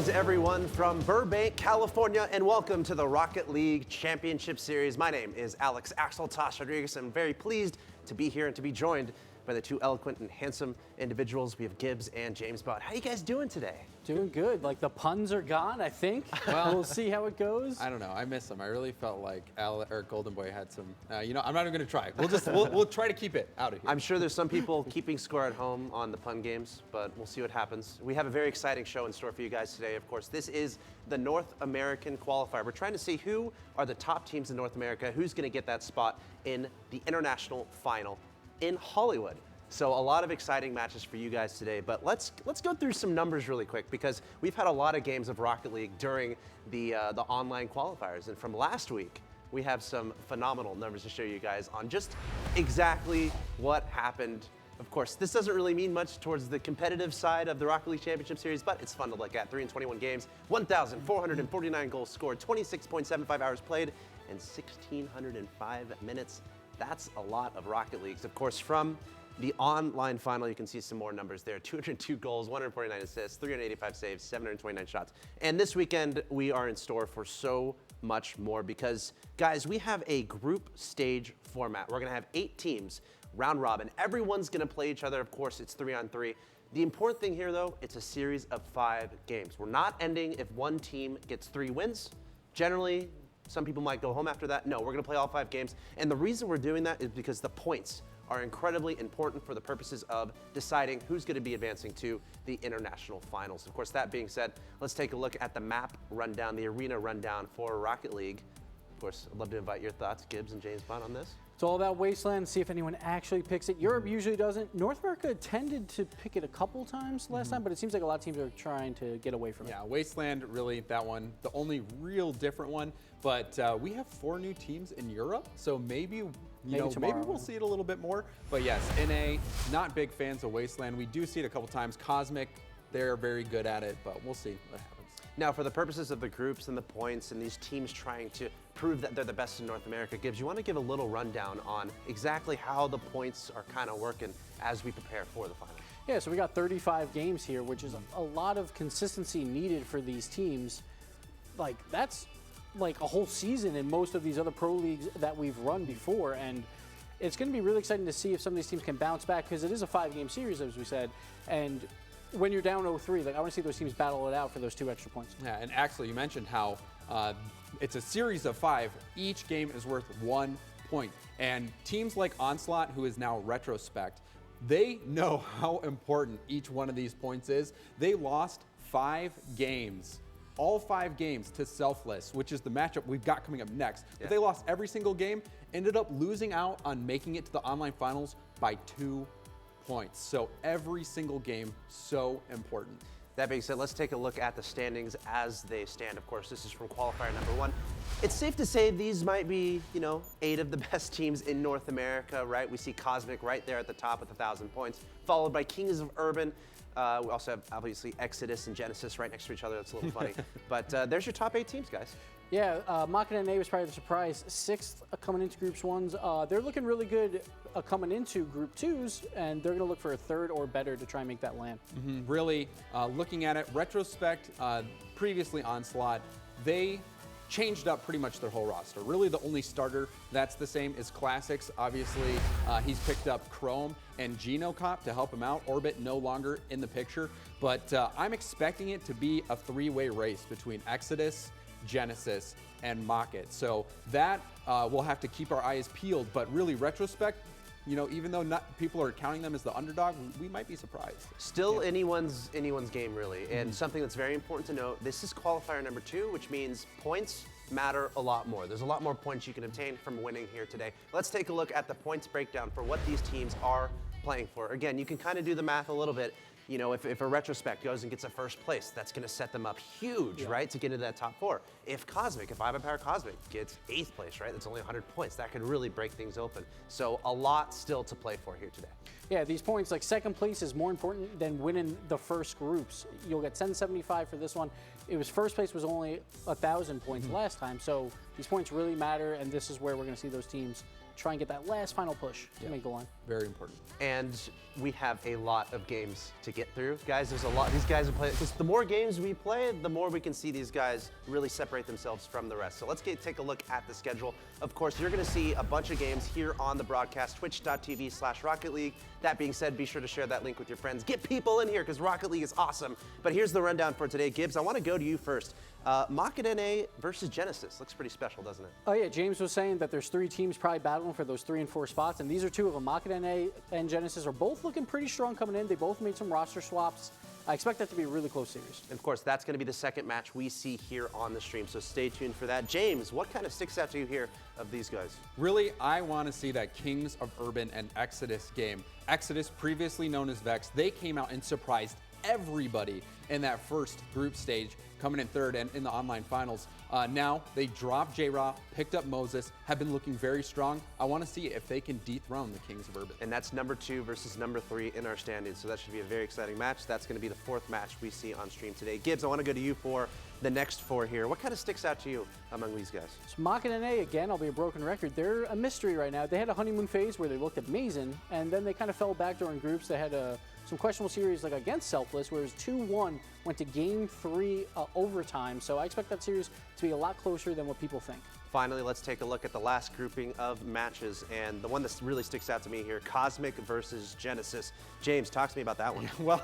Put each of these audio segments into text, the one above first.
Greetings, everyone, from Burbank, California, and welcome to the Rocket League Championship Series. My name is Alex Axel Tosh Rodriguez. I'm very pleased to be here and to be joined by the two eloquent and handsome individuals. We have Gibbs and James Bott. How you guys doing today? Doing good. Like, the puns are gone, I think. Well, we'll see how it goes. I don't know. I miss them. I really felt like Golden Boy had some. I'm not even going to try. We'll try to keep it out of here. I'm sure there's some people keeping score at home on the pun games, but we'll see what happens. We have a very exciting show in store for you guys today. Of course, this is the North American qualifier. We're trying to see who are the top teams in North America, who's going to get that spot in the international final in Hollywood. So a lot of exciting matches for you guys today, but let's go through some numbers really quick because we've had a lot of games of Rocket League during the online qualifiers, and from last week we have some phenomenal numbers to show you guys on just exactly what happened. Of course, this doesn't really mean much towards the competitive side of the Rocket League Championship Series, but it's fun to look at. 3 in 21 games, 1,449 goals scored, 26.75 hours played, and 1,605 minutes. That's a lot of Rocket Leagues. Of course, from the online final, you can see some more numbers there. 202 goals, 149 assists, 385 saves, 729 shots. And this weekend, we are in store for so much more because, guys, we have a group stage format. We're gonna have 8 teams, round robin. Everyone's gonna play each other. Of course, it's 3-on-3. The important thing here, though, it's a series of 5 games. We're not ending if one team gets 3 wins. Generally, some people might go home after that. No, we're gonna play all 5 games. And the reason we're doing that is because the points are incredibly important for the purposes of deciding who's going to be advancing to the international finals. Of course, that being said, let's take a look at the map rundown, the arena rundown for Rocket League. Of course, I'd love to invite your thoughts, Gibbs and James Bond, on this. It's all about Wasteland, see if anyone actually picks it. Europe usually doesn't. North America tended to pick it a couple times last time, but it seems like a lot of teams are trying to get away from it. Yeah, Wasteland, really, that one, the only real different one. But we have 4 new teams in Europe, so maybe we'll see it a little bit more. But yes, NA, not big fans of Wasteland. We do see it a couple times. Cosmic, they're very good at it, but we'll see what happens. Now, for the purposes of the groups and the points and these teams trying to prove that they're the best in North America, Gibbs, you want to give a little rundown on exactly how the points are kind of working as we prepare for the final? Yeah, so we got 35 games here, which is a lot of consistency needed for these teams. Like, that's like a whole season in most of these other pro leagues that we've run before, and it's going to be really exciting to see if some of these teams can bounce back because it is a 5-game series, as we said, and when you're down 0-3, like, I want to see those teams battle it out for those 2 extra points. Yeah, and Axel, you mentioned how it's a series of 5. Each game is worth 1 point, and teams like Onslaught, who is now Retrospect, they know how important each one of these points is. They lost 5 games. All 5 games to Selfless, which is the matchup we've got coming up next. Yeah. But they lost every single game, ended up losing out on making it to the online finals by 2 points. So every single game, so important. That being said, let's take a look at the standings as they stand. Of course, this is from qualifier number 1. It's safe to say these might be, 8 of the best teams in North America, right? We see Cosmic right there at the top with 1,000 points, followed by Kings of Urban. We also have, obviously, Exodus and Genesis right next to each other. That's a little funny. But there's your top 8 teams, guys. Yeah, Mockit and A was probably the surprise. 6th coming into Groups 1s. They're looking really good coming into Group 2s, and they're going to look for a 3rd or better to try and make that land. Really, looking at it, Retrospect, previously Onslaught, they changed up pretty much their whole roster. Really, the only starter that's the same is Classics. Obviously, he's picked up Chrome and Genocop to help him out. Orbit no longer in the picture, but I'm expecting it to be a 3-way race between Exodus, Genesis, and Mockit. So that we'll have to keep our eyes peeled, but really Retrospect, even though people are counting them as the underdog, we might be surprised. Still anyone's game, really. And something that's very important to note, this is qualifier number 2, which means points matter a lot more. There's a lot more points you can obtain from winning here today. Let's take a look at the points breakdown for what these teams are playing for. Again, you can kind of do the math a little bit. If a Retrospect goes and gets a 1st place, that's going to set them up huge, right, to get into that top 4. If Power Cosmic gets 8th place, right, that's only 100 points. That could really break things open. So a lot still to play for here today. Yeah, these points, like 2nd place is more important than winning the first groups. You'll get 775 for this one. It was 1st place was only 1,000 points last time, so these points really matter, and this is where we're going to see those teams try and get that last final push to make the line. Very important. And we have a lot of games to get through. Guys, there's a lot. These guys are playing, because the more games we play, the more we can see these guys really separate themselves from the rest. So let's take a look at the schedule. Of course, you're going to see a bunch of games here on the broadcast, twitch.tv/Rocket League. That being said, be sure to share that link with your friends. Get people in here, because Rocket League is awesome. But here's the rundown for today. Gibbs, I want to go to you first. Mockit NA versus Genesis. Looks pretty special, doesn't it? Oh yeah, James was saying that there's 3 teams probably battling for those 3 and 4 spots, and these are 2 of them. Mockit NA and Genesis are both looking pretty strong coming in. They both made some roster swaps. I expect that to be a really close series. And of course, that's going to be the second match we see here on the stream, so stay tuned for that. James, what kind of sticks out to you here of these guys? Really, I want to see that Kings of Urban and Exodus game. Exodus, previously known as Vex, they came out and surprised everybody in that first group stage, coming in third and in the online finals. Now they dropped J-Raw, picked up Moses, have been looking very strong. I want to see if they can dethrone the Kings of Urban. And that's number 2 versus number 3 in our standings, so that should be a very exciting match. That's going to be the 4th match we see on stream today. Gibbs, I want to go to you for the next 4 here. What kind of sticks out to you among these guys? So Mockit NA, again, I'll be a broken record. They're a mystery right now. They had a honeymoon phase where they looked amazing, and then they kind of fell back during groups. They had some questionable series like against Selfless, where it was 2-1, went to game 3 overtime. So I expect that series to be a lot closer than what people think. Finally, let's take a look at the last grouping of matches, and the one that really sticks out to me here, Cosmic versus Genesis. James, talk to me about that one. Well,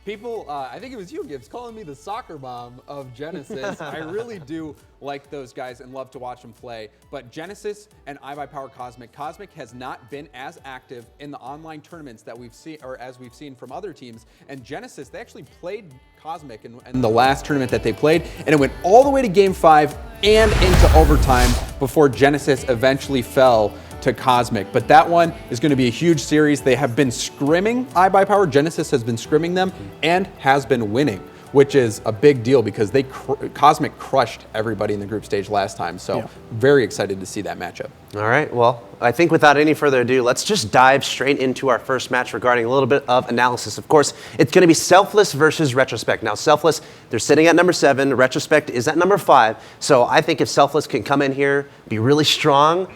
people, I think it was you, Gibbs, calling me the soccer mom of Genesis. I really do like those guys and love to watch them play. But Genesis and iBuyPower Cosmic has not been as active in the online tournaments that we've seen, or as we've seen from other teams. And Genesis, they actually played Cosmic in the last tournament that they played, and it went all the way to game 5 and into overtime before Genesis eventually fell to Cosmic. But that one is going to be a huge series. They have been scrimming iBuyPower. Genesis has been scrimming them and has been winning, which is a big deal because Cosmic crushed everybody in the group stage last time. So very excited to see that matchup. All right, well, I think without any further ado, let's just dive straight into our first match regarding a little bit of analysis. Of course, it's going to be Selfless versus Retrospect. Now, Selfless, they're sitting at number 7. Retrospect is at number 5. So I think if Selfless can come in here, be really strong,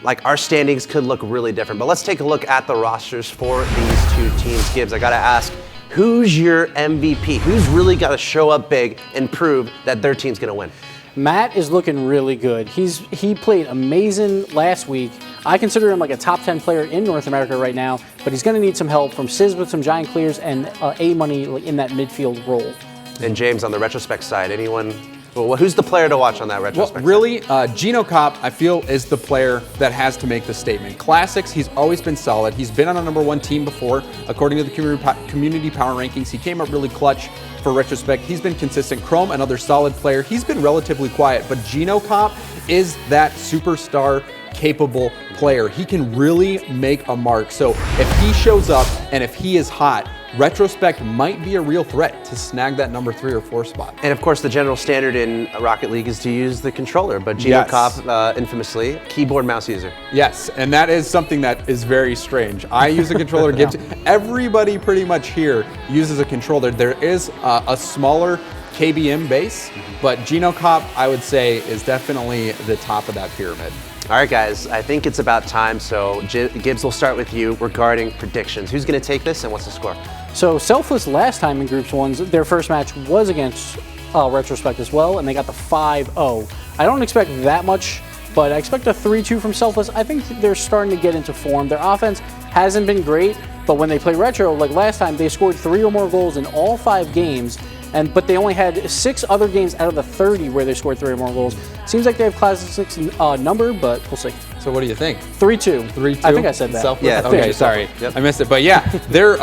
like our standings could look really different. But let's take a look at the rosters for these 2 teams. Gibbs, I got to ask, who's your MVP? Who's really got to show up big and prove that their team's going to win? Matt is looking really good. He played amazing last week. I consider him like a top 10 player in North America right now, but he's going to need some help from Sizz with some giant clears and A-Money in that midfield role. And James, on the Retrospect side, anyone? Well, who's the player to watch on that Retrospect? Well, really, Gino Kopp, I feel, is the player that has to make the statement. Classics, he's always been solid. He's been on a number 1 team before. According to the community power rankings, he came up really clutch for Retrospect. He's been consistent. Chrome, another solid player. He's been relatively quiet, but Gino Kopp is that superstar capable player. He can really make a mark. So if he shows up and if he is hot, Retrospect might be a real threat to snag that number 3 or 4 spot. And of course, the general standard in Rocket League is to use the controller, but Gino Kopp, infamously, keyboard mouse user. Yes, and that is something that is very strange. I use a controller. Everybody pretty much here uses a controller. There is a smaller KBM base, but Gino Kopp, I would say, is definitely the top of that pyramid. All right, guys, I think it's about time, so Gibbs, will start with you regarding predictions. Who's going to take this and what's the score? So Selfless last time in Groups 1, their first match was against Retrospect as well, and they got the 5-0. I don't expect that much, but I expect a 3-2 from Selfless. I think they're starting to get into form. Their offense hasn't been great, but when they play Retro, like last time, they scored 3 or more goals in all 5 games, but they only had 6 other games out of the 30 where they scored 3 or more goals. Seems like they have Classics number, but we'll see. So what do you think? 3-2. 3-2? I think I said that. Selfless? Yeah. Okay, sorry. I missed it. But yeah, they're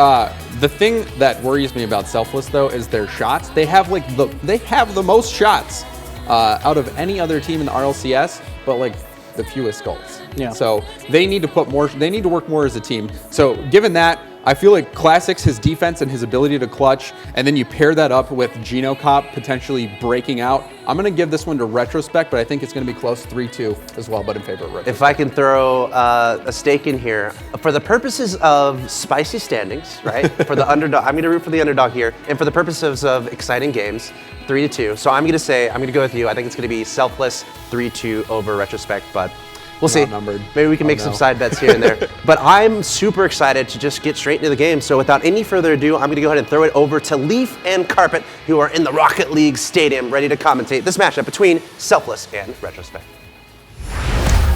the thing that worries me about Selfless though is their shots. They have the most shots out of any other team in the RLCS, but like the fewest goals. Yeah. So they need to put more. They need to work more as a team. So given that, I feel like Classics, his defense and his ability to clutch, and then you pair that up with GenoCop potentially breaking out. I'm going to give this one to Retrospect, but I think it's going to be close 3-2 as well, but in favor of Retrospect. If I can throw a stake in here, for the purposes of spicy standings, right? For the underdog, I'm going to root for the underdog here, and for the purposes of exciting games, 3-2. So I'm going to go with you. I think it's going to be Selfless 3-2 over Retrospect, but we'll see. Outnumbered. Maybe we can make some side bets here and there. But I'm super excited to just get straight into the game. So without any further ado, I'm going to go ahead and throw it over to Leaf and Carpet, who are in the Rocket League Stadium, ready to commentate this matchup between Selfless and Retrospect.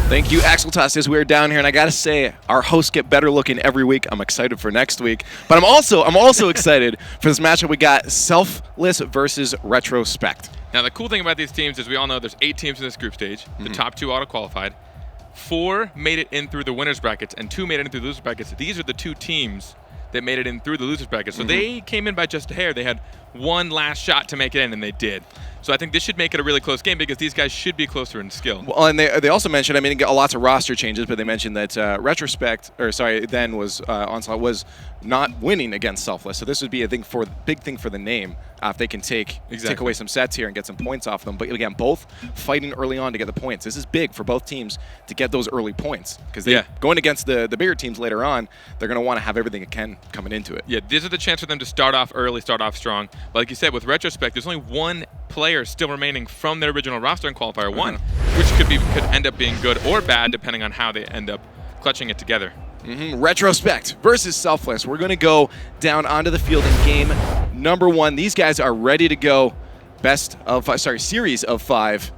Thank you, Axel Tostes. We're down here, and I gotta say, our hosts get better looking every week. I'm excited for next week, but I'm also excited for this matchup. We got Selfless versus Retrospect. Now, the cool thing about these teams is we all know there's 8 teams in this group stage. The top 2 auto-qualified. 4 made it in through the winners brackets, and 2 made it in through the losers brackets. These are the 2 teams that made it in through the losers bracket. So they came in by just a hair. They had one last shot to make it in, and they did. So I think this should make it a really close game because these guys should be closer in skill. Well, and they also mentioned, I mean, lots of roster changes, but they mentioned that Onslaught was not winning against Selfless. So this would be a big thing for the name if they can take away some sets here and get some points off them. But again, both fighting early on to get the points. This is big for both teams to get those early points because going against the bigger teams later on, they're going to want to have everything it can coming into it. Yeah, this is the chance for them to start off early, start off strong. But like you said, with Retrospect, there's only one player still remaining from their original roster in Qualifier 1, which could end up being good or bad depending on how they end up clutching it together. Retrospect versus Selfless. We're going to go down onto the field in game number 1. These guys are ready to go. Series of 5.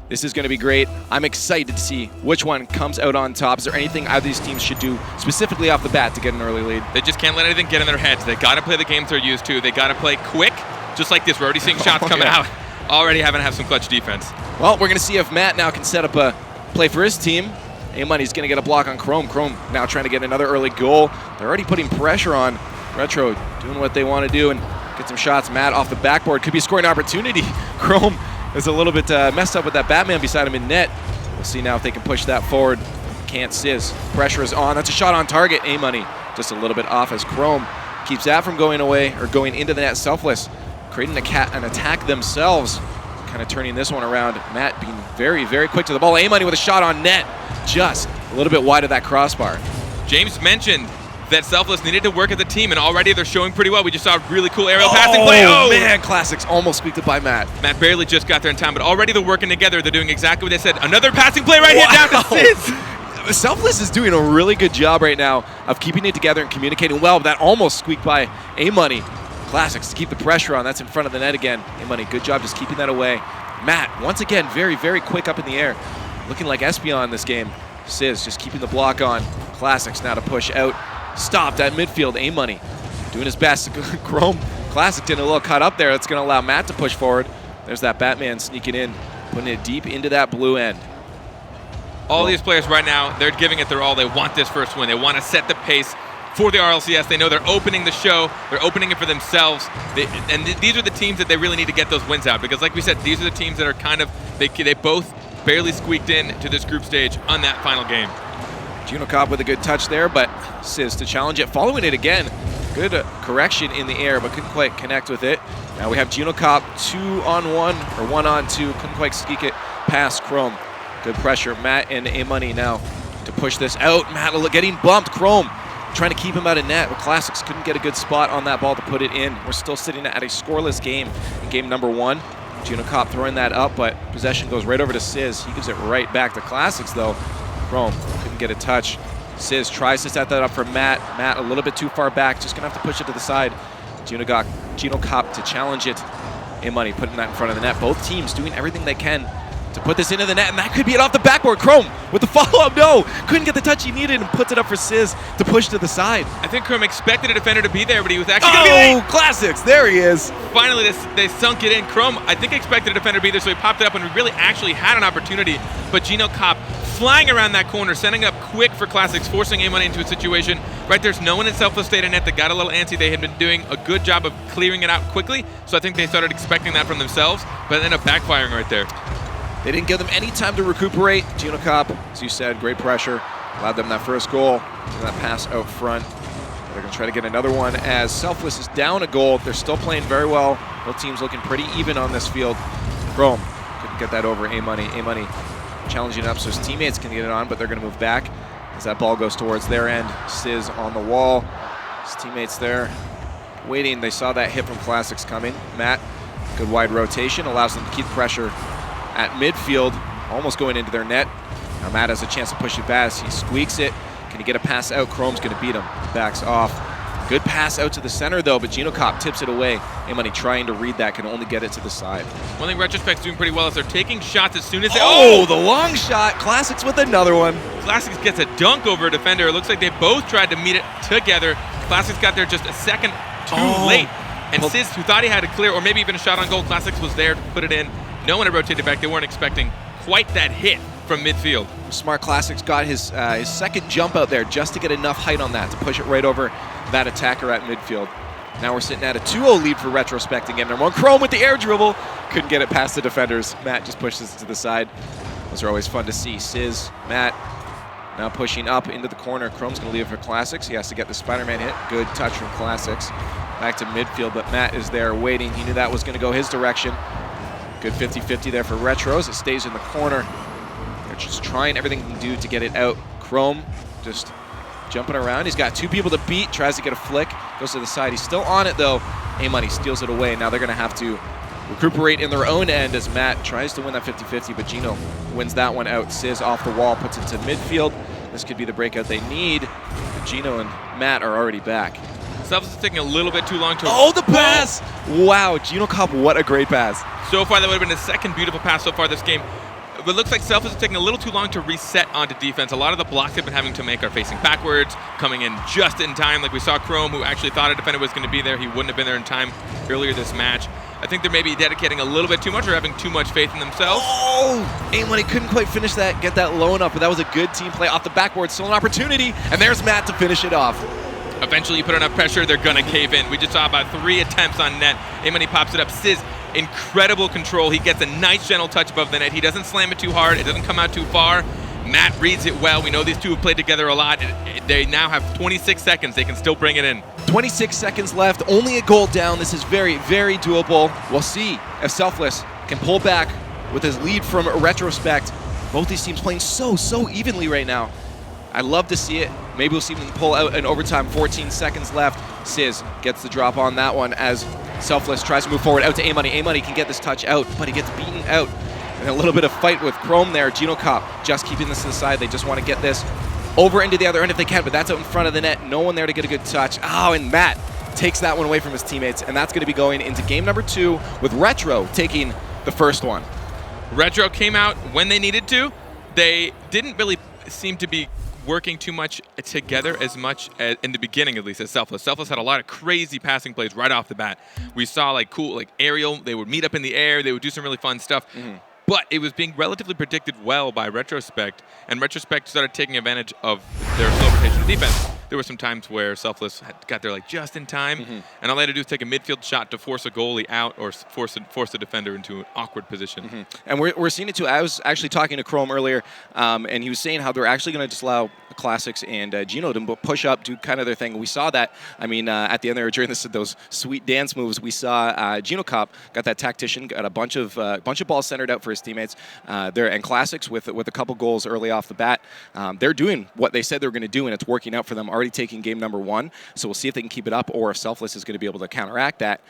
This is going to be great. I'm excited to see which one comes out on top. Is there anything either of these teams should do specifically off the bat to get an early lead? They just can't let anything get in their heads. They got to play the games they're used to. They got to play quick, just like this. We're already seeing shots coming out. Already having to have some clutch defense. Well, we're going to see if Matt now can set up a play for his team. A-Money's going to get a block on Chrome. Chrome now trying to get another early goal. They're already putting pressure on Retro, doing what they want to do and get some shots. Matt off the backboard. Could be a scoring opportunity. Chrome is a little bit messed up with that Batman beside him in net. We'll see now if they can push that forward. Can't Sizz. Pressure is on. That's a shot on target. A-Money just a little bit off as Chrome keeps that from going away or going into the net. Selfless creating an attack themselves. Kind of turning this one around. Matt being very, very quick to the ball. A-Money with a shot on net. Just a little bit wide of that crossbar. James mentioned that Selfless needed to work as a team, and already they're showing pretty well. We just saw a really cool aerial passing play. Oh, man, Classics almost squeaked it by Matt. Matt barely just got there in time, but already they're working together. They're doing exactly what they said. Another passing play right here down to Sizz. Selfless is doing a really good job right now of keeping it together and communicating well. That almost squeaked by A-Money. Classics to keep the pressure on. That's in front of the net again. A-Money, good job just keeping that away. Matt, once again, very, very quick up in the air. Looking like Espion in this game. Sizz just keeping the block on. Classics now to push out. Stopped at midfield. A-Money doing his best. Chrome Classic getting a little cut up there. That's going to allow Matt to push forward. There's that Batman sneaking in, putting it deep into that blue end. All these players right now, they're giving it their all. They want this first win. They want to set the pace for the RLCS. They know they're opening the show. They're opening it for themselves. These are the teams that they really need to get those wins out because, like we said, these are the teams that are kind of, they both barely squeaked in to this group stage on that final game. GenoCop with a good touch there, but Sizz to challenge it. Following it again. Good correction in the air, but couldn't quite connect with it. Now we have GenoCop 2-on-1 or 1-on-2. Couldn't quite sneak it past Chrome. Good pressure. Matt and A-Money now to push this out. Matt getting bumped. Chrome trying to keep him out of net. But Classics couldn't get a good spot on that ball to put it in. We're still sitting at a scoreless game in game number 1. GenoCop throwing that up, but possession goes right over to Sizz. He gives it right back to Classics, though. Chrome couldn't get a touch. Sizz tries to set that up for Matt. Matt a little bit too far back, just gonna have to push it to the side. GenoCop to challenge it. A-Money putting that in front of the net. Both teams doing everything they can to put this into the net, and that could be it off the backboard. Chrome with the follow-up, no! Couldn't get the touch he needed and puts it up for Sizz to push to the side. I think Chrome expected a defender to be there, but he was actually gonna be late. Classics, there he is. Finally, they sunk it in. Chrome, I think, expected a defender to be there, so he popped it up and we really actually had an opportunity, but GenoCop flying around that corner, sending up quick for Classics, forcing A-Money into a situation. Right, there's no one in Selfless state of net that got a little antsy. They had been doing a good job of clearing it out quickly, so I think they started expecting that from themselves, but ended up backfiring right there. They didn't give them any time to recuperate. GenoCop, as you said, great pressure. Allowed them that first goal. And that pass out front. They're going to try to get another one as Selfless is down a goal. They're still playing very well. Both teams looking pretty even on this field. Chrome couldn't get that over A-Money. A-Money challenging it up so his teammates can get it on, but they're going to move back as that ball goes towards their end. Sizz on the wall. His teammates there waiting. They saw that hit from Classics coming. Matt, good wide rotation, allows them to keep pressure at midfield, almost going into their net. Now Matt has a chance to push it past. He squeaks it. Can he get a pass out? Chrome's going to beat him. Backs off. Good pass out to the center, though, but GinoCop tips it away. A-Money trying to read that, can only get it to the side. One thing Retrospect's doing pretty well is they're taking shots as soon as they... Oh, the long shot. Classics with another one. Classics gets a dunk over a defender. It looks like they both tried to meet it together. Classics got there just a second too late. And Sizz, who thought he had a clear or maybe even a shot on goal, Classics was there to put it in. No one had rotated back. They weren't expecting quite that hit from midfield. Smart Classics got his second jump out there just to get enough height on that to push it right over that attacker at midfield. Now we're sitting at a 2-0 lead for Retrospect in game number 1. Chrome with the air dribble. Couldn't get it past the defenders. Matt just pushes it to the side. Those are always fun to see. Sizz, Matt, now pushing up into the corner. Chrome's going to leave it for Classics. He has to get the Spider-Man hit. Good touch from Classics. Back to midfield, but Matt is there waiting. He knew that was going to go his direction. Good 50-50 there for Retros. It stays in the corner. They're just trying everything they can do to get it out. Chrome just jumping around. He's got 2 people to beat. Tries to get a flick. Goes to the side. He's still on it, though. A-Money steals it away. Now they're going to have to recuperate in their own end as Matt tries to win that 50-50, but Gino wins that one out. Sizz off the wall, puts it to midfield. This could be the breakout they need. But Gino and Matt are already back. Selfless is taking a little bit too long to... Oh, the pass! Wow, GinoCop, what a great pass. So far, that would have been the second beautiful pass so far this game. But it looks like Selfless is taking a little too long to reset onto defense. A lot of the blocks they've been having to make are facing backwards, coming in just in time. Like we saw Chrome, who actually thought a defender was going to be there. He wouldn't have been there in time earlier this match. I think they're maybe dedicating a little bit too much or having too much faith in themselves. Oh! A-Money couldn't quite finish that, get that loan up, but that was a good team play off the backboard. Still an opportunity, and there's Matt to finish it off. Eventually, you put enough pressure, they're going to cave in. We just saw about 3 attempts on net. A-Money pops it up. Sizz, incredible control. He gets a nice, gentle touch above the net. He doesn't slam it too hard. It doesn't come out too far. Matt reads it well. We know these two have played together a lot. They now have 26 seconds. They can still bring it in. 26 seconds left. Only a goal down. This is very, very doable. We'll see if Selfless can pull back with his lead from Retrospect. Both these teams playing so evenly right now. I'd love to see it. Maybe we'll see them pull out in overtime. 14 seconds left. Sizz gets the drop on that one as Selfless tries to move forward out to A-Money. A-Money can get this touch out, but he gets beaten out. And a little bit of fight with Chrome there. GinoCop just keeping this to the side. They just want to get this over into the other end if they can, but that's out in front of the net. No one there to get a good touch. Oh, and Matt takes that one away from his teammates, and that's going to be going into game number 2 with Retro taking the first one. Retro came out when they needed to. They didn't really seem to be working too much together as much as, in the beginning at least, as Selfless. Selfless had a lot of crazy passing plays right off the bat. We saw like cool, like aerial, they would meet up in the air, they would do some really fun stuff. But it was being relatively predicted well by Retrospect, and Retrospect started taking advantage of their slow rotation defense. There were some times where Selfless got there like just in time, and all they had to do is take a midfield shot to force a goalie out or force a defender into an awkward position. And we're seeing it too. I was actually talking to Chrome earlier, and he was saying how they're actually going to just allow Classics and Gino to push up, do kind of their thing. We saw that. I mean, at the end there during those sweet dance moves, we saw GinoCop got that tactician, got a bunch of balls centered out for his teammates. There and Classics with a couple goals early off the bat. They're doing what they said they were going to do, and it's working out for them. Already taking game number 1, so we'll see if they can keep it up or if Selfless is going to be able to counteract that.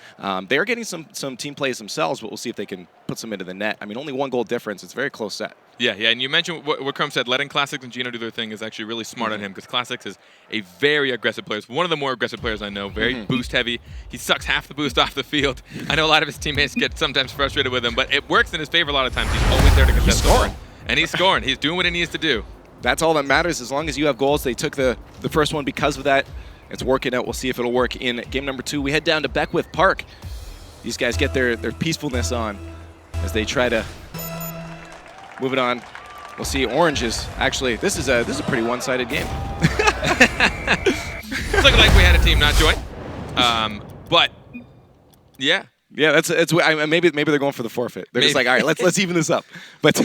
They're getting some team plays themselves, but we'll see if they can put some into the net. I mean, only 1 goal difference. It's a very close set. Yeah, and you mentioned what Crum said. Letting Classics and Gino do their thing is actually really smart on him because Classics is a very aggressive player. One of the more aggressive players I know. Very boost heavy. He sucks half the boost off the field. I know a lot of his teammates get sometimes frustrated with him, but it works in his favor a lot of times. He's always there to contest the ball. And he's scoring. He's doing what he needs to do. That's all that matters as long as you have goals. They took the first one because of that. It's working out. We'll see if it'll work in game number 2. We head down to Beckwith Park. These guys get their peacefulness on as they try to move it on. We'll see. Orange is actually this is a pretty one-sided game. It's looking like we had a team not join. But yeah, Yeah, maybe they're going for the forfeit. They're just like, all right, let's even this up. But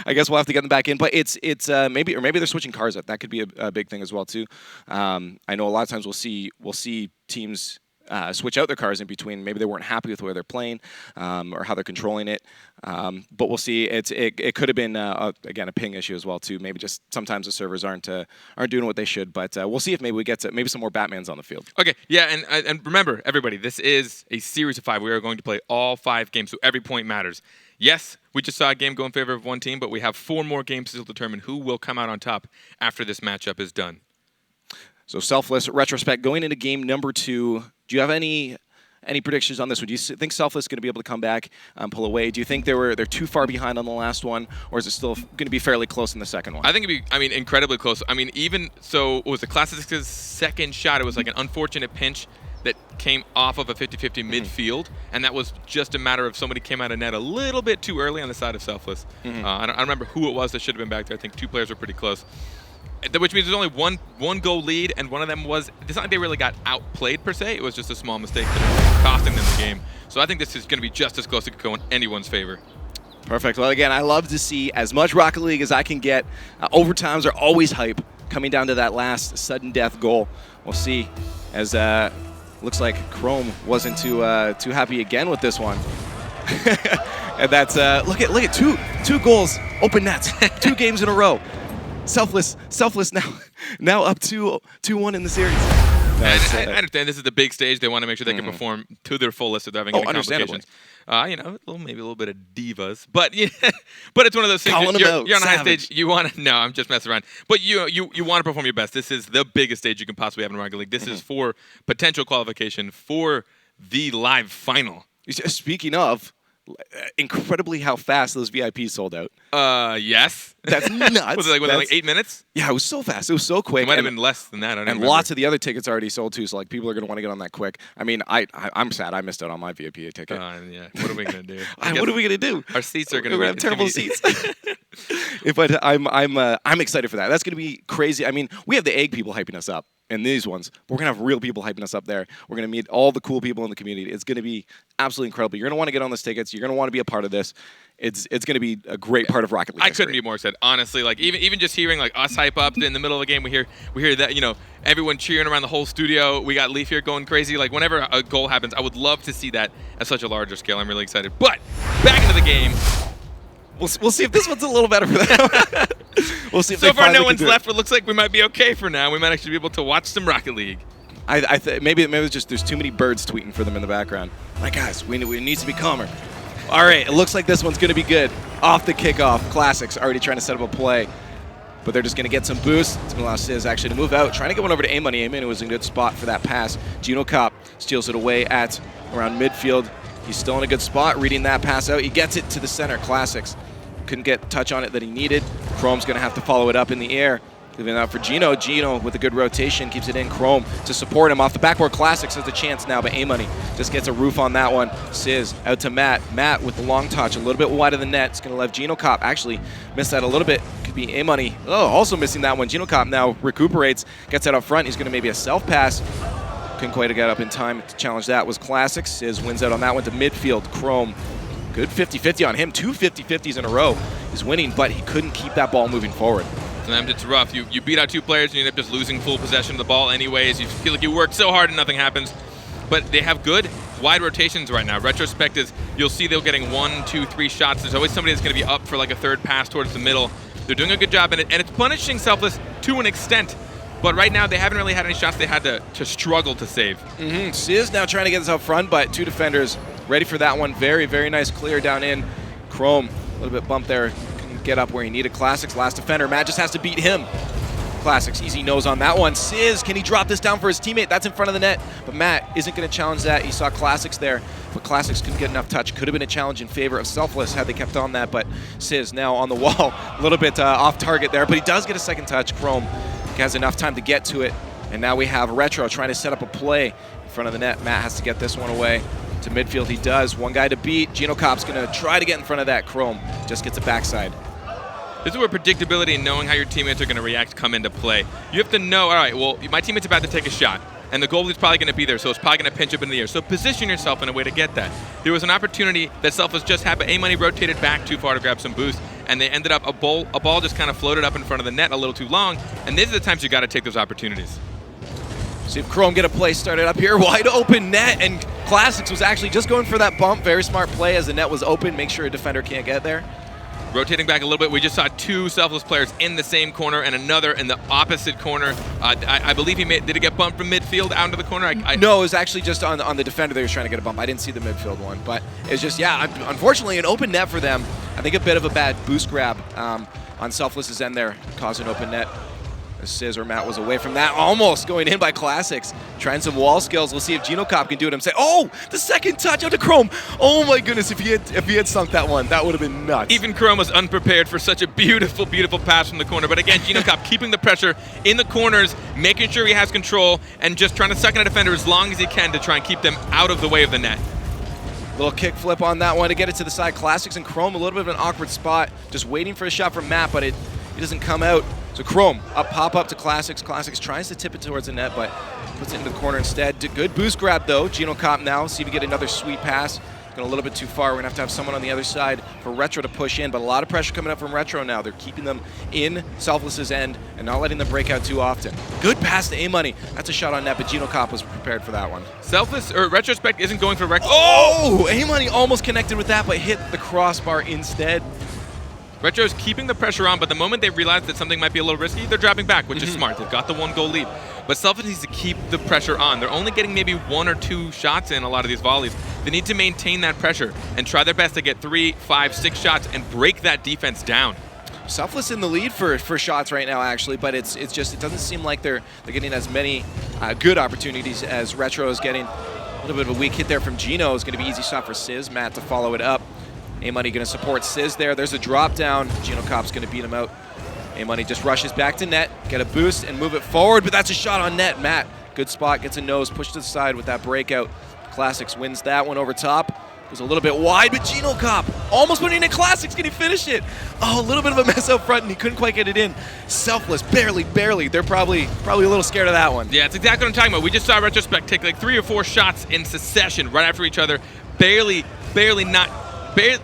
I guess we'll have to get them back in. But it's maybe they're switching cars up. That could be a big thing as well too. I know a lot of times we'll see teams switch out their cars in between. Maybe they weren't happy with where they're playing or how they're controlling it. But we'll see. It could have been again a ping issue as well too. Maybe just sometimes the servers aren't doing what they should. But we'll see if maybe we get some more Batmans on the field. Okay, yeah, and remember everybody, this is a series of 5. We are going to play all 5 games, so every point matters. Yes, we just saw a game go in favor of one team, but we have 4 more games to determine who will come out on top after this matchup is done. So Selfless, Retrospect, going into game number 2. Do you have any predictions on this one? Do you think Selfless is going to be able to come back, pull away? Do you think they're too far behind on the last one, or is it still going to be fairly close in the second one? I think it'd be, incredibly close. even so, what was the Classics' second shot? It was like an unfortunate pinch that came off of a 50-50 midfield, and that was just a matter of somebody came out of net a little bit too early on the side of Selfless. I don't remember who it was that should have been back there. I think 2 players were pretty close. Which means there's only one goal lead, and one of them was, it's not like they really got outplayed per se, it was just a small mistake that was costing them the game. So I think this is going to be just as close as it could go in anyone's favor. Perfect. Well, again, I love to see as much Rocket League as I can get. Overtimes are always hype, coming down to that last sudden death goal. We'll see, as looks like Chrome wasn't too happy again with this one. And that's, look at two goals, open nets, 2 games in a row. Selfless now up 2-1 in the series. I understand this is the big stage. They want to make sure they can perform to their fullest if they're having any complications. Maybe a little bit of divas, but but it's one of those things. You're on a high stage. You want to? No, I'm just messing around. But you want to perform your best. This is the biggest stage you can possibly have in Rocket League. This is for potential qualification for the live final. Speaking of, incredibly how fast those VIPs sold out. Yes. That's nuts. Was it like 8 minutes? Yeah, it was so fast. It was so quick. It might have been less than that. I don't remember. Lots of the other tickets already sold too, so like people are going to want to get on that quick. I mean, I'm sad I missed out on my VIP ticket. Yeah. What are we going to do? What are we going to do? Our seats are going to have terrible seats. But I'm excited for that. That's going to be crazy. I mean, we have the egg people hyping us up in these ones, but we're going to have real people hyping us up there. We're going to meet all the cool people in the community. It's going to be absolutely incredible. You're going to want to get on those tickets. You're going to want to be a part of this. It's going to be a great part of Rocket League. I couldn't be more excited, honestly. Like even just hearing like us hype up in the middle of the game, we hear that everyone cheering around the whole studio. We got Leaf here going crazy. Like whenever a goal happens, I would love to see that at such a larger scale. I'm really excited. But back into the game. We'll see if this one's a little better for them. We'll see if so far no one's left. It looks like we might be okay for now. We might actually be able to watch some Rocket League. Maybe it's just there's too many birds tweeting for them in the background. Like, guys, we need to be calmer. All right, it looks like this one's going to be good. Off the kickoff, Classics already trying to set up a play. But they're just going to get some boost. It's going to allow Sizz actually to move out. Trying to get one over to A-Money. A-Money was in a good spot for that pass. Gino Cop steals it away at around midfield. He's still in a good spot, reading that pass out. He gets it to the center. Classics couldn't get touch on it that he needed. Chrome's going to have to follow it up in the air. Leaving it out for Gino. Gino with a good rotation keeps it in. Chrome to support him off the backboard. Classics has the chance now, but A-Money just gets a roof on that one. Sizz out to Matt. Matt with the long touch, a little bit wide of the net. It's going to let Gino Cop actually miss that a little bit. Could be A-Money. Oh, also missing that one. Gino Cop now recuperates, gets that up front. He's going to maybe a self-pass. Couldn't quite get up in time to challenge that. Was Classics. Sizz wins out on that one to midfield. Chrome. Good 50-50 on him. 2 50-50s in a row. He's winning, but he couldn't keep that ball moving forward. Sometimes it's rough. You beat out 2 players and you end up just losing full possession of the ball anyways. You feel like you worked so hard and nothing happens. But they have good wide rotations right now. Retrospect is, you'll see they're getting 1, 2, 3 shots. There's always somebody that's going to be up for like a third pass towards the middle. They're doing a good job in it, and it's punishing Selfless to an extent. But right now, they haven't really had any shots they had to struggle to save. Sizz now trying to get this up front, but 2 defenders ready for that one. Very, very nice clear down in. Chrome, a little bit bumped there. Couldn't get up where he needed. Classics, last defender. Matt just has to beat him. Classics, easy nose on that one. Sizz, can he drop this down for his teammate? That's in front of the net, but Matt isn't going to challenge that. He saw Classics there, but Classics couldn't get enough touch. Could have been a challenge in favor of Selfless had they kept on that, but Sizz now on the wall. A little bit off target there, but he does get a second touch. Chrome has enough time to get to it, and now we have Retro trying to set up a play in front of the net. Matt has to get this one away. To midfield he does. One guy to beat. Gino Cop's going to try to get in front of that. Chrome just gets a backside. This is where predictability and knowing how your teammates are going to react come into play. You have to know, all right, well, my teammate's about to take a shot. and the goalie's probably going to be there, so it's probably going to pinch up in the air. So position yourself in a way to get that. There was an opportunity that Selfless just had, but A-Money rotated back too far to grab some boost, and they ended up a ball just kind of floated up in front of the net a little too long, and these are the times you got to take those opportunities. See if Chrome get a play started up here. Wide open net, and Classics was actually just going for that bump. Very smart play as the net was open. Make sure a defender can't get there. Rotating back a little bit, we just saw two Selfless players in the same corner and another in the opposite corner. I believe did he get bumped from midfield out into the corner? No, it was actually just on the defender that was trying to get a bump. I didn't see the midfield one, but it was just, yeah, unfortunately an open net for them. I think a bit of a bad boost grab on Selfless's end there, caused an open net. Sizz or Matt was away from that, almost going in by Classics. Trying some wall skills. We'll see if GinoCop can do it himself. Oh, the second touch out to Chrome. Oh my goodness, if he had sunk that one, that would have been nuts. Even Chrome was unprepared for such a beautiful, beautiful pass from the corner. But again, GinoCop keeping the pressure in the corners, making sure he has control, and just trying to suck in a defender as long as he can to try and keep them out of the way of the net. Little kick flip on that one to get it to the side. Classics and Chrome, a little bit of an awkward spot. Just waiting for a shot from Matt, but it doesn't come out. So Chrome, pop up to Classics. Classics tries to tip it towards the net, but puts it into the corner instead. Good boost grab, though. GinoCop now, see if we get another sweet pass. Going a little bit too far. We're going to have someone on the other side for Retro to push in, but a lot of pressure coming up from Retro now. They're keeping them in Selfless's end and not letting them break out too often. Good pass to A-Money. That's a shot on net, but GinoCop was prepared for that one. Selfless, or Retrospect isn't going for Oh! A-Money almost connected with that, but hit the crossbar instead. Retro's keeping the pressure on, but the moment they realize that something might be a little risky, they're dropping back, which is smart. They've got the 1-goal lead. But Selfless needs to keep the pressure on. They're only getting maybe 1 or 2 shots in a lot of these volleys. They need to maintain that pressure and try their best to get 3, 5, 6 shots and break that defense down. Selfless in the lead for shots right now, actually, but it doesn't seem like they're getting as many good opportunities as Retro is getting. A little bit of a weak hit there from Gino is going to be easy shot for Sizz. Matt to follow it up. A-Money going to support Sizz there. There's a drop down. GinoCop's going to beat him out. A-Money just rushes back to net, get a boost and move it forward, but that's a shot on net. Matt, good spot, gets a nose, pushed to the side with that breakout. Classics wins that one over top. Goes a little bit wide, but GinoCop almost putting it in Classics. Can he finish it? Oh, a little bit of a mess up front, and he couldn't quite get it in. Selfless, barely. They're probably a little scared of that one. Yeah, it's exactly what I'm talking about. We just saw Retrospect take like 3 or 4 shots in succession right after each other,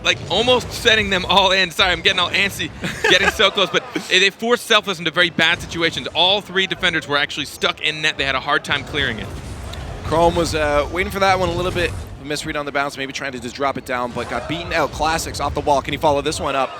like almost setting them all in. Sorry, I'm getting all antsy, getting so close, but they forced Selfless into very bad situations. All 3 defenders were actually stuck in net. They had a hard time clearing it. Chrome was waiting for that one, a little bit of a misread on the bounce, maybe trying to just drop it down, but got beaten out. Classics off the wall. Can he follow this one up?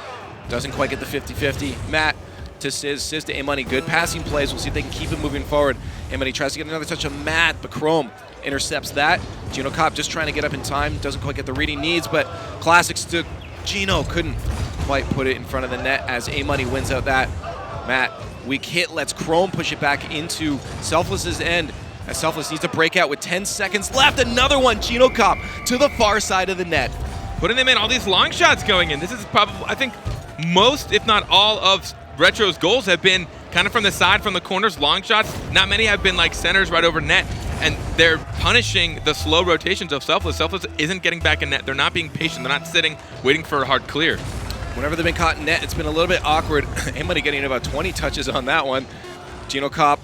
Doesn't quite get the 50-50. Matt to Sizz to A-Money. Good passing plays. We'll see if they can keep it moving forward. A-Money tries to get another touch of Matt, but Chrome intercepts that. GinoCop just trying to get up in time. Doesn't quite get the reading needs, but Classics to Gino. Couldn't quite put it in front of the net as A-Money wins out that. Matt, weak hit, lets Chrome push it back into Selfless's end. As Selfless needs to break out with 10 seconds left. Another one, GinoCop to the far side of the net. Putting them in, all these long shots going in. This is probably, I think, most, if not all, of Retro's goals have been kind of from the side, from the corners, long shots. Not many have been like centers right over net. And they're punishing the slow rotations of Selfless. Selfless isn't getting back in net. They're not being patient. They're not sitting, waiting for a hard clear. Whenever they've been caught in net, it's been a little bit awkward. A-Money getting about 20 touches on that one. GinoCop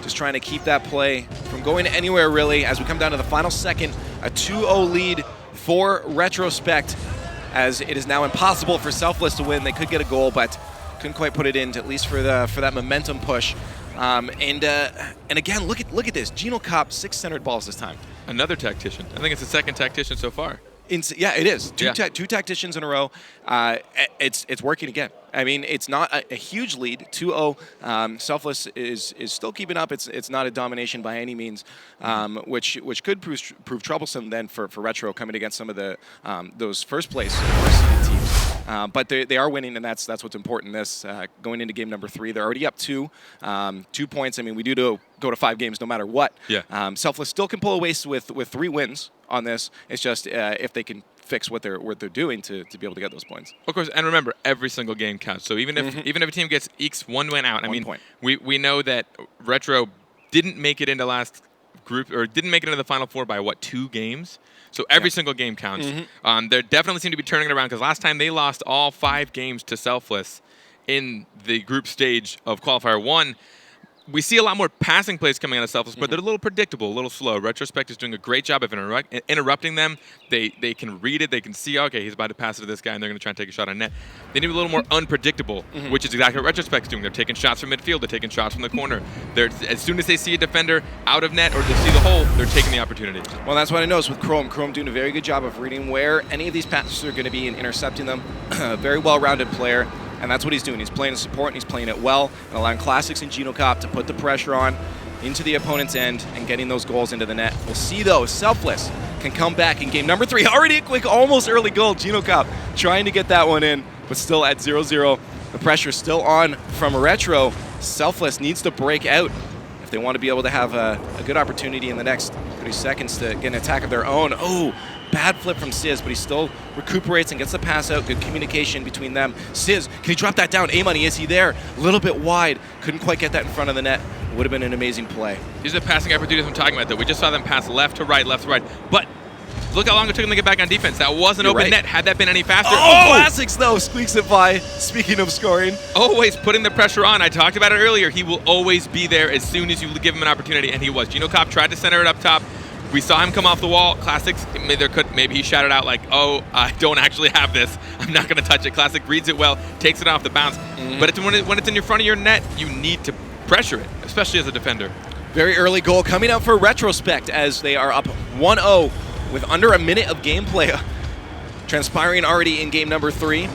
just trying to keep that play from going anywhere, really, as we come down to the final second. A 2-0 lead for Retrospect, as it is now impossible for Selfless to win. They could get a goal, but couldn't quite put it in, at least for that momentum push. And again, look at this. GinoCop 6 centered balls this time. Another tactician. I think it's the second tactician so far. Yeah, it is. Two tacticians in a row. It's working again. I mean, it's not a huge lead. 2-0. Selfless is still keeping up. It's not a domination by any means, which could prove troublesome then for Retro coming against some of the those first seeded teams. But they are winning, and that's what's important. Going into game number 3, they're already up 2 points. I mean, we do go to 5 games no matter what. Yeah. Selfless still can pull away with 3 wins on this. It's just if they can fix what they're doing to be able to get those points. Of course, and remember, every single game counts. So even if a team ekes 1 win out, we know that Retro didn't make it into last group, or didn't make it into the Final Four by 2 games. So every single game counts. They definitely seem to be turning it around, because last time they lost all 5 games to Selfless in the group stage of Qualifier 1. we see a lot more passing plays coming out of Selfless, but they're a little predictable, a little slow. Retrospect is doing a great job of interrupting them. They can read it. They can see, okay, he's about to pass it to this guy, and they're going to try and take a shot on net. They need a little more unpredictable, which is exactly what Retrospect is doing. They're taking shots from midfield. They're taking shots from the corner. As soon as they see a defender out of net or they see the hole, they're taking the opportunity. Well, that's what I noticed with Chrome. Chrome doing a very good job of reading where any of these passes are going to be and intercepting them. Very well-rounded player. And that's what he's doing. He's playing a support, and he's playing it well, and allowing Classics and GinoCop to put the pressure on into the opponent's end and getting those goals into the net. We'll see, though, Selfless can come back in game number 3. Already a quick, almost early goal. GinoCop trying to get that one in, but still at 0-0. The pressure still on from Retro. Selfless needs to break out if they want to be able to have a good opportunity in the next 30 seconds to get an attack of their own. Oh, bad flip from Sizz, but he still recuperates and gets the pass out. Good communication between them. Sizz, can he drop that down? A-Money, is he there? A little bit wide. Couldn't quite get that in front of the net. Would have been an amazing play. These are the passing opportunities I'm talking about, though. We just saw them pass left to right. But look how long it took them to get back on defense. That was an open net. Had that been any faster. Oh, Classics, though, squeaks it by. Speaking of scoring. Always putting the pressure on. I talked about it earlier. He will always be there as soon as you give him an opportunity, and he was. GinoCop tried to center it up top. We saw him come off the wall. Classics, maybe he shouted out like, oh, I don't actually have this. I'm not going to touch it. Classic reads it well, takes it off the bounce. But when it's in your front of your net, you need to pressure it, especially as a defender. Very early goal coming out for Retrospect as they are up 1-0 with under a minute of gameplay transpiring already in game number 3.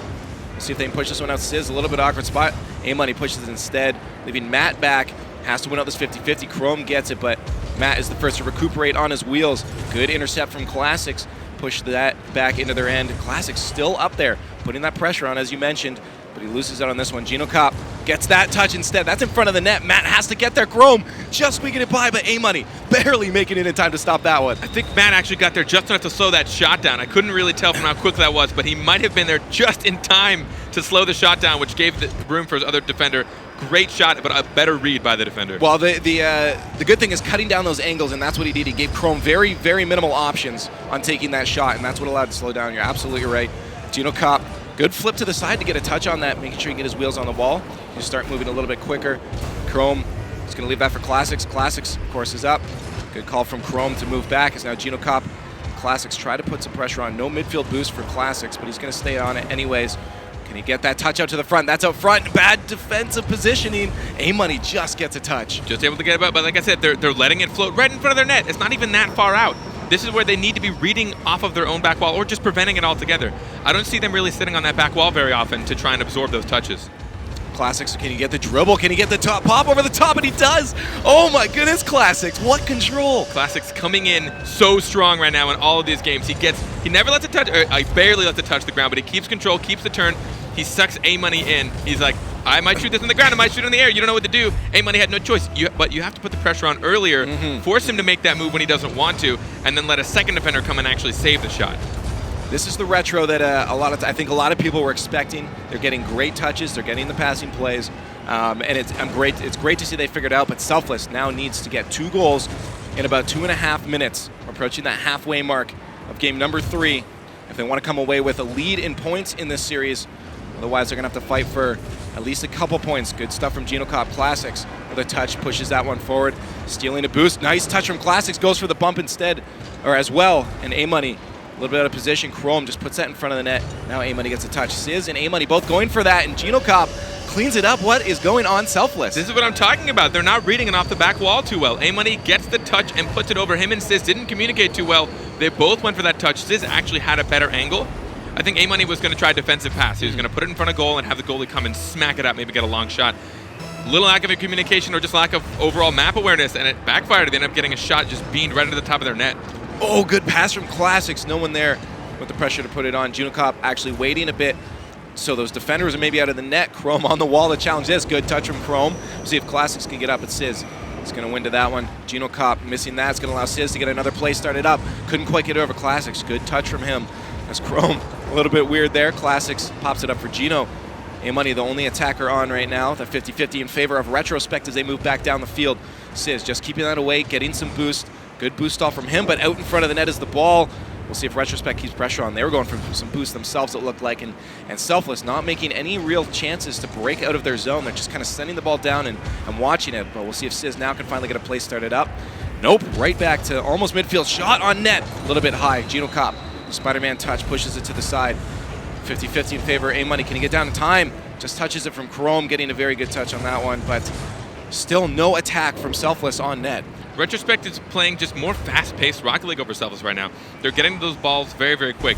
See if they can push this one out. Sizz, a little bit awkward spot. A-Money pushes it instead, leaving Matt back. Has to win out this 50-50. Chrome gets it, but Matt is the first to recuperate on his wheels. Good intercept from Classics. Push that back into their end. Classics still up there, putting that pressure on, as you mentioned, but he loses out on this one. GinoCop gets that touch instead. That's in front of the net. Matt has to get there. Chrome just squeaking it by, but A-Money barely making it in time to stop that one. I think Matt actually got there just enough to slow that shot down. I couldn't really tell from how quick that was, but he might have been there just in time to slow the shot down, which gave the room for his other defender. Great shot, but a better read by the defender. Well, the good thing is cutting down those angles, and that's what he did. He gave Chrome very, very minimal options on taking that shot, and that's what allowed to slow down. You're absolutely right. GinoCop, good flip to the side to get a touch on that, making sure he can get his wheels on the wall. You start moving a little bit quicker. Chrome is going to leave that for Classics. Classics, of course, is up. Good call from Chrome to move back. It's now GinoCop. Classics try to put some pressure on. No midfield boost for Classics, but he's going to stay on it anyways. Can he get that touch out to the front? That's out front. Bad defensive positioning. A-Money just gets a touch. Just able to get it out, but like I said, they're letting it float right in front of their net. It's not even that far out. This is where they need to be reading off of their own back wall or just preventing it altogether. I don't see them really sitting on that back wall very often to try and absorb those touches. Classics, can he get the dribble? Can he get the top pop over the top? And he does! Oh my goodness, Classics, what control! Classics coming in so strong right now in all of these games. He never lets it touch, or barely lets it touch the ground, but he keeps control, keeps the turn. He sucks A-Money in. He's like, I might shoot this in the ground, I might shoot it in the air. You don't know what to do. A-Money had no choice. But you have to put the pressure on earlier, force him to make that move when he doesn't want to, and then let a second defender come and actually save the shot. This is the Retro that I think a lot of people were expecting. They're getting great touches. They're getting the passing plays, and it's great to see they figured it out. But Selfless now needs to get 2 goals in about 2.5 minutes, approaching that halfway mark of game number 3, if they want to come away with a lead in points in this series. Otherwise, they're going to have to fight for at least a couple points. Good stuff from GinoCop. Classics with a touch, pushes that one forward, stealing a boost. Nice touch from Classics, goes for the bump instead, or as well, and A-Money. A little bit out of position. Chrome just puts that in front of the net. Now A-Money gets a touch. Sizz and A-Money both going for that, and GinoCop cleans it up. What is going on, Selfless? This is what I'm talking about. They're not reading it off the back wall too well. A-Money gets the touch and puts it over him, and Sizz didn't communicate too well. They both went for that touch. Sizz actually had a better angle. I think A-Money was going to try a defensive pass. He was going to put it in front of goal and have the goalie come and smack it up, maybe get a long shot. Little lack of communication or just lack of overall map awareness, and it backfired. They ended up getting a shot just beamed right into the top of their net. Oh, good pass from Classics. No one there with the pressure to put it on. GinoCop actually waiting a bit, so those defenders are maybe out of the net. Chrome on the wall to challenge this. Good touch from Chrome. We'll see if Classics can get up at Sizz. He's going to win to that one. GinoCop missing that. It's going to allow Sizz to get another play started up. Couldn't quite get it over Classics. Good touch from him. As Chrome, a little bit weird there. Classics pops it up for Gino. A-Money, the only attacker on right now. The 50-50 in favor of Retrospect as they move back down the field. Sizz just keeping that away, getting some boost. Good boost off from him, but out in front of the net is the ball. We'll see if Retrospect keeps pressure on. They were going for some boost themselves, it looked like, and Selfless not making any real chances to break out of their zone. They're just kind of sending the ball down and watching it, but we'll see if Sizz now can finally get a play started up. Nope, right back to almost midfield. Shot on net, a little bit high. GinoCop, Spider-Man touch, pushes it to the side. 50-50 in favor of A-Money. Can he get down in time? Just touches it from Chrome, getting a very good touch on that one, but still no attack from Selfless on net. Retrospect is playing just more fast-paced Rocket League over Selfless right now. They're getting those balls very, very quick.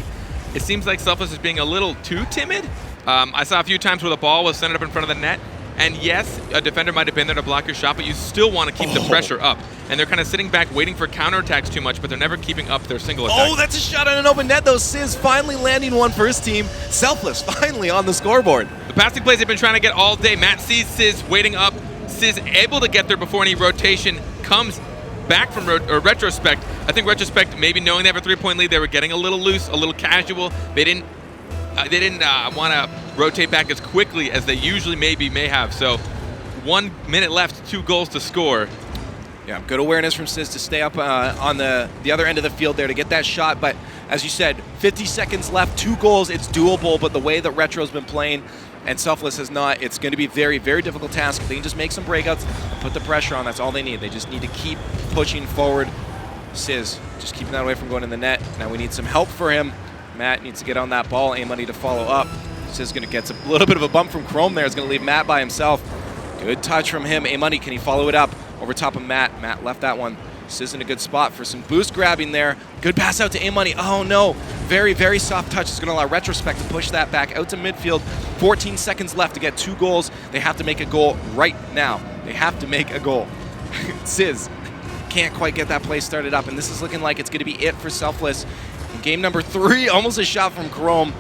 It seems like Selfless is being a little too timid. I saw a few times where the ball was centered up in front of the net, and yes, a defender might have been there to block your shot, but you still want to keep the pressure up. And they're kind of sitting back waiting for counterattacks too much, but they're never keeping up their single attack. Oh, that's a shot on an open net, though. Sizz finally landing one for his team. Selfless finally on the scoreboard. The passing plays they've been trying to get all day. Matt sees Sizz waiting up. Sizz able to get there before any rotation comes back from Retrospect. I think Retrospect, maybe knowing they have a 3-point lead, they were getting a little loose, a little casual. They didn't want to rotate back as quickly as they usually may have. So 1 minute left, 2 goals to score. Yeah, good awareness from Sizz to stay up on the other end of the field there to get that shot. But as you said, 50 seconds left, 2 goals. It's doable, but the way that Retro's been playing and Selfless has not, it's going to be a very, very difficult task. If they can just make some breakouts, put the pressure on, that's all they need. They just need to keep pushing forward. Sizz just keeping that away from going in the net. Now we need some help for him. Matt needs to get on that ball. A-Money to follow up. Sizz going to get a little bit of a bump from Chrome there. It's going to leave Matt by himself. Good touch from him. A-Money, can he follow it up over top of Matt? Matt left that one. Sizz in a good spot for some boost grabbing there. Good pass out to A-Money. Oh no, very, very soft touch. It's going to allow Retrospect to push that back out to midfield. 14 seconds left to get 2 goals. They have to make a goal right now. They have to make a goal. Sizz can't quite get that play started up, and this is looking like it's going to be it for Selfless. In game number 3, almost a shot from Chrome.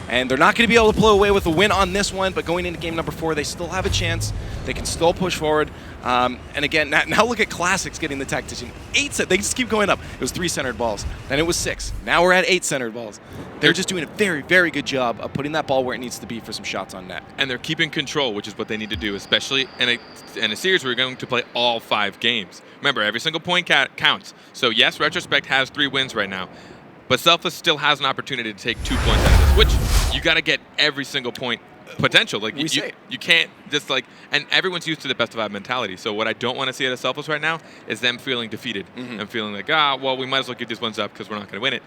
And they're not going to be able to blow away with a win on this one, but going into game number 4, they still have a chance. They can still push forward. And again, now look at Classics getting the tactician. 8 set. They just keep going up. It was 3 centered balls. Then it was 6. Now we're at 8 centered balls. They're just doing a very, very good job of putting that ball where it needs to be for some shots on net. And they're keeping control, which is what they need to do, especially in a series where you're going to play all 5 games. Remember, every single point counts. So yes, Retrospect has 3 wins right now. But Selfless still has an opportunity to take 2 points out of this, which you got to get every single point potential. Like you can't just and everyone's used to the best of 5 mentality. So what I don't want to see out of Selfless right now is them feeling defeated and feeling like, well, we might as well give these ones up because we're not going to win it.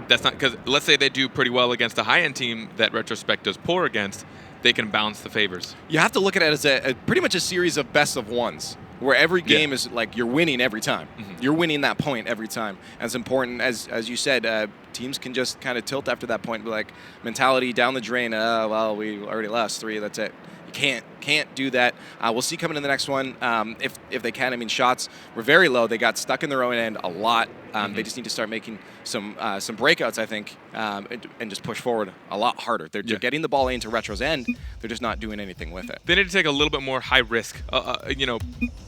That's not, because let's say they do pretty well against a high-end team that Retrospect does poor against, they can balance the favors. You have to look at it as pretty much a series of best of ones, where every game is like you're winning every time. You're winning that point every time. And it's important, as you said, teams can just kind of tilt after that point, be like mentality down the drain. Well, we already lost 3. That's it. You can't do that. We'll see coming in the next one if they can. I mean, shots were very low. They got stuck in their own end a lot. They just need to start making some breakouts, I think, and just push forward a lot harder. They're getting the ball into Retro's end. They're just not doing anything with it. They need to take a little bit more high risk.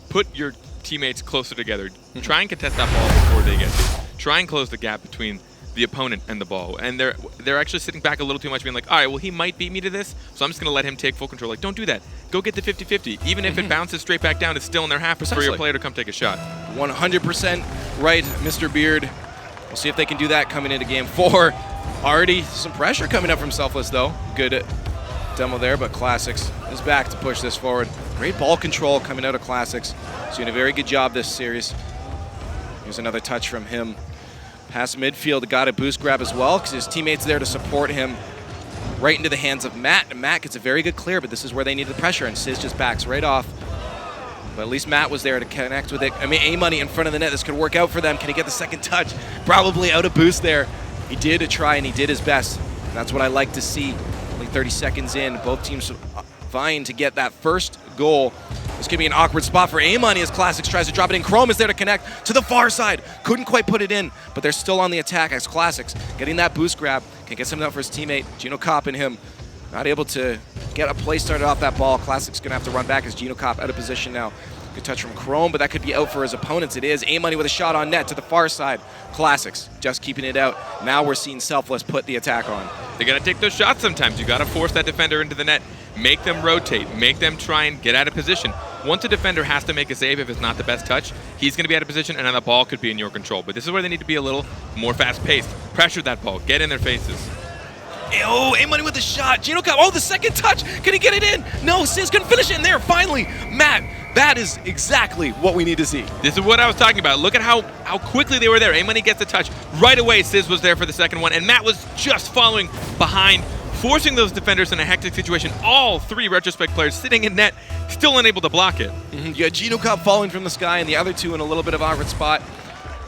Put your teammates closer together. Try and contest that ball before they get to. Try and close the gap between the opponent and the ball. And they're actually sitting back a little too much, being like, all right, well, he might beat me to this, so I'm just going to let him take full control. Like, don't do that. Go get the 50-50. Even if it bounces straight back down, it's still in their half for your player to come take a shot. 100% right, Mr. Beard. We'll see if they can do that coming into game 4. Already some pressure coming up from Selfless, though. Good demo there, but Classics is back to push this forward. Great ball control coming out of Classics. He's doing a very good job this series. Here's another touch from him. Past midfield, got a boost grab as well because his teammate's there to support him. Right into the hands of Matt, and Matt gets a very good clear, but this is where they need the pressure, and Sizz just backs right off. But at least Matt was there to connect with it. I mean, A-Money in front of the net. This could work out for them. Can he get the second touch? Probably out of boost there. He did a try, and he did his best. And that's what I like to see. Only 30 seconds in, both teams vying to get that first goal. This could be an awkward spot for A-Money as Classics tries to drop it in. Chrome is there to connect to the far side. Couldn't quite put it in, but they're still on the attack as Classics getting that boost grab. Can get something out for his teammate. GinoCop and him not able to get a play started off that ball. Classics going to have to run back as GinoCop out of position now. Good touch from Chrome, but that could be out for his opponents. It is. A-Money with a shot on net to the far side. Classics just keeping it out. Now we're seeing Selfless put the attack on. They got to take those shots sometimes. You got to force that defender into the net. Make them rotate. Make them try and get out of position. once a defender has to make a save if it's not the best touch, he's going to be out of position, and then the ball could be in your control. But this is where they need to be a little more fast-paced. Pressure that ball. Get in their faces. Oh, A-Money with a shot. GinoCop, oh, the second touch. Can he get it in? No, Sizz couldn't finish it in there. Finally, Matt, that is exactly what we need to see. This is what I was talking about. Look at how quickly they were there. A-Money gets the touch. Right away, Sizz was there for the second one, and Matt was just following behind, forcing those defenders in a hectic situation. All 3 Retrospect players sitting in net, still unable to block it. You had GinoCop falling from the sky and the other 2 in a little bit of awkward spot.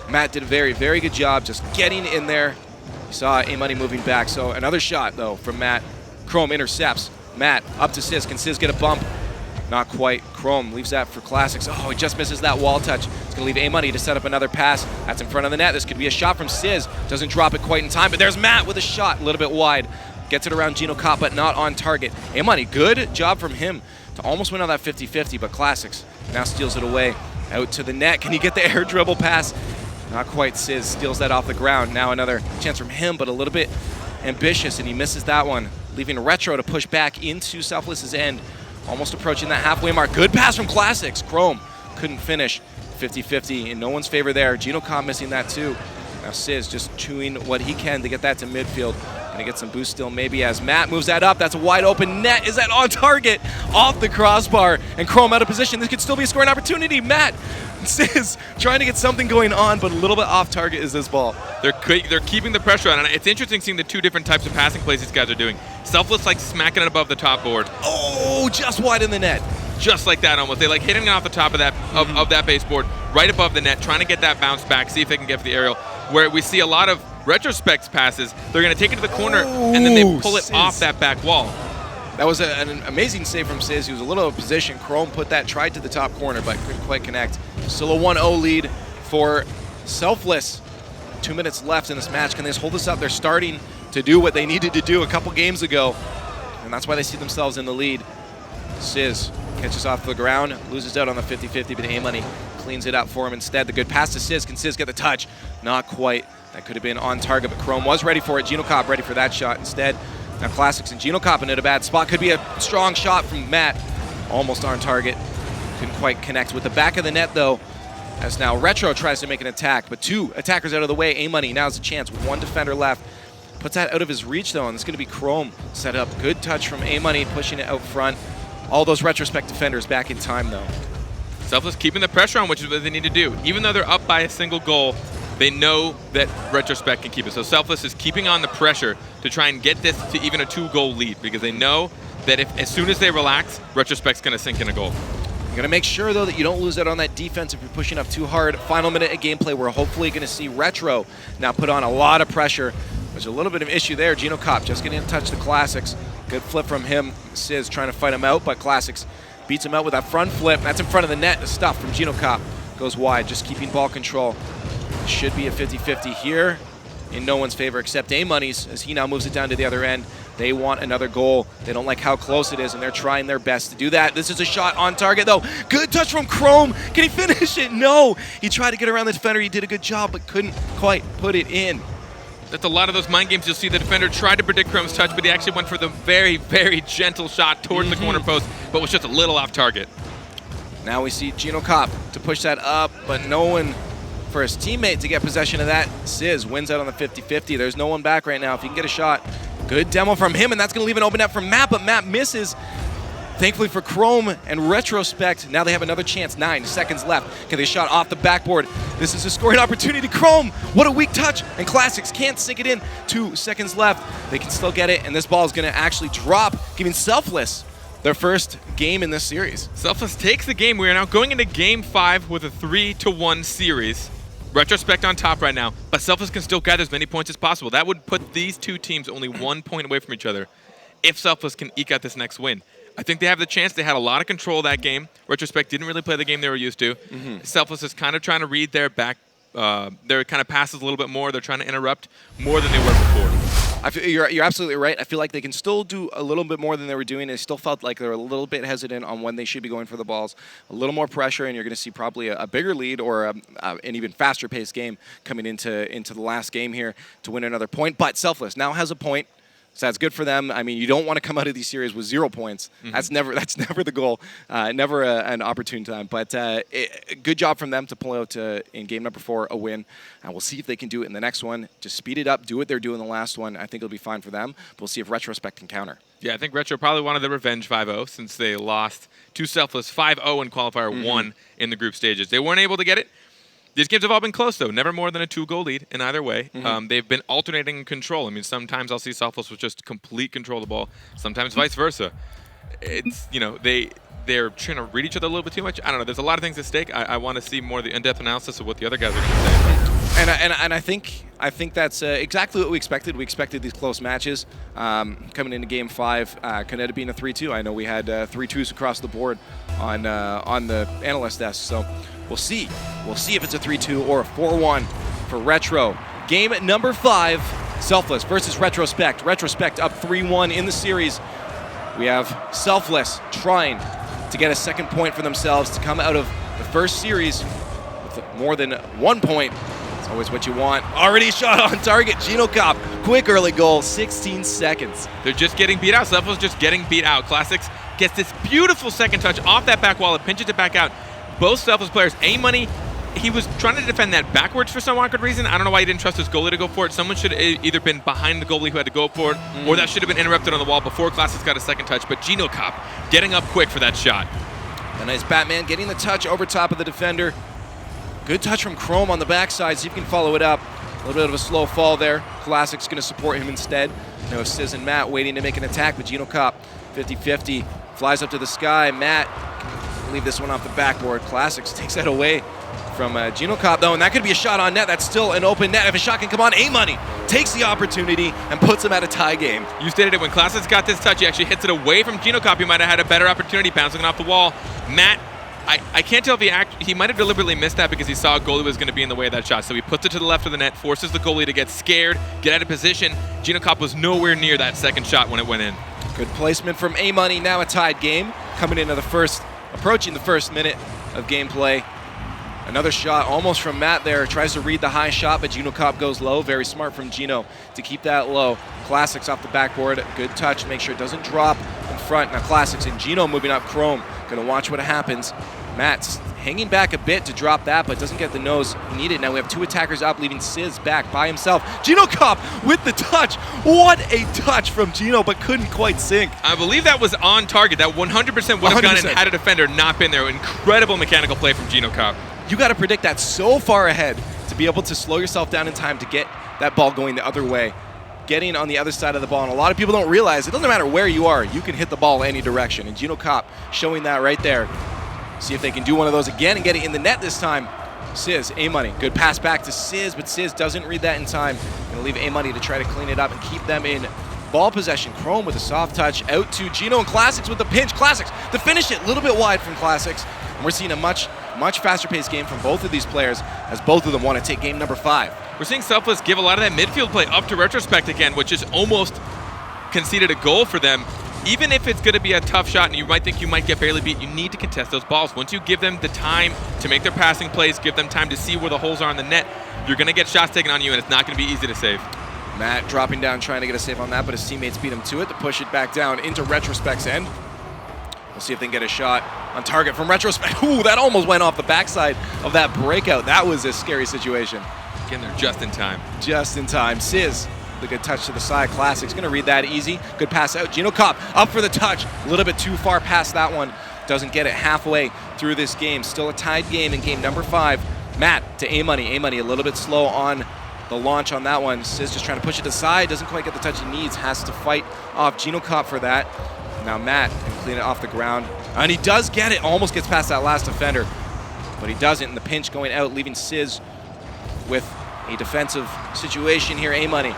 Matt did a very, very good job just getting in there. You saw A-Money moving back. So another shot, though, from Matt. Chrome intercepts. Matt up to Sizz. Can Sizz get a bump? Not quite. Chrome leaves that for Classics. Oh, he just misses that wall touch. It's going to leave A-Money to set up another pass. That's in front of the net. This could be a shot from Sizz. Doesn't drop it quite in time, but there's Matt with a shot a little bit wide. Gets it around GinoCop, but not on target. A-Money, good job from him to almost win on that 50-50, but Classics now steals it away. Out to the net. Can he get the air dribble pass? Not quite. Sizz steals that off the ground. Now another chance from him, but a little bit ambitious, and he misses that one, leaving Retro to push back into Selfless's end. Almost approaching that halfway mark. Good pass from Classics. Chrome couldn't finish. 50-50 in no one's favor there. GinoCom missing that too. Now Sizz just chewing what he can to get that to midfield. Gonna get some boost still maybe as Matt moves that up. That's a wide open net. Is that on target? Off the crossbar. And Chrome out of position. This could still be a scoring opportunity. Matt, Sizz trying to get something going on, but a little bit off target is this ball. They're keeping the pressure on, and it's interesting seeing the 2 different types of passing plays these guys are doing. Selfless like smacking it above the top board. Oh, just wide in the net. Just like that almost. They like hitting it off the top of that of that baseboard, right above the net, trying to get that bounce back, see if they can get for the aerial. Where we see a lot of Retrospect's passes, they're going to take it to the corner, and then they pull it off that back wall. That was an amazing save from Sizz. He was a little out of position. Chrome put that, tried to the top corner, but couldn't quite connect. Still a 1-0 lead for Selfless. 2 minutes left in this match. Can they just hold this up? They're starting to do what they needed to do a couple games ago, and that's why they see themselves in the lead. Sizz catches off the ground, loses out on the 50-50, but A-Money cleans it up for him instead. The good pass to Sizz. Can Sizz get the touch? Not quite. That could have been on target, but Chrome was ready for it. GinoCop ready for that shot instead. Now Classics and GinoCop in a bad spot. Could be a strong shot from Matt. Almost on target. Couldn't quite connect with the back of the net, though, as now Retro tries to make an attack, but 2 attackers out of the way. A-Money now has a chance with 1 defender left. Puts that out of his reach, though, and it's going to be Chrome set up. Good touch from A-Money, pushing it out front. All those Retrospect defenders back in time, though. Selfless keeping the pressure on, which is what they need to do. Even though they're up by a single goal, they know that Retrospect can keep it. So Selfless is keeping on the pressure to try and get this to even a 2-goal lead, because they know that if as soon as they relax, Retrospect's going to sink in a goal. You're going to make sure, though, that you don't lose out on that defense if you're pushing up too hard. Final minute of gameplay, we're hopefully going to see Retro now put on a lot of pressure. There's a little bit of issue there. GinoCop just getting in touch the Classics. Good flip from him. Sizz trying to fight him out, but Classics beats him out with that front flip. That's in front of the net. The stuff from GinoCop goes wide, just keeping ball control. Should be a 50-50 here in no one's favor except A-Money's, as he now moves it down to the other end. They want another goal. They don't like how close it is, and they're trying their best to do that. This is a shot on target, though. Good touch from Chrome. Can he finish it? No. He tried to get around the defender. He did a good job, but couldn't quite put it in. That's a lot of those mind games. You'll see the defender try to predict Chrome's touch, but he actually went for the very, very gentle shot towards the corner post, but was just a little off target. Now we see GinoCop to push that up, but no one for his teammate to get possession of that. Sizz wins out on the 50-50. There's no one back right now. If he can get a shot, good demo from him, and that's going to leave an open net for Matt, but Matt misses. Thankfully for Chrome and Retrospect, now they have another chance. 9 seconds left. Can they shot off the backboard? This is a scoring opportunity. Chrome, what a weak touch. And Classics can't sink it in. 2 seconds left. They can still get it, and this ball is going to actually drop, giving Selfless their first game in this series. Selfless takes the game. We are now going into Game 5 with a 3-1 series. Retrospect on top right now, but Selfless can still gather as many points as possible. That would put these two teams only 1 point away from each other if Selfless can eke out this next win. I think they have the chance. They had a lot of control of that game. Retrospect didn't really play the game they were used to. Selfless is kind of trying to read their back, their kind of passes a little bit more. They're trying to interrupt more than they were before. I feel you're absolutely right. I feel like they can still do a little bit more than they were doing. They still felt like they were a little bit hesitant on when they should be going for the balls. A little more pressure, and you're going to see probably a bigger lead or an even faster-paced game coming into the last game here to win another point. But Selfless now has a point. So that's good for them. I mean, you don't want to come out of these series with 0 points. That's never the goal. Never an opportune time. But good job from them to pull out in game number 4 a win. And we'll see if they can do it in the next one. Just speed it up, do what they're doing in the last one. I think it'll be fine for them. But we'll see if Retrospect can counter. Yeah, I think Retro probably wanted the revenge 5-0 since they lost to Selfless 5-0 in qualifier 1 in the group stages. They weren't able to get it. These games have all been close, though. Never more than a 2-goal lead in either way. They've been alternating control. I mean, sometimes I'll see Selfless with just complete control of the ball. Sometimes vice versa. It's, you know, they're trying to read each other a little bit too much. I don't know. There's a lot of things at stake. I want to see more of the in-depth analysis of what the other guys are going to say. And I think that's exactly what we expected. We expected these close matches coming into Game 5. Could it being a 3-2? I know we had 3-2s across the board on the analyst desk. So we'll see. We'll see if it's a 3-2 or a 4-1 for Retro. Game number 5, Selfless versus Retrospect. Retrospect up 3-1 in the series. We have Selfless trying to get a second point for themselves to come out of the first series with more than 1 point. It's always what you want. Already shot on target. GinoCop, quick early goal, 16 seconds. They're just getting beat out. Selfless just getting beat out. Classics gets this beautiful second touch off that back wall. It pinches it back out. Both Selfless players, A-Money, he was trying to defend that backwards for some awkward reason. I don't know why he didn't trust his goalie to go for it. Someone should have either been behind the goalie who had to go for it, or that should have been interrupted on the wall before Classics got a second touch. But GinoCop getting up quick for that shot. A nice Batman getting the touch over top of the defender. Good touch from Chrome on the backside. See if he can follow it up. A little bit of a slow fall there. Classic's going to support him instead. Now Sizz and Matt waiting to make an attack, but GinoCop 50-50 flies up to the sky. Matt can leave this one off the backboard. Classics takes that away from GinoCop, though, and that could be a shot on net. That's still an open net. If a shot can come on, A-Money takes the opportunity and puts him at a tie game. You stated it. When Classics got this touch, he actually hits it away from GinoCop. He might have had a better opportunity bouncing it off the wall. Matt, I can't tell if he might have deliberately missed that because he saw a goalie was going to be in the way of that shot. So he puts it to the left of the net, forces the goalie to get scared, get out of position. GinoCop was nowhere near that second shot when it went in. Good placement from A-Money. Now a tied game coming into approaching the first minute of gameplay. Another shot almost from Matt there. Tries to read the high shot, but GinoCop goes low. Very smart from Gino to keep that low. Classics off the backboard. Good touch. Make sure it doesn't drop in front. Now Classics and Gino moving up. Chrome going to watch what happens. Matt's hanging back a bit to drop that, but doesn't get the nose he needed. Now we have 2 attackers up, leaving Sizz back by himself. GinoCop with the touch. What a touch from Gino, but couldn't quite sink. I believe that was on target. That 100% would have gone in had a defender not been there. Incredible mechanical play from GinoCop. You got to predict that so far ahead to be able to slow yourself down in time to get that ball going the other way. Getting on the other side of the ball, and a lot of people don't realize it doesn't matter where you are, you can hit the ball any direction, and GinoCop showing that right there. See if they can do one of those again and get it in the net this time. Sizz, A-Money, good pass back to Sizz, but Sizz doesn't read that in time. Gonna leave A-Money to try to clean it up and keep them in ball possession. Chrome with a soft touch out to Gino, and Classics with the pinch. Classics to finish it, a little bit wide from Classics. And we're seeing a much faster paced game from both of these players as both of them want to take game number 5. We're seeing Selfless give a lot of that midfield play up to Retrospect again, which is almost conceded a goal for them. Even if it's going to be a tough shot and you might think you might get barely beat, you need to contest those balls. Once you give them the time to make their passing plays, give them time to see where the holes are in the net, you're going to get shots taken on you, and it's not going to be easy to save. Matt dropping down, trying to get a save on that, but his teammates beat him to it to push it back down into Retrospect's end. We'll see if they can get a shot on target from Retrospect. Ooh, that almost went off the backside of that breakout. That was a scary situation. Getting there just in time. Just in time. Sizz, the good touch to the side. Classic's going to read that easy. Good pass out. GinoCop up for the touch. A little bit too far past that one. Doesn't get it halfway through this game. Still a tied game in game number 5. Matt to A-Money. A-Money a little bit slow on the launch on that one. Sizz just trying to push it to the side. Doesn't quite get the touch he needs. Has to fight off GinoCop for that. Now Matt can clean it off the ground. And he does get it. Almost gets past that last defender. But he doesn't. And the pinch going out, leaving Sizz with a defensive situation here. A-Money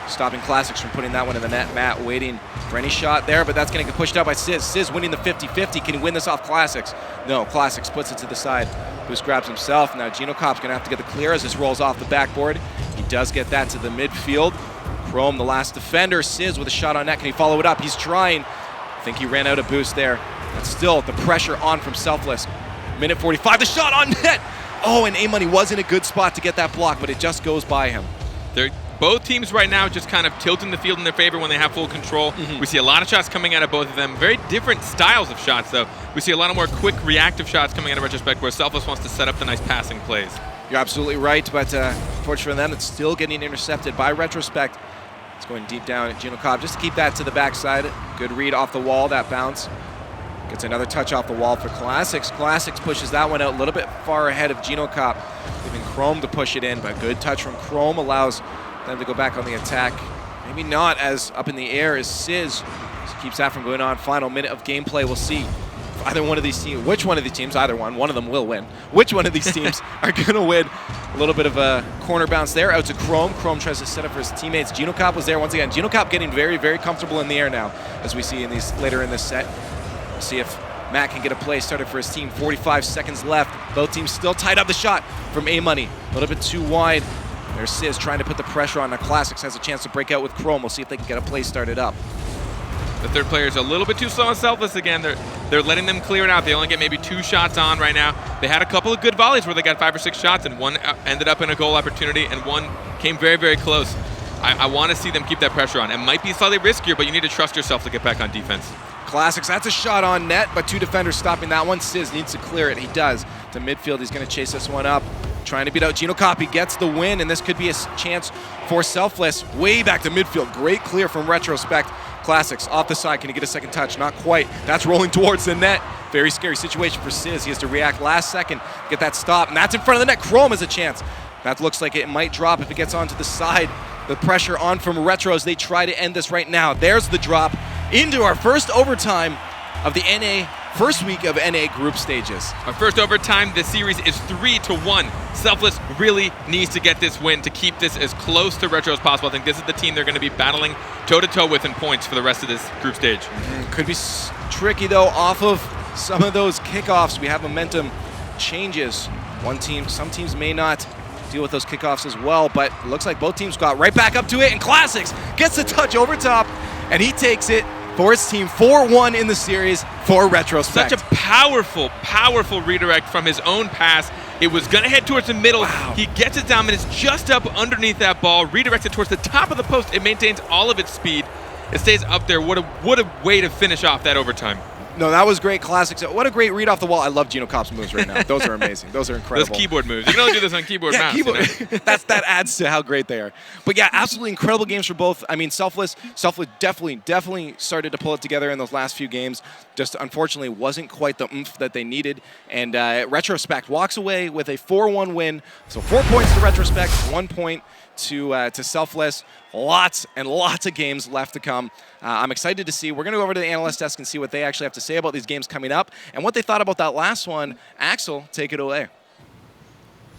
stopping Classics from putting that one in the net. Matt waiting for any shot there, but that's going to get pushed out by Sizz. Sizz winning the 50-50. Can he win this off Classics? No, Classics puts it to the side. Boost grabs himself. Now GinoCop's going to have to get the clear as this rolls off the backboard. He does get that to the midfield. Chrome, the last defender. Sizz with a shot on net. Can he follow it up? He's trying. I think he ran out of boost there. But still, the pressure on from Selfless. Minute 45, the shot on net! Oh, and A-Money was in a good spot to get that block, but it just goes by him. Both teams right now just kind of tilting the field in their favor when they have full control. We see a lot of shots coming out of both of them. Very different styles of shots, though. We see a lot of more quick, reactive shots coming out of Retrospect, where Selfless wants to set up the nice passing plays. You're absolutely right, but unfortunately for them, it's still getting intercepted by Retrospect. It's going deep down at Gino Cobb just to keep that to the backside. Good read off the wall, that bounce. Gets another touch off the wall for Classics. Classics pushes that one out a little bit far ahead of Gino Cobb, leaving Chrome to push it in, but good touch from Chrome allows them to go back on the attack. Maybe not as up in the air as Sizz. Keeps that from going on. Final minute of gameplay. We'll see if either one of these teams, which one of these teams, either one of them will win. Which one of these teams are going to win? A little bit of a corner bounce there out to Chrome. Chrome tries to set up for his teammates. Gino Cobb was there once again. Gino Cobb getting very, very comfortable in the air now, as we see in these later in this set. We'll see if Matt can get a play started for his team. 45 seconds left. Both teams still tied up the shot from A-Money. A little bit too wide. There's Sizz trying to put the pressure on. The Classics has a chance to break out with Chrome. We'll see if they can get a play started up. The third player is a little bit too slow on Selfless again. They're letting them clear it out. They only get maybe 2 shots on right now. They had a couple of good volleys where they got 5 or 6 shots, and one ended up in a goal opportunity, and one came very, very close. I want to see them keep that pressure on. It might be slightly riskier, but you need to trust yourself to get back on defense. Classics, that's a shot on net, but 2 defenders stopping that one. Sizz needs to clear it. He does. To midfield, he's going to chase this one up. Trying to beat out Gino Cobb. He gets the win, and this could be a chance for Selfless. Way back to midfield. Great clear from Retrospect. Classics off the side. Can he get a second touch? Not quite. That's rolling towards the net. Very scary situation for Sizz. He has to react last second, get that stop, and that's in front of the net. Chrome has a chance. That looks like it might drop if it gets onto the side. The pressure on from Retros. They try to end this right now. There's the drop into our first overtime of the NA first week of NA group stages. Our first overtime, this series is 3-1. Selfless really needs to get this win to keep this as close to Retro as possible. I think this is the team they're going to be battling toe-to-toe with in points for the rest of this group stage. Could be tricky though off of some of those kickoffs. We have momentum changes. Some teams may not deal with those kickoffs as well, but it looks like both teams got right back up to it, and Classics gets the touch over top, and he takes it for his team. 4-1 in the series for Retrospect. Such a powerful, powerful redirect from his own pass. It was going to head towards the middle. Wow. He gets it down, and it's just up underneath that ball. Redirects it towards the top of the post. It maintains all of its speed. It stays up there. What a way to finish off that overtime. No, that was great. Classics. What a great read off the wall. I love Gino Cobb's moves right now. Those are amazing. Those are incredible. Those keyboard moves. You can only do this on keyboard mouse. Keyboard. You know? that adds to how great they are. But yeah, absolutely incredible games for both. I mean, Selfless definitely started to pull it together in those last few games. Just unfortunately wasn't quite the oomph that they needed. And Retrospect walks away with a 4-1 win. So 4 points to Retrospect, 1 point to Selfless. Lots and lots of games left to come. I'm excited to see. We're going to go over to the analyst desk and see what they actually have to say about these games coming up and what they thought about that last one. Axel, take it away.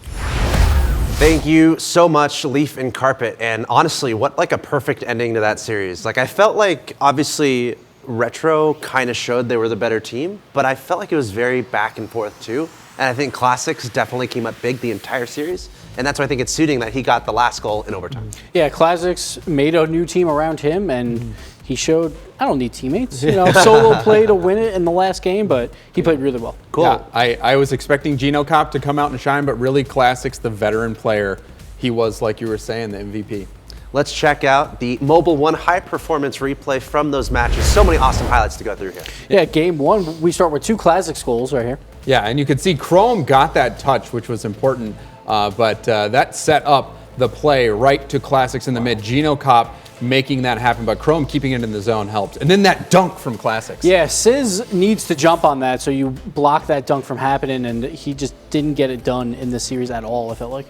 Thank you so much, Leaf and Carpet. And honestly, what like a perfect ending to that series. Like I felt like obviously Retro kind of showed they were the better team, but I felt like it was very back and forth too. And I think Classics definitely came up big the entire series. And that's why I think it's suiting that he got the last goal in overtime. Yeah, Classics made a new team around him, and he showed, I don't need teammates. You know, solo play to win it in the last game, but he played really well. Cool. Yeah, I was expecting Gino Cobb to come out and shine, but really Classics, the veteran player, he was, like you were saying, the MVP. Let's check out the Mobile One high-performance replay from those matches. So many awesome highlights to go through here. Yeah, game one, we start with 2 Classics goals right here. Yeah, and you could see Chrome got that touch, which was important, but that set up the play right to Classics in the mid. Gino Cobb making that happen, but Chrome keeping it in the zone helped. And then that dunk from Classics. Yeah, Sizz needs to jump on that, so you block that dunk from happening, and he just didn't get it done in this series at all, I felt like.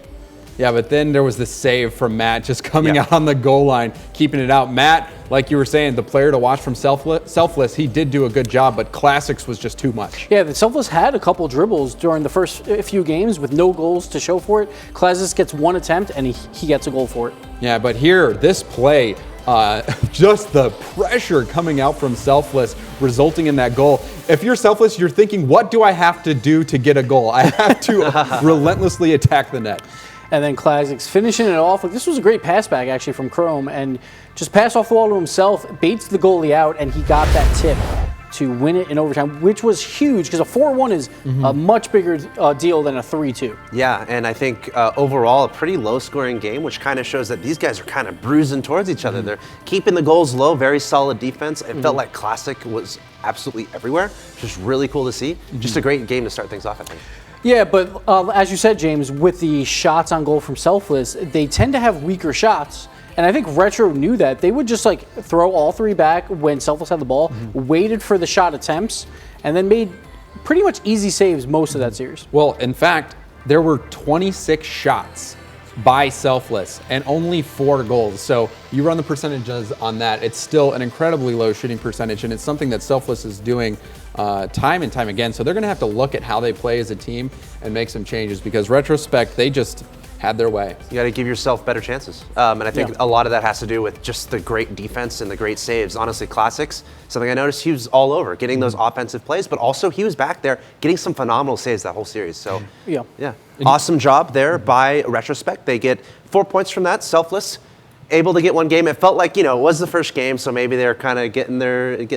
Yeah, but then there was the save from Matt just coming out on the goal line, keeping it out. Matt, like you were saying, the player to watch from Selfless, he did do a good job, but Classics was just too much. Yeah, the Selfless had a couple dribbles during the first few games with no goals to show for it. Classics gets 1 attempt, and he gets a goal for it. Yeah, but here, this play, just the pressure coming out from Selfless resulting in that goal. If you're Selfless, you're thinking, what do I have to do to get a goal? I have to relentlessly attack the net. And then Classics finishing it off. Like, this was a great pass back actually from Chrome, and just pass off the wall to himself, baits the goalie out, and he got that tip. to win it in overtime, which was huge because a 4-1 is a much bigger deal than a 3-2. Yeah, and I think overall a pretty low-scoring game, which kind of shows that these guys are kind of bruising towards each other. They're keeping the goals low, very solid defense. It felt like Classic was absolutely everywhere, which is really cool to see. Just a great game to start things off, I think. Yeah, but as you said, James, with the shots on goal from Selfless, they tend to have weaker shots. And I think Retro knew that. They would just like throw all three back when Selfless had the ball, waited for the shot attempts, and then made pretty much easy saves most of that series. Well, in fact, there were 26 shots by Selfless and only 4 goals. So you run the percentages on that, it's still an incredibly low shooting percentage, and it's something that Selfless is doing time and time again. So they're going to have to look at how they play as a team and make some changes because Retrospect, they just had their way. You got to give yourself better chances. And I think a lot of that has to do with just the great defense and the great saves. Honestly, Classics, something I noticed, he was all over, getting those offensive plays, but also he was back there getting some phenomenal saves that whole series. So, yeah. Awesome job there by Retrospect. They get 4 points from that. Selfless, able to get one game. It felt like, it was the first game, so maybe they're kind of getting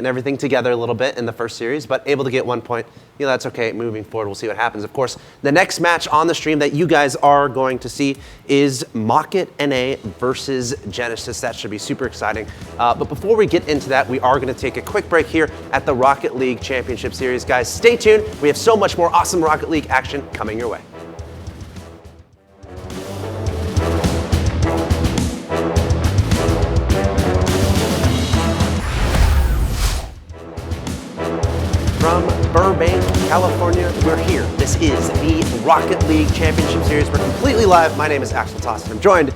everything together a little bit in the first series, but able to get 1 point. That's okay. Moving forward, we'll see what happens. Of course, the next match on the stream that you guys are going to see is Mockit NA versus Genesis. That should be super exciting. But before we get into that, we are going to take a quick break here at the Rocket League Championship Series. Guys, stay tuned. We have so much more awesome Rocket League action coming your way. From Burbank, California, we're here. This is the Rocket League Championship Series. We're completely live. My name is Axel Toss, and I'm joined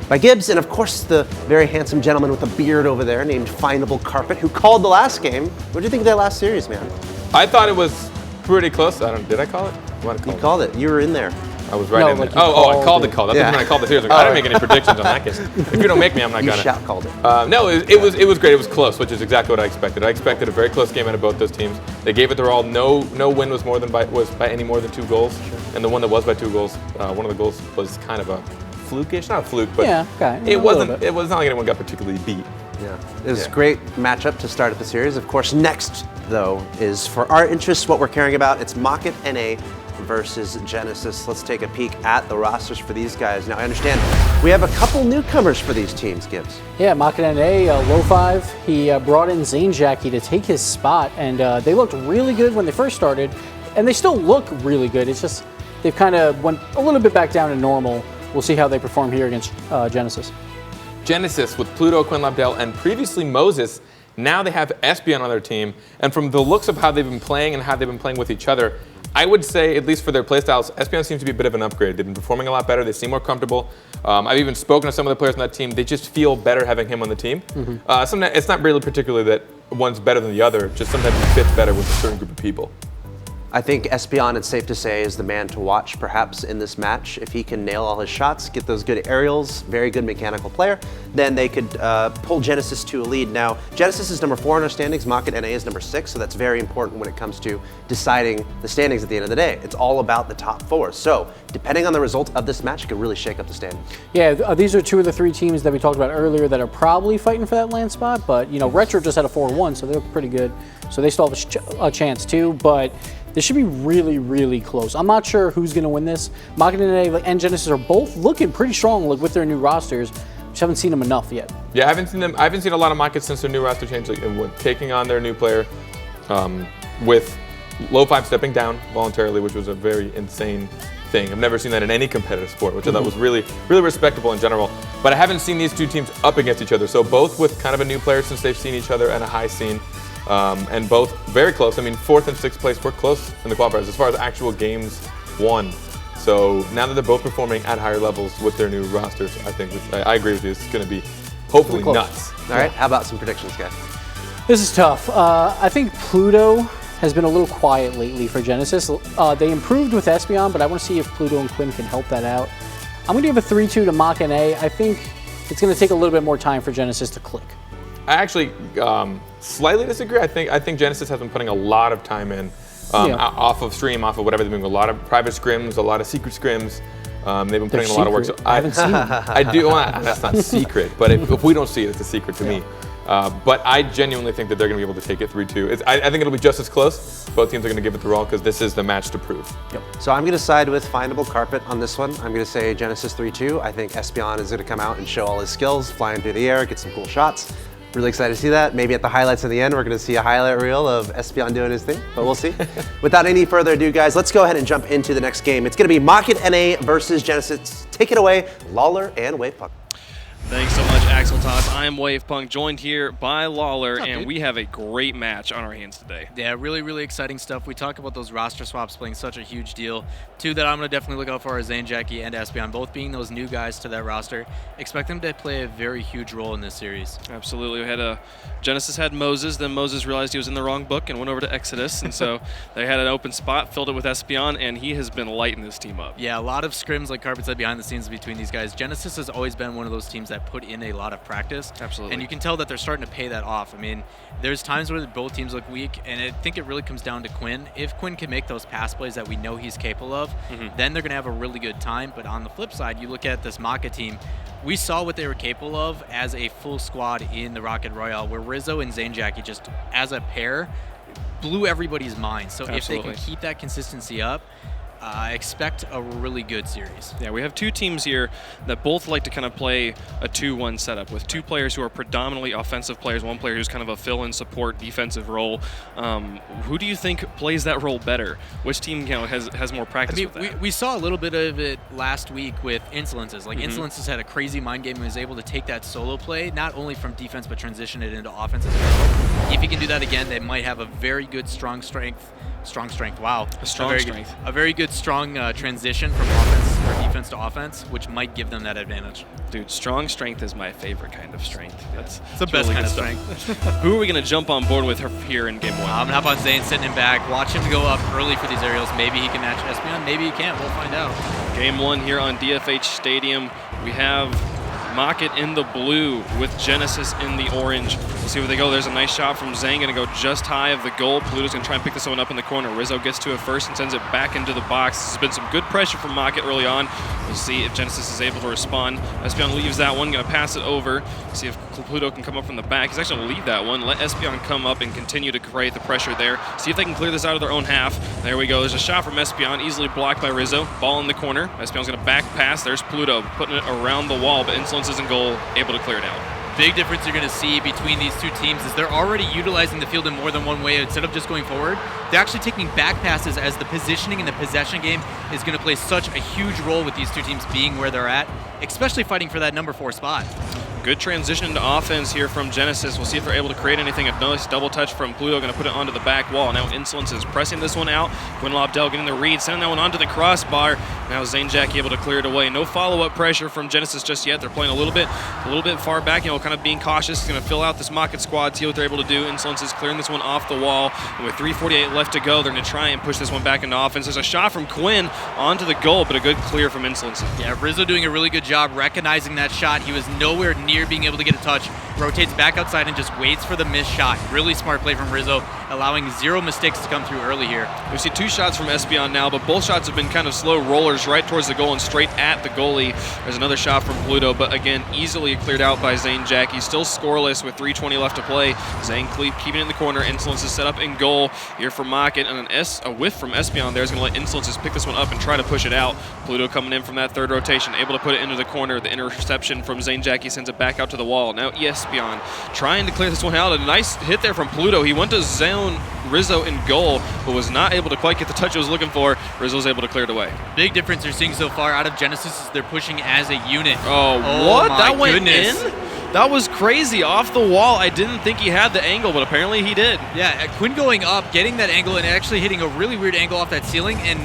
by Gibbs and, of course, the very handsome gentleman with a beard over there named Findable Carpet, who called the last game. What did you think of that last series, man? I thought it was pretty close. Did I call it? You called it. You were in there. I was right in there. I called the call. That's when I called the series. I didn't make any predictions on that game. If you don't make me, I'm not gonna. You shout called it. No, it was great. It was close, which is exactly what I expected. I expected a very close game out of both those teams. They gave it their all. No win was by any more than 2 goals, and the one that was by 2 goals, one of the goals was kind of a fluke-ish, not a fluke, but it wasn't. It was not like anyone got particularly beat. Yeah, it was a great matchup to start at the series. Of course, next though is for our interests what we're caring about. It's Mockit NA versus Genesis. Let's take a peek at the rosters for these guys. Now, I understand we have a couple newcomers for these teams, Gibbs. Yeah, Mockit NA, low 5. He brought in Zane Jackie to take his spot, and they looked really good when they first started, and they still look really good. It's just they've kind of went a little bit back down to normal. We'll see how they perform here against Genesis. Genesis with Pluto, Quinn Lobdell, and previously Moses. Now they have Espeon on their team, and from the looks of how they've been playing and how they've been playing with each other, I would say, at least for their playstyles, Espeon seems to be a bit of an upgrade. They've been performing a lot better. They seem more comfortable. I've even spoken to some of the players on that team. They just feel better having him on the team. Sometimes it's not really particularly that one's better than the other. Just sometimes it fits better with a certain group of people. I think Espeon, it's safe to say, is the man to watch perhaps in this match. If he can nail all his shots, get those good aerials, very good mechanical player, then they could pull Genesis to a lead. Now, Genesis is number 4 in our standings, Mockit NA is number 6, so that's very important when it comes to deciding the standings at the end of the day. It's all about the top 4. So, depending on the result of this match, it could really shake up the standings. Yeah, these are 2 of the 3 teams that we talked about earlier that are probably fighting for that land spot, but, Retro just had a 4-1, so they look pretty good. So they still have a chance too, but this should be really, really close. I'm not sure who's going to win this. Mockit NA and Genesis are both looking pretty strong with their new rosters. Just haven't seen them enough yet. Yeah, I haven't seen a lot of Mockit since their new roster change, taking on their new player with low 5 stepping down voluntarily, which was a very insane thing. I've never seen that in any competitive sport, which I thought was really, really respectable in general. But I haven't seen these 2 teams up against each other. So both with kind of a new player since they've seen each other at a high scene. And both very close. I mean, 4th and 6th place, we're close in the qualifiers as far as actual games won. So now that they're both performing at higher levels with their new rosters, I think I agree with you. It's going to be hopefully nuts. All right, how about some predictions, guys? This is tough. I think Pluto has been a little quiet lately for Genesis. They improved with Espeon, but I want to see if Pluto and Quinn can help that out. I'm going to give a 3-2 to Mockit NA. I think it's going to take a little bit more time for Genesis to click. I actually slightly disagree. I think Genesis has been putting a lot of time in off of stream, off of whatever they're doing. A lot of private scrims, a lot of secret scrims. They've been putting a lot of work. So I haven't seen them. I do. Well, that's not secret, but if we don't see it, it's a secret to me. But I genuinely think that they're going to be able to take it 3-2. I think it'll be just as close. Both teams are going to give it their all because this is the match to prove. Yep. So I'm going to side with Findable Carpet on this one. I'm going to say Genesis 3-2. I think Espion is going to come out and show all his skills, flying through the air, get some cool shots. Really excited to see that. Maybe at the highlights in the end, we're going to see a highlight reel of Espion doing his thing, but we'll see. Without any further ado, guys, let's go ahead and jump into the next game. It's going to be Mockit NA versus Genesis. Take it away, Lawler and Wavepunk. Thanks so much, Axel Toss. I'm Wavepunk, joined here by Lawler, What's up, and dude? we have a great match on our hands today. Yeah, really, really exciting stuff. We talk about those roster swaps playing such a huge deal. Two that I'm going to definitely look out for are Zane Jackie and Espion, both being those new guys to that roster. Expect them to play a very huge role in this series. Absolutely. We had Genesis had Moses, then Moses realized he was in the wrong book and went over to Exodus, and so they had an open spot, filled it with Espion, and he has been lighting this team up. Yeah, a lot of scrims, like Carpet said, behind the scenes between these guys. Genesis has always been one of those teams that put in a lot of practice. Absolutely. And you can tell that they're starting to pay that off. I mean, there's times where both teams look weak, and I think it really comes down to Quinn. If Quinn can make those pass plays that we know he's capable of, then they're going to have a really good time. But on the flip side, you look at this Mockit team, we saw what they were capable of as a full squad in the Rocket Royale, where Rizzo and Zane Jackie just, as a pair, blew everybody's mind. So if they can keep that consistency up, expect a really good series. Yeah, we have two teams here that both like to kind of play a 2-1 setup with two players who are predominantly offensive players, one player who's kind of a fill-in support defensive role. Who do you think plays that role better? Which team has more practice with that? We saw a little bit of it last week with Insolences. Like Insolences had a crazy mind game and was able to take that solo play, not only from defense, but transition it into offense as well. If he can do that again, they might have a very good strong strength, wow. A very good strong transition from offense or defense to offense, which might give them that advantage. Dude, strong strength is my favorite kind of strength. It's the best really kind of good strength. Who are we going to jump on board with here in game one? I'm going to hop on Zane, sitting him back, watch him go up early for these aerials. Maybe he can match Espion, maybe he can't. We'll find out. Game one here on DFH Stadium. We have Mockit in the blue with Genesis in the orange. We'll see where they go. There's a nice shot from Zane, going to go just high of the goal. Pluto's going to try and pick this one up in the corner. Rizzo gets to it first and sends it back into the box. There's been some good pressure from Mockit early on. We'll see if Genesis is able to respond. Espion leaves that one, going to pass it over. See if Pluto can come up from the back. He's actually going to leave that one. Let Espion come up and continue to create the pressure there. See if they can clear this out of their own half. There we go. There's a shot from Espion, easily blocked by Rizzo. Ball in the corner. Espion's going to back pass. There's Pluto putting it around the wall, but Insolence is in goal, able to clear it out. Big difference you're going to see between these two teams is they're already utilizing the field in more than one way. Instead of just going forward, they're actually taking back passes, as the positioning in the possession game is going to play such a huge role with these two teams being where they're at, especially fighting for that number 4 spot. Good transition into offense here from Genesis. We'll see if they're able to create anything. A nice double touch from Pluto, going to put it onto the back wall. Now Insolence is pressing this one out. Quinn Lobdell getting the read, sending that one onto the crossbar. Now Zane Jackie able to clear it away. No follow-up pressure from Genesis just yet. They're playing a little bit far back, kind of being cautious. It's going to fill out this Mockit squad, see what they're able to do. Insolence is clearing this one off the wall. And with 3:48 left to go, they're going to try and push this one back into offense. There's a shot from Quinn onto the goal, but a good clear from Insolence. Yeah, Rizzo doing a really good job recognizing that shot. He was nowhere near being able to get a touch. Rotates back outside and just waits for the missed shot. Really smart play from Rizzo, allowing 0 mistakes to come through early here. We see 2 shots from Espion now, but both shots have been kind of slow rollers right towards the goal and straight at the goalie. There's another shot from Pluto, but again, easily cleared out by Zane Jackie. Still scoreless with 3:20 left to play. Zane keeping it in the corner. Insolence is set up in goal here for Mockit, and a whiff from Espion there is going to let Insolence pick this one up and try to push it out. Pluto coming in from that third rotation, able to put it into the corner. The interception from Zane Jackie sends it back out to the wall. Now Espion trying to clear this one out. A nice hit there from Pluto. He went to zone Rizzo in goal, but was not able to quite get the touch he was looking for. Rizzo's able to clear it away. Big difference you're seeing so far out of Genesis is they're pushing as a unit. Oh, what? That went in? That was crazy. Off the wall. I didn't think he had the angle, but apparently he did. Yeah, Quinn going up, getting that angle, and actually hitting a really weird angle off that ceiling, and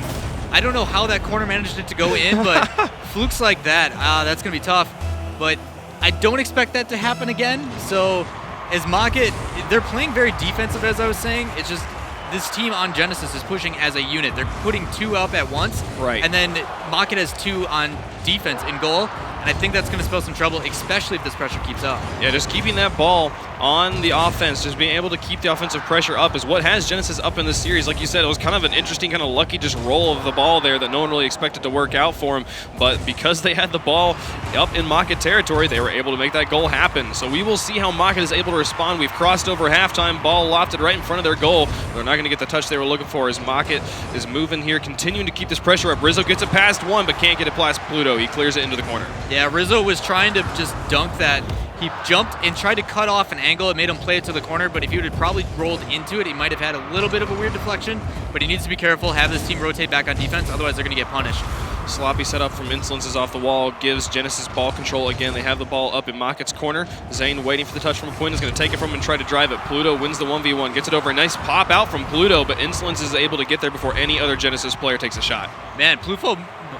I don't know how that corner managed it to go in, but flukes like that, that's going to be tough. But I don't expect that to happen again. So as Mockit, they're playing very defensive, as I was saying. It's just this team on Genesis is pushing as a unit. They're putting 2 up at once. Right. And then Mockit has 2 on defense in goal. And I think that's going to spell some trouble, especially if this pressure keeps up. Yeah, just keeping that ball on the offense, just being able to keep the offensive pressure up is what has Genesis up in this series. Like you said, it was kind of an interesting, kind of lucky just roll of the ball there that no one really expected to work out for him. But because they had the ball up in Mockit territory, they were able to make that goal happen. So we will see how Mockit is able to respond. We've crossed over halftime, ball lofted right in front of their goal. They're not going to get the touch they were looking for as Mockit is moving here, continuing to keep this pressure up. Rizzo gets it past one, but can't get it past Pluto. He clears it into the corner. Yeah, Rizzo was trying to just dunk that. He jumped and tried to cut off an angle. It made him play it to the corner, but if he would have probably rolled into it, he might have had a little bit of a weird deflection. But he needs to be careful, have this team rotate back on defense, otherwise they're going to get punished. Sloppy setup from Insolence is off the wall, gives Genesis ball control again. They have the ball up in Mockit's corner. Zane waiting for the touch from Quinn is going to take it from him and try to drive it. Pluto wins the 1v1, gets it over. A nice pop out from Pluto, but Insolence is able to get there before any other Genesis player takes a shot. Man, Pluto,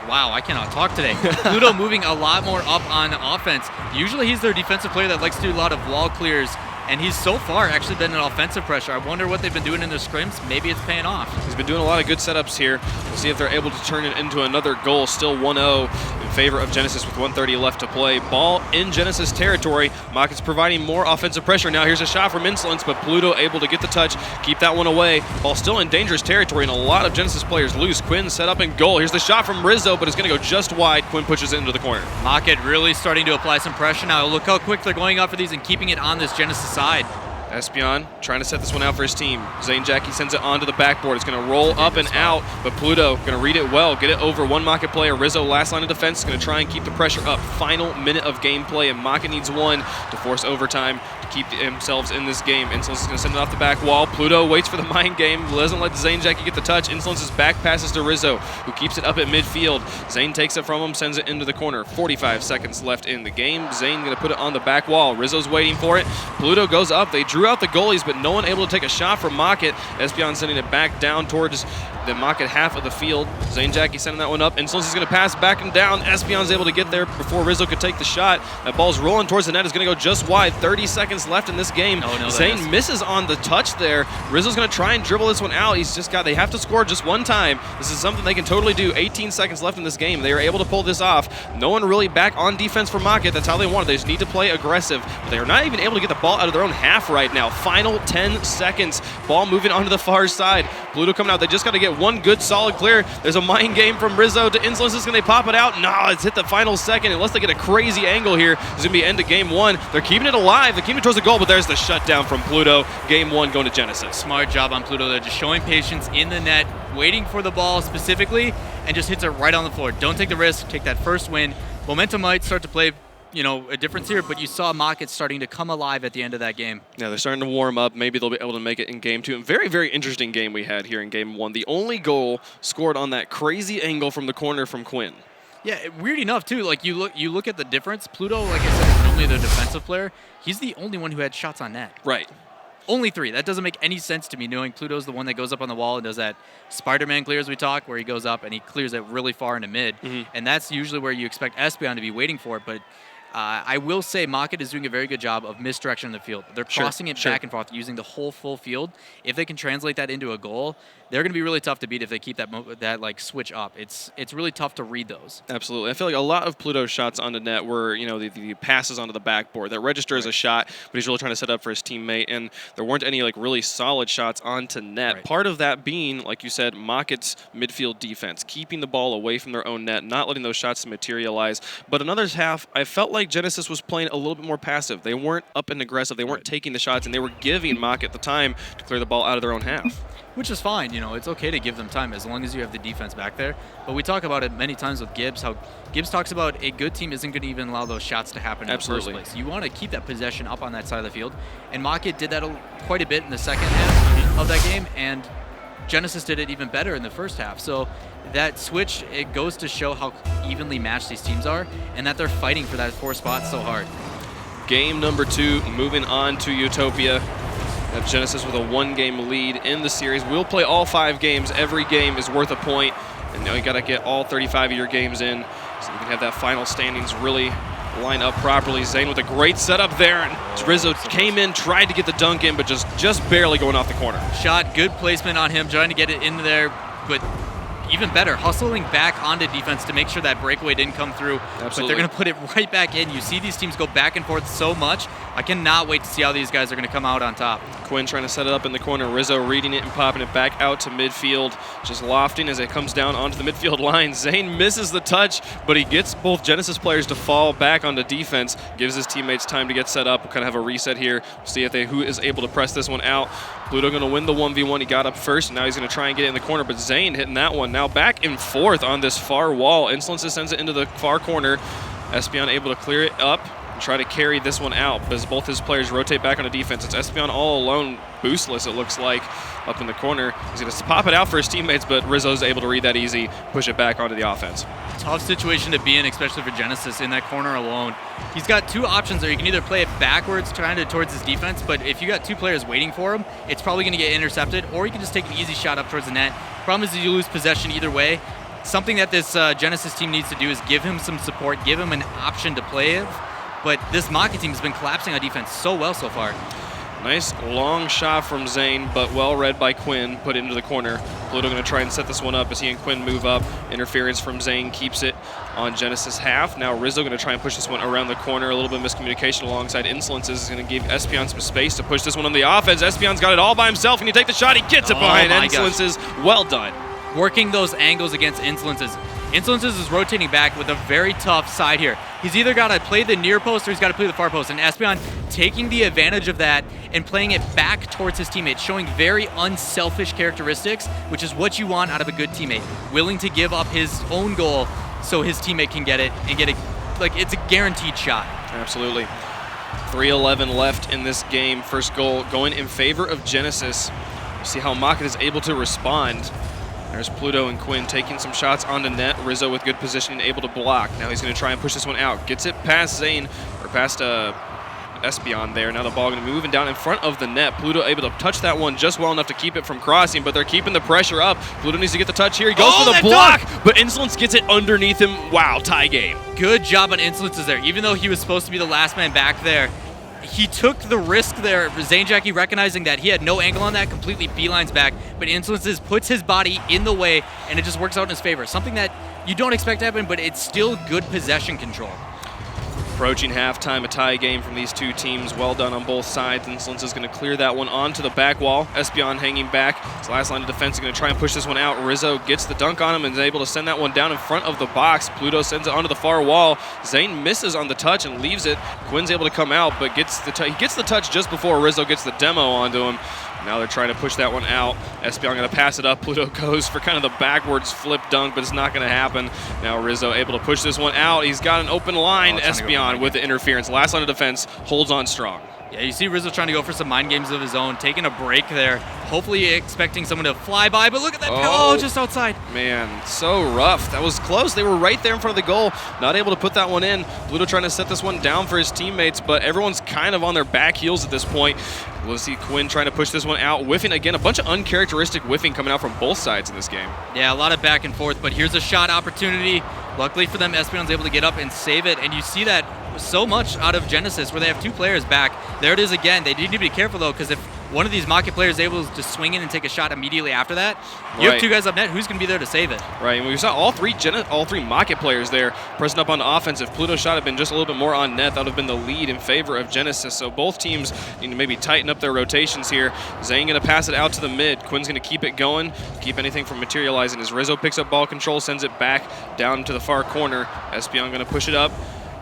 wow, I cannot talk today. Pluto moving a lot more up on offense. Usually he's their defensive player that likes to do a lot of wall clears, and he's so far actually been an offensive pressure. I wonder what they've been doing in their scrims. Maybe it's paying off. He's been doing a lot of good setups here. We'll see if they're able to turn it into another goal. Still 1-0 in favor of Genesis with 1:30 left to play. Ball in Genesis territory. Mockit's providing more offensive pressure. Now here's a shot from Insolence, but Pluto able to get the touch, keep that one away. Ball still in dangerous territory, and a lot of Genesis players loose. Quinn set up in goal. Here's the shot from Rizzo, but it's going to go just wide. Quinn pushes it into the corner. Mockit really starting to apply some pressure now. Look how quick they're going up for these and keeping it on this Genesis side. Espion trying to set this one out for his team. Zane Jackie sends it onto the backboard. It's going to roll up and out, but Pluto going to read it well, get it over one Mockit player. Rizzo, last line of defense, is going to try and keep the pressure up. Final minute of gameplay, and Mockit needs one to force overtime to keep themselves in this game. Insolence is going to send it off the back wall. Pluto waits for the mind game, doesn't let Zane Jackie get the touch. Insolence's back passes to Rizzo, who keeps it up at midfield. Zane takes it from him, sends it into the corner. 45 seconds left in the game. Zane going to put it on the back wall. Rizzo's waiting for it. Pluto goes up. They drew out the goalies, but no one able to take a shot from Mockit. Espion sending it back down towards the Mockit half of the field. Zane Jackie sending that one up. Insolence is going to pass back and down. Espion's able to get there before Rizzo could take the shot. That ball's rolling towards the net. It's going to go just wide. 30 seconds left in this game. Zane misses on the touch there. Rizzo's going to try and dribble this one out. They have to score just one time. This is something they can totally do. 18 seconds left in this game. They are able to pull this off. No one really back on defense for Mockit. That's how they want it. They just need to play aggressive. But they are not even able to get the ball out of their own half right now. Final 10 seconds. Ball moving onto the far side. Pluto coming out. They just got to get one good solid clear. There's a mind game from Rizzo to Insolence. Can they pop it out? No, it's hit the final second. Unless they get a crazy angle here, it's going to be end of game one. They're keeping it alive. They're keeping it towards the goal, but there's the shutdown from Pluto. Game one going to Genesis. Smart job on Pluto. They're just showing patience in the net, waiting for the ball specifically, and just hits it right on the floor. Don't take the risk. Take that first win. Momentum might start to play a difference here, but you saw Mockit starting to come alive at the end of that game. Yeah, they're starting to warm up. Maybe they'll be able to make it in game two. And very, very interesting game we had here in game one. The only goal scored on that crazy angle from the corner from Quinn. Yeah, weird enough too. Like you look at the difference. Pluto, like I said, is normally the defensive player. He's the only one who had shots on net. Right. Only 3. That doesn't make any sense to me, knowing Pluto's the one that goes up on the wall and does that Spider-Man clear as we talk, where he goes up and he clears it really far into mid. And that's usually where you expect Espion to be waiting for it. But I will say Mockit is doing a very good job of misdirection in the field. They're crossing it back and forth using the whole full field. If they can translate that into a goal, they're going to be really tough to beat if they keep that like switch up. It's really tough to read those. Absolutely. I feel like a lot of Pluto's shots onto net were, the passes onto the backboard that register as a shot, but he's really trying to set up for his teammate, and there weren't any like really solid shots onto net. Part of that being, like you said, Mockit's midfield defense, keeping the ball away from their own net, not letting those shots materialize. But another half, I felt like Genesis was playing a little bit more passive. They weren't up and aggressive. They weren't taking the shots, and they were giving Mockit the time to clear the ball out of their own half. Which is fine, it's okay to give them time as long as you have the defense back there. But we talk about it many times with Gibbs, how Gibbs talks about a good team isn't going to even allow those shots to happen in the first place. You want to keep that possession up on that side of the field. And Mockit did that quite a bit in the second half of that game, and Genesis did it even better in the first half. So that switch, it goes to show how evenly matched these teams are and that they're fighting for that 4th spot so hard. Game number 2, moving on to Utopia. Have Genesis with a 1-game lead in the series. We'll play all 5 games. Every game is worth a point. And now you got to get all 35 of your games in so you can have that final standings really line up properly. Zane with a great setup there. And Rizzo came in, tried to get the dunk in, but just barely going off the corner. Shot, good placement on him, trying to get it in there, but even better, hustling back onto defense to make sure that breakaway didn't come through. Absolutely. But they're going to put it right back in. You see these teams go back and forth so much. I cannot wait to see how these guys are going to come out on top. Quinn trying to set it up in the corner. Rizzo reading it and popping it back out to midfield. Just lofting as it comes down onto the midfield line. Zane misses the touch, but he gets both Genesis players to fall back onto defense. Gives his teammates time to get set up. We'll kind of have a reset here. See if who is able to press this one out. Pluto going to win the 1v1. He got up first, and now he's going to try and get it in the corner, but Zane hitting that one. Now back and forth on this far wall. Insolence sends it into the far corner. Espion able to clear it up and try to carry this one out as both his players rotate back on the defense. It's Espion all alone, boostless it looks like, up in the corner. He's going to pop it out for his teammates, but Rizzo's able to read that easy, push it back onto the offense. Tough situation to be in, especially for Genesis in that corner alone. He's got two options there. You can either play it backwards, trying to towards his defense, but if you got two players waiting for him, it's probably going to get intercepted, or you can just take an easy shot up towards the net. Problem is you lose possession either way. Something that this Genesis team needs to do is give him some support, give him an option to play it. But this Mockit team has been collapsing on defense so well so far. Nice long shot from Zane, but well read by Quinn, put it into the corner. Pluto going to try and set this one up as he and Quinn move up. Interference from Zane keeps it on Genesis half. Now Rizzo going to try and push this one around the corner. A little bit of miscommunication alongside Insolences is going to give Espion some space to push this one on the offense. Espion's got it all by himself. Can he take the shot? He gets it behind Insolences. Well done. Working those angles against Insolences. Insolences is rotating back with a very tough side here. He's either got to play the near post or he's got to play the far post. And Espion taking the advantage of that and playing it back towards his teammate, showing very unselfish characteristics, which is what you want out of a good teammate. Willing to give up his own goal so his teammate can get it and get it, like it's a guaranteed shot. Absolutely. 3:11 left in this game. First goal going in favor of Genesis. See how Mockit is able to respond. There's Pluto and Quinn taking some shots onto net. Rizzo with good positioning, able to block. Now he's going to try and push this one out. Gets it past Zane, or past Espion there. Now the ball going to move and down in front of the net. Pluto able to touch that one just well enough to keep it from crossing, but they're keeping the pressure up. Pluto needs to get the touch here. He goes for the block, but Insolence gets it underneath him. Wow, tie game. Good job on Insolences there. Even though he was supposed to be the last man back there, he took the risk there. Zane Jackie recognizing that he had no angle on that, completely beelines back, but Insolences puts his body in the way, and it just works out in his favor. Something that you don't expect to happen, but it's still good possession control. Approaching halftime, a tie game from these two teams. Well done on both sides. Insolence is going to clear that one onto the back wall. Espion hanging back. His last line of defense is going to try and push this one out. Rizzo gets the dunk on him and is able to send that one down in front of the box. Pluto sends it onto the far wall. Zane misses on the touch and leaves it. Quinn's able to come out, but he gets the touch just before Rizzo gets the demo onto him. Now they're trying to push that one out. Espion going to pass it up. Pluto goes for kind of the backwards flip dunk, but it's not going to happen. Now Rizzo able to push this one out. He's got an open line. Espion with the interference. Last line of defense holds on strong. Yeah, you see Rizzo trying to go for some mind games of his own, taking a break there, hopefully expecting someone to fly by, but look at that, just outside. Man, so rough. That was close. They were right there in front of the goal, not able to put that one in. Pluto trying to set this one down for his teammates, but everyone's kind of on their back heels at this point. We'll see Quinn trying to push this one out, whiffing again. A bunch of uncharacteristic whiffing coming out from both sides in this game. Yeah, a lot of back and forth, but here's a shot opportunity. Luckily for them, Espion's able to get up and save it, and you see that so much out of Genesis where they have two players back. There it is again. They need to be careful though, because if one of these Mockit players is able to swing in and take a shot immediately after that, you have two guys up net. Who's going to be there to save it? Right, and we saw all three Mockit players there pressing up on offense. If Pluto's shot had been just a little bit more on net, that would have been the lead in favor of Genesis. So both teams need to maybe tighten up their rotations here. Zane going to pass it out to the mid. Quinn's going to keep it going, keep anything from materializing. As Rizzo picks up ball control, sends it back down to the far corner. Espion going to push it up.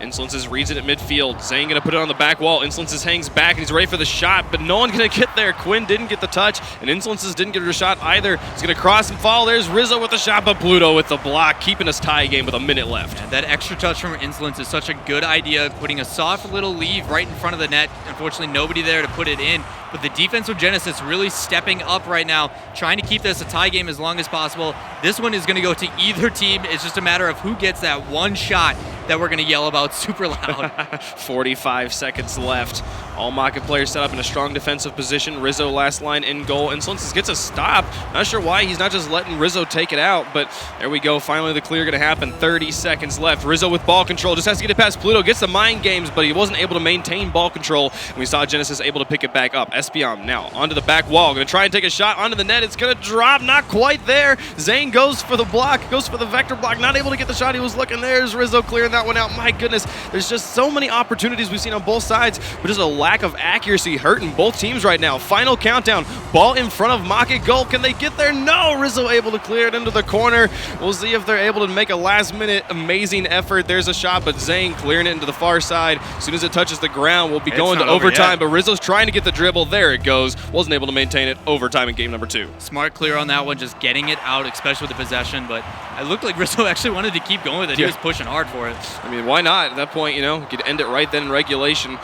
Insolences reads it at midfield. Zane going to put it on the back wall. Insolences hangs back and he's ready for the shot, but no one's going to get there. Quinn didn't get the touch, and Insolences didn't get a shot either. He's going to cross and fall. There's Rizzo with the shot, but Pluto with the block, keeping us tie game with a minute left. Yeah, that extra touch from Insolence is such a good idea, putting a soft little leave right in front of the net. Unfortunately, nobody there to put it in. But the defense of Genesis really stepping up right now, trying to keep this a tie game as long as possible. This one is going to go to either team. It's just a matter of who gets that one shot that we're going to yell about super loud. 45 seconds left. All Mockit players set up in a strong defensive position. Rizzo last line in goal. Insolences gets a stop. Not sure why he's not just letting Rizzo take it out, but there we go. Finally the clear gonna happen. 30 seconds left. Rizzo with ball control. Just has to get it past Pluto. Gets the mind games, but he wasn't able to maintain ball control. And we saw Genesis able to pick it back up. Espion now onto the back wall. Gonna try and take a shot onto the net. It's gonna drop. Not quite there. Zane goes for the block. Goes for the vector block. Not able to get the shot he was looking. There's Rizzo clearing that one out. My goodness. There's just so many opportunities we've seen on both sides, but just a lack of accuracy hurting both teams right now. Final countdown. Ball in front of Mockit goal. Can they get there? No. Rizzo able to clear it into the corner. We'll see if they're able to make a last-minute amazing effort. There's a shot, but Zane clearing it into the far side. As soon as it touches the ground, we'll be going to overtime, but Rizzo's trying to get the dribble. There it goes. Wasn't able to maintain it. Overtime in game number 2. Smart clear on that one, just getting it out, especially with the possession, but it looked like Rizzo actually wanted to keep going with it. He was pushing hard for it. I mean, why not? At that point, you know, you could end it right then in regulation.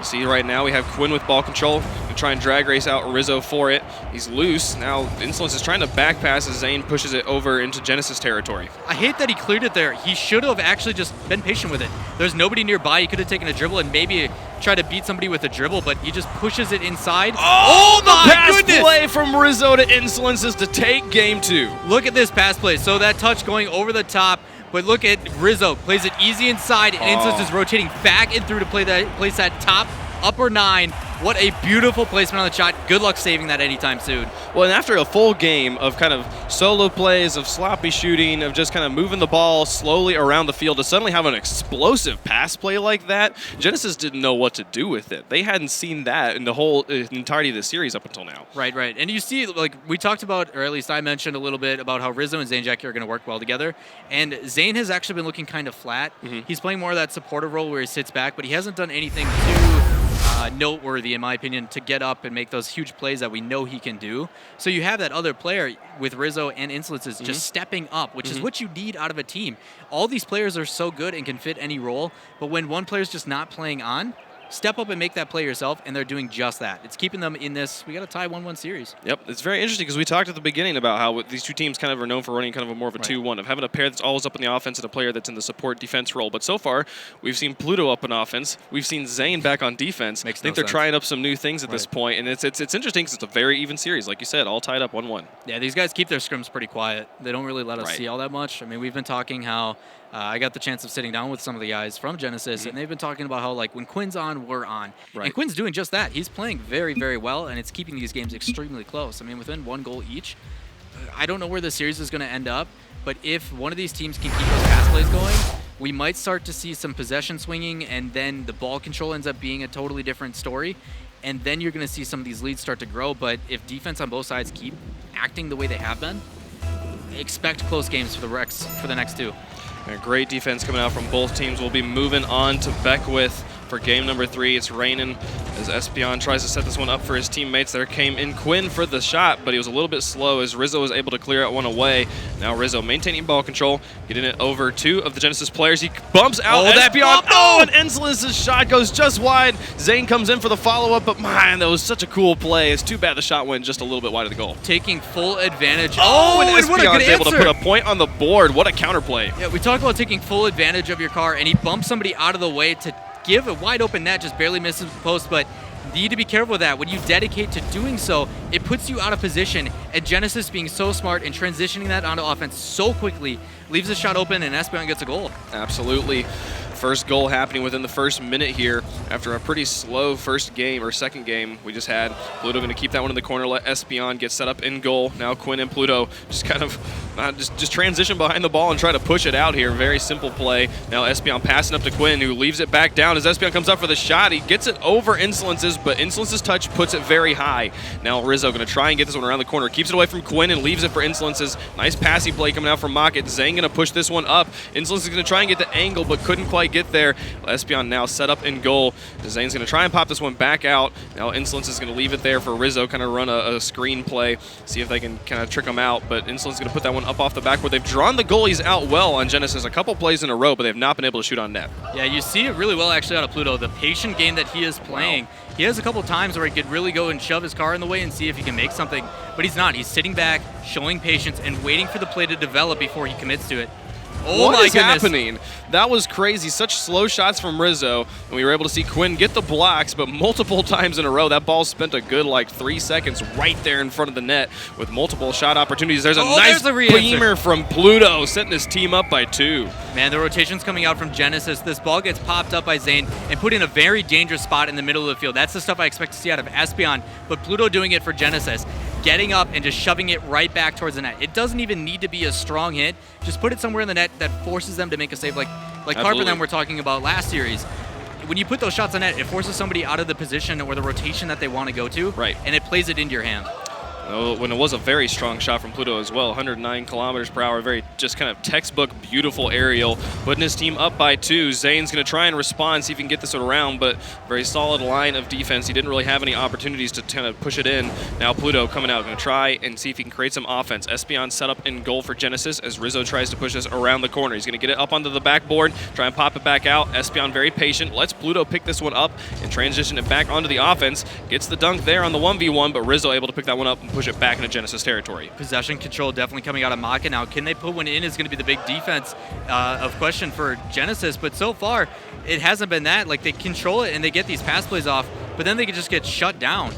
See right now we have Quinn with ball control. Gonna try and drag race out Rizzo for it. He's loose. Now Insolence is trying to back pass as Zane pushes it over into Genesis territory. I hate that he cleared it there. He should have actually just been patient with it. There's nobody nearby. He could have taken a dribble and maybe try to beat somebody with a dribble, but he just pushes it inside. Oh my pass goodness! play from Rizzo to Insolences to take game 2. Look at this pass play. So that touch going over the top, but look at Rizzo. Plays it easy inside, and Insolence is rotating back and through to place that top upper 9. What a beautiful placement on the shot. Good luck saving that anytime soon. Well, and after a full game of kind of solo plays, of sloppy shooting, of just kind of moving the ball slowly around the field, to suddenly have an explosive pass play like that, Genesis didn't know what to do with it. They hadn't seen that in the whole entirety of the series up until now. Right. And you see, like we talked about, or at least I mentioned a little bit about how Rizzo and Zane Jackie are going to work well together. And Zane has actually been looking kind of flat. He's playing more of that supportive role where he sits back, but he hasn't done anything too noteworthy, in my opinion, to get up and make those huge plays that we know he can do. So you have that other player with Rizzo and Insolences just stepping up, which is what you need out of a team. All these players are so good and can fit any role, but when one player's just not playing on, step up and make that play yourself, and they're doing just that. It's keeping them in this, we got a tie 1-1 series. Yep, it's very interesting because we talked at the beginning about how these two teams kind of are known for running kind of more of a 2-1, of having a pair that's always up in the offense and a player that's in the support defense role. But so far, we've seen Pluto up in offense. We've seen Zane back on defense. I think they're trying up some new things at this point, and it's interesting because it's a very even series. Like you said, all tied up 1-1. Yeah, these guys keep their scrims pretty quiet. They don't really let us see all that much. I mean, we've been talking how I got the chance of sitting down with some of the guys from Genesis, and they've been talking about how, like, when Quinn's on, we're on. And Quinn's doing just that. He's playing very, very well, and it's keeping these games extremely close. I mean, within 1 goal each. I don't know where the series is going to end up, but if one of these teams can keep those pass plays going, we might start to see some possession swinging, and then the ball control ends up being a totally different story. And then you're going to see some of these leads start to grow. But if defense on both sides keep acting the way they have been, expect close games for the next 2. A great defense coming out from both teams. We'll be moving on to Beckwith for game number 3. It's raining as Espion tries to set this one up for his teammates. There came in Quinn for the shot, but he was a little bit slow as Rizzo was able to clear out one away. Now Rizzo maintaining ball control, getting it over 2 of the Genesis players. He bumps out Espion. And Insolence's shot goes just wide. Zane comes in for the follow-up, but man, that was such a cool play. It's too bad the shot went just a little bit wide of the goal. Taking full advantage. And Espion's able to put a point on the board. What a counterplay. Yeah, we talk about taking full advantage of your car, and he bumps somebody out of the way to give a wide open net, just barely misses the post, but you need to be careful with that. When you dedicate to doing so, it puts you out of position, and Genesis being so smart and transitioning that onto offense so quickly leaves the shot open, and Espion gets a goal. Absolutely. First goal happening within the first minute here after a pretty slow first game or second game we just had. Pluto going to keep that one in the corner, let Espion get set up in goal. Now Quinn and Pluto just kind of just transition behind the ball and try to push it out here. Very simple play. Now Espion passing up to Quinn, who leaves it back down as Espion comes up for the shot. He gets it over Insolences, but Insolences' touch puts it very high. Now Rizzo going to try and get this one around the corner. Keeps it away from Quinn and leaves it for Insolences. Nice passing play coming out from Mockit. Zane going to push this one up. Insolences is going to try and get the angle, but couldn't quite get there. Espion now set up in goal. Zane's going to try and pop this one back out. Now Insolence is going to leave it there for Rizzo, kind of run a screen play, see if they can kind of trick him out. But Insolence is going to put that one up off the backboard. They've drawn the goalies out well on Genesis a couple plays in a row, but they've not been able to shoot on net. Yeah, you see it really well actually out of Pluto. The patient game that he is playing. Wow. He has a couple times where he could really go and shove his car in the way and see if he can make something, but he's not. He's sitting back, showing patience, and waiting for the play to develop before he commits to it. Oh What my is goodness. happening? That was crazy. Such slow shots from Rizzo, and we were able to see Quinn get the blocks, but multiple times in a row. That ball spent a good 3 seconds right there in front of the net with multiple shot opportunities. There's a nice there's the re-answer. beamer from Pluto, setting his team up by 2. Man, the rotation's coming out from Genesis. This ball gets popped up by Zane and put in a very dangerous spot in the middle of the field. That's the stuff I expect to see out of Espeon, but Pluto doing it for Genesis. Getting up and just shoving it right back towards the net. It doesn't even need to be a strong hit. Just put it somewhere in the net that forces them to make a save, like Carp and them were talking about last series. When you put those shots on net, it forces somebody out of the position or the rotation that they want to go to, Right. and it plays it into your hand. When it was a very strong shot from Pluto as well, 109 kilometers per hour, very just kind of textbook beautiful aerial, putting his team up by 2. Zane's going to try and respond, see if he can get this around, but very solid line of defense. He didn't really have any opportunities to kind of push it in. Now Pluto coming out, going to try and see if he can create some offense. Espeon set up in goal for Genesis as Rizzo tries to push this around the corner. He's going to get it up onto the backboard, try and pop it back out. Espeon very patient, lets Pluto pick this one up and transition it back onto the offense. Gets the dunk there on the 1v1, but Rizzo able to pick that one up and push it back into Genesis territory. Possession control definitely coming out of Mockit now. Can they put one in is going to be the big defense of question for Genesis, but so far it hasn't been that. Like, they control it and they get these pass plays off, but then they can just get shut down.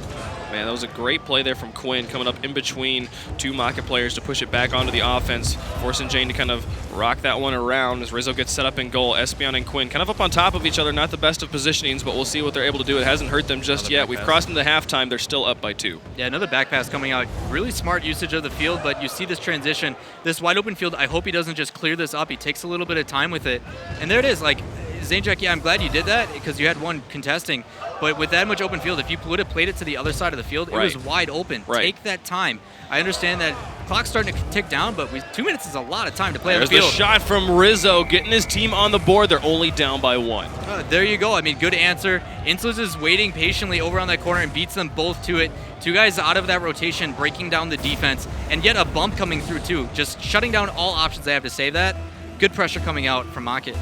Man, that was a great play there from Quinn, coming up in between 2 Mockit players to push it back onto the offense, forcing Jane to kind of rock that one around as Rizzo gets set up in goal. Espeon and Quinn kind of up on top of each other, not the best of positionings, but we'll see what they're able to do. It hasn't hurt them just yet. We've crossed into halftime. They're still up by 2. Yeah, another back pass coming out. Really smart usage of the field, but you see this transition, this wide open field. I hope he doesn't just clear this up. He takes a little bit of time with it. And there it is. Like, Zanejack, yeah, I'm glad you did that because you had one contesting. But with that much open field, if you would have played it to the other side of the field, it was wide open. Take that time. I understand that clock's starting to tick down, but 2 minutes is a lot of time to play on the field. There's the shot from Rizzo, getting his team on the board. They're only down by 1. There you go. I mean, good answer. Insolence is waiting patiently over on that corner and beats them both to it. 2 guys out of that rotation, breaking down the defense, and yet a bump coming through too. Just shutting down all options they have to save that. Good pressure coming out from Mockit.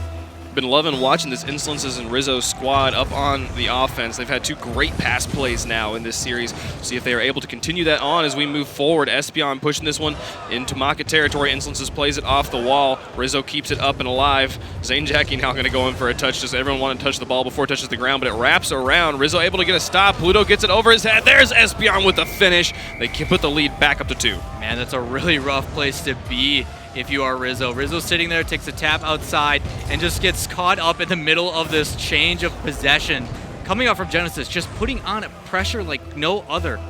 Been loving watching this Insolences and Rizzo squad up on the offense. They've had 2 great pass plays now in this series. See if they are able to continue that on as we move forward. Espeon pushing this one into Mockit territory. Insolences plays it off the wall. Rizzo keeps it up and alive. Zanejack now going to go in for a touch. Just everyone wanted to touch the ball before it touches the ground, but it wraps around. Rizzo able to get a stop. Pluto gets it over his head. There's Espeon with the finish. They can put the lead back up to 2. Man, that's a really rough place to be if you are Rizzo. Rizzo's sitting there, takes a tap outside, and just gets caught up in the middle of this change of possession. Coming out from Genesis, just putting on a pressure like no other.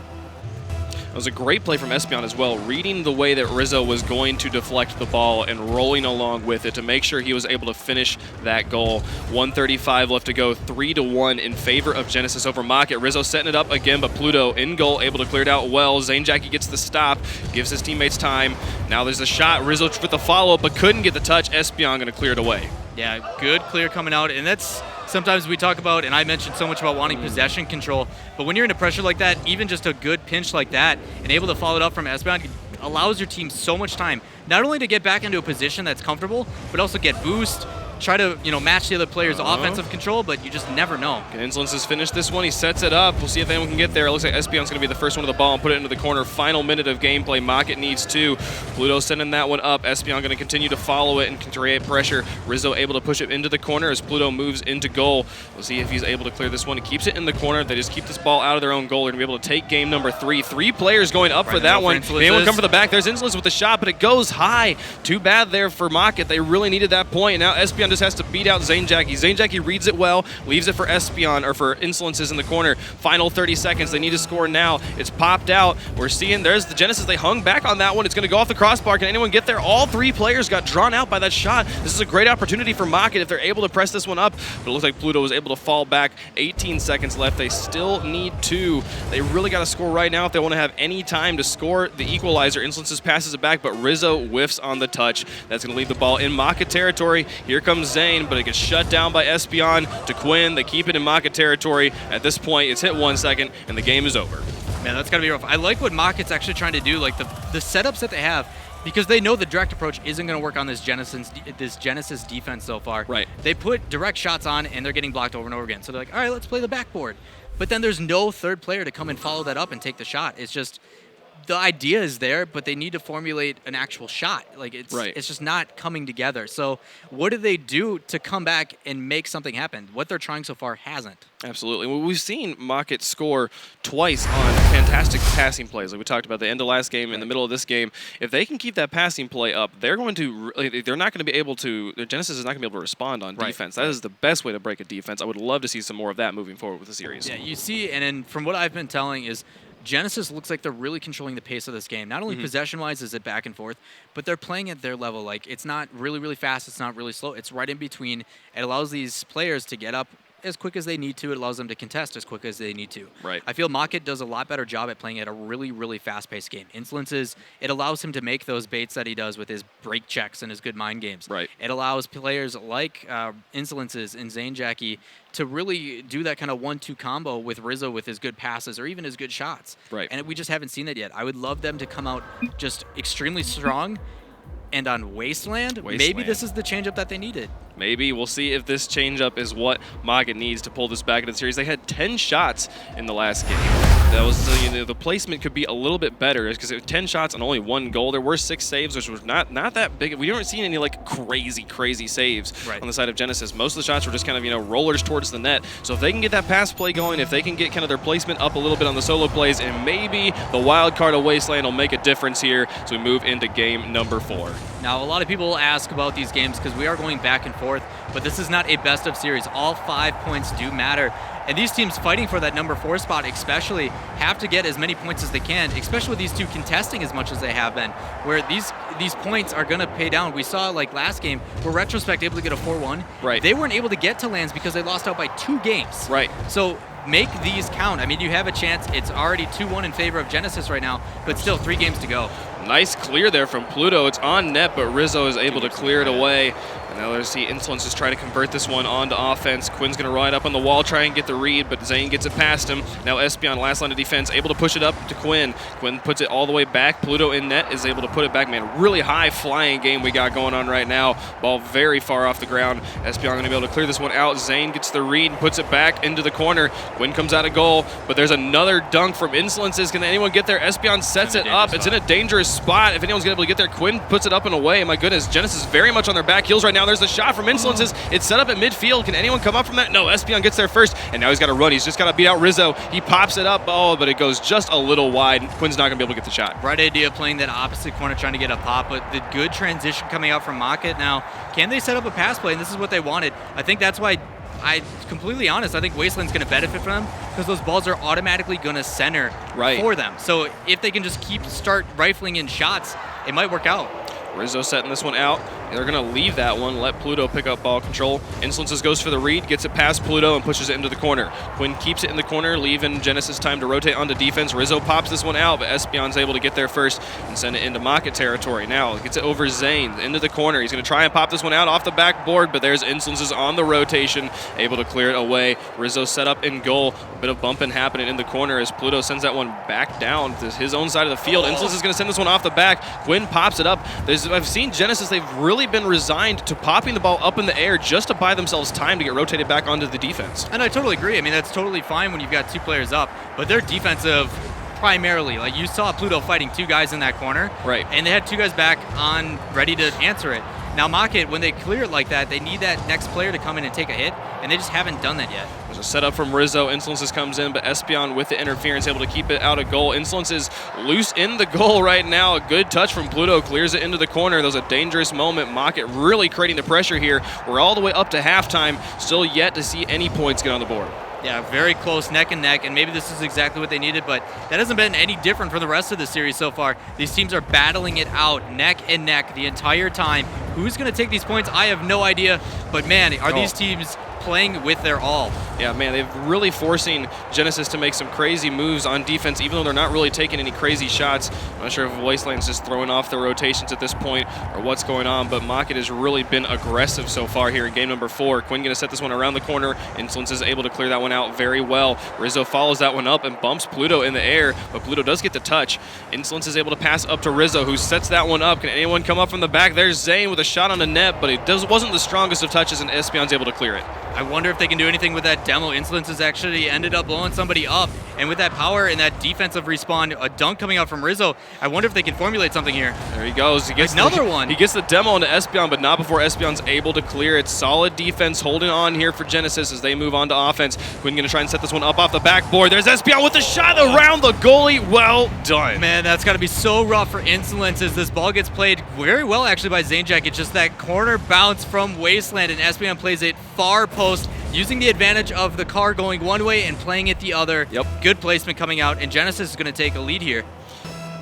It was a great play from Espeon as well, reading the way that Rizzo was going to deflect the ball and rolling along with it to make sure he was able to finish that goal. 1:35 left to go, 3-1 in favor of Genesis over Mockit. Rizzo setting it up again, but Pluto in goal, able to clear it out well. Zanejack gets the stop, gives his teammates time. Now there's a shot. Rizzo with the follow-up, but couldn't get the touch. Espeon going to clear it away. Yeah, good clear coming out, and that's sometimes we talk about, and I mentioned so much about wanting possession control, but when you're in a pressure like that, even just a good pinch like that, and able to follow it up from Espeon allows your team so much time, not only to get back into a position that's comfortable, but also get boost, try to match the other player's offensive control, but you just never know. Insolence has finished this one. He sets it up. We'll see if anyone can get there. It looks like Espeon's going to be the first one to the ball and put it into the corner. Final minute of gameplay. Mockit needs 2. Pluto sending that one up. Espeon going to continue to follow it and create pressure. Rizzo able to push it into the corner as Pluto moves into goal. We'll see if he's able to clear this one. He keeps it in the corner. They just keep this ball out of their own goal. They're going to be able to take game number 3. 3 players going up for that one. Anyone come for the back? There's Insolence with the shot, but it goes high. Too bad there for Mockit. They really needed that point. Now Espeon just has to beat out Zanejacky. Zanejacky reads it well, leaves it for Espeon, or for Insolences in the corner. Final 30 seconds. They need to score now. It's popped out. We're seeing there's the Genesis. They hung back on that one. It's going to go off the crossbar. Can anyone get there? All 3 players got drawn out by that shot. This is a great opportunity for Mockit if they're able to press this one up. But it looks like Pluto was able to fall back. 18 seconds left. They still need 2. They really got to score right now if they want to have any time to score the equalizer. Insolences passes it back, but Rizzo whiffs on the touch. That's going to leave the ball in Mockit territory. Here comes Zane, but it gets shut down by Espeon to Quinn. They keep it in Mockit territory. At this point, it's hit 1 second, and the game is over. Man, that's got to be rough. I like what Mockit's actually trying to do, like the setups that they have, because they know the direct approach isn't going to work on this Genesis defense so far. Right. They put direct shots on, and they're getting blocked over and over again. So they're like, all right, let's play the backboard. But then there's no third player to come and follow that up and take the shot. It's just the idea is there, but they need to formulate an actual shot. Like it's just not coming together. So what do they do to come back and make something happen? What they're trying so far hasn't. Absolutely. Well, we've seen Mockit score twice on fantastic passing plays. Like we talked about the end of last game, in the middle of this game. If they can keep that passing play up, they're not going to be able to. Genesis is not going to be able to respond on defense. That is the best way to break a defense. I would love to see some more of that moving forward with the series. Yeah, you see, and then from what I've been telling is, Genesis looks like they're really controlling the pace of this game. Not only possession-wise is it back and forth, but they're playing at their level. Like, it's not really, really fast. It's not really slow. It's right in between. It allows these players to get up as quick as they need to. It allows them to contest as quick as they need to. Right. I feel Mockit does a lot better job at playing at a really, really fast-paced game. Insolences, it allows him to make those baits that he does with his break checks and his good mind games. Right. It allows players like Insolences and Zane Jackie to really do that kind of 1-2 combo with Rizzo with his good passes or even his good shots. Right. And we just haven't seen that yet. I would love them to come out just extremely strong. And on Wasteland, maybe this is the changeup that they needed. Maybe. We'll see if this changeup is what Mockit needs to pull this back into the series. They had 10 shots in the last game. That was the placement could be a little bit better because it was 10 shots and only 1 goal. There were 6 saves, which was not that big. We weren't seeing any like crazy saves on the side of Genesis. Most of the shots were just kind of rollers towards the net. So if they can get that pass play going, if they can get kind of their placement up a little bit on the solo plays, and maybe the wild card of Wasteland will make a difference here as we move into game number 4. Now, a lot of people ask about these games because we are going back and forth, but this is not a best of series. All 5 points do matter. And these teams fighting for that number 4 spot especially have to get as many points as they can, especially with these two contesting as much as they have been, where these points are going to pay down. We saw like last game where Retrospect able to get a 4-1. Right. They weren't able to get to lands because they lost out by 2 games. Right. So make these count. I mean, you have a chance. It's already 2-1 in favor of Genesis right now, but still 3 games to go. Nice clear there from Pluto. It's on net, but Rizzo is able to clear it away. And now there's the Insolence just try to convert this one onto offense. Quinn's going to ride up on the wall, try and get the read, but Zane gets it past him. Now Espion, last line of defense, able to push it up to Quinn. Quinn puts it all the way back. Pluto in net is able to put it back. Man, really high flying game we got going on right now. Ball very far off the ground. Espion going to be able to clear this one out. Zane gets the read and puts it back into the corner. Quinn comes out of goal, but there's another dunk from Insolences. Can anyone get there? Espion sets it up. It's in a dangerous spot. If anyone's going to be able to get there, Quinn puts it up and away. My goodness, Genesis is very much on their back heels right now. There's the shot from Insolences. It's set up at midfield. Can anyone come up from that? No, Espion gets there first, and now he's got to run. He's just got to beat out Rizzo. He pops it up, but it goes just a little wide. Quinn's not going to be able to get the shot. Right idea playing that opposite corner, trying to get a pop, but the good transition coming out from Mockit. Now, can they set up a pass play? And this is what they wanted. I think that's why, completely honest, I think Wasteland's going to benefit from them because those balls are automatically going to center for them. So if they can just start rifling in shots, it might work out. Rizzo setting this one out. They're going to leave that one, let Pluto pick up ball control. Insolences goes for the read, gets it past Pluto, and pushes it into the corner. Quinn keeps it in the corner, leaving Genesis time to rotate onto defense. Rizzo pops this one out, but Espion's able to get there first and send it into Mockit territory. Now, gets it over Zane, into the corner. He's going to try and pop this one out off the backboard, but there's Insolences on the rotation, able to clear it away. Rizzo set up in goal. A bit of bumping happening in the corner as Pluto sends that one back down to his own side of the field. Insolences is going to send this one off the back. Quinn pops it up. I've seen Genesis, they've really been resigned to popping the ball up in the air just to buy themselves time to get rotated back onto the defense. And I totally agree. I mean, that's totally fine when you've got 2 players up, but they're defensive primarily. Like, you saw Pluto fighting 2 guys in that corner. Right. And they had 2 guys back on ready to answer it. Now, Mockit, when they clear it like that, they need that next player to come in and take a hit, and they just haven't done that yet. There's a setup from Rizzo. Insolences comes in, but Espion with the interference able to keep it out of goal. Insolences loose in the goal right now. A good touch from Pluto, clears it into the corner. That was a dangerous moment. Mockit really creating the pressure here. We're all the way up to halftime. Still yet to see any points get on the board. Yeah, very close, neck and neck, and maybe this is exactly what they needed, but that hasn't been any different for the rest of the series so far. These teams are battling it out neck and neck the entire time. Who's going to take these points? I have no idea, but man, are these teams playing with their all. Yeah, man, they're really forcing Genesis to make some crazy moves on defense, even though they're not really taking any crazy shots. I'm not sure if Wasteland's just throwing off the rotations at this point or what's going on, but Mockit has really been aggressive so far here in game number 4. Quinn going to set this one around the corner. Insolence is able to clear that one out very well. Rizzo follows that one up and bumps Pluto in the air, but Pluto does get the touch. Insolence is able to pass up to Rizzo, who sets that one up. Can anyone come up from the back? There's Zane with a shot on the net, but it wasn't the strongest of touches, and Espion's able to clear it. I wonder if they can do anything with that demo. Insolence has actually ended up blowing somebody up. And with that power and that defensive respawn, a dunk coming out from Rizzo, I wonder if they can formulate something here. There he goes. He gets another one. He gets the demo into Espeon, but not before Espeon's able to clear it. Solid defense holding on here for Genesis as they move on to offense. Quinn going to try and set this one up off the backboard. There's Espeon with the shot around the goalie. Well done. Man, that's got to be so rough for Insolence as this ball gets played very well actually by Zanejack. It's just that corner bounce from Wasteland, and Espeon plays it far post, using the advantage of the car going one way and playing it the other. Yep. Good placement coming out, and Genesis is going to take a lead here.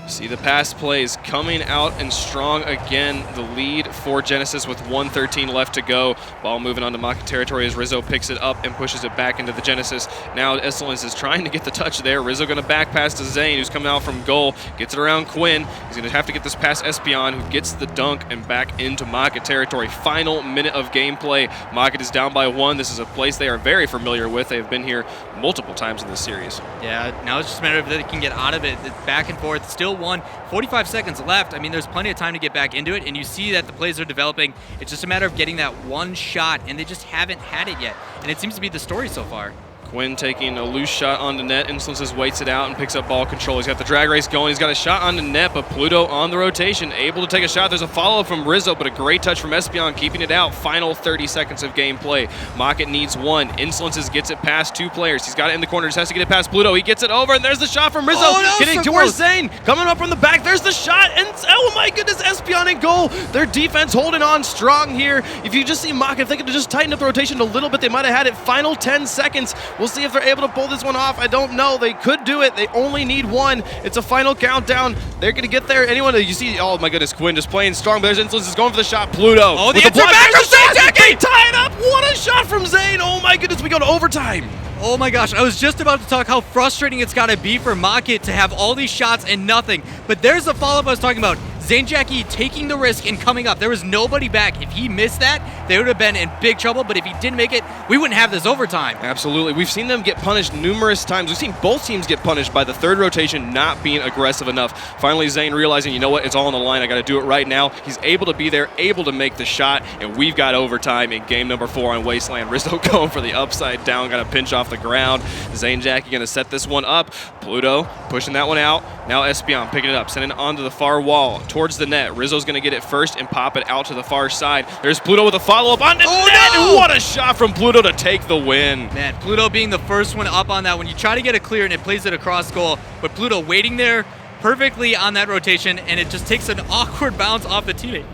See the pass plays coming out and strong again. The lead for Genesis with 1:13 left to go. Ball moving on to Mockit territory as Rizzo picks it up and pushes it back into the Genesis. Now Insolence is trying to get the touch there. Rizzo going to back pass to Zane, who's coming out from goal. Gets it around Quinn. He's going to have to get this past Espeon, who gets the dunk and back into Mockit territory. Final minute of gameplay. Mockit is down by 1. This is a place they are very familiar with. They have been here multiple times in this series. Yeah, now it's just a matter of if they can get out of it. It's back and forth, still 45 seconds left. I mean, there's plenty of time to get back into it, and you see that the plays are developing. It's just a matter of getting that one shot, and they just haven't had it yet. And it seems to be the story so far. Quinn taking a loose shot on the net. Insolence waits it out and picks up ball control. He's got the drag race going. He's got a shot on the net, but Pluto on the rotation, able to take a shot. There's a follow-up from Rizzo, but a great touch from Espeon, keeping it out. Final 30 seconds of gameplay. Mockit needs 1. Insolence gets it past 2 players. He's got it in the corner. Just has to get it past Pluto. He gets it over, and there's the shot from Rizzo. Oh, no, getting so towards close. Zane. Coming up from the back. There's the shot, and oh my goodness, Espeon in goal. Their defense holding on strong here. If you just see Mockit, if they could just tighten up the rotation a little bit, they might have had it. Final 10 seconds. We'll see if they're able to pull this one off. I don't know. They could do it. They only need 1. It's a final countdown. They're going to get there. Anyone that you see, oh my goodness, Quinn just playing strong, but there's Insolence is going for the shot. Pluto. Oh, the with answer block. back There's from the shot. Zanejack. They tie it up. What a shot from Zane. Oh my goodness, we go to overtime. Oh my gosh, I was just about to talk how frustrating it's got to be for Mockit to have all these shots and nothing. But there's the follow-up I was talking about. Zanejack taking the risk and coming up. There was nobody back. If he missed that, they would have been in big trouble. But if he didn't make it, we wouldn't have this overtime. Absolutely. We've seen them get punished numerous times. We've seen both teams get punished by the third rotation not being aggressive enough. Finally, Zane realizing, you know what, it's all on the line. I got to do it right now. He's able to be there, able to make the shot, and we've got overtime in game number 4 on Wasteland. Rizzo going for the upside down, got a pinch off the ground. Zanejack going to set this one up. Pluto pushing that one out. Now Espeon picking it up, sending it onto the far wall towards the net. Rizzo's going to get it first and pop it out to the far side. There's Pluto with a follow-up on the net. No! What a shot from Pluto to take the win. Man, Pluto being the first one up on that. When you try to get it clear and it plays it across goal, but Pluto waiting there perfectly on that rotation, and it just takes an awkward bounce off the teammate,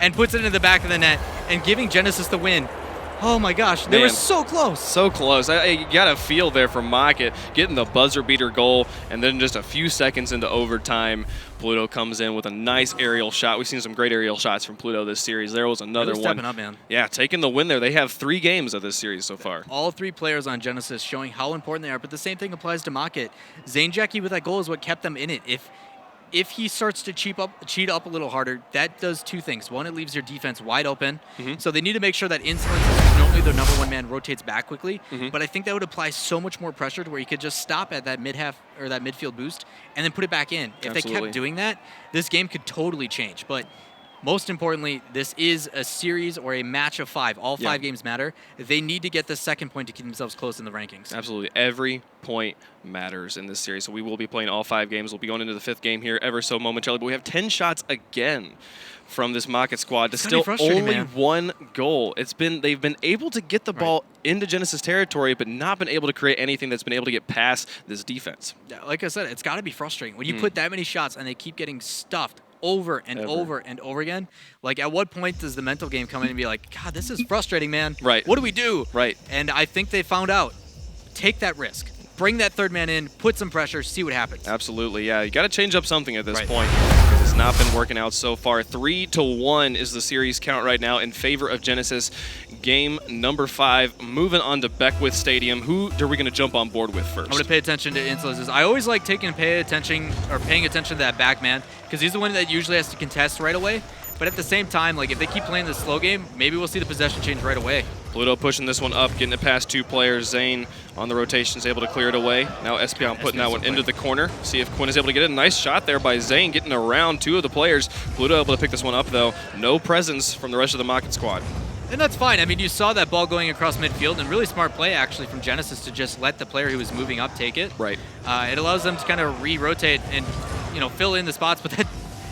and puts it in the back of the net and giving Genesis the win. Oh my gosh, they were so close. So close. You got a feel there from Mockit getting the buzzer beater goal, and then just a few seconds into overtime, Pluto comes in with a nice aerial shot. We've seen some great aerial shots from Pluto this series. There was another Really one. stepping up, man. Yeah, taking the win there. They have 3 games of this series so far. All 3 players on Genesis showing how important they are, but the same thing applies to Mockit. Zanejack with that goal is what kept them in it. If he starts to cheat up a little harder, that does 2 things. One, it leaves your defense wide open. So they need to make sure that Insolence, normally their number 1 man, rotates back quickly. But I think that would apply so much more pressure to where he could just stop at that mid-half or that midfield boost and then put it back in. If they kept doing that, this game could totally change. But most importantly, this is a series or a match of 5. All 5 games matter. They need to get the second point to keep themselves close in the rankings. Absolutely. Every point matters in this series. So we will be playing all 5 games. We'll be going into the 5th game here ever so momentarily. But we have 10 shots again from this Mockit squad to still only 1 goal. They've been able to get the ball into Genesis territory, but not been able to create anything that's been able to get past this defense. Yeah, like I said, it's got to be frustrating. When you put that many shots and they keep getting stuffed over and over and over again. Like, at what point does the mental game come in and be like, God, this is frustrating, man. Right. What do we do? Right. And I think they found out. Take that risk. Bring that 3rd man in, put some pressure, see what happens. Absolutely, yeah. You got to change up something at this point, because it's not been working out so far. 3-1 is the series count right now in favor of Genesis. Game number 5, moving on to Beckwith Stadium. Who are we going to jump on board with first? I'm going to pay attention to Insolence. I always like paying attention to that back man, because he's the one that usually has to contest right away. But at the same time, like, if they keep playing the slow game, maybe we'll see the possession change right away. Pluto pushing this one up, getting it past 2 players. Zane on the rotation is able to clear it away. Now Espeon putting that one into the corner. See if Quinn is able to get it. A nice shot there by Zane, getting around 2 of the players. Pluto able to pick this one up, though. No presence from the rest of the Mockit squad. And that's fine. I mean, you saw that ball going across midfield, and really smart play actually from Genesis to just let the player who was moving up take it. Right. It allows them to kind of re-rotate and, you know, fill in the spots, but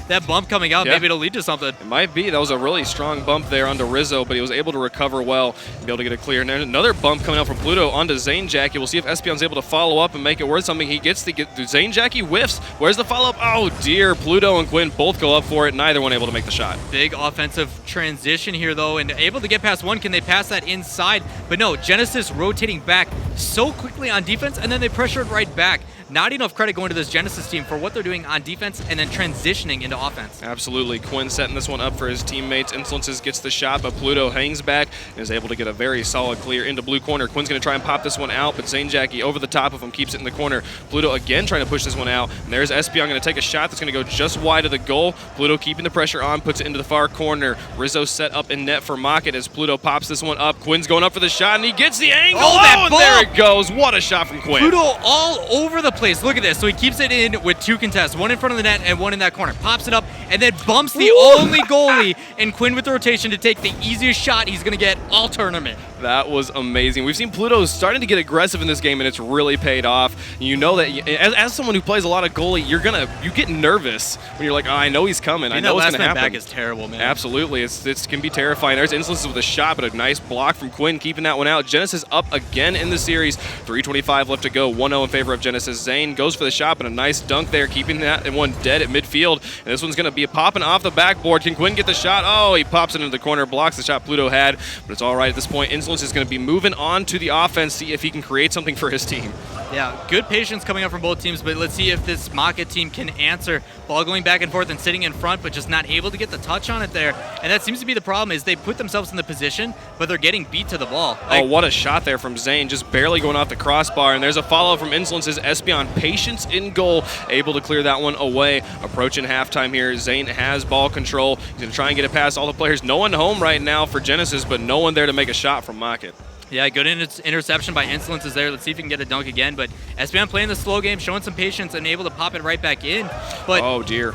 that bump coming out, maybe it'll lead to something. It might be. That was a really strong bump there onto Rizzo, but he was able to recover well and be able to get it clear. And there's another bump coming out from Pluto onto Zane Jackie. We'll see if Espeon's able to follow up and make it worth something. He gets Zane Jackie whiffs. Where's the follow-up? Oh, dear. Pluto and Quinn both go up for it. Neither one able to make the shot. Big offensive transition here, though, and able to get past one. Can they pass that inside? But no, Genesis rotating back so quickly on defense, and then they pressured right back. Not enough credit going to this Genesis team for what they're doing on defense and then transitioning into offense. Absolutely. Quinn setting this one up for his teammates. Insolences gets the shot, but Pluto hangs back and is able to get a very solid clear into blue corner. Quinn's going to try and pop this one out, but Zane Jackie over the top of him keeps it in the corner. Pluto again trying to push this one out, and there's Espeon going to take a shot that's going to go just wide of the goal. Pluto keeping the pressure on, puts it into the far corner. Rizzo set up in net for Mockit as Pluto pops this one up. Quinn's going up for the shot, and he gets the angle. That ball! And there it goes. What a shot from Quinn. Pluto all over the place. Look at this. So he keeps it in with two contests, one in front of the net and one in that corner. Pops it up and then bumps the only goalie, and Quinn with the rotation to take the easiest shot he's going to get all tournament. That was amazing. We've seen Pluto starting to get aggressive in this game, and it's really paid off. You know that as someone who plays a lot of goalie, you get nervous when you're like, oh, I know he's coming. I know what's going to happen. Back is terrible, man. Absolutely. It can be terrifying. There's instances with a shot, but a nice block from Quinn keeping that one out. Genesis up again in the series. 3:25 left to go. 1-0 in favor of Genesis. Zane goes for the shot, but a nice dunk there, keeping that one dead at midfield. And this one's going to be popping off the backboard. Can Quinn get the shot? Oh, he pops it into the corner, blocks the shot Pluto had, but it's all right at this point. Insolence is going to be moving on to the offense, see if he can create something for his team. Yeah, good patience coming up from both teams, but let's see if this Mockit team can answer. Ball going back and forth and sitting in front, but just not able to get the touch on it there. And that seems to be the problem, is they put themselves in the position, but they're getting beat to the ball. Oh, what a shot there from Zane, just barely going off the crossbar. And there's a follow from Insolence's Espeon. Patience in goal, able to clear that one away. Approaching halftime here, Zane has ball control. He's going to try and get it past all the players. No one home right now for Genesis, but no one there to make a shot from Mockit. Yeah, good interception by Insolence is there. Let's see if he can get a dunk again. But Espeon playing the slow game, showing some patience, and able to pop it right back in. But oh, dear.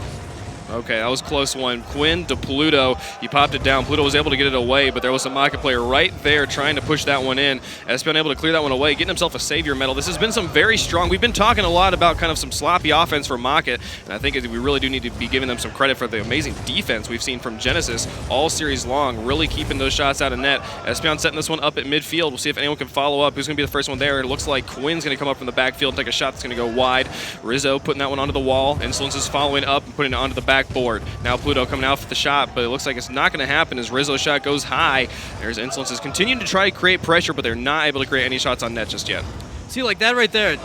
Okay, that was a close one. Quinn to Pluto. He popped it down. Pluto was able to get it away, but there was a Mockit player right there trying to push that one in. Espeon able to clear that one away, getting himself a savior medal. This has been some very strong. We've been talking a lot about kind of some sloppy offense for Mockit, and I think we really do need to be giving them some credit for the amazing defense we've seen from Genesis all series long, really keeping those shots out of net. Espeon setting this one up at midfield. We'll see if anyone can follow up. Who's going to be the first one there? It looks like Quinn's going to come up from the backfield and take a shot that's going to go wide. Rizzo putting that one onto the wall. Insolence is following up and putting it onto the backboard. Now Pluto coming out for the shot, but it looks like it's not going to happen as Rizzo's shot goes high. There's Insolences continuing to try to create pressure, but they're not able to create any shots on net just yet. See, like that right there,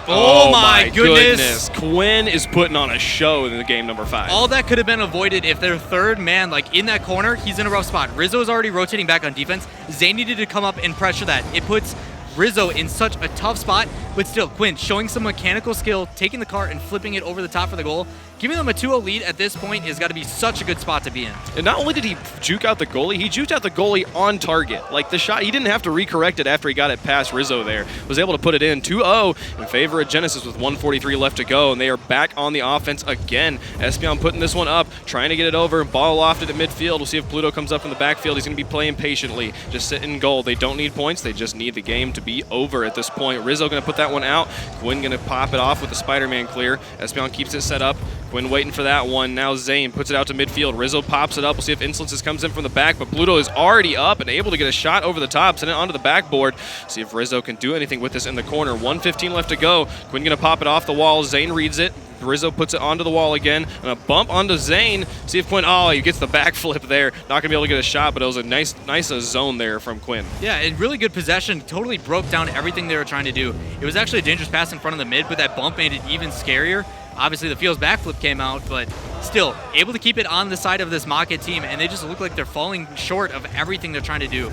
oh my goodness. Quinn is putting on a show in the game number 5. All that could have been avoided if their third man, like in that corner, he's in a rough spot. Rizzo is already rotating back on defense. Zane needed to come up and pressure that. It puts Rizzo in such a tough spot, but still, Quinn showing some mechanical skill, taking the cart and flipping it over the top for the goal. Giving them a 2-0 lead at this point has got to be such a good spot to be in. And not only did he juke out the goalie, he juked out the goalie on target. Like the shot, he didn't have to recorrect it after he got it past Rizzo there. Was able to put it in 2-0 in favor of Genesis with 1:43 left to go, and they are back on the offense again. Espeon putting this one up, trying to get it over, ball lofted at midfield. We'll see if Pluto comes up in the backfield. He's going to be playing patiently, just sitting in goal. They don't need points, they just need the game to be over at this point. Rizzo going to put that one out. Quinn going to pop it off with the Spider-Man clear. Espeon keeps it set up. Quinn waiting for that one. Now Zane puts it out to midfield. Rizzo pops it up. We'll see if Insolences comes in from the back, but Pluto is already up and able to get a shot over the top, send it onto the backboard. See if Rizzo can do anything with this in the corner. 1:15 left to go. Quinn going to pop it off the wall. Zane reads it. Rizzo puts it onto the wall again, and a bump onto Zane. See if Quinn, oh, he gets the backflip there. Not going to be able to get a shot, but it was a nice zone there from Quinn. Yeah, and really good possession. Totally broke down everything they were trying to do. It was actually a dangerous pass in front of the mid, but that bump made it even scarier. Obviously, the Field's backflip came out, but still able to keep it on the side of this Mockit team, and they just look like they're falling short of everything they're trying to do.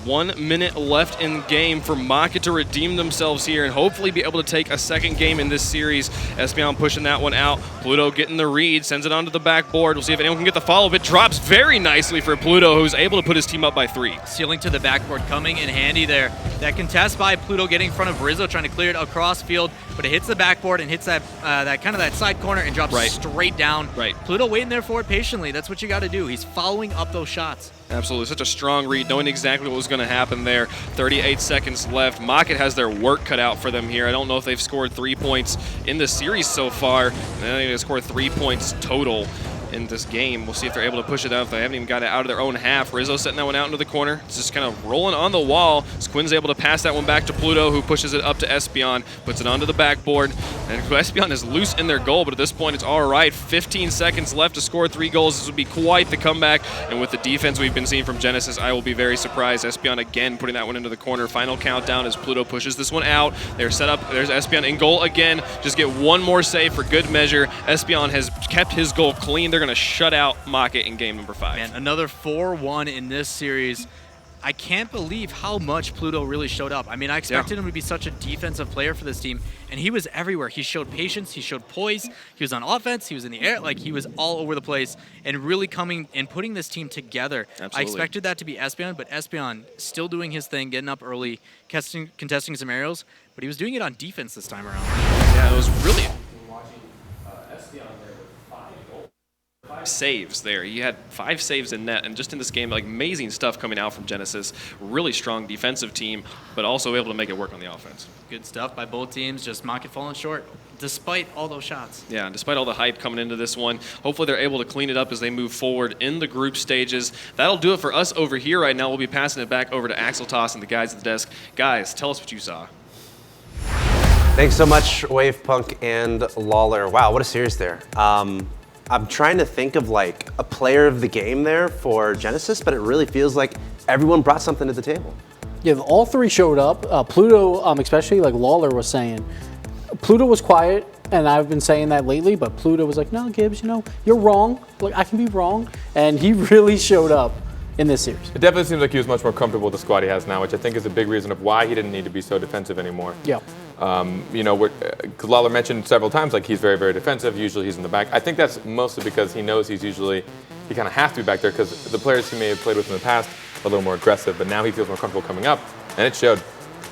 1 minute left in the game for Mockit to redeem themselves here and hopefully be able to take a second game in this series. Espeon pushing that one out. Pluto getting the read, sends it onto the backboard. We'll see if anyone can get the follow-up. It drops very nicely for Pluto, who's able to put his team up by 3. Sealing to the backboard, coming in handy there. That contest by Pluto getting in front of Rizzo, trying to clear it across field, but it hits the backboard and hits that that side corner and drops straight down. Right. Pluto waiting there for it patiently. That's what you got to do. He's following up those shots. Absolutely, such a strong read, knowing exactly what was going to happen there. 38 seconds left. Mockit has their work cut out for them here. I don't know if they've scored 3 points in the series so far. I think they scored 3 points total in this game. We'll see if they're able to push it out. If they haven't even got it out of their own half. Rizzo setting that one out into the corner. It's just kind of rolling on the wall. As Quinn's able to pass that one back to Pluto, who pushes it up to Espion, puts it onto the backboard. And Espion is loose in their goal, but at this point it's all right. 15 seconds left to score 3 goals. This would be quite the comeback. And with the defense we've been seeing from Genesis, I will be very surprised. Espion again putting that one into the corner. Final countdown as Pluto pushes this one out. They're set up. There's Espion in goal again. Just get one more save for good measure. Espion has kept his goal clean. They're going to shut out Mockit in game number 5. Man, another 4-1 in this series. I can't believe how much Pluto really showed up. I mean, I expected him to be such a defensive player for this team, and he was everywhere. He showed patience, he showed poise, he was on offense, he was in the air, like he was all over the place, and really coming and putting this team together. Absolutely. I expected that to be Espion, but Espion still doing his thing, getting up early, contesting some aerials, but he was doing it on defense this time around. Yeah, it was really saves there. He had 5 saves in net, and just in this game, like amazing stuff coming out from Genesis. Really strong defensive team, but also able to make it work on the offense. Good stuff by both teams, just Mockit falling short, despite all those shots. Yeah, and despite all the hype coming into this one, hopefully they're able to clean it up as they move forward in the group stages. That'll do it for us over here right now. We'll be passing it back over to Axel Toss and the guys at the desk. Guys, tell us what you saw. Thanks so much, Wave Punk and Lawler. Wow, what a series there. I'm trying to think of like a player of the game there for Genesis, but it really feels like everyone brought something to the table. Yeah, all 3 showed up. Pluto, especially like Lawler was saying, Pluto was quiet, and I've been saying that lately, but Pluto was like, no, Gibbs, you're wrong. Like, I can be wrong. And he really showed up in this series. It definitely seems like he was much more comfortable with the squad he has now, which I think is a big reason of why he didn't need to be so defensive anymore. Yeah. Lawler mentioned several times, like he's very, very defensive. Usually he's in the back. I think that's mostly because he knows he kind of has to be back there because the players he may have played with in the past are a little more aggressive, but now he feels more comfortable coming up, and it showed.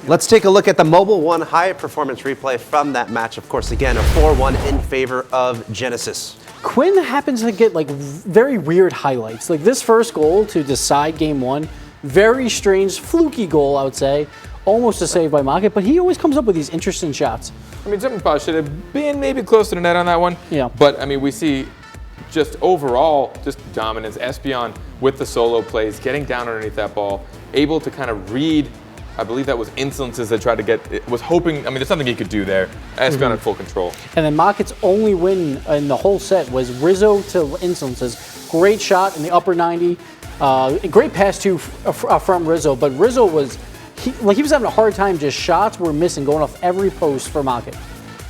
Let's take a look at the Mobile One high performance replay from that match. Of course, again, a 4-1 in favor of Genesis. Quinn happens to get like very weird highlights. Like this first goal to decide game 1, very strange, fluky goal, I would say. Almost a save by Mockit, but he always comes up with these interesting shots. I mean, something probably should have been maybe close to the net on that one. Yeah. But, I mean, we see just overall just dominance. Espion with the solo plays, getting down underneath that ball, able to kind of read, I believe that was Insolences that tried to get, was hoping, I mean, there's something he could do there. Espion in full control. And then Mockit's only win in the whole set was Rizzo to Insolences. Great shot in the upper 90. Great pass too from Rizzo, but Rizzo was, he was having a hard time. Just shots were missing, going off every post for Mockit.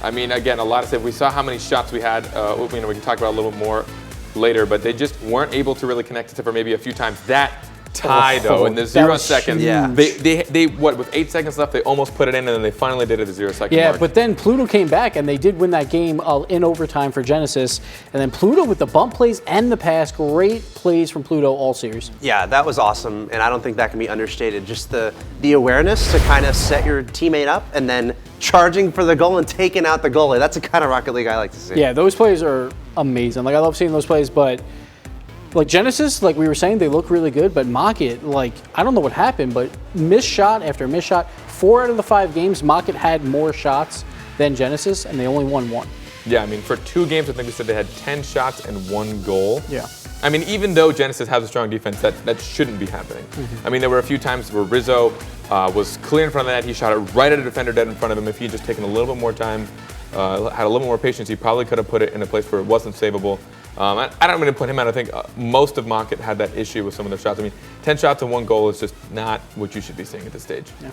I mean, again, a lot of stuff. We saw how many shots we had. We can talk about a little more later, but they just weren't able to really connect except for maybe a few times. That tie, though, in the 0 seconds. Yeah. They with 8 seconds left, they almost put it in, and then they finally did it at the 0 second Yeah, mark. but then Pluto came back, and they did win that game in overtime for Genesis. And then Pluto with the bump plays and the pass. Great plays from Pluto all series. Yeah, that was awesome, and I don't think that can be understated. Just the awareness to kind of set your teammate up and then charging for the goal and taking out the goalie. That's the kind of Rocket League I like to see. Yeah, those plays are amazing. Like, I love seeing those plays, but like Genesis, like we were saying, they look really good, but Mockit, like, I don't know what happened, but missed shot after missed shot. 4 out of the 5 games, Mockit had more shots than Genesis, and they only won 1. Yeah, I mean, for 2 games, I think we said they had 10 shots and 1 goal. Yeah. I mean, even though Genesis has a strong defense, that shouldn't be happening. I mean, there were a few times where Rizzo was clear in front of the net. He shot it right at a defender dead in front of him. If he had just taken a little bit more time, had a little more patience, he probably could have put it in a place where it wasn't savable. I don't mean to put him out. I think most of Mockit had that issue with some of their shots. I mean, 10 shots and 1 goal is just not what you should be seeing at this stage. Yeah.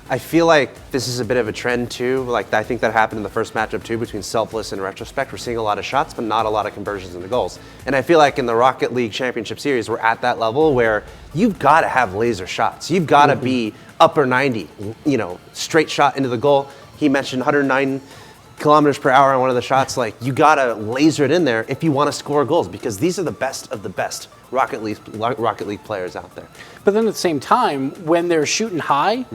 I feel like this is a bit of a trend too. Like, I think that happened in the first matchup too between Selfless and Retrospect. We're seeing a lot of shots, but not a lot of conversions into goals. And I feel like in the Rocket League Championship Series, we're at that level where you've got to have laser shots. You've got to be upper 90, straight shot into the goal. He mentioned 109 kilometers per hour on one of the shots. Like, you got to laser it in there if you want to score goals, because these are the best of the best Rocket League players out there. But then at the same time, when they're shooting high,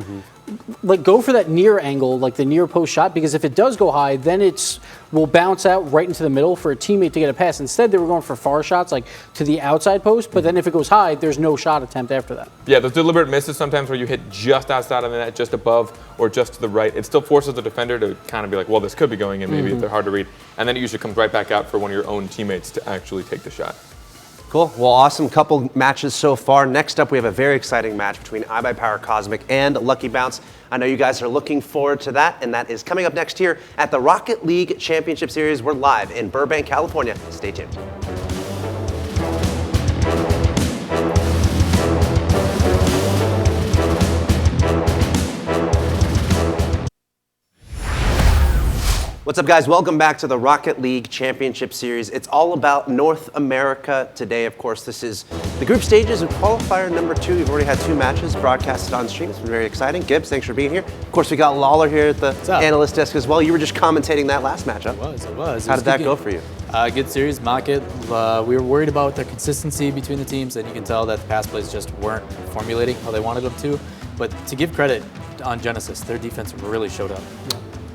like go for that near angle, like the near post shot, because if it does go high, then will bounce out right into the middle for a teammate to get a pass. Instead, they were going for far shots, like to the outside post, but then if it goes high, there's no shot attempt after that. Yeah, those deliberate misses sometimes where you hit just outside of the net, just above, or just to the right, it still forces the defender to kind of be like, well, this could be going in, maybe if they're hard to read. And then it usually comes right back out for one of your own teammates to actually take the shot. Cool. Well, awesome couple matches so far. Next up, we have a very exciting match between iBuyPower Cosmic and Lucky Bounce. I know you guys are looking forward to that, and that is coming up next here at the Rocket League Championship Series. We're live in Burbank, California. Stay tuned. What's up, guys? Welcome back to the Rocket League Championship Series. It's all about North America today. Of course, this is the group stages of qualifier number 2. We've already had 2 matches broadcasted on stream. It's been very exciting. Gibbs, thanks for being here. Of course, we got Lawler here at the analyst desk as well. You were just commentating that last matchup. It was. How did that go for you? Good series. Mockit. We were worried about the consistency between the teams, and you can tell that the pass plays just weren't formulating how they wanted them to. But to give credit on Genesis, their defense really showed up.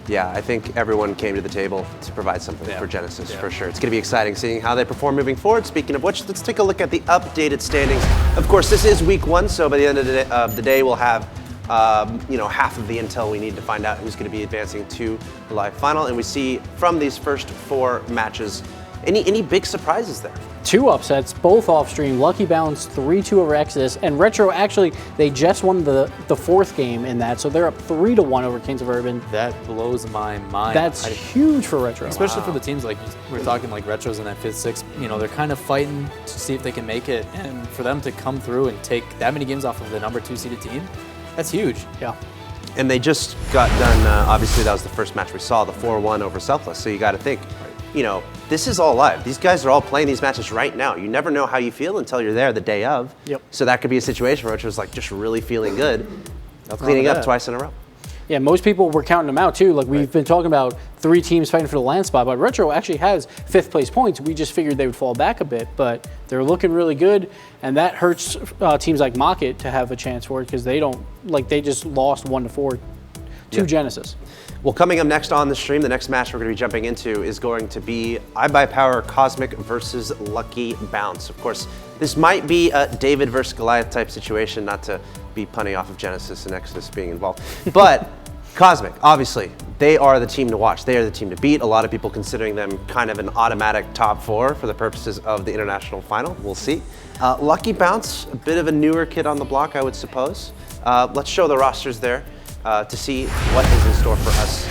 Yeah, I think everyone came to the table to provide something for Genesis, for sure. It's going to be exciting seeing how they perform moving forward. Speaking of which, let's take a look at the updated standings. Of course, this is week 1, so by the end of the day, we'll have half of the intel we need to find out who's going to be advancing to the live final. And we see from these first 4 matches, any big surprises there? 2 upsets, both off stream. Lucky Bounce 3-2 over Exodus, and Retro actually they just won the 4th game in that, so they're up 3-1 over Kings of Urban. That blows my mind. That's huge for Retro, especially for the teams like we're talking like Retro's in that 5th, 6th. You know, they're kind of fighting to see if they can make it, and for them to come through and take that many games off of the number 2 seeded team, that's huge. Yeah. And they just got done. Obviously, that was the first match we saw, the 4-1 over Selfless. So you got to think. This is all live. These guys are all playing these matches right now. You never know how you feel until you're there the day of. Yep. So that could be a situation where it was like just really feeling good, cleaning up twice in a row. Yeah, most people were counting them out too. Like we've been talking about 3 teams fighting for the land spot, but Retro actually has 5th place points. We just figured they would fall back a bit, but they're looking really good, and that hurts teams like Mockit to have a chance for it because they just lost 1-4 to Genesis. Well, coming up next on the stream, the next match we're going to be jumping into is going to be iBuyPower Cosmic versus Lucky Bounce. Of course, this might be a David versus Goliath type situation, not to be punny off of Genesis and Exodus being involved. But Cosmic, obviously, they are the team to watch. They are the team to beat. A lot of people considering them kind of an automatic top 4 for the purposes of the international final. We'll see. Lucky Bounce, a bit of a newer kid on the block, I would suppose. Let's show the rosters there. To see what is in store for us.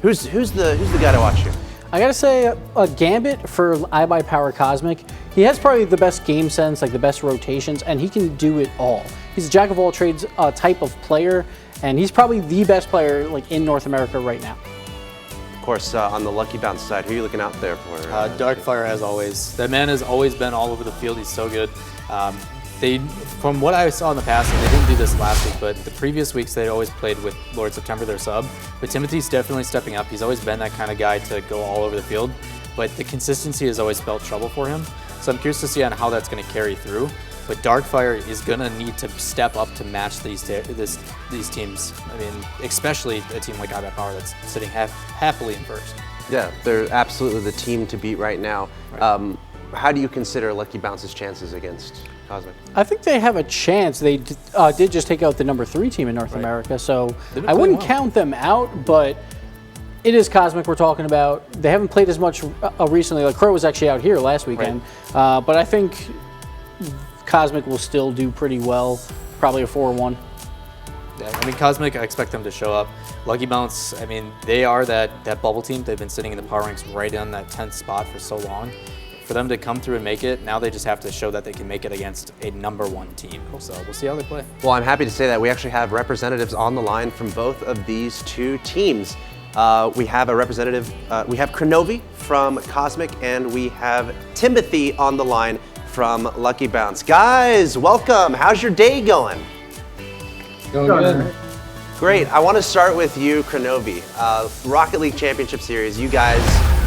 Who's the guy to watch here? I gotta say, a Gambit for iBuyPower Cosmic. He has probably the best game sense, like the best rotations, and he can do it all. He's a jack of all trades type of player, and he's probably the best player in North America right now. Of course, on the Lucky Bounce side, who are you looking out there for? Darkfire, as always. That man has always been all over the field. He's so good. From what I saw in the past, and they didn't do this last week, but the previous weeks they always played with Lord September, their sub. But Timothy's definitely stepping up. He's always been that kind of guy to go all over the field, but the consistency has always spelled trouble for him. So I'm curious to see on how that's going to carry through. But Darkfire is going to need to step up to match these teams. I mean, especially a team like iBuyPower that's sitting happily in 1st. Yeah, they're absolutely the team to beat right now. Right. How do you consider Lucky Bounce's chances against Cosmic? I think they have a chance. They did just take out the number 3 team in North America, so I wouldn't count them out, but it is Cosmic we're talking about. They haven't played as much recently. Like Crow was actually out here last weekend, but I think Cosmic will still do pretty well, probably a 4-1. Yeah, I mean, Cosmic, I expect them to show up. Lucky Bounce, I mean, they are that bubble team. They've been sitting in the power ranks right on that 10th spot for so long. For them to come through and make it, now they just have to show that they can make it against a number 1 team. So we'll see how they play. Well, I'm happy to say that we actually have representatives on the line from both of these 2 teams. We have a representative, we have Kronovi from Cosmic, and we have Timothy on the line from Lucky Bounce. Guys, welcome. How's your day going? Going good. Great. I want to start with you, Kronovi. Rocket League Championship Series, you guys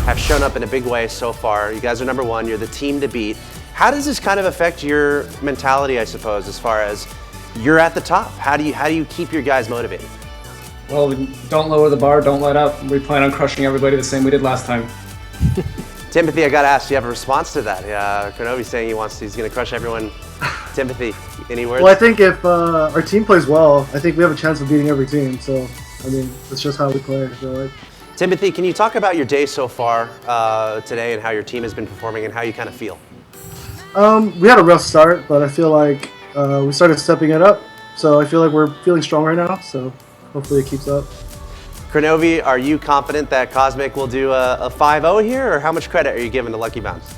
have shown up in a big way so far. You guys are number 1. You're the team to beat. How does this kind of affect your mentality, I suppose, as far as you're at the top. How do you keep your guys motivated? Well, we don't lower the bar, don't let up. We plan on crushing everybody the same we did last time. Timothy, I got to ask, do you have a response to that? Kronovi's saying he's going to crush everyone. Timothy, any words? Well, I think if our team plays well, I think we have a chance of beating every team. So, I mean, it's just how we play, I feel like. Timothy, can you talk about your day so far today and how your team has been performing and how you kind of feel? We had a rough start, but I feel like we started stepping it up. So I feel like we're feeling strong right now. So hopefully it keeps up. Kronovi, are you confident that Cosmic will do a 5-0 here, or how much credit are you giving to Lucky Bounce?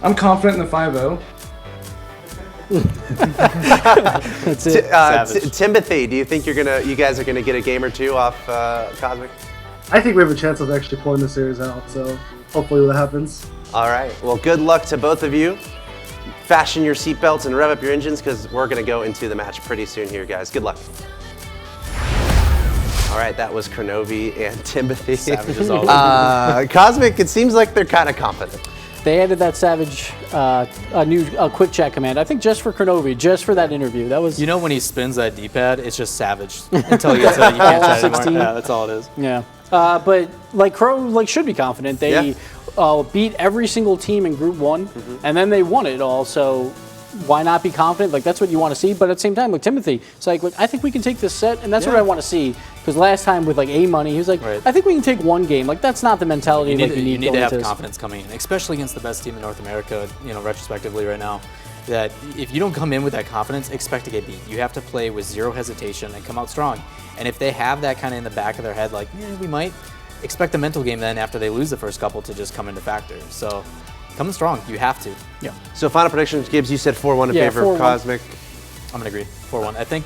I'm confident in the 5-0. That's it. Timothy, do you think you guys are gonna get a game or two off Cosmic? I think we have a chance of actually pulling the series out. So hopefully that happens. All right. Well, good luck to both of you. Fasten your seatbelts and rev up your engines because we're gonna go into the match pretty soon here, guys. Good luck. All right, that was Kronovi and Timothy. Savages all over. Cosmic, it seems like they're kind of confident. They added that Savage, a new quick chat command. I think just for Kronovi, just for that interview. That was. You know when he spins that D-pad, it's just Savage until you can't chat anymore. Yeah, that's all it is. Yeah, but like Crow should be confident. They beat every single team in Group 1, and then they won it all. So why not be confident? Like that's what you want to see. But at the same time, like Timothy, it's like I think we can take this set, and that's what I want to see. Because last time with like A-Money, he was like, I think we can take one game. Like that's not the mentality. You need to have confidence coming in, especially against the best team in North America. You know, retrospectively right now, that if you don't come in with that confidence, expect to get beat. You have to play with zero hesitation and come out strong. And if they have that kind of in the back of their head, like we might expect a mental game then after they lose the first couple to just come into factor. So coming strong, you have to. Yeah. So final predictions, Gibbs. You said 4-1 in favor of Cosmic. I'm gonna agree. 4-1. I think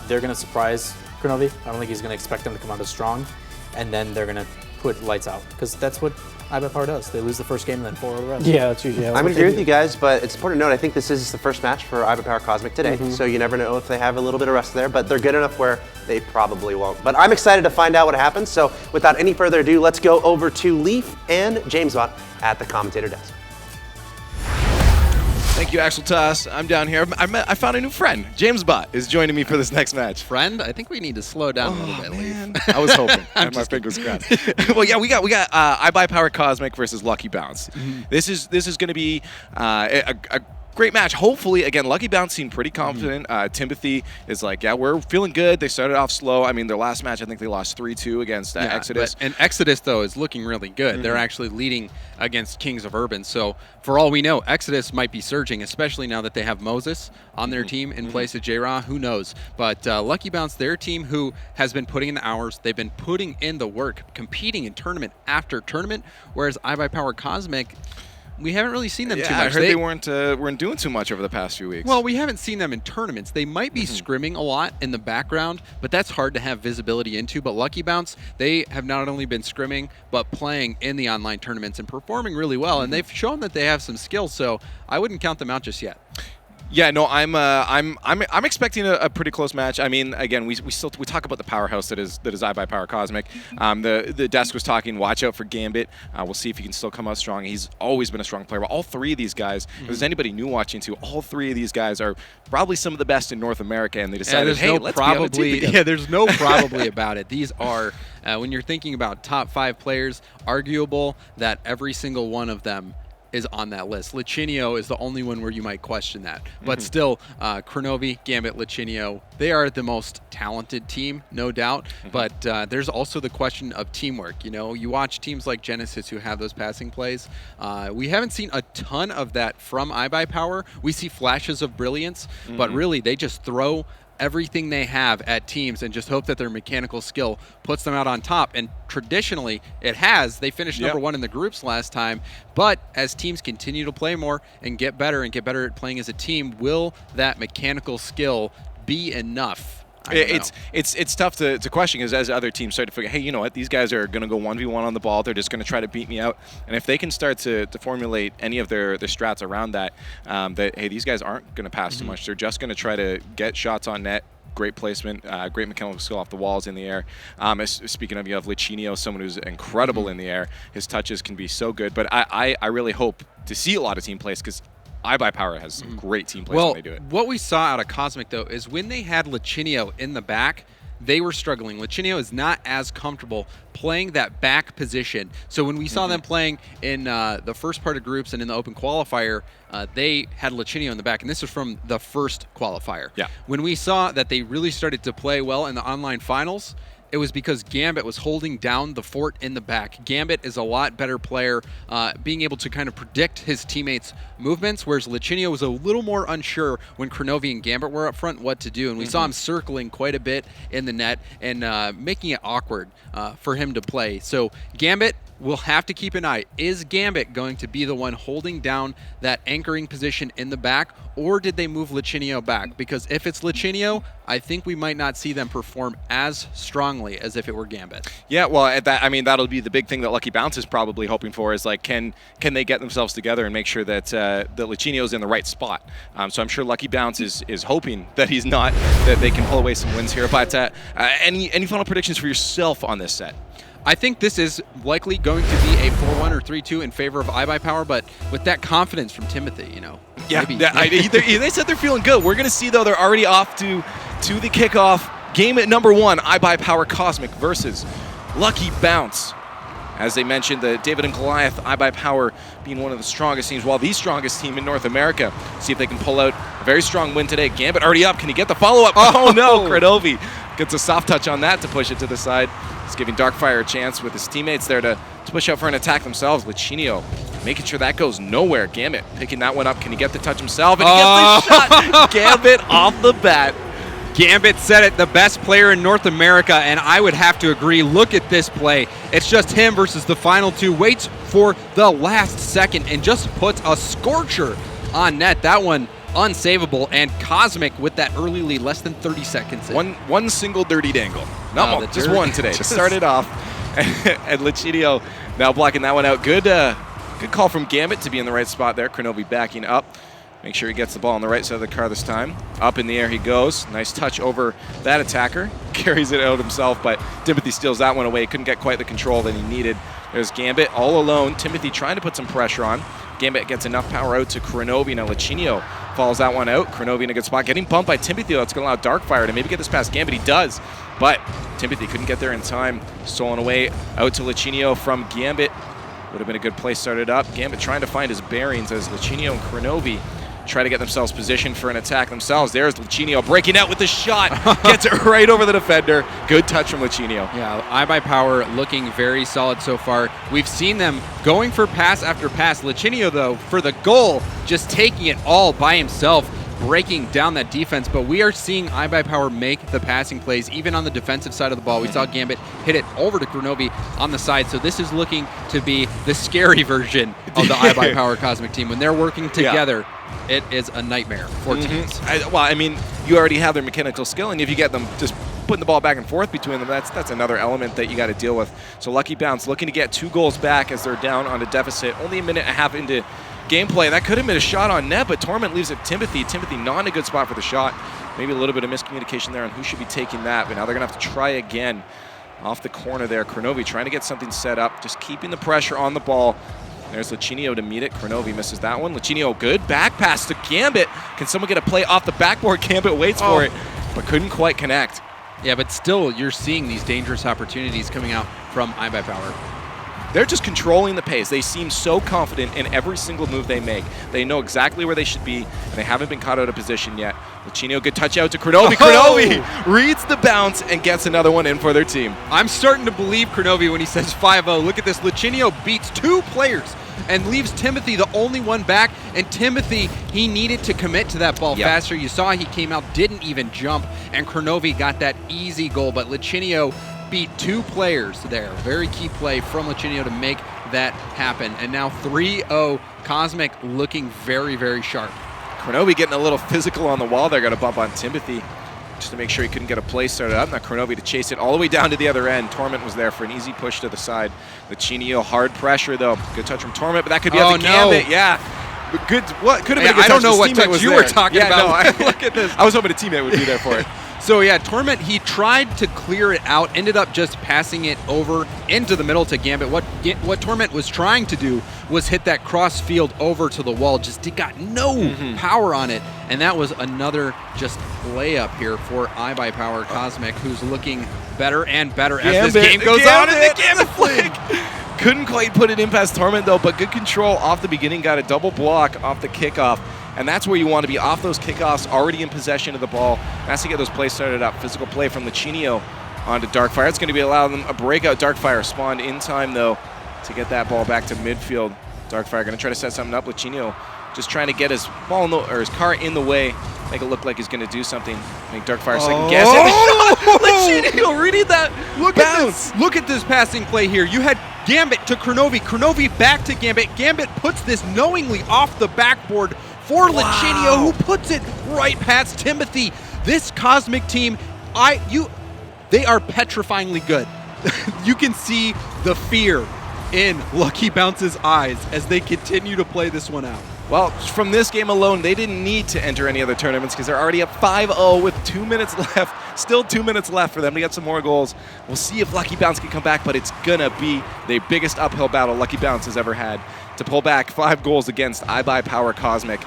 they're gonna surprise Kronovi. I don't think he's going to expect them to come out as strong, and then they're going to put lights out, because that's what iBuyPower does. They lose the first game and then 4 of the rest. Yeah, that's usually how I'm going to agree with you guys, but it's important to note, I think this is the first match for iBuyPower Cosmic today, so you never know if they have a little bit of rest there, but they're good enough where they probably won't. But I'm excited to find out what happens, so without any further ado, let's go over to Leaf and JamesBot at the commentator desk. Thank you, Axel Toss. I'm down here. I found a new friend. JamesBot is joining me for this next match. Friend? I think we need to slow down a little bit, Leaf. I was hoping. I had my fingers crossed. Well, yeah, we got iBuyPower Cosmic versus Lucky Bounce. This is going to be a great match. Hopefully, again, Lucky Bounce seemed pretty confident. Timothy is like, yeah, we're feeling good. They started off slow. I mean, their last match, I think they lost 3-2 against Exodus. And Exodus, though, is looking really good. They're actually leading against Kings of Urban. So, for all we know, Exodus might be surging, especially now that they have Moses on their team in place of J-Raw. Who knows? But Lucky Bounce, their team, who has been putting in the hours, they've been putting in the work, competing in tournament after tournament, whereas iBuyPower Cosmic, we haven't really seen them too much. I heard they weren't doing too much over the past few weeks. Well, we haven't seen them in tournaments. They might be scrimming a lot in the background, but that's hard to have visibility into. But Lucky Bounce, they have not only been scrimming, but playing in the online tournaments and performing really well. And they've shown that they have some skills, so I wouldn't count them out just yet. Yeah, no, I'm expecting a pretty close match. I mean, again, we talk about the powerhouse that is iBuyPower Cosmic. The desk was talking. Watch out for Gambit. We'll see if he can still come out strong. He's always been a strong player. But all three of these guys, if there's anybody new watching too, all three of these guys are probably some of the best in North America, and they decided, hey, let's be on a team together. Yeah, there's no probably about it. These are when you're thinking about top 5 players, arguable that every single one of them is on that list. Lichinio is the only one where you might question that. But still, Kronovi, Gambit, Lichinio, they are the most talented team, no doubt. But there's also the question of teamwork. You know, you watch teams like Genesis who have those passing plays. We haven't seen a ton of that from iBuyPower. We see flashes of brilliance, but really they just throw everything they have at teams and just hope that their mechanical skill puts them out on top. And traditionally, it has. They finished number 1 in the groups last time. But as teams continue to play more and get better at playing as a team, will that mechanical skill be enough? It's tough to question, because as other teams start to figure, hey, you know what, these guys are going to go 1v1 on the ball. They're just going to try to beat me out. And if they can start to formulate any of their strats around that, hey, these guys aren't going to pass too much. They're just going to try to get shots on net. Great placement, great mechanical skill off the walls in the air. Speaking of, you have Lichinio, someone who's incredible in the air. His touches can be so good. But I really hope to see a lot of team plays, because iBuyPower has some great team plays when they do it. What we saw out of Cosmic, though, is when they had Lichinio in the back, they were struggling. Lichinio is not as comfortable playing that back position. So when we saw them playing in the first part of groups and in the open qualifier, they had Lichinio in the back, and this was from the first qualifier. Yeah. When we saw that they really started to play well in the online finals, it was because Gambit was holding down the fort in the back. Gambit is a lot better player, being able to kind of predict his teammates' movements, whereas Lichinio was a little more unsure when Kronovi and Gambit were up front what to do. And we saw him circling quite a bit in the net and making it awkward for him to play. So Gambit will have to keep an eye. Is Gambit going to be the one holding down that anchoring position in the back, or did they move Lichinio back? Because if it's Lichinio, I think we might not see them perform as strongly as if it were Gambit. Yeah, well, at that, I mean, that'll be the big thing that Lucky Bounce is probably hoping for is like, can they get themselves together and make sure that that Lichinio's in the right spot? So I'm sure Lucky Bounce is hoping that he's not, that they can pull away some wins here. But any final predictions for yourself on this set? I think this is likely going to be a 4-1 or 3-2 in favor of iBuyPower, but with that confidence from Timothy, you know. Yeah, they said they're feeling good. We're going to see, though, they're already off to the kickoff. Game at number 1, iBuyPower Cosmic versus Lucky Bounce. As they mentioned, the David and Goliath, iBuyPower being one of the strongest teams, while the strongest team in North America. See if they can pull out a very strong win today. Gambit already up. Can he get the follow-up? Oh, no, Kronovi gets a soft touch on that to push it to the side. He's giving Darkfire a chance with his teammates there to push out for an attack themselves. Lichinio making sure that goes nowhere. Gambit picking that one up. Can he get the touch himself? And he gets the shot. Gambit off the bat. Gambit said it, the best player in North America, and I would have to agree. Look at this play. It's just him versus the final two. Waits for the last second and just puts a scorcher on net. That one unsavable, and Cosmic with that early lead, less than 30 seconds in. One single dirty dangle. Not one, just one today to start it off. And Lichinio now blocking that one out. Good call from Gambit to be in the right spot there. Kronovi backing up. Make sure he gets the ball on the right side of the car this time. Up in the air he goes. Nice touch over that attacker. Carries it out himself, but Timothy steals that one away. Couldn't get quite the control that he needed. There's Gambit all alone. Timothy trying to put some pressure on. Gambit gets enough power out to Kronovi. Now Lichinio follows that one out. Kronovi in a good spot. Getting bumped by Timothy, though. It's going to allow Darkfire to maybe get this past Gambit. He does, but Timothy couldn't get there in time. Stolen away out to Lichinio from Gambit. Would have been a good play started up. Gambit trying to find his bearings as Lichinio and Kronovi try to get themselves positioned for an attack themselves. There's Lichinio breaking out with the shot. Gets it right over the defender. Good touch from Lichinio. Yeah, iBuyPower looking very solid so far. We've seen them going for pass after pass. Lichinio, though, for the goal, just taking it all by himself, breaking down that defense. But we are seeing iBuyPower make the passing plays, even on the defensive side of the ball. We saw Gambit hit it over to Kronovi on the side. So this is looking to be the scary version of the iBuyPower Cosmic team. When they're working together, it is a nightmare for teams. Well, I mean, you already have their mechanical skill, and if you get them just putting the ball back and forth between them, that's another element that you got to deal with. So Lucky Bounce looking to get 2 goals back as they're down on a deficit. Only a minute and a half into gameplay. That could have been a shot on net, but Torment leaves it Timothy. Timothy not in a good spot for the shot. Maybe a little bit of miscommunication there on who should be taking that, but now they're going to have to try again. Off the corner there, Kronovi trying to get something set up, just keeping the pressure on the ball. There's Lichinio to meet it. Kronovi misses that one. Lichinio, good back pass to Gambit. Can someone get a play off the backboard? Gambit waits for it, but couldn't quite connect. Yeah, but still, you're seeing these dangerous opportunities coming out from iBuyPower. They're just controlling the pace. They seem so confident in every single move they make. They know exactly where they should be, and they haven't been caught out of position yet. Lichinio, good touch out to Kronovi. Kronovi reads the bounce and gets another one in for their team. I'm starting to believe Kronovi when he says 5-0. Look at this. Lichinio beats 2 players and leaves Timothy the only one back. And Timothy, he needed to commit to that ball faster. You saw he came out, didn't even jump, and Kronovi got that easy goal. But Lichinio beat 2 players there. Very key play from Lichinio to make that happen. And now 3-0, Cosmic looking very, very sharp. Kronovi getting a little physical on the wall there. Got a bump on Timothy just to make sure he couldn't get a play started up. Now Kronovi to chase it all the way down to the other end. Torment was there for an easy push to the side. Lichinio, hard pressure though. Good touch from Torment, but that could be at the Gambit. Yeah. Good. What could have been a good touch. I don't know what touch you were talking about. No, look at this. I was hoping a teammate would be there for it. So yeah, Torment, he tried to clear it out, ended up just passing it over into the middle to Gambit. What Torment was trying to do was hit that cross field over to the wall, just it got no power on it. And that was another just layup here for iBuyPower Cosmic, who's looking better and better as this game goes on. And the Gambit flick! Couldn't quite put it in past Torment though, but good control off the beginning, got a double block off the kickoff. And that's where you want to be, off those kickoffs, already in possession of the ball. Has to get those plays started up. Physical play from Lichinio onto Darkfire. It's going to be allowing them a breakout. Darkfire spawned in time, though, to get that ball back to midfield. Darkfire going to try to set something up. Lichinio just trying to get his ball in or his car in the way, make it look like he's going to do something. Make Darkfire second guess it. Lichinio reading that. Look at this. Look at this passing play here. You had Gambit to Kronovi. Kronovi back to Gambit. Gambit puts this knowingly off the backboard for Lichinio, who puts it right past Timothy. This Cosmic team, they are petrifyingly good. You can see the fear in Lucky Bounce's eyes as they continue to play this one out. Well, from this game alone, they didn't need to enter any other tournaments because they're already up 5-0 with 2 minutes left. Still 2 minutes left for them to get some more goals. We'll see if Lucky Bounce can come back, but it's going to be the biggest uphill battle Lucky Bounce has ever had to pull back 5 goals against iBuyPower Cosmic.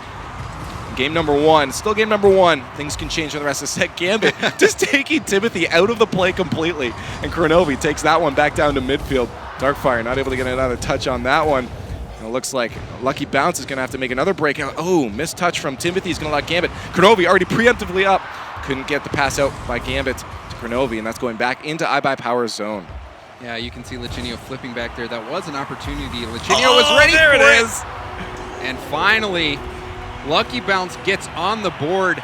Game number 1, still game number 1. Things can change for the rest of the set. Gambit just taking Timothy out of the play completely. And Kronovi takes that one back down to midfield. Darkfire not able to get another touch on that one. And it looks like Lucky Bounce is going to have to make another breakout. Oh, missed touch from Timothy. He's going to allow Gambit. Kronovi already preemptively up. Couldn't get the pass out by Gambit to Kronovi, and that's going back into iBuyPower's zone. Yeah, you can see Lichinio flipping back there. That was an opportunity. Lichinio was ready there for it is. And finally, Lucky Bounce gets on the board.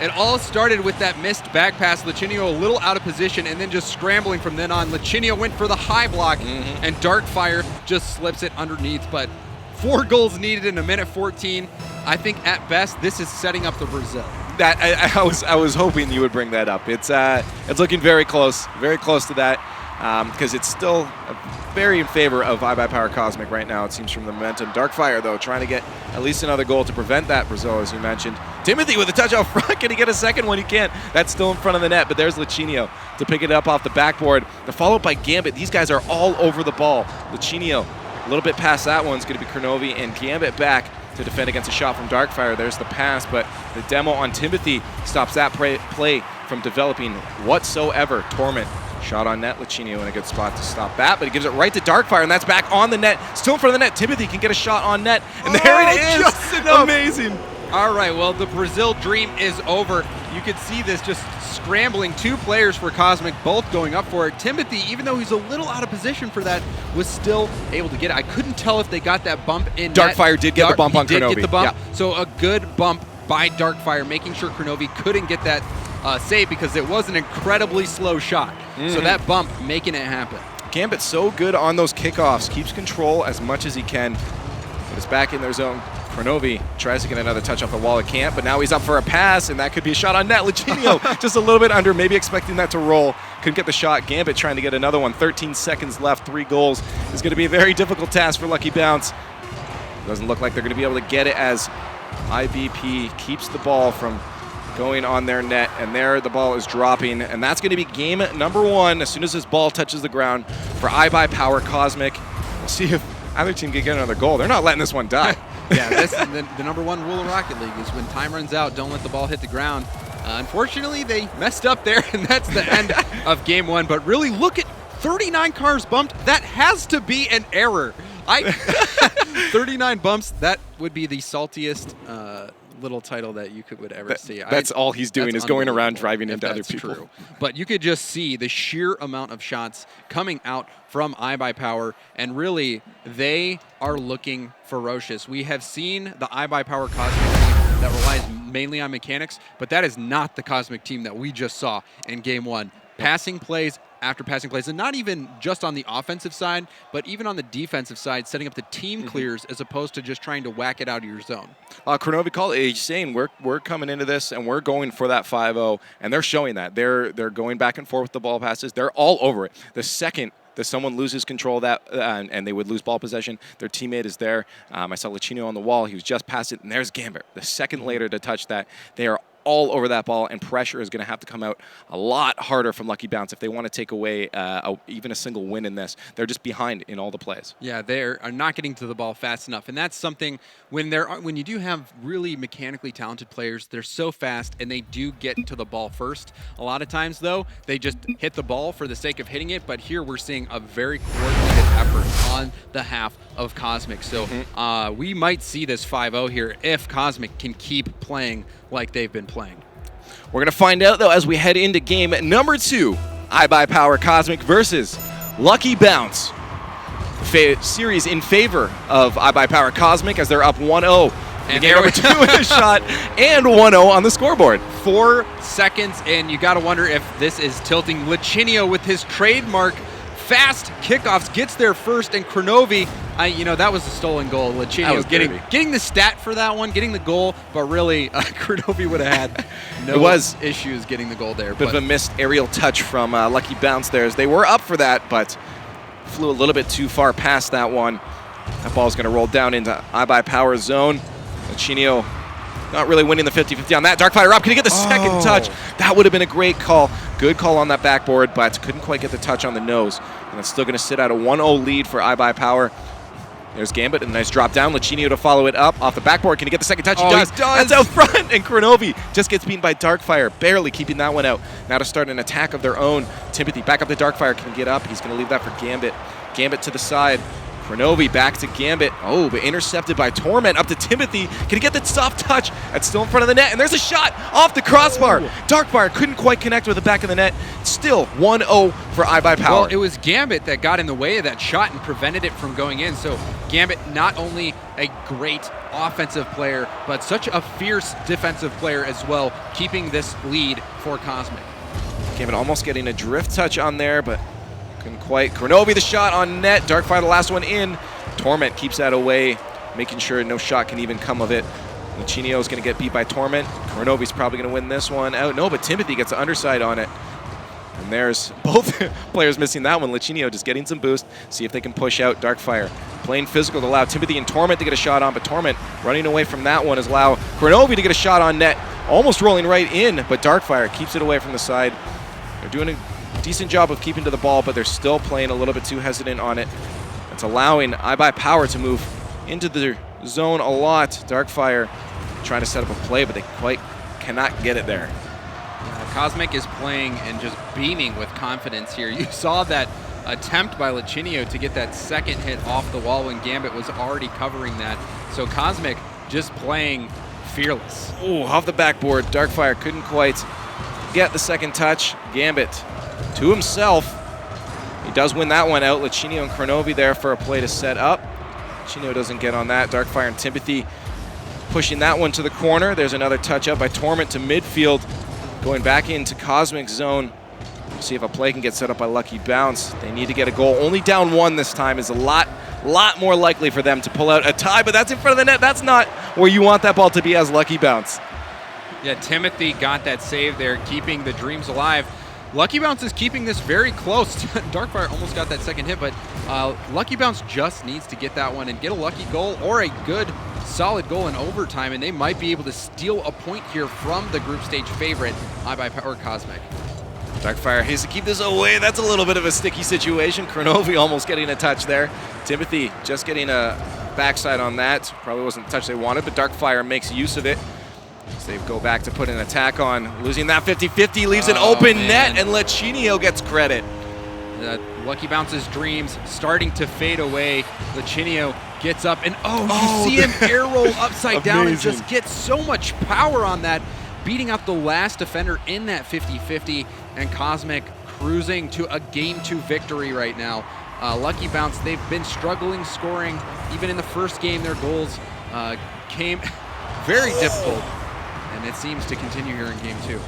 It all started with that missed back pass. Lichinio a little out of position and then just scrambling from then on. Lichinio went for the high block and Darkfire just slips it underneath. But 4 goals needed in a minute 14. I think at best this is setting up the Brazil. That I was hoping you would bring that up. It's looking very close to that because it's still very in favor of iBuyPower Cosmic right now, it seems, from the momentum. Darkfire, though, trying to get at least another goal to prevent that Brazil, as you mentioned. Timothy with a touch out front. Can he get a second one? He can't. That's still in front of the net, but there's Lichinio to pick it up off the backboard. The follow-up by Gambit. These guys are all over the ball. Lichinio, a little bit past that one, is going to be Kronovi, and Gambit back to defend against a shot from Darkfire. There's the pass, but the demo on Timothy stops that play from developing whatsoever. Torment. Shot on net, Lichinio in a good spot to stop that, but he gives it right to Darkfire, and that's back on the net. Still in front of the net. Timothy can get a shot on net, and there it is. Just enough. Amazing. All right, well, the Brazil dream is over. You can see this just scrambling. 2 players for Cosmic, both going up for it. Timothy, even though he's a little out of position for that, was still able to get it. I couldn't tell if they got that bump in Darkfire did get the bump on Kronovi. Did get the bump. Yeah. So a good bump by Darkfire, making sure Kronovi couldn't get that save because it was an incredibly slow shot. So that bump making it happen. Gambit's so good on those kickoffs, keeps control as much as he can, but it's back in their zone. Kronovi tries to get another touch off the wall, it can't, but now he's up for a pass, and that could be a shot on net. Lichinio just a little bit under, maybe expecting that to roll. Couldn't get the shot. Gambit trying to get another one. 13 seconds left, 3 goals. Is going to be a very difficult task for Lucky Bounce. Doesn't look like they're going to be able to get it as IBP keeps the ball from going on their net, and there the ball is dropping, and that's going to be game number 1 as soon as this ball touches the ground for iBuyPower Cosmic. We'll see if either team can get another goal. They're not letting this one die. Yeah, this the number 1 rule of Rocket League is when time runs out, don't let the ball hit the ground. Unfortunately, they messed up there, and that's the end of game 1. But really, look at 39 cars bumped. That has to be an error. 39 bumps, that would be the saltiest little title that you would ever see. That's all he's doing is going around driving into other people. True. But you could just see the sheer amount of shots coming out from iBuyPower, and really, they are looking ferocious. We have seen the iBuyPower Cosmic team that relies mainly on mechanics, but that is not the Cosmic team that we just saw in game 1. Passing plays after passing plays, and not even just on the offensive side, but even on the defensive side, setting up the team clears as opposed to just trying to whack it out of your zone. Kronovi called it, he's saying we're coming into this and we're going for that 5-0, and they're showing that. They're going back and forth with the ball passes. They're all over it. The second that someone loses control of that and they would lose ball possession, their teammate is there. I saw Lichinio on the wall. He was just past it, and there's Gambit. The second later to touch that, they are all over that ball, and pressure is going to have to come out a lot harder from Lucky Bounce if they want to take away even a single win in this. They're just behind in all the plays. Yeah, they are not getting to the ball fast enough, and that's something when you do have really mechanically talented players, they're so fast and they do get to the ball first. A lot of times, though, they just hit the ball for the sake of hitting it, but here we're seeing a very coordinated effort on the half of Cosmic. So we might see this 5-0 here if Cosmic can keep playing like they've been playing. We're going to find out, though, as we head into game number 2, iBuyPower Cosmic versus Lucky Bounce. Series in favor of iBuyPower Cosmic as they're up 1-0. And game number 2 with a shot and 1-0 on the scoreboard. 4 seconds, and you got to wonder if this is tilting. Lichinio with his trademark fast kickoffs gets there first, and Kronovi, that was a stolen goal. Lichinio getting the stat for that one, getting the goal, but really Kronovi would have had no issues getting the goal there. Bit of a missed aerial touch from Lucky Bounce there, as they were up for that, but flew a little bit too far past that one. That ball's going to roll down into iBuyPower zone. Lichinio not really winning the 50-50 on that. Darkfire up. Can he get the second touch? That would have been a great call. Good call on that backboard, but couldn't quite get the touch on the nose. And it's still going to sit at a 1-0 lead for iBuyPower. There's Gambit, a nice drop down. Lichinio to follow it up off the backboard. Can he get the second touch? He does. That's out front, and Kronovi just gets beaten by Darkfire, barely keeping that one out. Now to start an attack of their own. Timothy back up to Darkfire. Can get up. He's going to leave that for Gambit. Gambit to the side. Kronovi back to Gambit. Oh, but intercepted by Torment. Up to Timothy. Can he get that soft touch? That's still in front of the net, and there's a shot off the crossbar. Darkfire couldn't quite connect with the back of the net. Still 1-0 for iBuyPower. Well, it was Gambit that got in the way of that shot and prevented it from going in. So Gambit, not only a great offensive player, but such a fierce defensive player as well, keeping this lead for Cosmic. Gambit almost getting a drift touch on there, but couldn't quite. Kronovi the shot on net. Darkfire the last one in. Torment keeps that away, making sure no shot can even come of it. Lichinio is going to get beat by Torment. Kronovi's probably going to win this one out. No, but Timothy gets the underside on it. And there's both players missing that one. Lichinio just getting some boost. See if they can push out Darkfire. Playing physical to allow Timothy and Torment to get a shot on, but Torment running away from that one is allow Kronovi to get a shot on net. Almost rolling right in, but Darkfire keeps it away from the side. They're doing a decent job of keeping to the ball, but they're still playing a little bit too hesitant on it. It's allowing iBuyPower to move into the zone a lot. Darkfire trying to set up a play, but they quite cannot get it there. Cosmic is playing and just beaming with confidence here. You saw that attempt by Lichinio to get that second hit off the wall when Gambit was already covering that. So Cosmic just playing fearless. Oh, off the backboard. Darkfire couldn't quite get the second touch. Gambit to himself. He does win that one out. Lichinio and Kronovi there for a play to set up. Lichinio doesn't get on that. Darkfire and Timothy pushing that one to the corner. There's another touch up by Torment to midfield. Going back into Cosmic zone. See if a play can get set up by Lucky Bounce. They need to get a goal. Only down 1 this time is a lot more likely for them to pull out a tie, but that's in front of the net. That's not where you want that ball to be as Lucky Bounce. Yeah, Timothy got that save there, keeping the dreams alive. Lucky Bounce is keeping this very close. Darkfire almost got that second hit, but Lucky Bounce just needs to get that one and get a lucky goal or a good, solid goal in overtime, and they might be able to steal a point here from the group stage favorite, iBuyPower Cosmic. Darkfire has to keep this away. That's a little bit of a sticky situation. Kronovi almost getting a touch there. Timothy just getting a backside on that. Probably wasn't the touch they wanted, but Darkfire makes use of it. So they go back to put an attack on. Losing that 50-50 leaves an open net, and Lichinio gets credit. Lucky Bounce's dreams starting to fade away. Lichinio gets up, and you see him air roll upside down and just get so much power on that, beating out the last defender in that 50-50, and Cosmic cruising to a Game 2 victory right now. Lucky Bounce, they've been struggling scoring. Even in the first game, their goals came very difficult, and it seems to continue here in Game 2.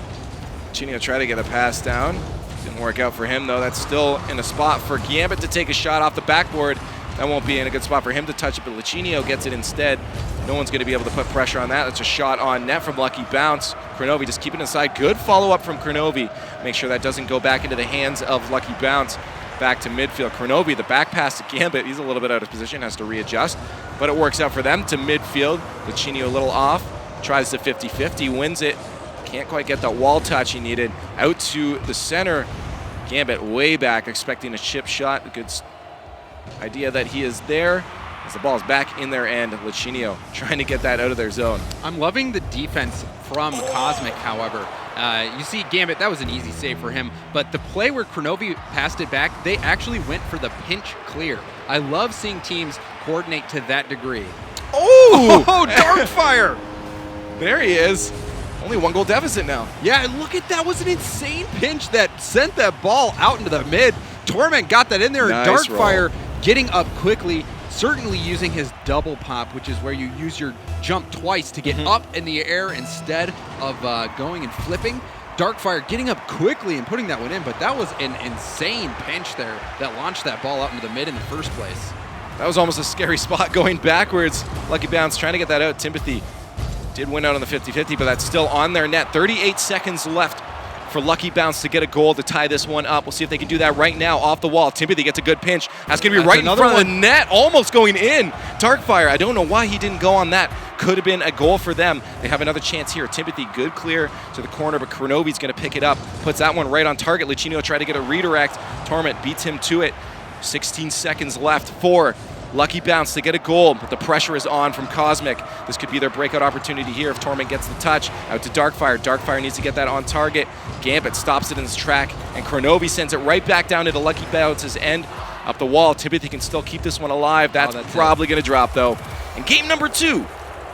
Lichinio tried to get a pass down. Didn't work out for him, though. That's still in a spot for Gambit to take a shot off the backboard. That won't be in a good spot for him to touch it, but Lichinio gets it instead. No one's going to be able to put pressure on that. That's a shot on net from Lucky Bounce. Kronovi just keeping it inside. Good follow-up from Kronovi. Make sure that doesn't go back into the hands of Lucky Bounce. Back to midfield. Kronovi, the back pass to Gambit. He's a little bit out of position, has to readjust, but it works out for them to midfield. Lichinio a little off. Tries the 50-50, wins it. Can't quite get that wall touch he needed. Out to the center. Gambit way back, expecting a chip shot. A good idea that he is there. As the ball is back in their end, Lichinio trying to get that out of their zone. I'm loving the defense from Cosmic, however. You see Gambit, that was an easy save for him, but the play where Kronovi passed it back, they actually went for the pinch clear. I love seeing teams coordinate to that degree. Oh! Darkfire! There he is. Only 1 goal deficit now. Yeah, look at that. Was an insane pinch that sent that ball out into the mid. Torment got that in there. Nice Darkfire getting up quickly, certainly using his double pop, which is where you use your jump twice to get up in the air instead of going and flipping. Darkfire getting up quickly and putting that one in, but that was an insane pinch there that launched that ball out into the mid in the first place. That was almost a scary spot going backwards. Lucky Bounce trying to get that out. Timothy did win out on the 50-50, but that's still on their net. 38 seconds left for Lucky Bounce to get a goal to tie this one up. We'll see if they can do that right now off the wall. Timothy gets a good pinch. That's going to be right in front of the net, almost going in. Darkfire, I don't know why he didn't go on that. Could have been a goal for them. They have another chance here. Timothy, good clear to the corner, but Kronovi's going to pick it up. Puts that one right on target. Lichinio tried to get a redirect. Torment beats him to it. 16 seconds left for Lucky Bounce to get a goal, but the pressure is on from Cosmic. This could be their breakout opportunity here if Torment gets the touch. Out to Darkfire. Darkfire needs to get that on target. Gambit stops it in his track, and Kronovi sends it right back down into Lucky Bounce's end. Up the wall, Timothy can still keep this one alive. That's probably going to drop, though. And game number 2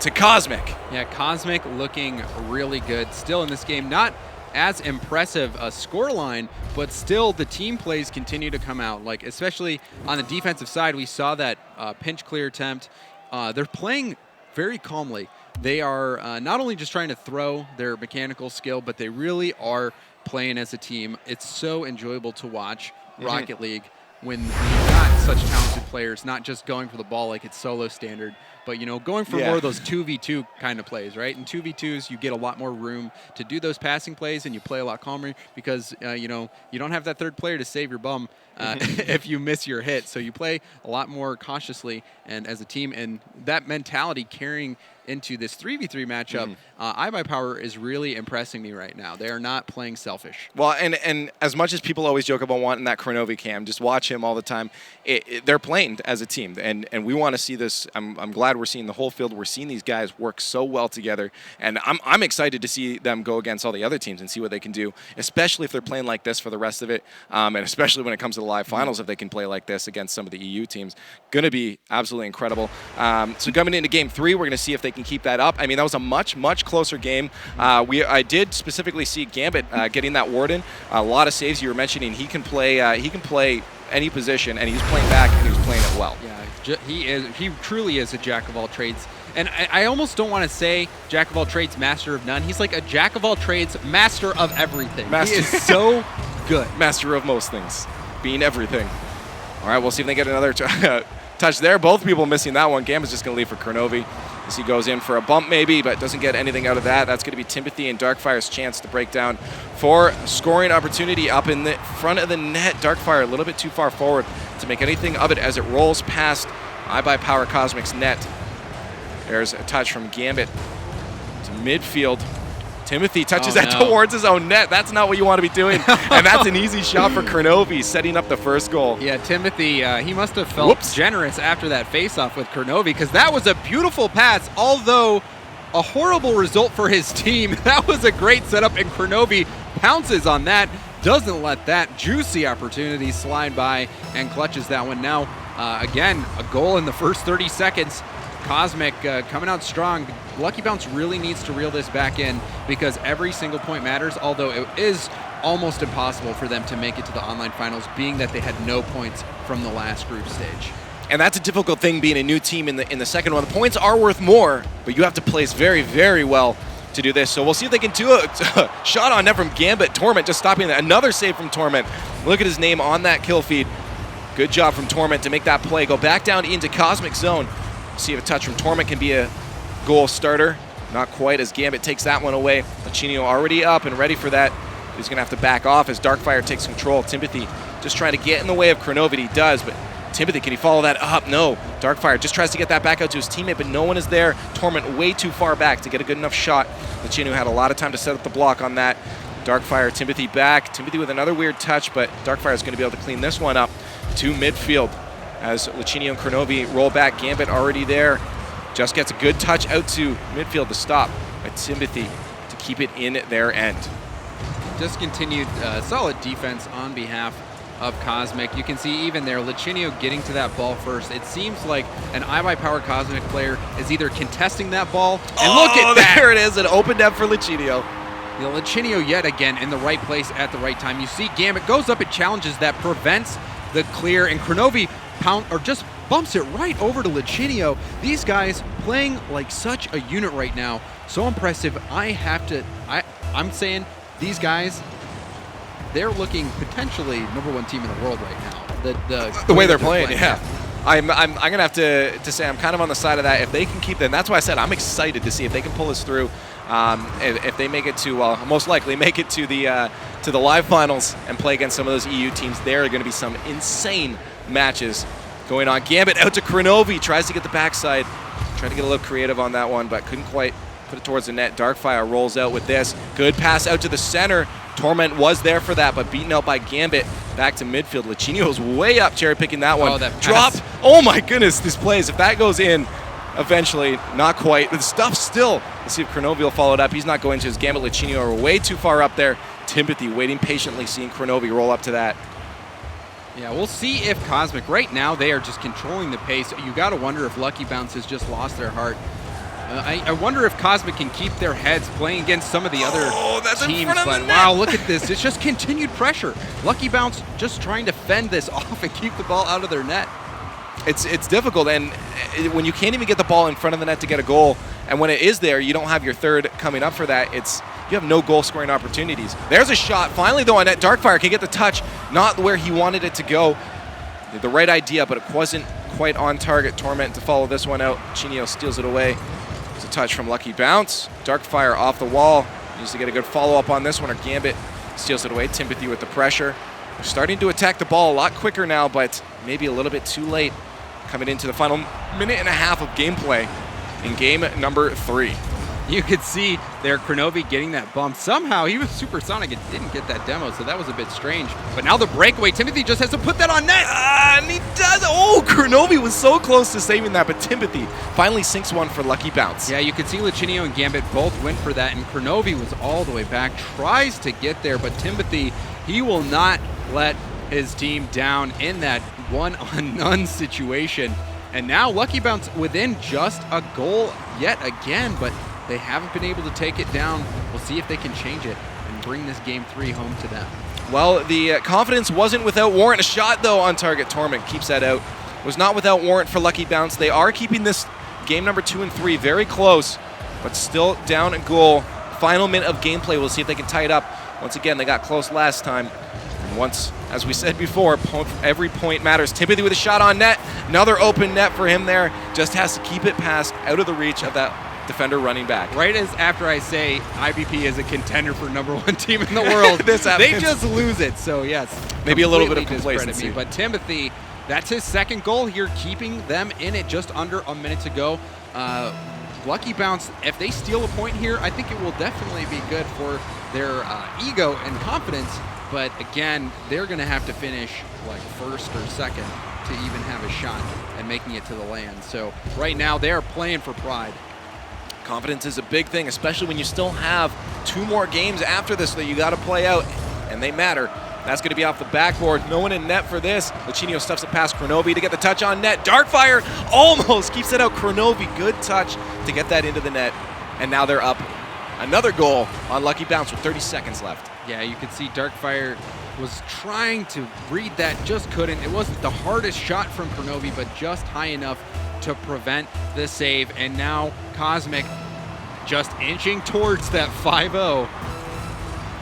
to Cosmic. Yeah, Cosmic looking really good. Still in this game, not as impressive a scoreline, but still the team plays continue to come out. Like, especially on the defensive side, we saw that pinch clear attempt. They're playing very calmly. They are not only just trying to throw their mechanical skill, but they really are playing as a team. It's so enjoyable to watch Rocket League when you've got such talented players, not just going for the ball like it's solo standard, but, you know, going for more of those 2v2 kind of plays, right? In 2v2s, you get a lot more room to do those passing plays, and you play a lot calmer because, you know, you don't have that third player to save your bum if you miss your hit. So you play a lot more cautiously and as a team, and that mentality carrying into this 3v3 matchup, iBuyPower is really impressing me right now. They are not playing selfish. Well, and as much as people always joke about wanting that Kronovi cam, just watch him all the time. They're playing as a team, and we want to see this. I'm glad we're seeing the whole field. We're seeing these guys work so well together, and I'm excited to see them go against all the other teams and see what they can do, especially if they're playing like this for the rest of it, and especially when it comes to the live finals, if they can play like this against some of the EU teams. Going to be absolutely incredible. So coming into game 3, we're going to see if they can keep that up. I mean, that was a much closer game. I did specifically see Gambit getting that Warden. A lot of saves. You were mentioning he can play any position, and he's playing back, and he was playing it well. Yeah, he truly is a jack of all trades. And I almost don't want to say jack of all trades, master of none. He's like a jack of all trades, master of everything. He is so good. Master of most things, being everything. All right, we'll see if they get another touch there. Both people missing that one. Gambit's just going to leave for Kronovi as he goes in for a bump maybe, but doesn't get anything out of that. That's going to be Timothy and Darkfire's chance to break down for a scoring opportunity up in the front of the net. Darkfire a little bit too far forward to make anything of it as it rolls past iBuyPower Cosmic's net. There's a touch from Gambit to midfield. Timothy touches that towards his own net. That's not what you want to be doing. And that's an easy shot for Kronovi, setting up the first goal. Yeah, Timothy, he must have felt generous after that face-off with Kronovi, because that was a beautiful pass, although a horrible result for his team. That was a great setup, and Kronovi pounces on that, doesn't let that juicy opportunity slide by, and clutches that one. Now, again, a goal in the first 30 seconds. Cosmic coming out strong. Lucky Bounce really needs to reel this back in because every single point matters, although it is almost impossible for them to make it to the online finals, being that they had no points from the last group stage. And that's a difficult thing being a new team in the second one. The points are worth more, but you have to place very, very well to do this. So we'll see if they can do a shot on net from Gambit. Torment just stopping that. Another save from Torment. Look at his name on that kill feed. Good job from Torment to make that play. Go back down into Cosmic zone. See if a touch from Torment can be a goal starter. Not quite, as Gambit takes that one away. Lichinio already up and ready for that. He's going to have to back off as Darkfire takes control. Timothy just trying to get in the way of Kronovi. He does, but Timothy, can he follow that up? No. Darkfire just tries to get that back out to his teammate, but no one is there. Torment way too far back to get a good enough shot Lechino had a lot of time to set up the block on that. Darkfire, Timothy back. Timothy with another weird touch, but Darkfire is going to be able to clean this one up to midfield as Lechino and Kronovi roll back. Gambit already there. Just gets a good touch out to midfield to stop by Timothy to keep it in their end. Just continued solid defense on behalf of Cosmic. You can see even there, Lechino getting to that ball first. It seems like an iBuyPower Cosmic player is either contesting that ball, and look at that! There it is, an open net for Lechino. Lechino yet again in the right place at the right time. You see Gambit goes up and challenges that, prevents the clear, and Kronovi just bumps it right over to Lechino. These guys playing like such a unit right now. So impressive. I'm saying these guys, they're looking potentially #1 team in the world right now. The way they're playing, yeah. I'm gonna have to say I'm kind of on the side of that. If they can keep them, that's why I said I'm excited to see if they can pull us through. If they make it to, well, most likely make it to the live finals and play against some of those EU teams, there are going to be some insane matches going on. Gambit out to Kronovi, tries to get the backside, tried to get a little creative on that one, but couldn't quite put it towards the net. Darkfire rolls out with this. Good pass out to the center. Torment was there for that, but beaten out by Gambit. Back to midfield. Lechino's way up, cherry picking that one. Oh, that drop. pass. Oh my goodness, this plays. If that goes in, eventually, not quite. The stuff still. Let's see if Kronovi will follow it up. He's not going to. His Gambit Lechino are way too far up there. Timothy waiting patiently, seeing Kronovi roll up to that. Yeah, we'll see if Cosmic, right now, they are just controlling the pace. You got to wonder if Lucky Bounce has just lost their heart. I wonder if Cosmic can keep their heads playing against some of the other teams. But wow, look at this. It's just continued pressure. Lucky Bounce just trying to fend this off and keep the ball out of their net. It's difficult, and when you can't even get the ball in front of the net to get a goal, and when it is there, you don't have your third coming up for that, you have no goal-scoring opportunities. There's a shot, finally though on net. Darkfire can get the touch, not where he wanted it to go. The right idea, but it wasn't quite on target. Torment to follow this one out. Chinio steals it away. It's a touch from Lucky Bounce. Darkfire off the wall. Needs to get a good follow-up on this one, or Gambit steals it away. Timothy with the pressure. They're starting to attack the ball a lot quicker now, but maybe a little bit too late. Coming into the final minute and a half of gameplay in game number 3. You could see there Kronovi getting that bump. Somehow he was supersonic and didn't get that demo, so that was a bit strange. But now the breakaway, Timothy just has to put that on net. And he does. Oh, Kronovi was so close to saving that, but Timothy finally sinks one for Lucky Bounce. Yeah, you could see Lechino and Gambit both went for that, and Kronovi was all the way back, tries to get there, but Timothy, he will not let his team down in that one-on-none situation. And now Lucky Bounce within just a goal yet again, but they haven't been able to take it down. We'll see if they can change it and bring this game 3 home to them. Well, the confidence wasn't without warrant. A shot, though, on target. Torment keeps that out. Was not without warrant for Lucky Bounce. They are keeping this game number 2 and 3 very close, but still down a goal. Final minute of gameplay. We'll see if they can tie it up. Once again, they got close last time. And once, as we said before, every point matters. Timothy with a shot on net. Another open net for him there. Just has to keep it past out of the reach of that defender running back. Right as after I say IBP is a contender for #1 team in the world, they just lose it. So yes, maybe a little bit of complacency. But Timothy, that's his second goal here, keeping them in it just under a minute to go. Lucky Bounce, if they steal a point here, I think it will definitely be good for their ego and confidence. But again, they're going to have to finish like first or second to even have a shot at making it to the land. So right now, they are playing for pride. Confidence is a big thing, especially when you still have 2 more games after this that you got to play out, and they matter. That's going to be off the backboard. No one in net for this. Lechino stuffs it past Kronovi to get the touch on net. Darkfire almost keeps it out. Kronovi, good touch to get that into the net. And now they're up another goal on Lucky Bounce with 30 seconds left. Yeah, you could see Darkfire was trying to read that, just couldn't. It wasn't the hardest shot from Kronovi, but just high enough to prevent the save. And now Cosmic just inching towards that 5-0.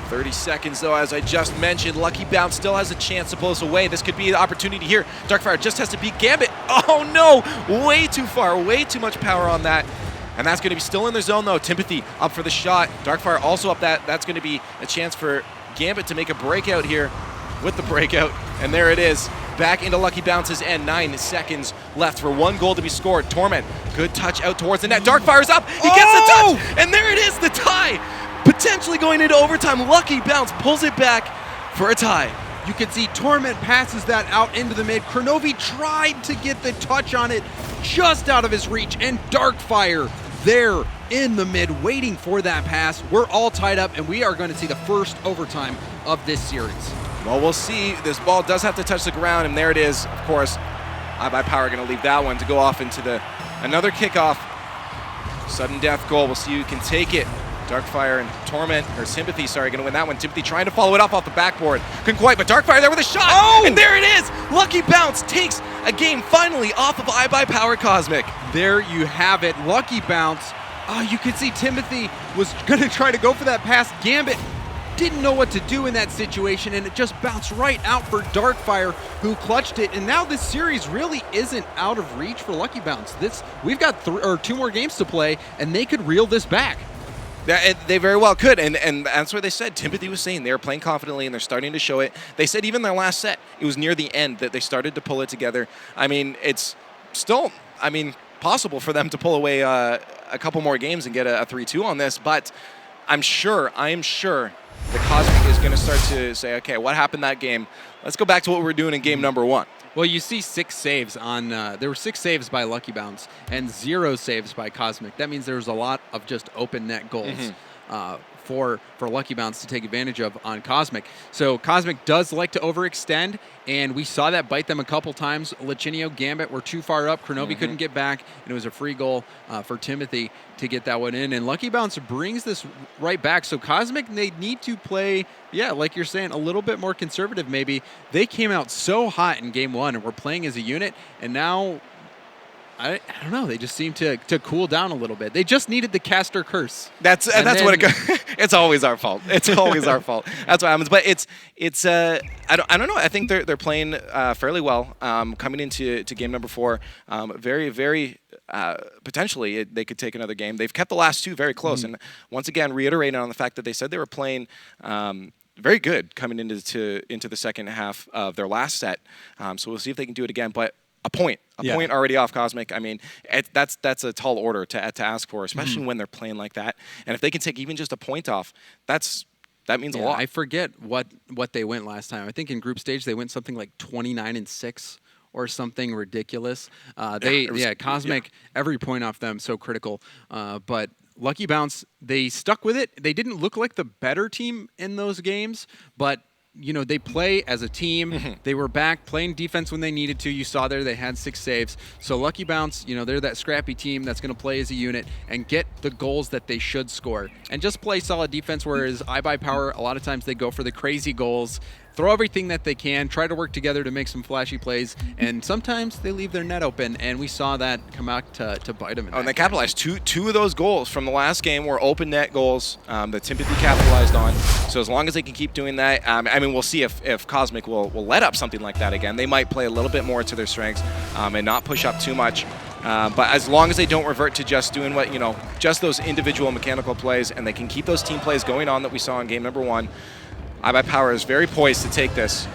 30 seconds, though, as I just mentioned. Lucky Bounce still has a chance to pull us away. This could be the opportunity here. Darkfire just has to beat Gambit. Oh, no! Way too far. Way too much power on that. And that's going to be still in their zone, though. Timothy up for the shot. Darkfire also up that. That's going to be a chance for Gambit to make a breakout here with the breakout. And there it is. back into Lucky Bounce's end. 9 seconds left for 1 goal to be scored. Torment, good touch out towards the net. Darkfire's up. He gets the touch, and there it is, the tie. Potentially going into overtime. Lucky Bounce pulls it back for a tie. You can see Torment passes that out into the mid. Kronovi tried to get the touch on it, just out of his reach, and Darkfire there in the mid waiting for that pass. We're all tied up, and we are going to see the first overtime of this series. Well, we'll see. This ball does have to touch the ground, and there it is. Of course, iBuyPower going to leave that one to go off into another kickoff. Sudden death goal. We'll see who can take it. Darkfire and Torment, or Sympathy, sorry, going to win that one. Sympathy trying to follow it up off the backboard. Couldn't quite, but Darkfire there with a shot. Oh! And there it is. Lucky Bounce takes a game finally off of iBuyPower Cosmic. There you have it. Lucky Bounce. Oh, you could see Timothy was going to try to go for that pass. Gambit didn't know what to do in that situation, and it just bounced right out for Darkfire, who clutched it. And now this series really isn't out of reach for Lucky Bounce. We've got 2 more games to play, and they could reel this back. They very well could, and that's what they said. Timothy was saying they were playing confidently, and they're starting to show it. They said even their last set, it was near the end that they started to pull it together. I mean, it's still, possible for them to pull away a couple more games and get a 3-2 on this, but I am sure the Cosmic is going to start to say, okay, what happened that game? Let's go back to what we were doing in game number 1. Well, you see 6 saves on, there were 6 saves by Lucky Bounce and 0 saves by Cosmic. That means there was a lot of just open net goals for Lucky Bounce to take advantage of on Cosmic. So Cosmic does like to overextend, and we saw that bite them a couple times. Lichinio, Gambit were too far up. Kronovi couldn't get back, and it was a free goal for Timothy to get that one in. And Lucky Bounce brings this right back. So Cosmic, they need to play, like you're saying, a little bit more conservative maybe. They came out so hot in game 1 and were playing as a unit, and now I don't know. They just seem to cool down a little bit. They just needed the caster curse. That's what it goes. It's always our fault. It's always our fault. That's what happens. But it's I don't know. I think they're playing fairly well coming into game number 4. Very, very potentially they could take another game. They've kept the last 2 very close, and once again reiterating on the fact that they said they were playing very good coming into the second half of their last set. So we'll see if they can do it again. But a point already off Cosmic. I mean, that's a tall order to ask for, especially when they're playing like that. And if they can take even just a point off, that means a lot. I forget what they went last time. I think in group stage they went something like 29-6 or something ridiculous. Cosmic, every point off them so critical. But Lucky Bounce, they stuck with it. They didn't look like the better team in those games, but they play as a team. They were back playing defense when they needed to. You saw there they had 6 saves. So Lucky Bounce, they're that scrappy team that's going to play as a unit and get the goals that they should score and just play solid defense, whereas iBuyPower, a lot of times they go for the crazy goals, throw everything that they can, try to work together to make some flashy plays, and sometimes they leave their net open, and we saw that come out to bite them. And they capitalized. Two of those goals from the last game were open net goals that Timothy capitalized on. So as long as they can keep doing that, we'll see if Cosmic will let up something like that again. They might play a little bit more to their strengths and not push up too much. But as long as they don't revert to just doing just those individual mechanical plays, and they can keep those team plays going on that we saw in game number 1, iBuyPower is very poised to take this.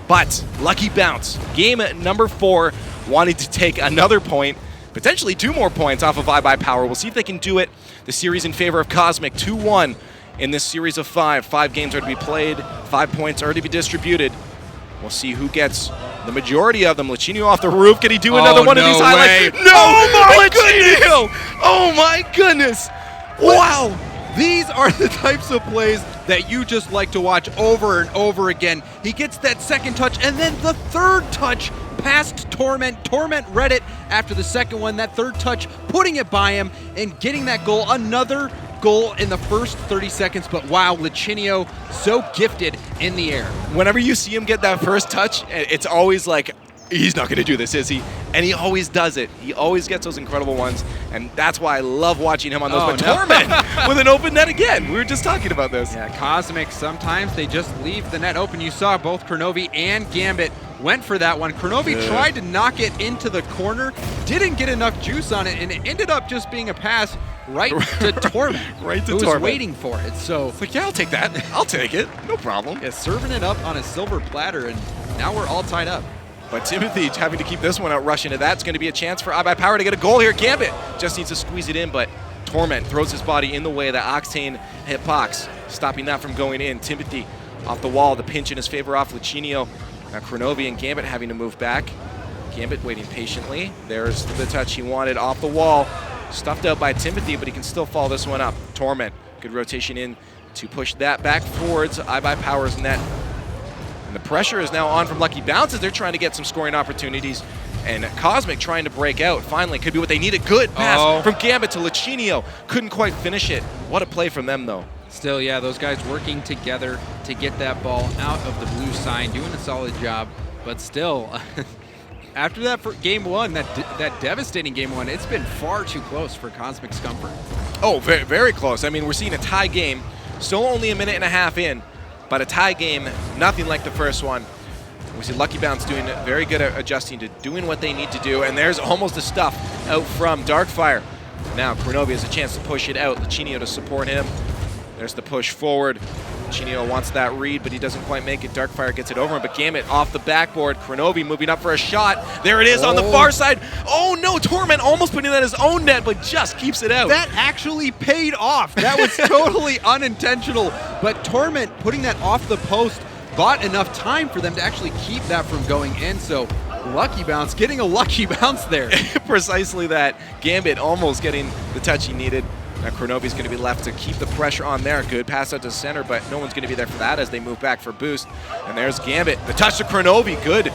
But Lucky Bounce, game number 4, wanting to take another point, potentially 2 more points off of iBuyPower. We'll see if they can do it. The series in favor of Cosmic, 2-1 in this series of 5. 5 games are to be played, 5 points are to be distributed. We'll see who gets the majority of them. Lichinio off the roof. Can he do another one of these highlights? No! Oh my goodness! Oh my goodness! Wow! These are the types of plays that you just like to watch over and over again. He gets that second touch, and then the third touch past Torment. Torment read it after the second one. That third touch, putting it by him and getting that goal. Another goal in the first 30 seconds, but wow, Lichinio so gifted in the air. Whenever you see him get that first touch, it's always like, he's not going to do this, is he? And he always does it. He always gets those incredible ones, and that's why I love watching him on those. Torment with an open net again. We were just talking about this. Yeah, Cosmic, sometimes they just leave the net open. You saw both Kronovi and Gambit went for that one. Kronovi tried to knock it into the corner, didn't get enough juice on it, and it ended up just being a pass right to Torment, who was waiting for it. So it's like, yeah, I'll take that. I'll take it. No problem. Yeah, serving it up on a silver platter, and now we're all tied up. But Timothy having to keep this one out, rush into that. It's going to be a chance for iBuyPower to get a goal here. Gambit just needs to squeeze it in, but Torment throws his body in the way. The Octane hitbox stopping that from going in. Timothy off the wall, the pinch in his favor off Lucinio. Now Kronovi and Gambit having to move back. Gambit waiting patiently. There's the touch he wanted off the wall. Stuffed out by Timothy, but he can still follow this one up. Torment, good rotation in to push that back towards iBuyPower's net. And the pressure is now on from Lucky Bounce as they're trying to get some scoring opportunities. And Cosmic trying to break out. Finally, could be what they needed. Good pass from Gambit to Lucinio. Couldn't quite finish it. What a play from them, though. Still, yeah, those guys working together to get that ball out of the blue sign, doing a solid job. But still, after that for game one, that devastating game one, it's been far too close for Cosmic's comfort. Oh, very, very close. I mean, we're seeing a tie game. Still only a minute and a half in, but a tie game, nothing like the first one. We see Lucky Bounce doing very good at adjusting to doing what they need to do, and there's almost the stuff out from Darkfire. Now Kronovi has a chance to push it out. Lucinio to support him. There's the push forward. Lucinio wants that read, but he doesn't quite make it. Darkfire gets it over him, but Gambit off the backboard. Kronovi moving up for a shot. There it is on the far side. Oh no, Torment almost putting that in his own net, but just keeps it out. That actually paid off. That was totally unintentional, but Torment putting that off the post bought enough time for them to actually keep that from going in, so Lucky Bounce getting a lucky bounce there. Precisely that. Gambit almost getting the touch he needed. Now Kronovi's going to be left to keep the pressure on there. Good pass out to center, but no one's going to be there for that as they move back for boost. And there's Gambit. The touch to Kronovi. Good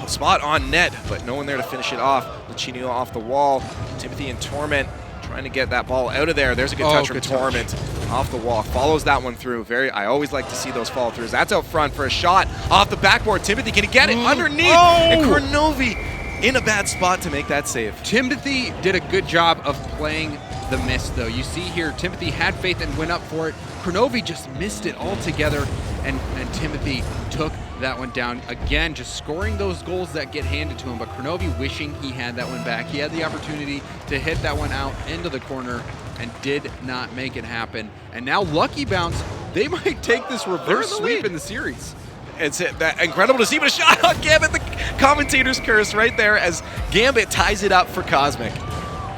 spot on net, but no one there to finish it off. Lucinio off the wall. Timothy and Torment trying to get that ball out of there. There's a good touch from Torment off the wall. Follows that one through. I always like to see those follow throughs. That's out front for a shot off the backboard. Timothy, can he get it underneath? And Kronovi in a bad spot to make that save. Timothy did a good job of playing the miss, though. You see here, Timothy had faith and went up for it. Kronovi just missed it altogether, and Timothy took that one down. Again, just scoring those goals that get handed to him, but Kronovi wishing he had that one back. He had the opportunity to hit that one out into the corner and did not make it happen. And now Lucky Bounce, they might take this reverse sweep in the series. It's incredible to see, but a shot on Gambit, the commentator's curse right there as Gambit ties it up for Cosmic.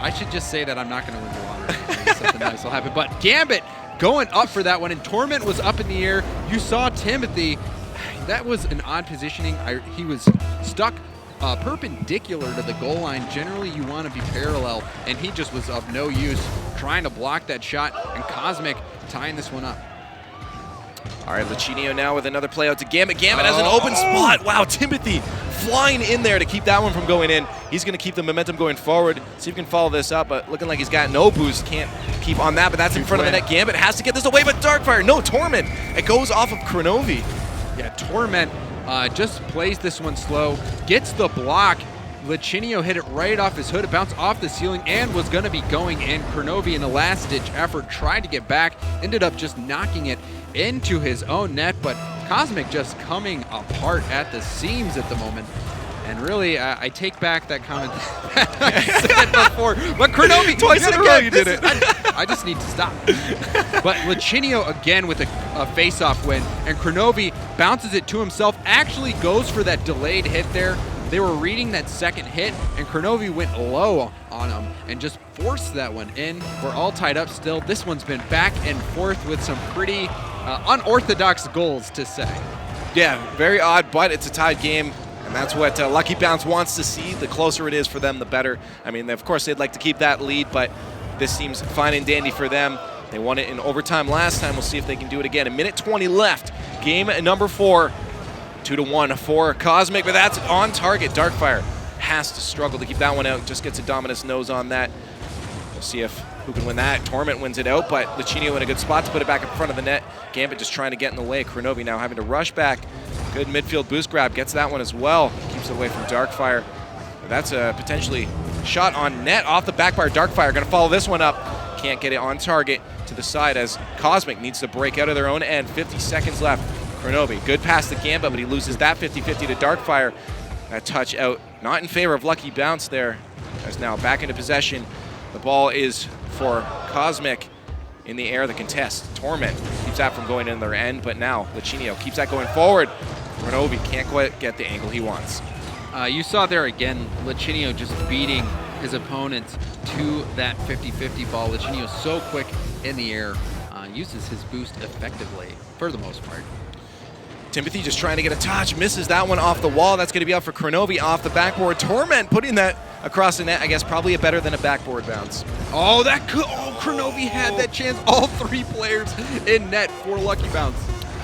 I should just say that I'm not going to win the lottery. Something nice will happen. But Gambit going up for that one, and Torment was up in the air. You saw Timothy. That was an odd positioning. He was stuck perpendicular to the goal line. Generally, you want to be parallel, and he just was of no use trying to block that shot, and Cosmic tying this one up. All right, Lucinio now with another play out to Gambit. Gambit has an open spot. Wow, Timothy flying in there to keep that one from going in. He's going to keep the momentum going forward. See if he can follow this up, but looking like he's got no boost. Can't keep on that, but that's in front of the net. Gambit has to get this away, but Darkfire, no, Torment. It goes off of Kronovi. Yeah, Torment just plays this one slow, gets the block. Lucinio hit it right off his hood. It bounced off the ceiling and was going to be going in. Kronovi, in the last-ditch effort, tried to get back, ended up just knocking it into his own net, but Cosmic just coming apart at the seams at the moment. And really, I take back that comment I said before. But Kronovi, twice in a row you did it. I just need to stop. But Lucinio again with a face-off win, and Kronovi bounces it to himself, actually goes for that delayed hit there. They were reading that second hit, and Kronovi went low on him and just forced that one in. We're all tied up still. This one's been back and forth with some pretty unorthodox goals, to say. Yeah, very odd, but it's a tied game, and that's what Lucky Bounce wants to see. The closer it is for them, the better. I mean, of course, they'd like to keep that lead, but this seems fine and dandy for them. They won it in overtime last time. We'll see if they can do it again. A minute 20 left. Game number 4. 2-1 for Cosmic, but that's on target. Darkfire has to struggle to keep that one out. Just gets a Dominus nose on that. We'll see if who can win that. Torment wins it out, but Lucinio in a good spot to put it back in front of the net. Gambit just trying to get in the way. Kronovi now having to rush back. Good midfield boost grab. Gets that one as well. Keeps it away from Darkfire. But that's a potentially shot on net off the back bar. Darkfire going to follow this one up. Can't get it on target to the side as Cosmic needs to break out of their own end. 50 seconds left. Kronovi, good pass to Gambit, but he loses that 50-50 to Darkfire. That touch out, not in favor of Lucky Bounce there. As now back into possession. The ball is for Cosmic in the air, the contest. Torment keeps that from going in their end, but now Lucinio keeps that going forward. Kronovi can't quite get the angle he wants. You saw there again, Lichinio just beating his opponents to that 50-50 ball. Lichinio so quick in the air, uses his boost effectively for the most part. Timothy just trying to get a touch, misses that one off the wall. That's going to be out for Kronovi off the backboard. Torment putting that across the net. I guess probably a better than a backboard bounce. Oh, that could. Oh, Kronovi had that chance. All 3 players in net for Lucky Bounce.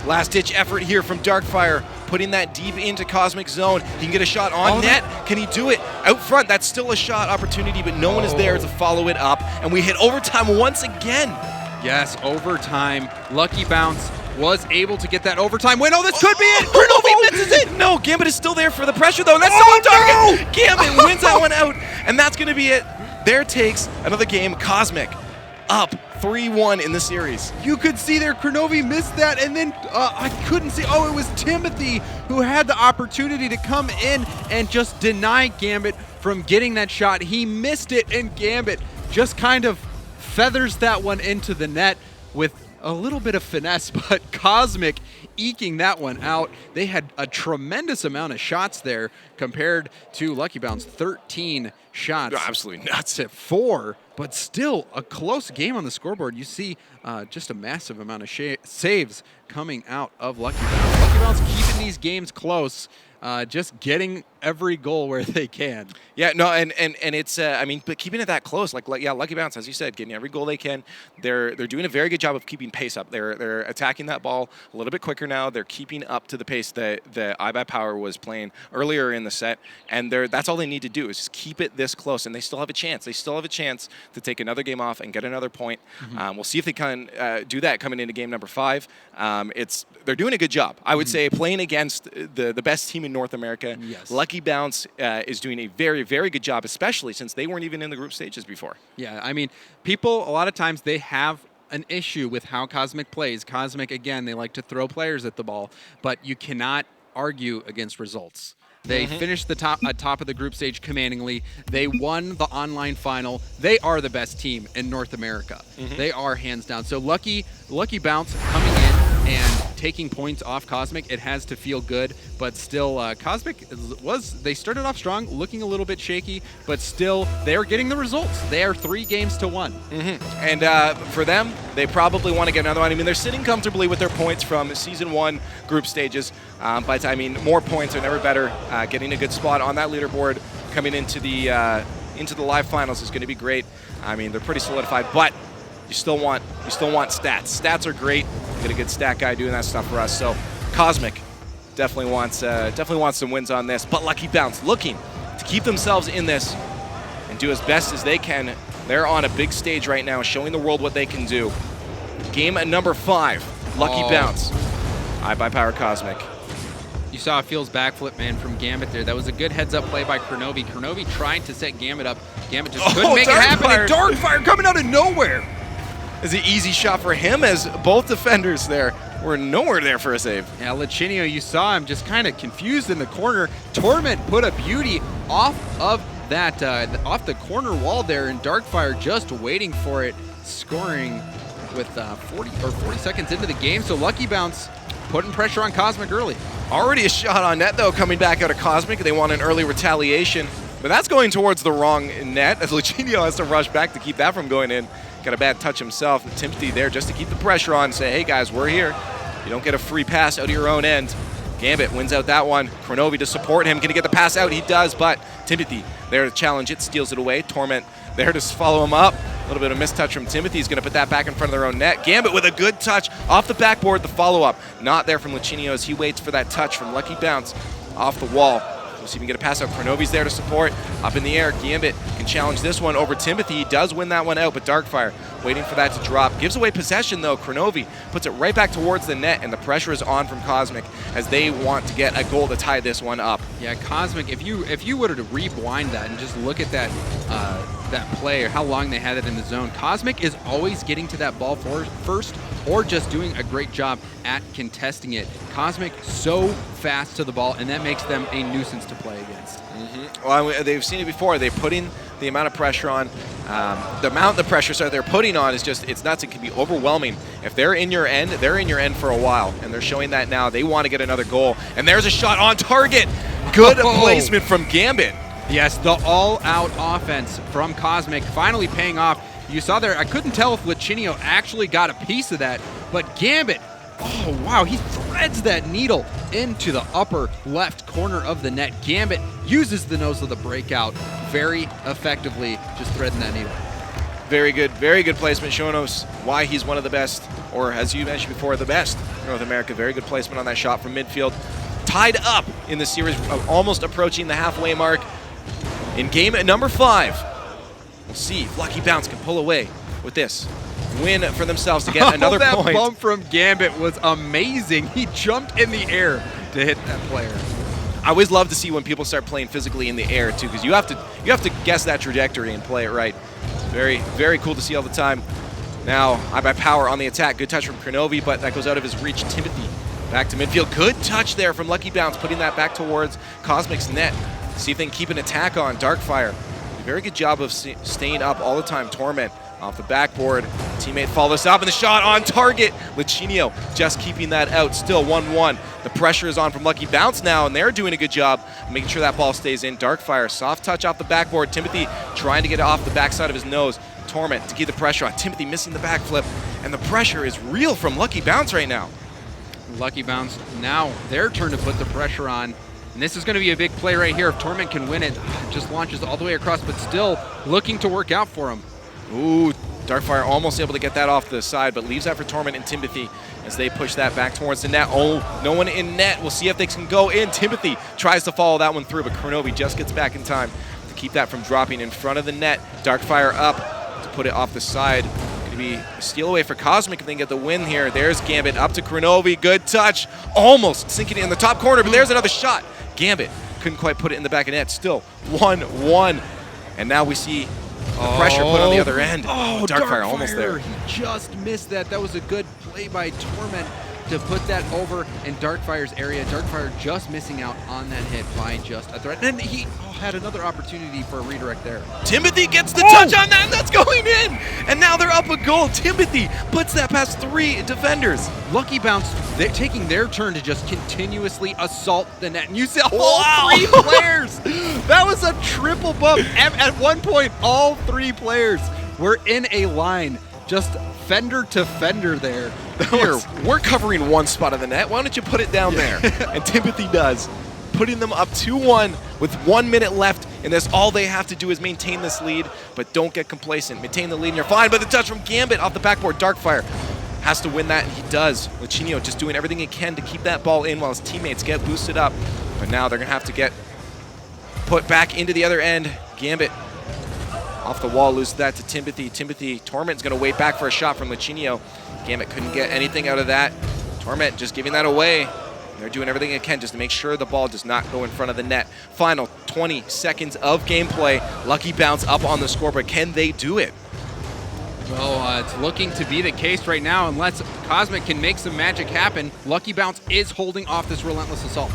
Last-ditch effort here from Darkfire, putting that deep into Cosmic Zone. He can get a shot on net. Can he do it? Out front, that's still a shot opportunity, but no one is there to follow it up. And we hit overtime once again. Yes, overtime. Lucky Bounce was able to get that overtime win. Oh, this could be it! Kronovi misses it! No, Gambit is still there for the pressure, though, and that's still on target! No! Gambit wins that one out, and that's going to be it. There takes another game. Cosmic up 3-1 in the series. You could see there Kronovi missed that, and then I couldn't see. Oh, it was Timothy who had the opportunity to come in and just deny Gambit from getting that shot. He missed it, and Gambit just kind of feathers that one into the net with a little bit of finesse, but Cosmic eking that one out. They had a tremendous amount of shots there compared to Lucky Bounce, 13 shots. Absolutely nuts. To 4, but still a close game on the scoreboard. You see just a massive amount of saves coming out of Lucky Bounce. Lucky Bounce keeping these games close, just getting every goal where they can. Yeah, no, and it's I mean, but keeping it that close, like yeah, Lucky Bounce, as you said, getting every goal they can. They're doing a very good job of keeping pace up. They're attacking that ball a little bit quicker now. They're keeping up to the pace that iBuyPower was playing earlier in the set, and that's all they need to do is just keep it this close, and they still have a chance. They still have a chance to take another game off and get another point. We'll see if they can do that coming into game number 5. They're doing a good job, I would say, playing against the best team in North America. Yes. Lucky Bounce is doing a very, very good job, especially since they weren't even in the group stages before. Yeah, I mean, people, a lot of times, they have an issue with how Cosmic plays. Cosmic, again, they like to throw players at the ball, but you cannot argue against results. They finished atop of the group stage commandingly. They won the online final. They are the best team in North America. They are hands down. So Lucky Bounce coming in and taking points off Cosmic, it has to feel good, but still Cosmic they started off strong, looking a little bit shaky, but still they're getting the results. They are 3 games to 1. And for them, they probably want to get another one. I mean, they're sitting comfortably with their points from Season 1 group stages, but I mean, more points are never better. Getting a good spot on that leaderboard coming into the live finals is going to be great. I mean, they're pretty solidified, but you still want stats. Stats are great. Get a good stat guy doing that stuff for us. So Cosmic definitely wants some wins on this. But Lucky Bounce looking to keep themselves in this and do as best as they can. They're on a big stage right now, showing the world what they can do. Game number 5, Lucky Bounce. iBuyPower Cosmic. You saw a Feels backflip, man, from Gambit there. That was a good heads-up play by Kronovi. Kronovi trying to set Gambit up. Gambit just couldn't make it happen. And Darkfire coming out of nowhere. Is an easy shot for him, as both defenders there were nowhere there for a save. Yeah, Lichinio, you saw him just kind of confused in the corner. Torment put a beauty off of that, off the corner wall there, and Darkfire just waiting for it, scoring with 40 seconds into the game. So Lucky Bounce putting pressure on Cosmic early. Already a shot on net, though, coming back out of Cosmic. They want an early retaliation, but that's going towards the wrong net, as Lichinio has to rush back to keep that from going in. Got a bad touch himself. And Timothy there just to keep the pressure on and say, hey, guys, we're here. You don't get a free pass out of your own end. Gambit wins out that one. Kronovi to support him. Going to get the pass out. He does, but Timothy there to challenge it, steals it away. Torment there to follow him up. A little bit of mistouch from Timothy. He's going to put that back in front of their own net. Gambit with a good touch off the backboard. The follow-up not there from Lichinio as he waits for that touch from Lucky Bounce off the wall. We'll see if we can get a pass out. Kronovi's there to support. Up in the air, Gambit can challenge this one over Timothy. He does win that one out, but Darkfire waiting for that to drop. Gives away possession, though. Kronovi puts it right back towards the net, and the pressure is on from Cosmic as they want to get a goal to tie this one up. Yeah, Cosmic, if you were to rewind that and just look at that that play or how long they had it in the zone, Cosmic is always getting to that ball first or just doing a great job at contesting it. Cosmic so fast to the ball, and that makes them a nuisance to play against. Well, they've seen it before. They put in the amount of pressure on. The amount of pressure they're putting on is just, it's nuts. It can be overwhelming. If they're in your end, they're in your end for a while, and they're showing that now. They want to get another goal, and there's a shot on target. Good placement from Gambit. Yes, the all-out offense from Cosmic finally paying off. You saw there, I couldn't tell if Lichinio actually got a piece of that, but Gambit, oh wow, he threads that needle into the upper left corner of the net. Gambit uses the nose of the breakout very effectively, just threading that needle. Very good placement, showing us why he's one of the best, or as you mentioned before, the best in North America. Very good placement on that shot from midfield. Tied up in the series, almost approaching the halfway mark. In game number 5, we'll see if Lucky Bounce can pull away with this win for themselves to get another that point. That bump from Gambit was amazing. He jumped in the air to hit that player. I always love to see when people start playing physically in the air too, because you have to guess that trajectory and play it right. Very cool to see all the time. Now, by power on the attack. Good touch from Kronovi, but that goes out of his reach. Timothy back to midfield. Good touch there from Lucky Bounce, putting that back towards Cosmic's net. See if they can keep an attack on. Darkfire. Very good job of staying up all the time. Torment off the backboard. Teammate follows up, and the shot on target. Lichinio just keeping that out. Still 1-1. The pressure is on from Lucky Bounce now, and they're doing a good job making sure that ball stays in. Darkfire, soft touch off the backboard. Timothy trying to get it off the backside of his nose. Torment to keep the pressure on. Timothy missing the backflip, and the pressure is real from Lucky Bounce right now. Lucky Bounce, now their turn to put the pressure on. And this is going to be a big play right here. If Torment can win it, just launches all the way across, but still looking to work out for him. Ooh, Darkfire almost able to get that off the side, but leaves that for Torment and Timothy as they push that back towards the net. Oh, no one in net. We'll see if they can go in. Timothy tries to follow that one through, but Kronovi just gets back in time to keep that from dropping in front of the net. Darkfire up to put it off the side. Going to be a steal away for Cosmic if they can get the win here. There's Gambit up to Kronovi. Good touch. Almost sinking it in the top corner, but there's another shot. Gambit couldn't quite put it in the back of net. Still 1-1. And now we see the pressure put on the other end. Oh, Darkfire almost there. He just missed that. That was a good play by Torment to put that over in Darkfire's area. Darkfire just missing out on that hit by just a threat. And he had another opportunity for a redirect there. Timothy gets the touch on that, and that's going in! And now they're up a goal. Timothy puts that past 3 defenders. Lucky Bounce, they're taking their turn to just continuously assault the net. And you see all 3 players! That was a triple bump. At one point, all 3 players were in a line, just fender to fender there. Here, we're covering one spot of the net. Why don't you put it down there? And Timothy does, putting them up 2-1 with 1 minute left. And this, all they have to do is maintain this lead, but don't get complacent. Maintain the lead and you're fine. But the touch from Gambit off the backboard. Darkfire has to win that, and he does. Lichinio just doing everything he can to keep that ball in while his teammates get boosted up. But now they're going to have to get put back into the other end. Gambit off the wall, loses that to Timothy. Torment's going to wait back for a shot from Lichinio. Gambit couldn't get anything out of that. Torment just giving that away. They're doing everything they can just to make sure the ball does not go in front of the net. Final 20 seconds of gameplay. Lucky Bounce up on the scoreboard. Can they do it? Well, it's looking to be the case right now. Unless Cosmic can make some magic happen, Lucky Bounce is holding off this relentless assault.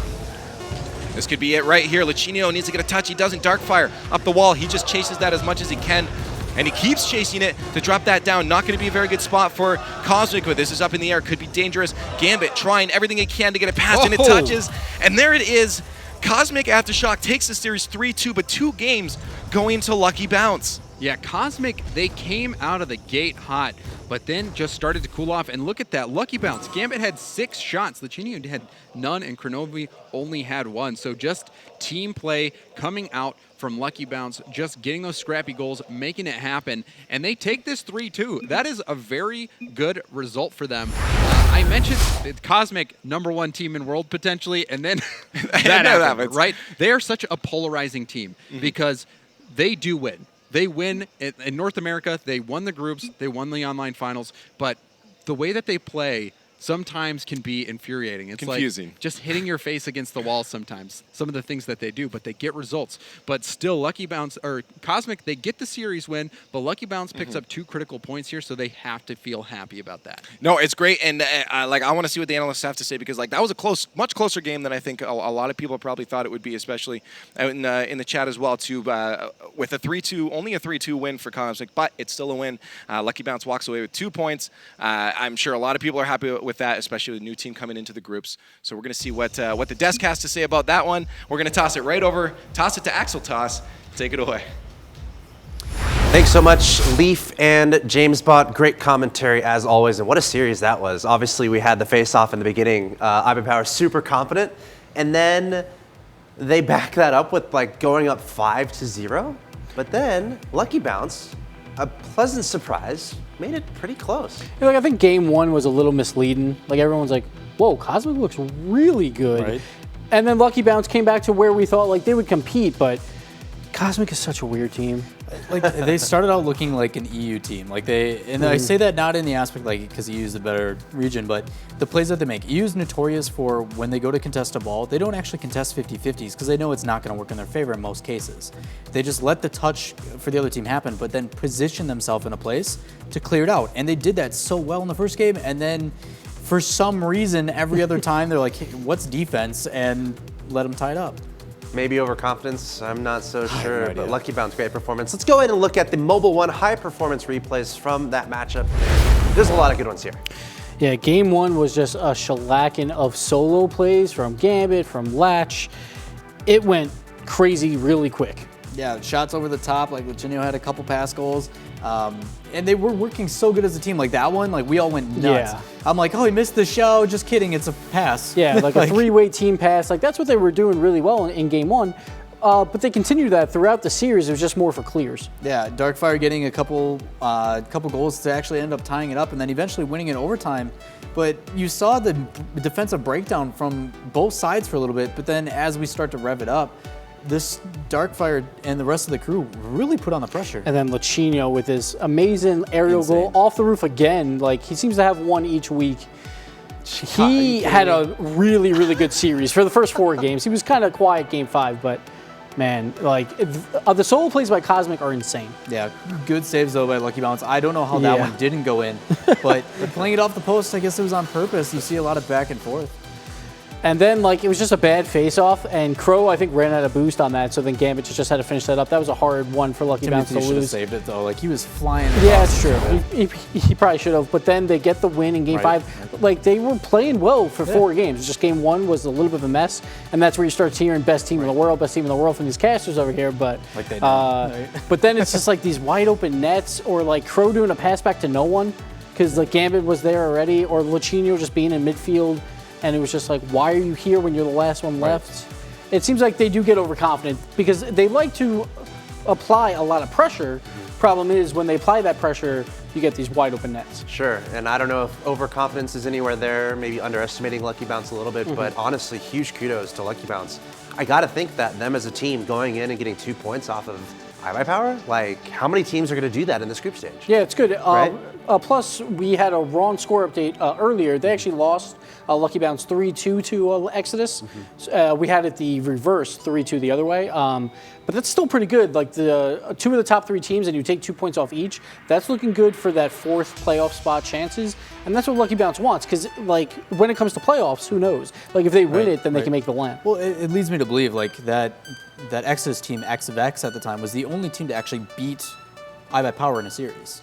This could be it right here. Lichinio needs to get a touch. He doesn't. Darkfire up the wall. He just chases that as much as he can. And he keeps chasing it to drop that down. Not going to be a very good spot for Cosmic, but this is up in the air. Could be dangerous. Gambit trying everything he can to get it past, and it touches. And there it is. Cosmic Aftershock takes the series 3-2, but 2 games going to Lucky Bounce. Yeah, Cosmic, they came out of the gate hot, but then just started to cool off. And look at that, Lucky Bounce. Gambit had 6 shots. Lichinio had none, and Kronovi only had 1. So just team play coming out from Lucky Bounce, just getting those scrappy goals, making it happen. And they take this 3-2. That is a very good result for them. I mentioned Cosmic, #1 team in world potentially, and then that happened, right? They are such a polarizing team because they do win. They win in North America. They won the groups. They won the online finals. But the way that they play sometimes can be infuriating. It's confusing. Like just hitting your face against the wall sometimes. Some of the things that they do, but they get results. But still, Lucky Bounce or Cosmic, they get the series win, but Lucky Bounce picks up 2 critical points here, so they have to feel happy about that. No, it's great, and like I want to see what the analysts have to say, because like that was a much closer game than I think a lot of people probably thought it would be, especially in the chat as well. Too with a 3-2, only a 3-2 win for Cosmic, but it's still a win. Lucky Bounce walks away with 2 points. I'm sure a lot of people are happy with with that, especially with a new team coming into the groups. So we're going to see what the desk has to say about that one. We're going to toss it to Axel Toss. Take it away. Thanks so much, Leaf and James Bot. Great commentary as always, and what a series that was. Obviously, we had the face-off in the beginning. iBuyPower super confident, and then they back that up with like going up 5-0. But then Lucky Bounce, a pleasant surprise, made it pretty close. Yeah, like I think game 1 was a little misleading. Like everyone's like, "Whoa, Cosmic looks really good," Right. And then Lucky Bounce came back to where we thought like they would compete, but Cosmic is such a weird team. Like they started out looking like an EU team. Like I say that not in the aspect like because EU is the better region, but the plays that they make. EU is notorious for when they go to contest a ball, they don't actually contest 50-50s because they know it's not going to work in their favor in most cases. They just let the touch for the other team happen, but then position themselves in a place to clear it out. And they did that so well in the first game, and then for some reason, every other time they're like, hey, what's defense? And let them tie it up. Maybe overconfidence, I'm not so sure, no but Lucky Bounce, great performance. Let's go ahead and look at the Mobile One high performance replays from that matchup. There's a lot of good ones here. Yeah, game 1 was just a shellacking of solo plays from Gambit, from Latch. It went crazy really quick. Yeah, shots over the top, like Lachinio had a couple pass goals. And they were working so good as a team. Like that one, like we all went nuts. Yeah. I'm like, oh, he missed the show. Just kidding, it's a pass. Yeah, like a three-way team pass. Like that's what they were doing really well in game 1. But they continued that throughout the series. It was just more for clears. Yeah, Darkfire getting a couple goals to actually end up tying it up and then eventually winning in overtime. But you saw the defensive breakdown from both sides for a little bit, but then as we start to rev it up, this Darkfire and the rest of the crew really put on the pressure. And then Lachinio with his amazing aerial goal off the roof again. Like he seems to have one each week. He had a really, really good series for the first 4 games. He was kind of quiet game 5, but man, like the solo plays by Cosmic are insane. Yeah, good saves though by Lucky Bounce. I don't know how that one didn't go in, but playing it off the post, I guess it was on purpose. You see a lot of back and forth. And then, like, it was just a bad face-off, and Crow, I think, ran out of boost on that, so then Gambit just had to finish that up. That was a hard one for Lucky Bounce to lose. Should have saved it, though. Like, he was flying. Yeah, it's true. He probably should have, but then they get the win in Game 5. Like, they were playing well for 4 games. Just Game 1 was a little bit of a mess, and that's where you start hearing best team in the world from these casters over here, but like they know, but then it's just like these wide-open nets, or like Crow doing a pass back to no one, because like Gambit was there already, or Lachinio just being in midfield. And it was just like, why are you here when you're the last one left? It seems like they do get overconfident because they like to apply a lot of pressure. Problem is, when they apply that pressure, you get these wide open nets. Sure, and I don't know if overconfidence is anywhere there, maybe underestimating Lucky Bounce a little bit, but honestly, huge kudos to Lucky Bounce. I gotta think that them as a team going in and getting 2 points off of iBuyPower, like how many teams are gonna do that in this group stage? Yeah, it's good. Right? Plus, we had a wrong score update earlier. They actually lost Lucky Bounce 3-2 to Exodus. We had it the reverse, 3-2 the other way. But that's still pretty good. Like the 2 of the top 3 teams, and you take 2 points off each. That's looking good for that 4th playoff spot chances. And that's what Lucky Bounce wants, because like when it comes to playoffs, who knows? Like if they win it, then they can make the lamp. Well, it leads me to believe like that Exodus team, X of X at the time, was the only team to actually beat iBuyPower in a series.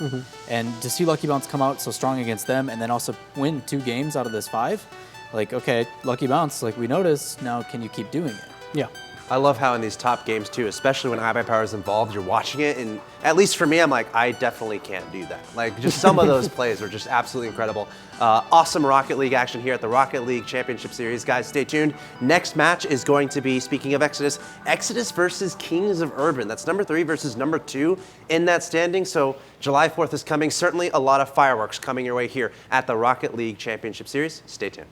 And to see Lucky Bounce come out so strong against them and then also win 2 games out of this 5, like, okay, Lucky Bounce, like we noticed, now can you keep doing it? Yeah. I love how in these top games too, especially when iBuyPower is involved, you're watching it, and at least for me, I'm like, I definitely can't do that. Like, just some of those plays were just absolutely incredible. Awesome Rocket League action here at the Rocket League Championship Series. Guys, stay tuned. Next match is going to be, speaking of Exodus, Exodus versus Kings of Urban. That's number 3 versus number 2 in that standing. So July 4th is coming. Certainly a lot of fireworks coming your way here at the Rocket League Championship Series. Stay tuned.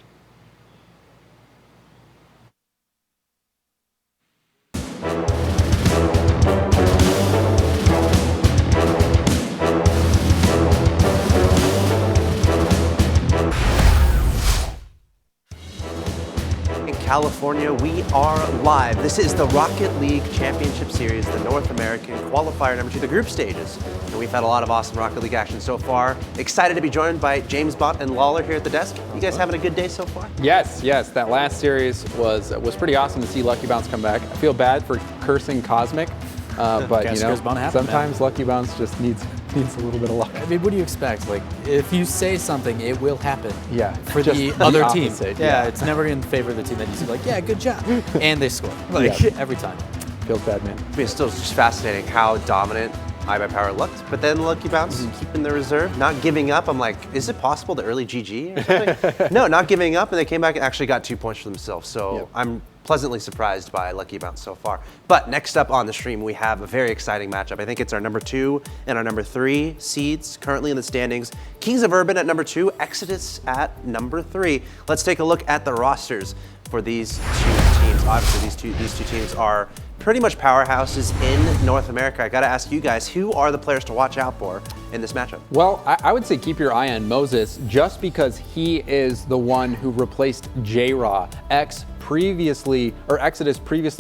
California, we are live. This is the Rocket League Championship Series, the North American qualifier number 2, the group stages. And we've had a lot of awesome Rocket League action so far. Excited to be joined by James Bot and Lawler here at the desk. You guys having a good day so far? Yes. That last series was pretty awesome to see Lucky Bounce come back. I feel bad for cursing Cosmic, but you know, sometimes Lucky Bounce just needs needs a little bit of luck. I mean, what do you expect? Like, if you say something, it will happen. Yeah. For the other team. Opposite, yeah, it's never in favor of the team that you see, like, yeah, good job. And they score. Like, every time. Feels bad, man. I mean, it's still just fascinating how dominant iBuyPower looked, but then Lucky Bounce keeping the reserve, not giving up. I'm like, is it possible the early GG or something? No, not giving up, and they came back and actually got 2 points for themselves. So I'm pleasantly surprised by Lucky Bounce so far. But next up on the stream, we have a very exciting matchup. I think it's our number 2 and our number 3 seeds currently in the standings. Kings of Urban at number 2, Exodus at number 3. Let's take a look at the rosters for these two teams. Obviously, these two teams are pretty much powerhouses in North America. I gotta ask you guys, who are the players to watch out for in this matchup? Well, I would say keep your eye on Moses, just because he is the one who replaced J-Raw. Exodus previously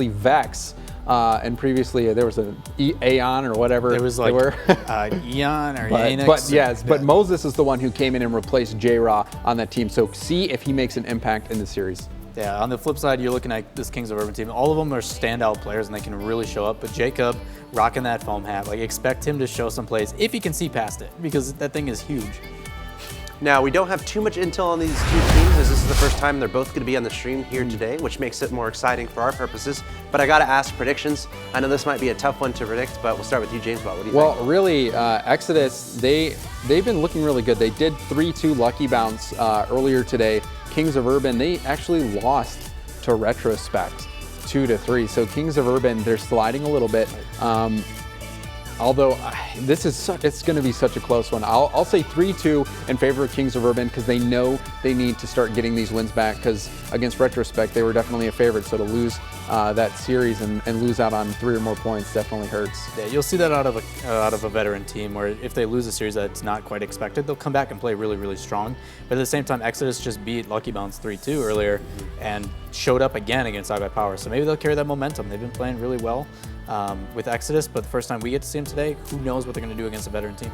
Vex, and previously there was an Aeon or whatever. There was like Eon or Yanix. But yes, but Moses is the one who came in and replaced J-Raw on that team. So see if he makes an impact in the series. Yeah, on the flip side, you're looking at this Kings of Urban team. All of them are standout players, and they can really show up. But Jacob, rocking that foam hat, like, expect him to show some plays if he can see past it, because that thing is huge. Now, we don't have too much intel on these two teams, as this is the first time they're both going to be on the stream here today, which makes it more exciting for our purposes. But I got to ask predictions. I know this might be a tough one to predict, but we'll start with you, James. What do you think? Well, really, Exodus, they've been looking really good. They did 3-2 Lucky Bounce earlier today. Kings of Urban, they actually lost to Retrospect 2-3. So Kings of Urban, they're sliding a little bit. Although it's going to be such a close one. I'll say 3-2 in favor of Kings of Urban, because they know they need to start getting these wins back, because against Retrospect, they were definitely a favorite. So to lose that series and lose out on 3 or more points definitely hurts. Yeah, you'll see that out of a veteran team, where if they lose a series that's not quite expected, they'll come back and play really, really strong. But at the same time, Exodus just beat Lucky Bounce 3-2 earlier and showed up again against iBuyPower. So maybe they'll carry that momentum. They've been playing really well with Exodus, but the first time we get to see them today, who knows what they're going to do against a veteran team.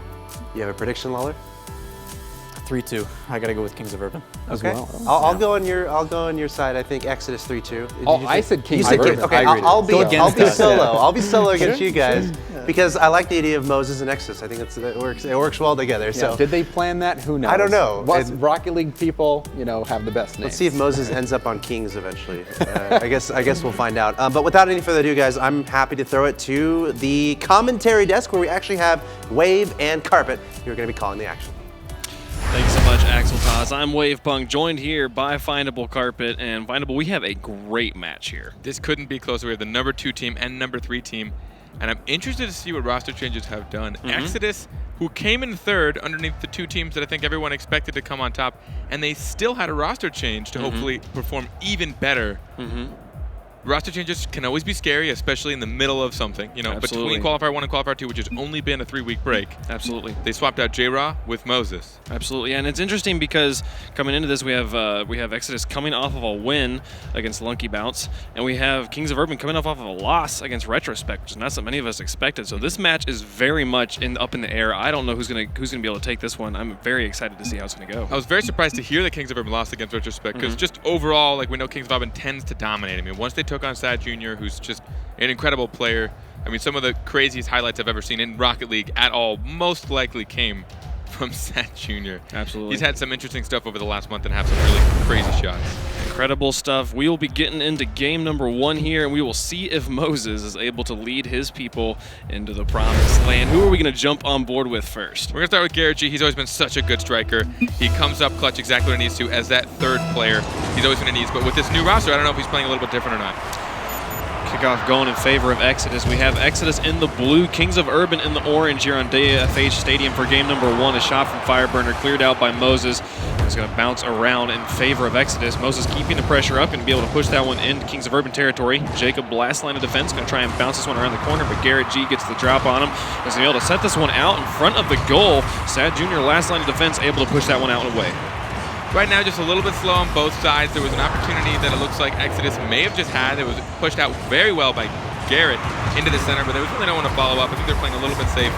You have a prediction, Lawler? 3-2. I got to go with Kings of Urban as okay. well. I'll go on your side. I think Exodus 3-2. Oh, I said Kings of Urban. Okay, I'll be solo. I'll be solo against you guys. Sure. Because I like the idea of Moses and Exodus. I think it works well together. Yeah. So did they plan that? Who knows? I don't know. Rocket League people, have the best names. Let's see if Moses ends up on Kings eventually. I guess we'll find out. But without any further ado, guys, I'm happy to throw it to the commentary desk, where we actually have Wave and Carpet, who are going to be calling the action. Thanks so much, Axel Taz. I'm Wave Punk, joined here by Findable Carpet. And Findable, we have a great match here. This couldn't be closer. We have the number 2 team and number 3 team. And I'm interested to see what roster changes have done. Exodus, who came in third underneath the 2 teams that I think everyone expected to come on top, and they still had a roster change to hopefully perform even better. Roster changes can always be scary, especially in the middle of something, between Qualifier 1 and Qualifier 2, which has only been a 3-week break. Absolutely. They swapped out J-Raw with Moses. Absolutely, and it's interesting because coming into this, we have Exodus coming off of a win against Lucky Bounce, and we have Kings of Urban coming off of a loss against Retrospect, which is not so many of us expected. So this match is very much up in the air. I don't know who's gonna be able to take this one. I'm very excited to see how it's gonna go. I was very surprised to hear that Kings of Urban lost against Retrospect, because just overall, we know Kings of Urban tends to dominate. I mean, once they took on Sad Jr., who's just an incredible player. I mean, some of the craziest highlights I've ever seen in Rocket League at all most likely came from Sad Jr. Absolutely. He's had some interesting stuff over the last month and have some really crazy shots. Incredible stuff. We will be getting into game number 1 here, and we will see if Moses is able to lead his people into the promised land. Who are we going to jump on board with first? We're going to start with Garrett G. He's always been such a good striker. He comes up clutch exactly what he needs to as that third player he's always going to need. But with this new roster, I don't know if he's playing a little bit different or not. Kickoff going in favor of Exodus. We have Exodus in the blue, Kings of Urban in the orange here on DFH Stadium for game number 1. A shot from Fireburner cleared out by Moses. It's going to bounce around in favor of Exodus. Moses keeping the pressure up and be able to push that one into Kings of Urban territory. Jacob, last line of defense, going to try and bounce this one around the corner, but Garrett G gets the drop on him. He's going to be able to set this one out in front of the goal. Sad Jr., last line of defense, able to push that one out and away. Right now, just a little bit slow on both sides. There was an opportunity that it looks like Exodus may have just had. It was pushed out very well by Garrett into the center, but there was really no one to follow up. I think they're playing a little bit safe.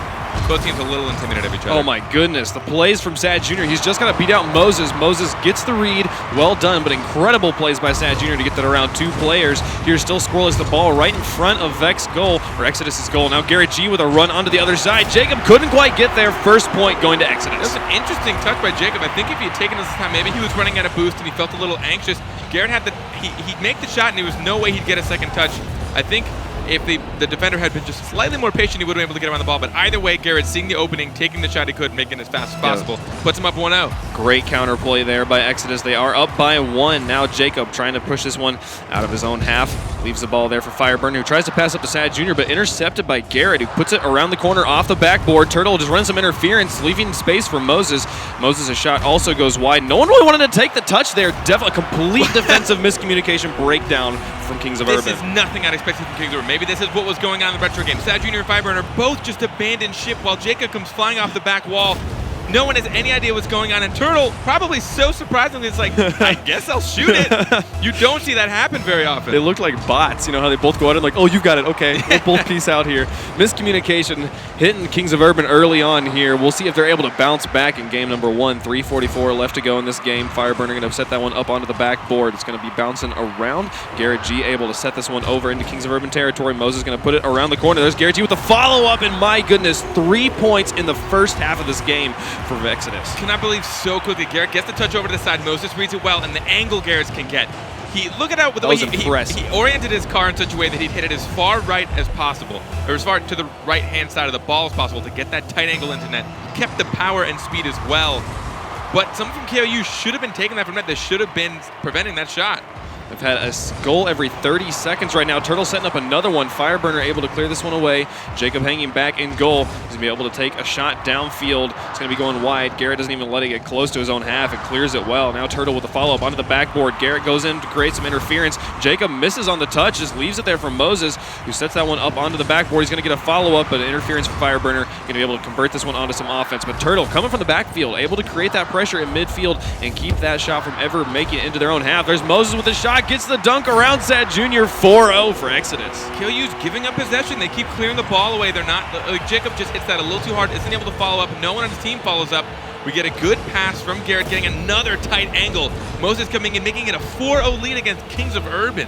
both teams a little intimidated of each other. Oh my goodness, the plays from Sad Jr. He's just got to beat out Moses. Moses gets the read. Well done, but incredible plays by Sad Jr. to get that around 2 players. Here's still scoreless, the ball right in front of Vex's goal, or Exodus's goal. Now Garrett G with a run onto the other side. Jacob couldn't quite get there. First point going to Exodus. That was an interesting touch by Jacob. I think if he had taken this time, maybe he was running out of boost and he felt a little anxious. Garrett had he'd make the shot and there was no way he'd get a second touch. I think if the defender had been just slightly more patient, he would have been able to get around the ball. But either way, Garrett seeing the opening, taking the shot he could, making it as fast as possible, puts him up 1-0. Great counter play there by Exodus. They are up by 1. Now Jacob trying to push this one out of his own half. Leaves the ball there for Fireburn, who tries to pass up to Sad Jr., but intercepted by Garrett, who puts it around the corner off the backboard. Turtle just runs some interference, leaving space for Moses. Moses' shot also goes wide. No one really wanted to take the touch there. A complete defensive miscommunication breakdown from Kings of Urban. This is nothing I'd expected from Kings of Urban. Maybe this is what was going on in the retro game. Sad Jr. and Fireburn are both just abandoned ship while Jacob comes flying off the back wall. No one has any idea what's going on, and Turtle, probably so surprisingly, it's like, I guess I'll shoot it. You don't see that happen very often. They look like bots, you know how they both go out and like, oh, you got it, okay, we'll both piece out here. Miscommunication hitting Kings of Urban early on here. We'll see if they're able to bounce back in game number 1. 3:44 left to go in this game. Fireburn are going to set that one up onto the backboard. It's going to be bouncing around. Garrett G able to set this one over into Kings of Urban territory. Moses going to put it around the corner. There's Garrett G with the follow-up, and my goodness, 3 points in the first half of this game for Exodus. Cannot believe so quickly. Garrett gets the touch over to the side. Moses reads it well, and the angle Garrett can get. Look at how the way he oriented his car in such a way that he'd hit it as far right as possible, or as far to the right-hand side of the ball as possible to get that tight angle into net. Kept the power and speed as well. But someone from KOU should have been taking that from net. They should have been preventing that shot. They've had a goal every 30 seconds right now. Turtle setting up another one. Fireburner able to clear this one away. Jacob hanging back in goal. He's going to be able to take a shot downfield. It's going to be going wide. Garrett doesn't even let it get close to his own half. It clears it well. Now Turtle with the follow-up onto the backboard. Garrett goes in to create some interference. Jacob misses on the touch, just leaves it there for Moses, who sets that one up onto the backboard. He's going to get a follow-up, but an interference for Fireburner. Going to be able to convert this one onto some offense. But Turtle coming from the backfield, able to create that pressure in midfield and keep that shot from ever making it into their own half. There's Moses with a shot, gets the dunk around Sad Jr. 4-0 for Exodus. KOU's giving up possession. They keep clearing the ball away. They're not, Jacob just hits that a little too hard, isn't able to follow up. No one on his team follows up. We get a good pass from Garrett, getting another tight angle. Moses coming in, making it a 4-0 lead against Kings of Urban.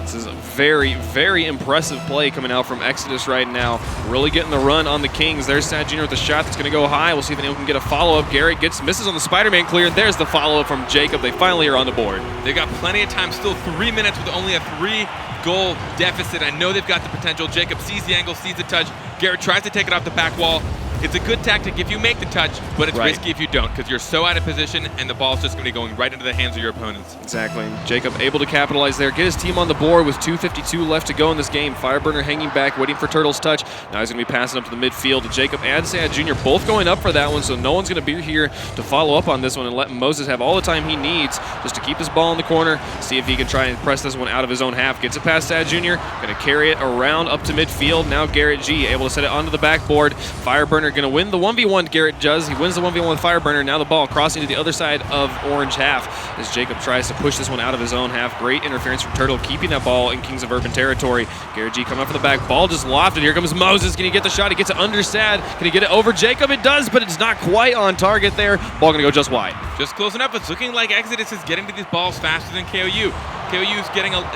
This is a very, very impressive play coming out from Exodus right now. Really getting the run on the Kings. There's Sad Jr. with the shot that's going to go high. We'll see if anyone can get a follow-up. Garrett misses on the Spider-Man clear. There's the follow-up from Jacob. They finally are on the board. They've got plenty of time, still 3 minutes with only a 3-goal deficit. I know they've got the potential. Jacob sees the angle, sees the touch. Garrett tries to take it off the back wall. It's a good tactic if you make the touch, but it's risky if you don't, because you're so out of position and the ball's just going to be going right into the hands of your opponents. Exactly. Jacob able to capitalize there, get his team on the board with 2:52 left to go in this game. Fireburner hanging back, waiting for Turtle's touch. Now he's going to be passing up to the midfield to Jacob and Sad Jr. both going up for that one, so no one's going to be here to follow up on this one and let Moses have all the time he needs just to keep his ball in the corner, see if he can try and press this one out of his own half. Gets it past Sad Jr., going to carry it around up to midfield. Now Garrett G able to set it onto the backboard. Fireburner going to win the 1v1. Garrett does. He wins the 1v1 with Fireburner. Now the ball crossing to the other side of orange half as Jacob tries to push this one out of his own half. Great interference from Turtle, keeping that ball in Kings of Urban territory. Garrett G coming up from the back. Ball just lofted. Here comes Moses. Can he get the shot? He gets it under Sad. Can he get it over Jacob? It does, but it's not quite on target there. Ball going to go just wide. Just close enough. It's looking like Exodus is getting to these balls faster than KOU. KOU's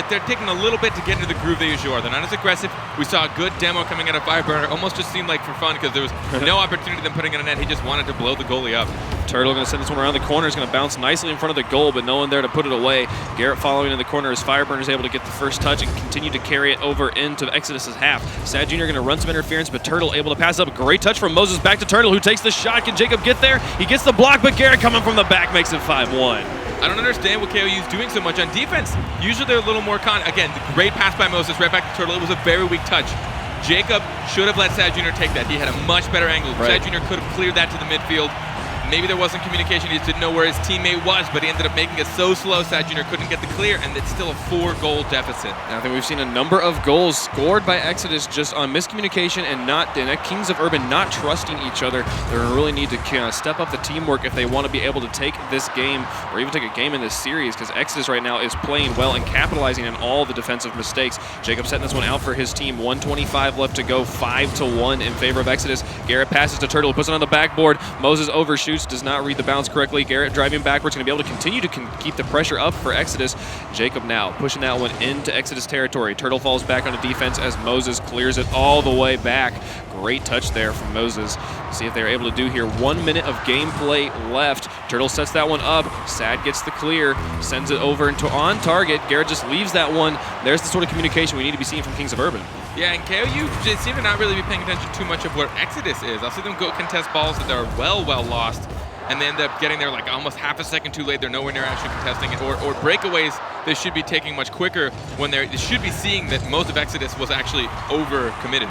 they're taking a little bit to get into the groove they usually are. They're not as aggressive. We saw a good demo coming out of Fireburner. Almost just seemed like for fun because there was no opportunity to them putting in a net. He just wanted to blow the goalie up. Turtle going to send this one around the corner. Is going to bounce nicely in front of the goal, but no one there to put it away. Garrett following in the corner as Fireburner is able to get the first touch and continue to carry it over into Exodus's half. Sad Jr. going to run some interference, but Turtle able to pass up. A great touch from Moses back to Turtle, who takes the shot. Can Jacob get there? He gets the block, but Garrett coming from the back makes it 5-1. I don't understand what KOU is doing so much on defense. Usually they're a little more Again, the great pass by Moses right back to Turtle. It was a very weak touch. Jacob should have let Sad Jr. take that. He had a much better angle. Sad Jr. could have cleared that to the midfield. Maybe there wasn't communication, he just didn't know where his teammate was, but he ended up making it so slow, Sad Junior couldn't get the clear, and it's still a 4-goal deficit. And I think we've seen a number of goals scored by Exodus just on miscommunication and Kings of Urban not trusting each other. They really need to step up the teamwork if they want to be able to take this game or even take a game in this series, because Exodus right now is playing well and capitalizing on all the defensive mistakes. Jacob setting this one out for his team. 1:25 left to go, 5-1 in favor of Exodus. Garrett passes to Turtle, puts it on the backboard. Moses overshoots, does not read the bounce correctly. Garrett driving backwards, going to be able to continue to keep the pressure up for Exodus. Jacob now pushing that one into Exodus territory. Turtle falls back on the defense as Moses clears it all the way back. Great touch there from Moses. See if they're able to do here. 1 minute of gameplay left. Turtle sets that one up. Sad gets the clear, sends it over into on target. Garrett just leaves that one. There's the sort of communication we need to be seeing from Kings of Urban. Yeah, and KOU just seem to not really be paying attention too much of where Exodus is. I'll see them go contest balls that are well lost, and they end up getting there like almost half a second too late. They're nowhere near actually contesting it. Or breakaways they should be taking much quicker when they should be seeing that most of Exodus was actually over-committed.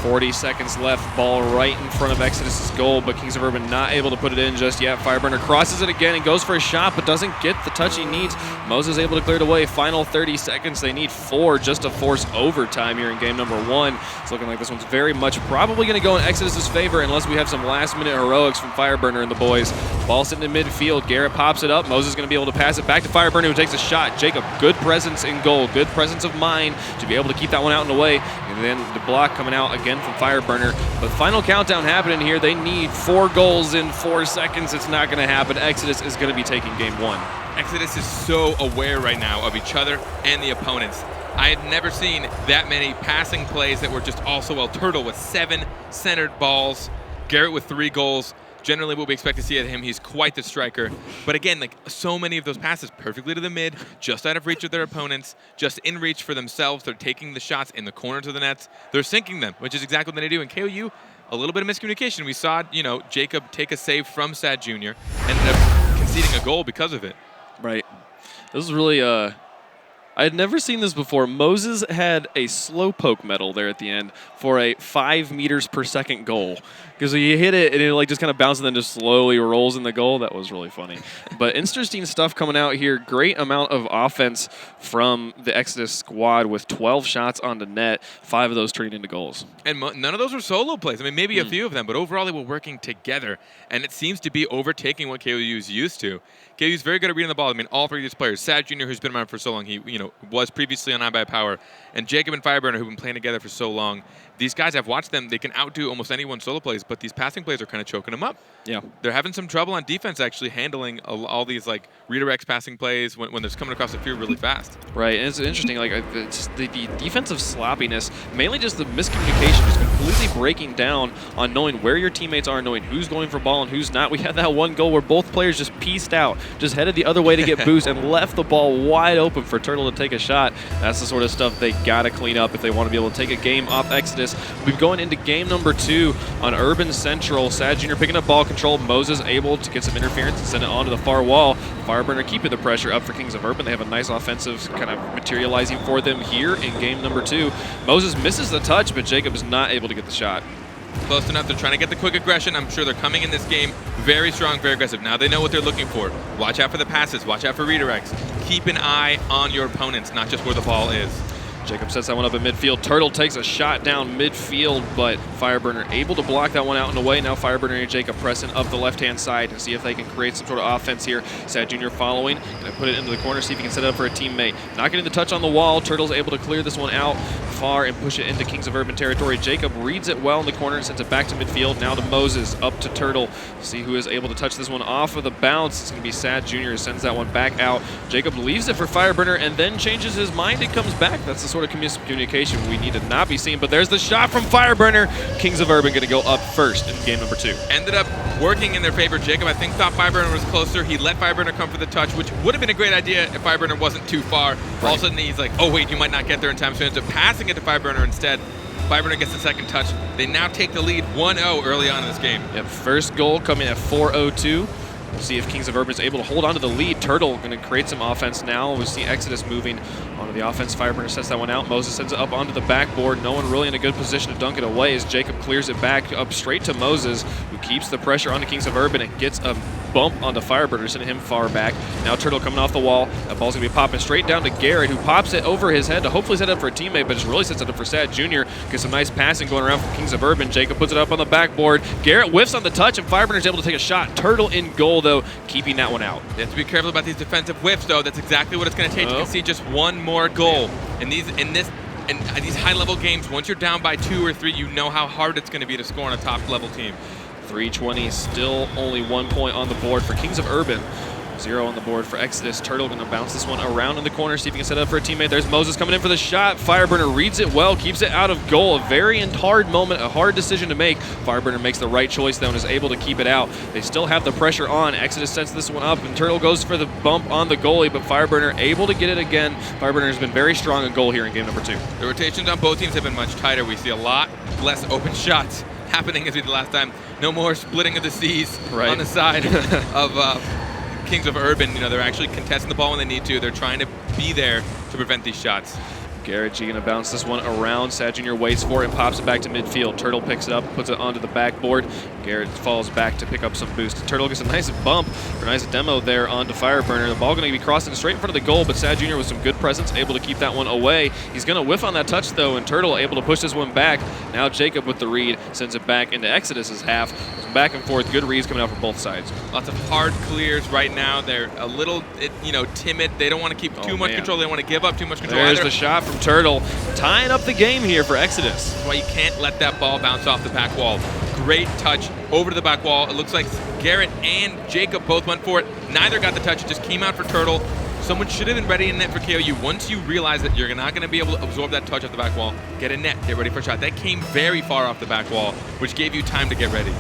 40 seconds left, ball right in front of Exodus' goal, but Kings of Urban not able to put it in just yet. Fireburner crosses it again and goes for a shot, but doesn't get the touch he needs. Moses able to clear it away. Final 30 seconds. They need 4 just to force overtime here in game number 1. It's looking like this one's very much probably going to go in Exodus' favor unless we have some last-minute heroics from Fireburner and the boys. Ball sitting in midfield. Garrett pops it up. Moses going to be able to pass it back to Fireburner, who takes a shot. Jacob, good presence in goal, good presence of mind to be able to keep that one out and away. And then the block coming out again from Fireburner. But final countdown happening here. They need 4 goals in 4 seconds. It's not going to happen. Exodus is going to be taking game 1. Exodus is so aware right now of each other and the opponents. I had never seen that many passing plays that were just also well. Turtle with 7 centered balls. Garrett with 3 goals. Generally what we expect to see at him, he's quite the striker. But again, like so many of those passes perfectly to the mid, just out of reach of their opponents, just in reach for themselves. They're taking the shots in the corners of the nets. They're sinking them, which is exactly what they do. In KOU, a little bit of miscommunication. We saw, Jacob take a save from Sad Jr. ended up conceding a goal because of it. Right. This is really, I had never seen this before. Moses had a slow poke medal there at the end for a 5 meters per second goal. Because he hit it and it just kind of bounces and then just slowly rolls in the goal. That was really funny. But interesting stuff coming out here. Great amount of offense from the Exodus squad with 12 shots on the net, 5 of those turning into goals. And none of those were solo plays. I mean, maybe a few of them, but overall they were working together. And it seems to be overtaking what KOU is used to. KOU is very good at reading the ball. I mean, all 3 of these players. Sad Jr., who's been around for so long, he was previously on iBuy Power, and Jacob and Fireburner, who've been playing together for so long. These guys, I've watched them. They can outdo almost anyone's solo plays, but these passing plays are kind of choking them up. Yeah. They're having some trouble on defense actually handling all these redirects passing plays when they're coming across the field really fast. Right, and it's interesting, it's the defensive sloppiness, mainly just the miscommunication, just completely breaking down on knowing where your teammates are, knowing who's going for ball and who's not. We had that one goal where both players just pieced out, just headed the other way to get boost and left the ball wide open for Turtle to take a shot. That's the sort of stuff they got to clean up if they want to be able to take a game off Exodus. We're going into game number 2 on Urban Central. Sad Jr. picking up ball control. Moses able to get some interference and send it onto the far wall. Fireburner keeping the pressure up for Kings of Urban. They have a nice offensive kind of materializing for them here in game number 2. Moses misses the touch, but Jacob is not able to get the shot. Close enough. They're trying to get the quick aggression. I'm sure they're coming in this game very strong, very aggressive. Now they know what they're looking for. Watch out for the passes. Watch out for redirects. Keep an eye on your opponents, not just where the ball is. Jacob sets that one up in midfield. Turtle takes a shot down midfield, but Fireburner able to block that one out and away. Now Fireburner and Jacob pressing up the left-hand side to see if they can create some sort of offense here. Sad Jr. following, gonna put it into the corner, see if he can set it up for a teammate. Not getting the touch on the wall. Turtle's able to clear this one out far and push it into Kings of Urban territory. Jacob reads it well in the corner and sends it back to midfield. Now to Moses, up to Turtle. See who is able to touch this one off of the bounce. It's gonna be Sad Jr. who sends that one back out. Jacob leaves it for Fireburner and then changes his mind and comes back. That's the sort of communication we need to not be seen, but there's the shot from Fireburner. Kings of Urban gonna go up first in game number 2. Ended up working in their favor. Jacob, I think, thought Fireburner was closer. He let Fireburner come for the touch, which would have been a great idea if Fireburner wasn't too far. Right. All of a sudden he's like, oh wait, you might not get there in time, so he ends up passing it to Fireburner instead. Fireburner gets the second touch. They now take the lead 1-0 early on in this game. Yep, first goal coming at 4:02. We'll see if Kings of Urban is able to hold on to the lead. Turtle going to create some offense now. We'll see Exodus moving on the offense, Fireburner sets that one out. Moses sends it up onto the backboard. No one really in a good position to dunk it away as Jacob clears it back up straight to Moses, who keeps the pressure on the Kings of Urban and gets a bump onto Fireburner, sending him far back. Now Turtle coming off the wall. That ball's going to be popping straight down to Garrett, who pops it over his head to hopefully set it up for a teammate, but just really sets it up for Sad Jr. Gets some nice passing going around from Kings of Urban. Jacob puts it up on the backboard. Garrett whiffs on the touch, and Fireburner's able to take a shot. Turtle in goal, though, keeping that one out. You have to be careful about these defensive whiffs, though. That's exactly what it's going to take. You can see just one more goal. In these high-level games, once you're down by 2 or 3, you know how hard it's going to be to score on a top-level team. 320, still only 1 point on the board for Kings of Urban. 0 on the board for Exodus. Turtle going to bounce this one around in the corner, see if he can set it up for a teammate. There's Moses coming in for the shot. Fireburner reads it well, keeps it out of goal. A very hard moment, a hard decision to make. Fireburner makes the right choice, though, and is able to keep it out. They still have the pressure on. Exodus sets this one up, and Turtle goes for the bump on the goalie, but Fireburner able to get it again. Fireburner has been very strong in goal here in game number 2. The rotations on both teams have been much tighter. We see a lot less open shots happening as we did last time. No more splitting of the seas on the side of Kings of Urban. You know, they're actually contesting the ball when they need to. They're trying to be there to prevent these shots. Garrett G going to bounce this one around. Sad Jr. waits for it and pops it back to midfield. Turtle picks it up, puts it onto the backboard. Garrett falls back to pick up some boost. Turtle gets a nice bump, or a nice demo there onto Fireburner. The ball going to be crossing straight in front of the goal, but Sad Jr. with some good presence, able to keep that one away. He's going to whiff on that touch, though, and Turtle able to push this one back. Now Jacob with the read sends it back into Exodus's half. Some back and forth, good reads coming out from both sides. Lots of hard clears right now. They're a little, timid. They don't want to keep too much control. They don't want to give up too much control. There's the shot from Turtle, tying up the game here for Exodus. That's why you can't let that ball bounce off the back wall. Great touch over to the back wall. It looks like Garrett and Jacob both went for it. Neither got the touch. It just came out for Turtle. Someone should have been ready in net for KOU. Once you realize that you're not going to be able to absorb that touch off the back wall, get a net, get ready for a shot. That came very far off the back wall, which gave you time to get ready.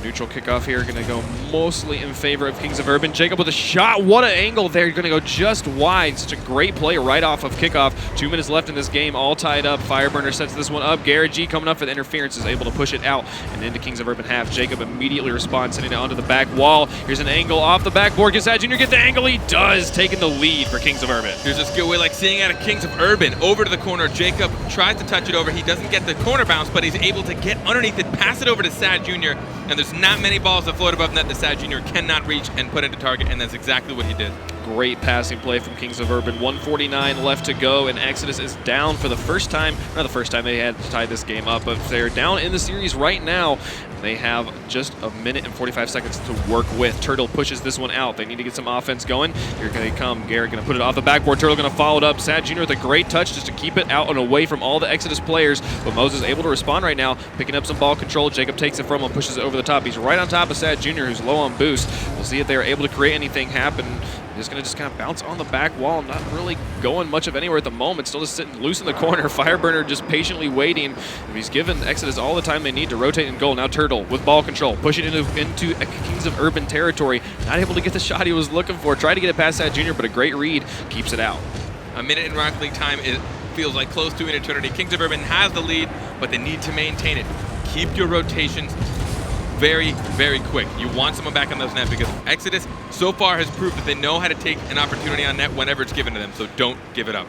Neutral kickoff here, going to go mostly in favor of Kings of Urban. Jacob with a shot. What an angle there. Going to go just wide. Such a great play right off of kickoff. 2 minutes left in this game, all tied up. Fireburner sets this one up. Garrett G coming up for the interference is able to push it out and into Kings of Urban half. Jacob immediately responds, sending it onto the back wall. Here's an angle off the backboard. Can Sad Jr. get the angle? He does, taking the lead for Kings of Urban. Here's a skill way like seeing out of Kings of Urban. Over to the corner. Jacob tries to touch it over. He doesn't get the corner bounce, but he's able to get underneath it, pass it over to Sad Jr., and there's not many balls that float above net that Sad Jr. cannot reach and put into target, and that's exactly what he did. Great passing play from Kings of Urban. 1:49 left to go, and Exodus is down for the first time. Not the first time they had to tie this game up, but they're down in the series right now. They have just a minute and 45 seconds to work with. Turtle pushes this one out. They need to get some offense going. Here they come. Garrett going to put it off the backboard. Turtle going to follow it up. Sad Jr. with a great touch just to keep it out and away from all the Exodus players. But Moses able to respond right now, picking up some ball control. Jacob takes it from him, pushes it over the top. He's right on top of Sad Jr., who's low on boost. We'll see if they're able to create anything happen. Just going to kind of bounce on the back wall, not really going much of anywhere at the moment. Still just sitting loose in the corner. Fireburner just patiently waiting. He's given Exodus all the time they need to rotate in goal. Now Turtle with ball control, pushing into Kings of Urban territory. Not able to get the shot he was looking for. Tried to get it past Sad Jr., but a great read keeps it out. A minute in Rocket League time, it feels like close to an eternity. Kings of Urban has the lead, but they need to maintain it. Keep your rotations very, very quick. You want someone back on those net because Exodus so far has proved that they know how to take an opportunity on net whenever it's given to them, so don't give it up.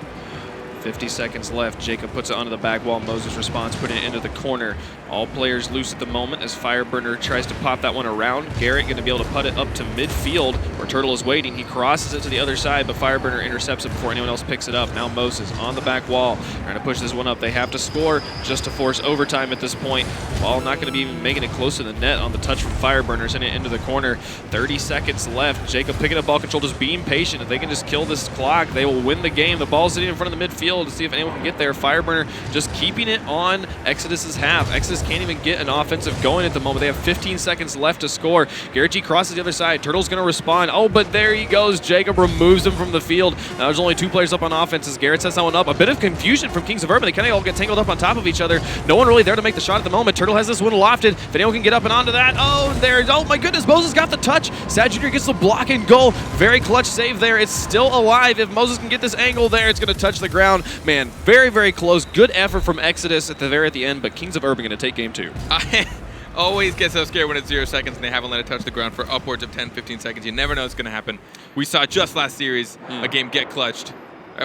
50 seconds left. Jacob puts it onto the back wall. Moses responds, putting it into the corner. All players loose at the moment as Fireburner tries to pop that one around. Garrett going to be able to put it up to midfield where Turtle is waiting. He crosses it to the other side, but Fireburner intercepts it before anyone else picks it up. Now Moses on the back wall, trying to push this one up. They have to score just to force overtime at this point. Ball not going to be even making it close to the net on the touch from Fireburner, sending it into the corner. 30 seconds left. Jacob picking up ball control, just being patient. If they can just kill this clock, they will win the game. The ball's sitting in front of the midfield to see if anyone can get there. Fireburner just keeping it on Exodus's half. Exodus can't even get an offensive going at the moment. They have 15 seconds left to score. Garrett G crosses the other side. Turtle's going to respond. Oh, but there he goes. Jacob removes him from the field. Now there's only 2 players up on offense as Garrett sets that one up. A bit of confusion from Kings of Urban. They kind of all get tangled up on top of each other. No one really there to make the shot at the moment. Turtle has this one lofted. If anyone can get up and onto that. Oh, there. Oh, my goodness. Moses got the touch. Sad Jr. gets the block and goal. Very clutch save there. It's still alive. If Moses can get this angle there, it's going to touch the ground. Man, very, very close. Good effort from Exodus at the end, but Kings of Urban going to take game 2. I always get so scared when it's 0 seconds and they haven't let it touch the ground for upwards of 10, 15 seconds. You never know what's going to happen. We saw just last series a game get clutched.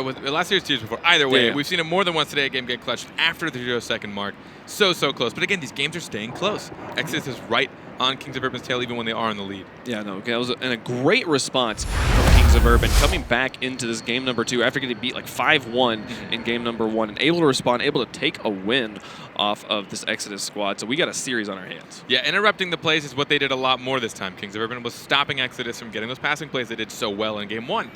With the last series before. Either way, Yeah. we've seen it more than once today. A game get clutched after the 0-second mark. So close. But again, these games are staying close. Exodus is right on Kings of Urban's tail even when they are in the lead. Yeah, no, that was a great response from Kings of Urban coming back into this game number 2 after getting beat like 5-1 in game number 1 and able to respond, able to take a win off of this Exodus squad. So we got a series on our hands. Yeah, interrupting the plays is what they did a lot more this time. Kings of Urban was stopping Exodus from getting those passing plays they did so well in game 1.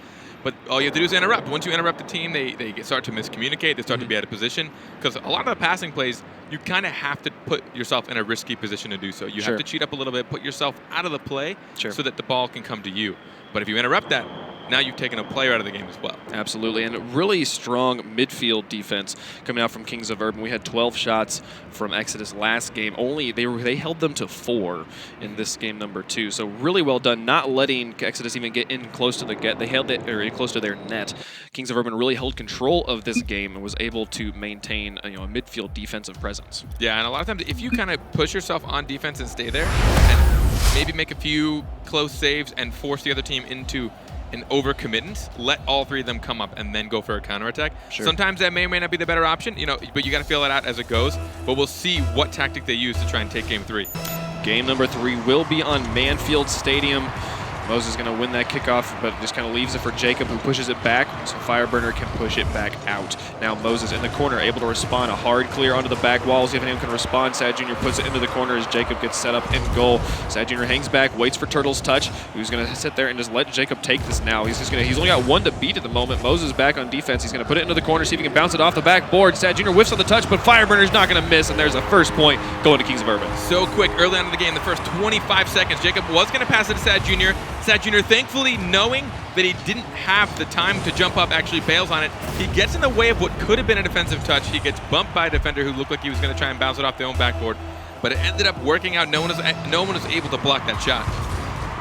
But all you have to do is interrupt. Once you interrupt the team, they start to miscommunicate. They start to be out of position. Because a lot of the passing plays, you kind of have to put yourself in a risky position to do so. You have to cheat up a little bit, put yourself out of the play so that the ball can come to you. But if you interrupt that, now you've taken a player out of the game as well. Absolutely, and a really strong midfield defense coming out from Kings of Urban. We had 12 shots from Exodus last game. Only they held them to 4 in this game number 2. So really well done, not letting Exodus even get in close to the get. They held it in close to their net. Kings of Urban really held control of this game and was able to maintain a midfield defensive presence. Yeah, and a lot of times if you kind of push yourself on defense and stay there, and maybe make a few close saves and force the other team into an overcommittance, let all 3 of them come up and then go for a counterattack. Sometimes that may or may not be the better option, but you got to feel it out as it goes. But we'll see what tactic they use to try and take game 3. Game number 3 will be on Manfield Stadium. Moses is going to win that kickoff, but just kind of leaves it for Jacob, who pushes it back, so Fireburner can push it back out. Now Moses in the corner, able to respond. A hard clear onto the back walls. See if anyone can respond. Sad Jr. puts it into the corner as Jacob gets set up in goal. Sad Jr. hangs back, waits for Turtle's touch, who's going to sit there and just let Jacob take this now. He's only got 1 to beat at the moment. Moses back on defense. He's going to put it into the corner, see if he can bounce it off the backboard. Sad Jr. whiffs on the touch, but Fireburner's not going to miss, and there's a first point going to Kings of Urban. So quick, early on in the game, the first 25 seconds, Jacob was going to pass it to Sad Jr. Sad Jr. thankfully knowing that he didn't have the time to jump up, actually bails on it. He gets in the way of what could have been a defensive touch. He gets bumped by a defender who looked like he was going to try and bounce it off their own backboard, but it ended up working out. No one was able to block that shot.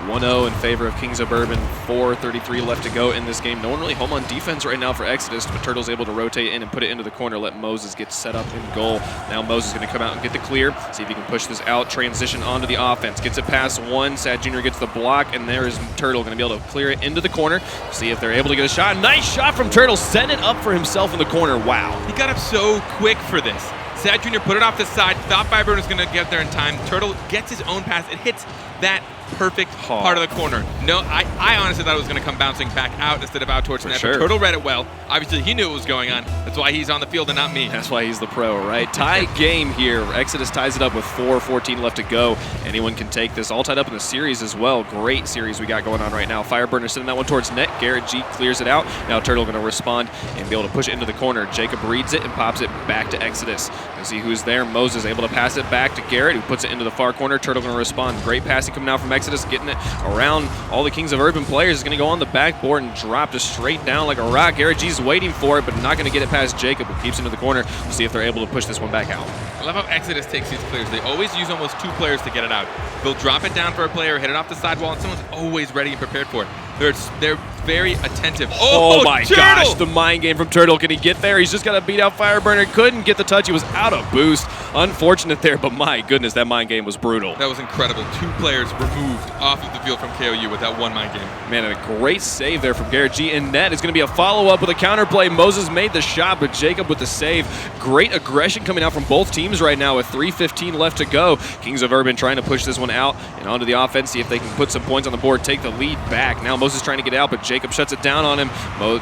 1-0 in favor of Kings of Urban. 4:33 left to go in this game. No one really home on defense right now for Exodus, but Turtle's able to rotate in and put it into the corner, let Moses get set up in goal. Now Moses is going to come out and get the clear, see if he can push this out, transition onto the offense. Gets it past 1, Sad Jr. gets the block, and there is Turtle going to be able to clear it into the corner. See if they're able to get a shot. Nice shot from Turtle, setting it up for himself in the corner. Wow. He got up so quick for this. Sad Jr. put it off the side, thought Fireburn was going to get there in time. Turtle gets his own pass. It hits that perfect part of the corner. No, I honestly thought it was going to come bouncing back out instead of out towards the net. But Turtle read it well. Obviously, he knew what was going on. That's why he's on the field and not me. That's why he's the pro, right? Tie game here. Exodus ties it up with 4:14 left to go. Anyone can take this. All tied up in the series as well. Great series we got going on right now. Fireburner sending that one towards net. Garrett G clears it out. Now Turtle going to respond and be able to push it into the corner. Jacob reads it and pops it back to Exodus. Let's see who's there. Moses able to pass it back to Garrett, who puts it into the far corner. Turtle going to respond. Great passing coming out from Exodus, getting it around all the Kings of Urban players. Is going to go on the backboard and drop just straight down like a rock. Garrett G's waiting for it, but not going to get it past Jacob, who keeps into the corner. We'll see if they're able to push this one back out. I love how Exodus takes these clears. They always use almost 2 players to get it out. They'll drop it down for a player, hit it off the sidewall, and someone's always ready and prepared for it. They're very attentive. Oh my Turtle! gosh, the mind game from Turtle. Can he get there? He's just got to beat out Fireburner. Couldn't get the touch. He was out of boost. Unfortunate there, but my goodness, that mind game was brutal. That was incredible. 2 players removed off of the field from KOU with that one mind game. Man, and a great save there from Garrett G. And net is going to be a follow-up with a counterplay. Moses made the shot, but Jacob with the save. Great aggression coming out from both teams right now with 3:15 left to go. Kings of Urban trying to push this one out and onto the offense, see if they can put some points on the board, take the lead back. Now Moses trying to get out, but Jacob shuts it down on him.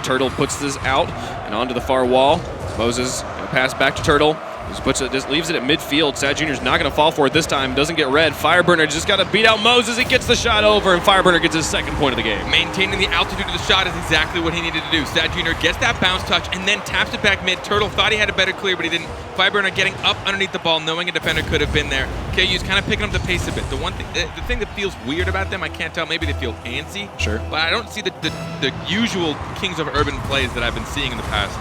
Turtle puts this out and onto the far wall. Moses going to pass back to Turtle. Just leaves it at midfield. Sad Jr.'s not going to fall for it this time. Doesn't get red. Fireburner just got to beat out Moses. He gets the shot over, and Fireburner gets his second point of the game. Maintaining the altitude of the shot is exactly what he needed to do. Sad Jr. gets that bounce touch and then taps it back mid. Turtle thought he had a better clear, but he didn't. Fireburner getting up underneath the ball, knowing a defender could have been there. KU's kind of picking up the pace a bit. The thing that feels weird about them, I can't tell. Maybe they feel antsy. Sure. But I don't see the usual Kings of Urban plays that I've been seeing in the past.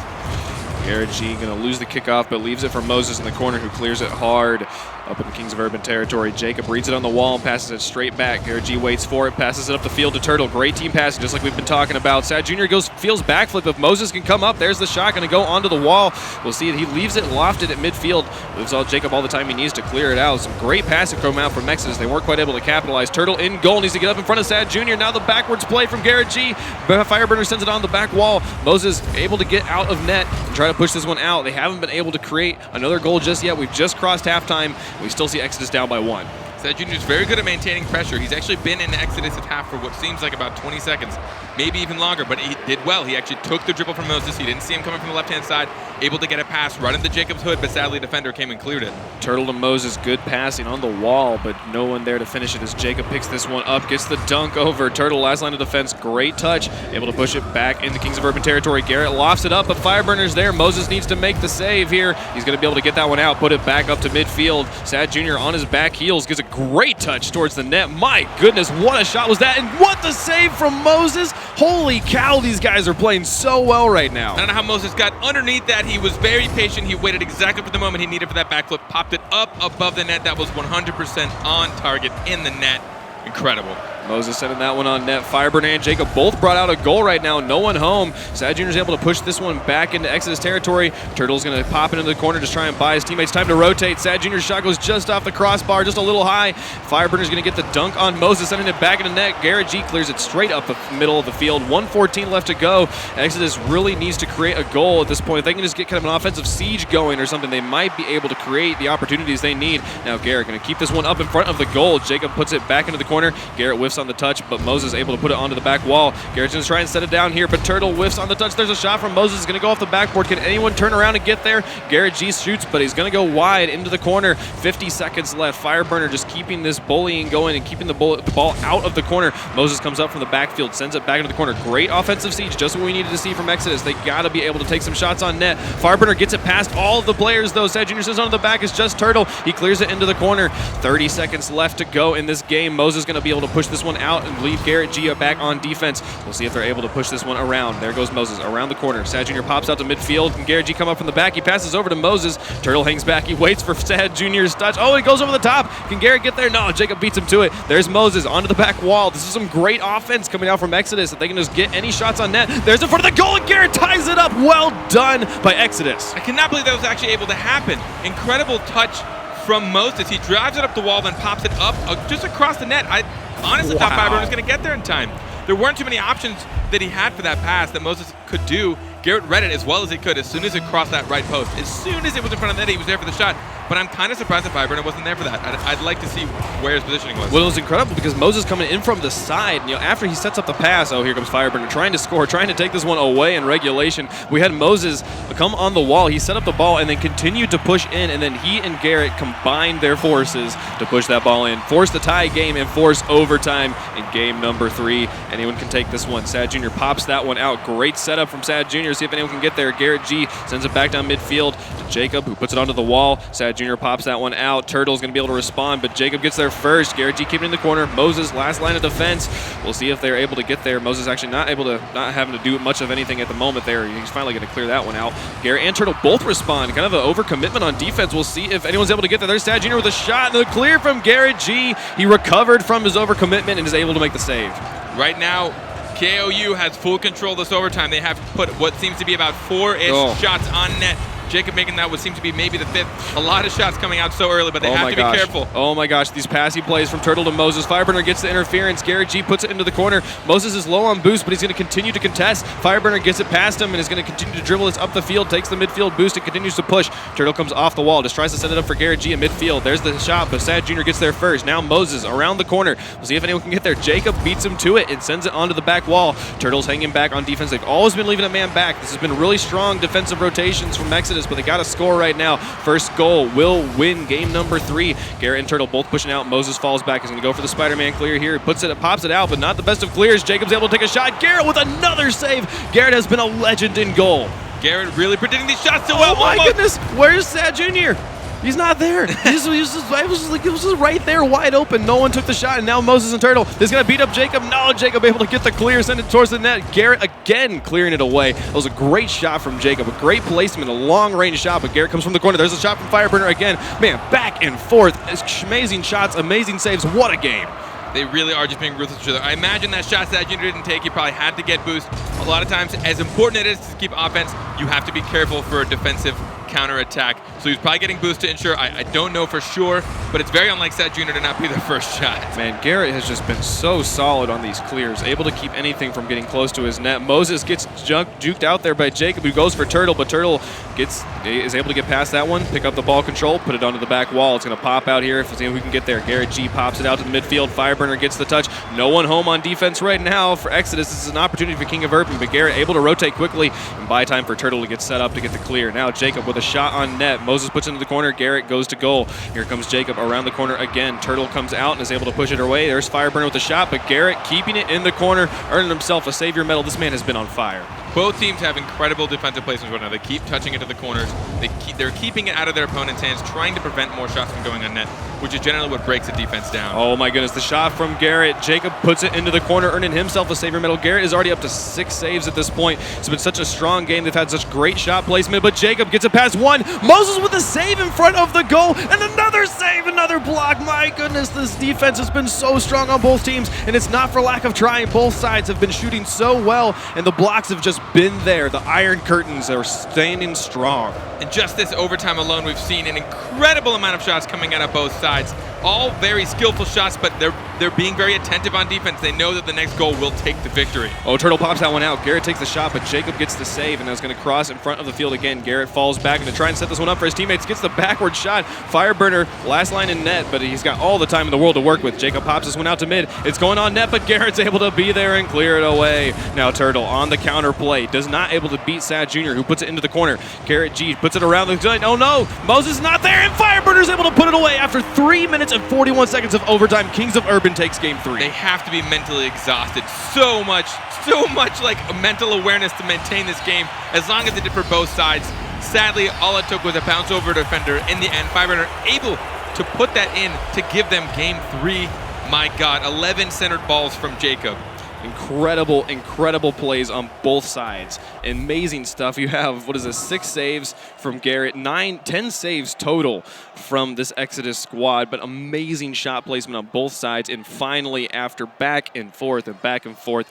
Garrett G going to lose the kickoff, but leaves it for Moses in the corner, who clears it hard up in the Kings of Urban territory. Jacob reads it on the wall and passes it straight back. Garrett G waits for it, passes it up the field to Turtle. Great team passing, just like we've been talking about. Sad Jr. feels backflip. If Moses can come up, there's the shot, going to go onto the wall. We'll see it. He leaves it lofted at midfield. Leaves Jacob all the time he needs to clear it out. Some great passing come out from Exodus. They weren't quite able to capitalize. Turtle in goal, needs to get up in front of Sad Jr. Now the backwards play from Garrett G. Fireburner sends it on the back wall. Moses able to get out of net and try to push this one out. They haven't been able to create another goal just yet. We've just crossed halftime. We still see Exodus down by 1. Sad Jr. is very good at maintaining pressure. He's actually been in Exodus at half for what seems like about 20 seconds, maybe even longer, but he did well. He actually took the dribble from Moses. He didn't see him coming from the left-hand side, able to get a pass right into Jacob's hood, but sadly, defender came and cleared it. Turtle to Moses, good passing on the wall, but no one there to finish it as Jacob picks this one up, gets the dunk over. Turtle, last line of defense, great touch, able to push it back into Kings of Urban territory. Garrett lofts it up, but Fireburner's there. Moses needs to make the save here. He's going to be able to get that one out, put it back up to midfield. Sad Jr. on his back heels gets a great touch towards the net. My goodness, what a shot was that, and what the save from Moses. Holy cow, these guys are playing so well right now. I don't know how Moses got underneath that. He was very patient. He waited exactly for the moment he needed for that backflip, popped it up above the net. That was 100% on target in the net. Incredible. Moses sending that one on net. Fireburner and Jacob both brought out a goal right now. No one home. Sad Jr. is able to push this one back into Exodus territory. Turtle's going to pop it into the corner, just try and buy his teammates time to rotate. Sad Jr.'s shot goes just off the crossbar, just a little high. Fireburner's going to get the dunk on Moses, sending it back into net. Garrett G clears it straight up the middle of the field. 1:14 left to go. Exodus really needs to create a goal at this point. If they can just get kind of an offensive siege going or something, they might be able to create the opportunities they need. Now Garrett going to keep this one up in front of the goal. Jacob puts it back into the corner. Garrett whiffs on the touch, but Moses able to put it onto the back wall. Garrett's going to try and set it down here, but Turtle whiffs on the touch. There's a shot from Moses. It's going to go off the backboard. Can anyone turn around and get there? Garrett G shoots, but he's going to go wide into the corner. 50 seconds left. Fireburner just keeping this bullying going and keeping the ball out of the corner. Moses comes up from the backfield, sends it back into the corner. Great offensive siege, just what we needed to see from Exodus. They got to be able to take some shots on net. Fireburner gets it past all of the players, though. Sad Jr. sends on the back. It's just Turtle. He clears it into the corner. 30 seconds left to go in this game. Moses going to be able to push this one out and leave Garrett G back on defense. We'll see if they're able to push this one around. There goes Moses around the corner. Sad Jr. pops out to midfield. Can Garrett G come up from the back? He passes over to Moses. Turtle hangs back. He waits for Sad Jr.'s touch. Oh, he goes over the top. Can Garrett get there? No, Jacob beats him to it. There's Moses onto the back wall. This is some great offense coming out from Exodus. If they can just get any shots on net. There's in front of the goal, and Garrett ties it up. Well done by Exodus. I cannot believe that was actually able to happen. Incredible touch from Moses. He drives it up the wall, then pops it up just across the net. I honestly thought Fireburner was going to get there in time. There weren't too many options that he had for that pass that Moses could do. Garrett read it as well as he could as soon as it crossed that right post. As soon as it was in front of the net, he was there for the shot. But I'm kind of surprised that Fireburner wasn't there for that. I'd like to see where his positioning was. Well, it was incredible because Moses coming in from the side, after he sets up the pass, oh, here comes Fireburner trying to score, trying to take this one away in regulation. We had Moses come on the wall. He set up the ball and then continued to push in, and then he and Garrett combined their forces to push that ball in, force the tie game, and force overtime in game number 3. Anyone can take this one. Sad Jr. pops that one out. Great setup from Sad Jr. See if anyone can get there. Garrett G sends it back down midfield to Jacob, who puts it onto the wall. Sad Jr. pops that one out. Turtle's going to be able to respond, but Jacob gets there first. Garrett G keeping in the corner. Moses, last line of defense. We'll see if they're able to get there. Moses actually not having to do much of anything at the moment there. He's finally going to clear that one out. Garrett and Turtle both respond. Kind of an overcommitment on defense. We'll see if anyone's able to get there. There's Sad Jr. with a shot, and the clear from Garrett G. He recovered from his overcommitment and is able to make the save. Right now, KOU has full control of this overtime. They have put what seems to be about 4-ish shots on net. Jacob making that what seems to be maybe the 5th. A lot of shots coming out so early, but they have to be careful. Oh my gosh, these passing plays from Turtle to Moses. Fireburner gets the interference. Garrett G puts it into the corner. Moses is low on boost, but he's going to continue to contest. Fireburner gets it past him and is going to continue to dribble this up the field, takes the midfield boost and continues to push. Turtle comes off the wall, just tries to set it up for Garrett G in midfield. There's the shot, but Sad Jr. gets there first. Now Moses around the corner. We'll see if anyone can get there. Jacob beats him to it and sends it onto the back wall. Turtle's hanging back on defense. They've always been leaving a man back. This has been really strong defensive rotations from Exodus, but they got to score right now. First goal will win game number 3. Garrett and Turtle both pushing out. Moses falls back. He's going to go for the Spider-Man clear here. Pops it out, but not the best of clears. Jacob's able to take a shot. Garrett with another save. Garrett has been a legend in goal. Garrett really predicting these shots so well. Oh my goodness, where's Sad Jr.? He's not there. It was right there, wide open. No one took the shot, and now Moses and Turtle is going to beat up Jacob. No, Jacob able to get the clear, send it towards the net. Garrett again clearing it away. That was a great shot from Jacob, a great placement, a long-range shot, but Garrett comes from the corner. There's a shot from Fireburner again. Man, back and forth. Amazing shots, amazing saves. What a game. They really are just being ruthless with each other. I imagine that shot that Junior didn't take, he probably had to get boost. A lot of times, as important it is to keep offense, you have to be careful for a defensive counterattack. So he's probably getting boost to ensure. I don't know for sure, but it's very unlike Sad Junior to not be the first shot. Man, Garrett has just been so solid on these clears, able to keep anything from getting close to his net. Moses gets juked out there by Jacob, who goes for Turtle, but Turtle is able to get past that one, pick up the ball control, put it onto the back wall. It's going to pop out here if we can get there. Garrett G pops it out to the midfield. Fireburner gets the touch. No one home on defense right now for Exodus. This is an opportunity for King of Urban, but Garrett able to rotate quickly and buy time for Turtle to get set up to get the clear. Now Jacob with a shot on net. Moses puts it into the corner. Garrett goes to goal. Here comes Jacob around the corner again. Turtle comes out and is able to push it away. There's Fireburner with a shot, but Garrett keeping it in the corner, earning himself a savior medal. This man has been on fire. Both teams have incredible defensive placements right now. They keep touching it to the corners. They're keeping it out of their opponent's hands, trying to prevent more shots from going on net, which is generally what breaks a defense down. Oh my goodness, the shot from Garrett. Jacob puts it into the corner, earning himself a savior medal. Garrett is already up to 6 saves at this point. It's been such a strong game. They've had such great shot placement, but Jacob gets it past one. Moses with a save in front of the goal, and another save, another block. My goodness, this defense has been so strong on both teams, and it's not for lack of trying. Both sides have been shooting so well, and the blocks have just been there. The Iron Curtains are standing strong. In just this overtime alone, we've seen an incredible amount of shots coming out of both sides. All very skillful shots, but they're being very attentive on defense. They know that the next goal will take the victory. Oh, Turtle pops that one out. Garrett takes the shot, but Jacob gets the save, and now is going to cross in front of the field again. Garrett falls back and to try and set this one up for his teammates. Gets the backward shot. Fireburner, last line in net, but he's got all the time in the world to work with. Jacob pops this one out to mid. It's going on net, but Garrett's able to be there and clear it away. Now Turtle on the counter play. Does not able to beat Sad Jr., who puts it into the corner. Garrett G puts it around the line. Oh no! Moses not there, and Fireburner's able to put it away after 3 minutes and 41 seconds of overtime. Kings of Urban takes game 3. They have to be mentally exhausted. So much like mental awareness to maintain this game, as long as they did for both sides. Sadly, all it took was a bounce over defender. In the end, Fireburner able to put that in to give them game 3. My God, 11 centered balls from Jacob. Incredible plays on both sides. Amazing stuff. You have, 6 saves from Garrett, 10 saves total from this Exodus squad, but amazing shot placement on both sides. And finally, after back and forth,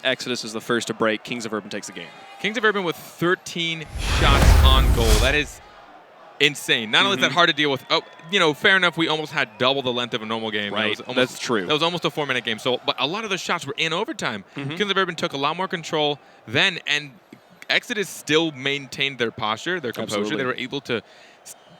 Exodus is the first to break. Kings of Urban takes the game. Kings of Urban with 13 shots on goal. That is insane. Not only is that hard to deal with, fair enough, we almost had double the length of a normal game. Right, that's true. That was almost a 4-minute game. So, but a lot of those shots were in overtime. Kings of Urban took a lot more control then, and Exodus still maintained their posture, their composure. Absolutely. They were able to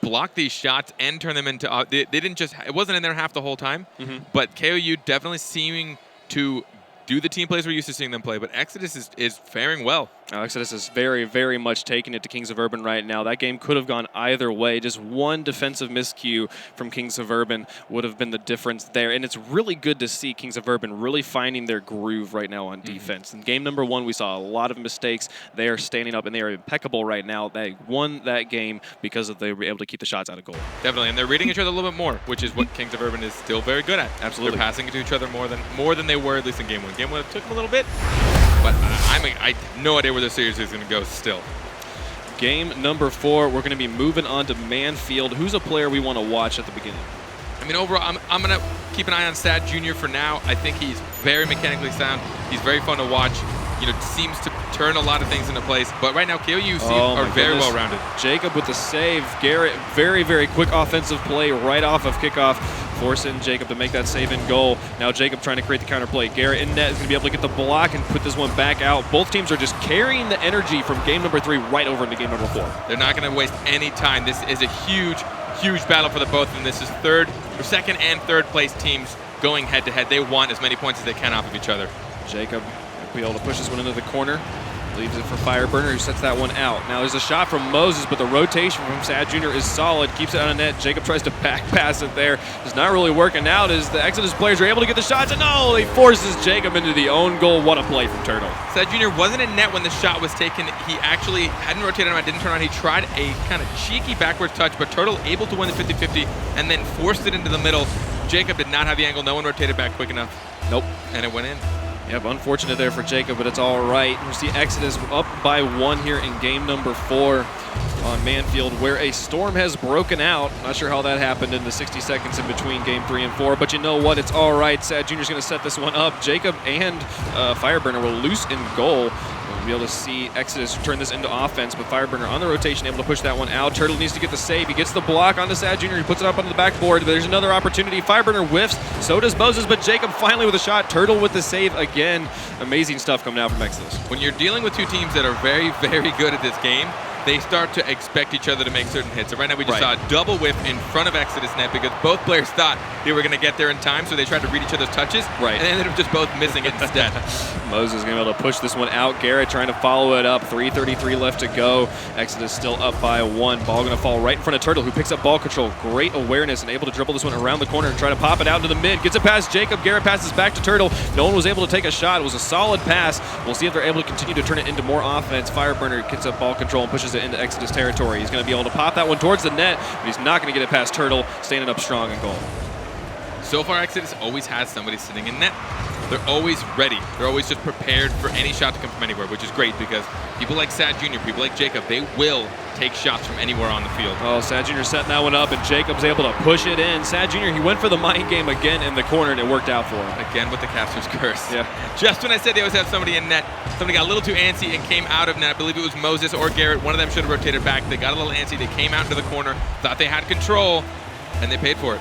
block these shots and turn them into, they didn't just, it wasn't in there half the whole time, but KOU definitely seeming to do the team plays we're used to seeing them play, but Exodus is faring well. Exodus is very much taking it to Kings of Urban right now. That game could have gone either way. Just one defensive miscue from Kings of Urban would have been the difference there. And it's really good to see Kings of Urban really finding their groove right now on defense. In game number 1, we saw a lot of mistakes. They are standing up, and they are impeccable right now. They won that game because they were able to keep the shots out of goal. Definitely, and they're reading each other a little bit more, which is what Kings of Urban is still very good at. Absolutely. They're passing it to each other more than they were, at least in game 1. Game 1, it took them a little bit, but I have no idea where the series is going to go still. Game number 4, we're going to be moving on to Manfield. Who's a player we want to watch at the beginning? I mean, overall, I'm going to keep an eye on Sad Jr. for now. I think he's very mechanically sound. He's very fun to watch. Seems to turn a lot of things into place. But right now, KOU are very well-rounded. Jacob with the save. Garrett, very quick offensive play right off of kickoff, forcing Jacob to make that save and goal. Now Jacob trying to create the counter play. Garrett in net is going to be able to get the block and put this one back out. Both teams are just carrying the energy from game number 3 right over into game number 4. They're not going to waste any time. This is a huge battle for the both of them. This is second and third place teams going head-to-head. They want as many points as they can off of each other. Jacob will be able to push this one into the corner. Leaves it for Fireburner, who sets that one out. Now there's a shot from Moses, but the rotation from Sad Jr. is solid. Keeps it on a net. Jacob tries to back pass it there. It's not really working out as the Exodus players are able to get the shots. And no, he forces Jacob into the own goal. What a play from Turtle. Sad Jr. wasn't in net when the shot was taken. He actually hadn't rotated around, didn't turn around. He tried a kind of cheeky backwards touch, but Turtle able to win the 50-50 and then forced it into the middle. Jacob did not have the angle. No one rotated back quick enough. Nope. And it went in. Yep, unfortunate there for Jacob, but it's all right. We see Exodus up by 1 here in game number 4 on Manfield, where a storm has broken out. Not sure how that happened in the 60 seconds in between game 3 and 4, but you know what? It's all right. Sad Jr.'s going to set this one up. Jacob and Fireburner will loose in goal. We'll be able to see Exodus turn this into offense, but Fireburner on the rotation, able to push that one out. Turtle needs to get the save. He gets the block onto Sad Jr. He puts it up on the backboard, but there's another opportunity. Fireburner whiffs, so does Moses, but Jacob finally with a shot. Turtle with the save again. Amazing stuff coming out from Exodus. When you're dealing with two teams that are very, very good at this game, they start to expect each other to make certain hits. So right now we just saw a double whiff in front of Exodus net because both players thought they were going to get there in time, so they tried to read each other's touches, and they ended up just both missing it instead. Moses is going to be able to push this one out. Garrett trying to follow it up. 3:33 left to go. Exodus still up by 1. Ball going to fall right in front of Turtle, who picks up ball control. Great awareness and able to dribble this one around the corner and try to pop it out into the mid. Gets it past Jacob. Garrett passes back to Turtle. No one was able to take a shot. It was a solid pass. We'll see if they're able to continue to turn it into more offense. Fireburner gets up ball control and pushes it into Exodus territory. He's going to be able to pop that one towards the net, but he's not going to get it past Turtle, standing up strong in goal. So far, Exodus always has somebody sitting in net. They're always ready. They're always just prepared for any shot to come from anywhere, which is great because people like Sad Jr., people like Jacob, they will take shots from anywhere on the field. Oh, Sad Jr. setting that one up, and Jacob's able to push it in. Sad Jr., he went for the mind game again in the corner, and it worked out for him. Again with the caster's curse. Yeah. Just when I said they always have somebody in net, somebody got a little too antsy and came out of net. I believe it was Moses or Garrett. One of them should have rotated back. They got a little antsy. They came out into the corner, thought they had control, and they paid for it.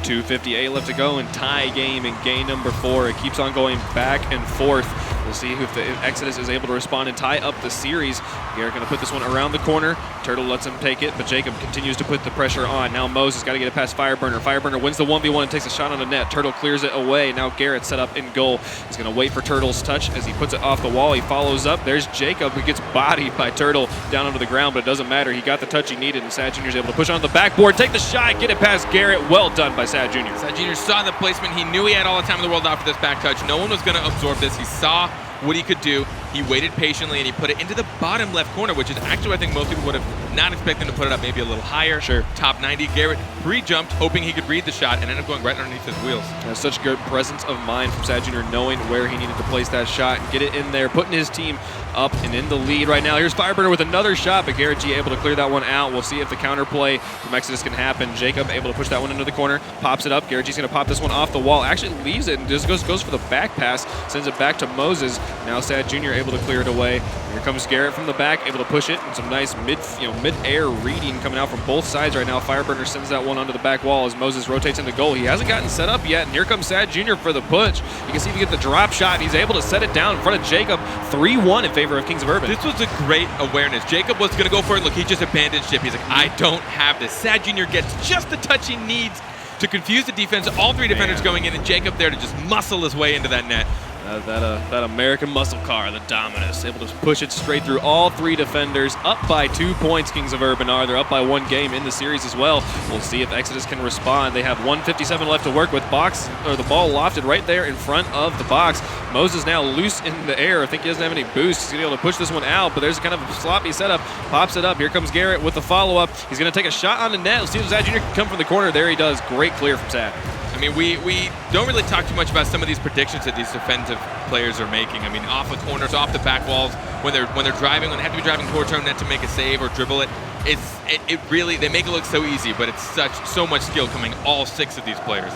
2:58 left to go in tie game in game number 4. It keeps on going back and forth. We'll see if Exodus is able to respond and tie up the series. Garrett going to put this one around the corner. Turtle lets him take it, but Jacob continues to put the pressure on. Now Moses got to get it past Fireburner. Fireburner wins the 1v1 and takes a shot on the net. Turtle clears it away. Now Garrett set up in goal. He's going to wait for Turtle's touch as he puts it off the wall. He follows up. There's Jacob, who gets bodied by Turtle down onto the ground, but it doesn't matter. He got the touch he needed, and Sad Jr. is able to push onto the backboard, take the shot, get it past Garrett. Well done by Sad Jr. Sad Jr. saw the placement. He knew he had all the time in the world out for this back touch. No one was going to absorb this. He saw what he could do. He waited patiently and he put it into the bottom left corner, which is actually I think most people would have not expected him to put it up maybe a little higher. Sure. Top 90. Garrett pre-jumped, hoping he could read the shot, and ended up going right underneath his wheels. Such good presence of mind from Sad Jr., knowing where he needed to place that shot and get it in there, putting his team up and in the lead right now. Here's Fireburner with another shot, but Garrett G able to clear that one out. We'll see if the counterplay from Exodus can happen. Jacob able to push that one into the corner, pops it up. Garrett G's going to pop this one off the wall, actually leaves it and just goes for the back pass, sends it back to Moses. Now Sad Jr. able to clear it away. Here comes Garrett from the back, able to push it, and some nice mid-air reading coming out from both sides right now. Fireburner sends that one onto the back wall as Moses rotates into goal. He hasn't gotten set up yet, and here comes Sad Jr. for the push. You can see if he gets the drop shot, and he's able to set it down in front of Jacob. 3-1 in favor of Kings of Urban. This was a great awareness. Jacob was going to go for it. Look, he just abandoned ship. He's like, I don't have this. Sad Jr. gets just the touch he needs to confuse the defense. All three defenders going in, and Jacob there to just muscle his way into that net. That American muscle car, the Dominus, able to push it straight through all three defenders. Up by 2 points, Kings of Urban are. They're up by 1 game in the series as well. We'll see if Exodus can respond. They have 1:57 left to work with. The ball lofted right there in front of the box. Moses now loose in the air. I think he doesn't have any boost. He's going to be able to push this one out, but there's kind of a sloppy setup. Pops it up. Here comes Garrett with the follow-up. He's going to take a shot on the net. We'll see if Sad Jr. can come from the corner. There he does. Great clear from Sad. I mean, we don't really talk too much about some of these predictions that these defensive players are making. I mean, off the corners, off the back walls, when they're driving, when they have to be driving towards home net to make a save or dribble it. It really, they make it look so easy, but it's so much skill coming all 6 of these players.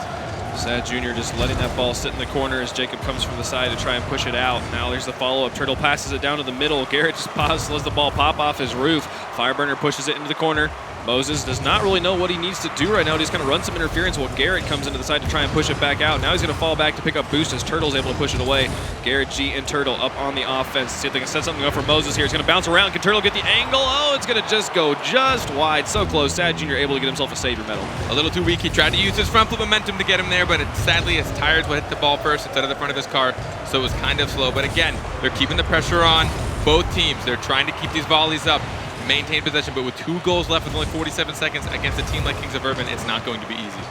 Sad Jr. just letting that ball sit in the corner as Jacob comes from the side to try and push it out. Now there's the follow-up. Turtle passes it down to the middle. Garrett just pauses, lets the ball pop off his roof. Fireburner pushes it into the corner. Moses does not really know what he needs to do right now. He's going to run some interference while Garrett comes into the side to try and push it back out. Now he's going to fall back to pick up boost as Turtle's able to push it away. Garrett G and Turtle up on the offense. See if they can set something up for Moses here. He's going to bounce around. Can Turtle get the angle? Oh, it's going to just go just wide. So close. Sad Jr. able to get himself a savior medal. A little too weak. He tried to use his front foot momentum to get him there, but sadly his tires would hit the ball first instead of the front of his car, so it was kind of slow. But again, they're keeping the pressure on. Both teams, they're trying to keep these volleys up, maintain possession, but with 2 goals left with only 47 seconds against a team like Kings of Urban, it's not going to be easy.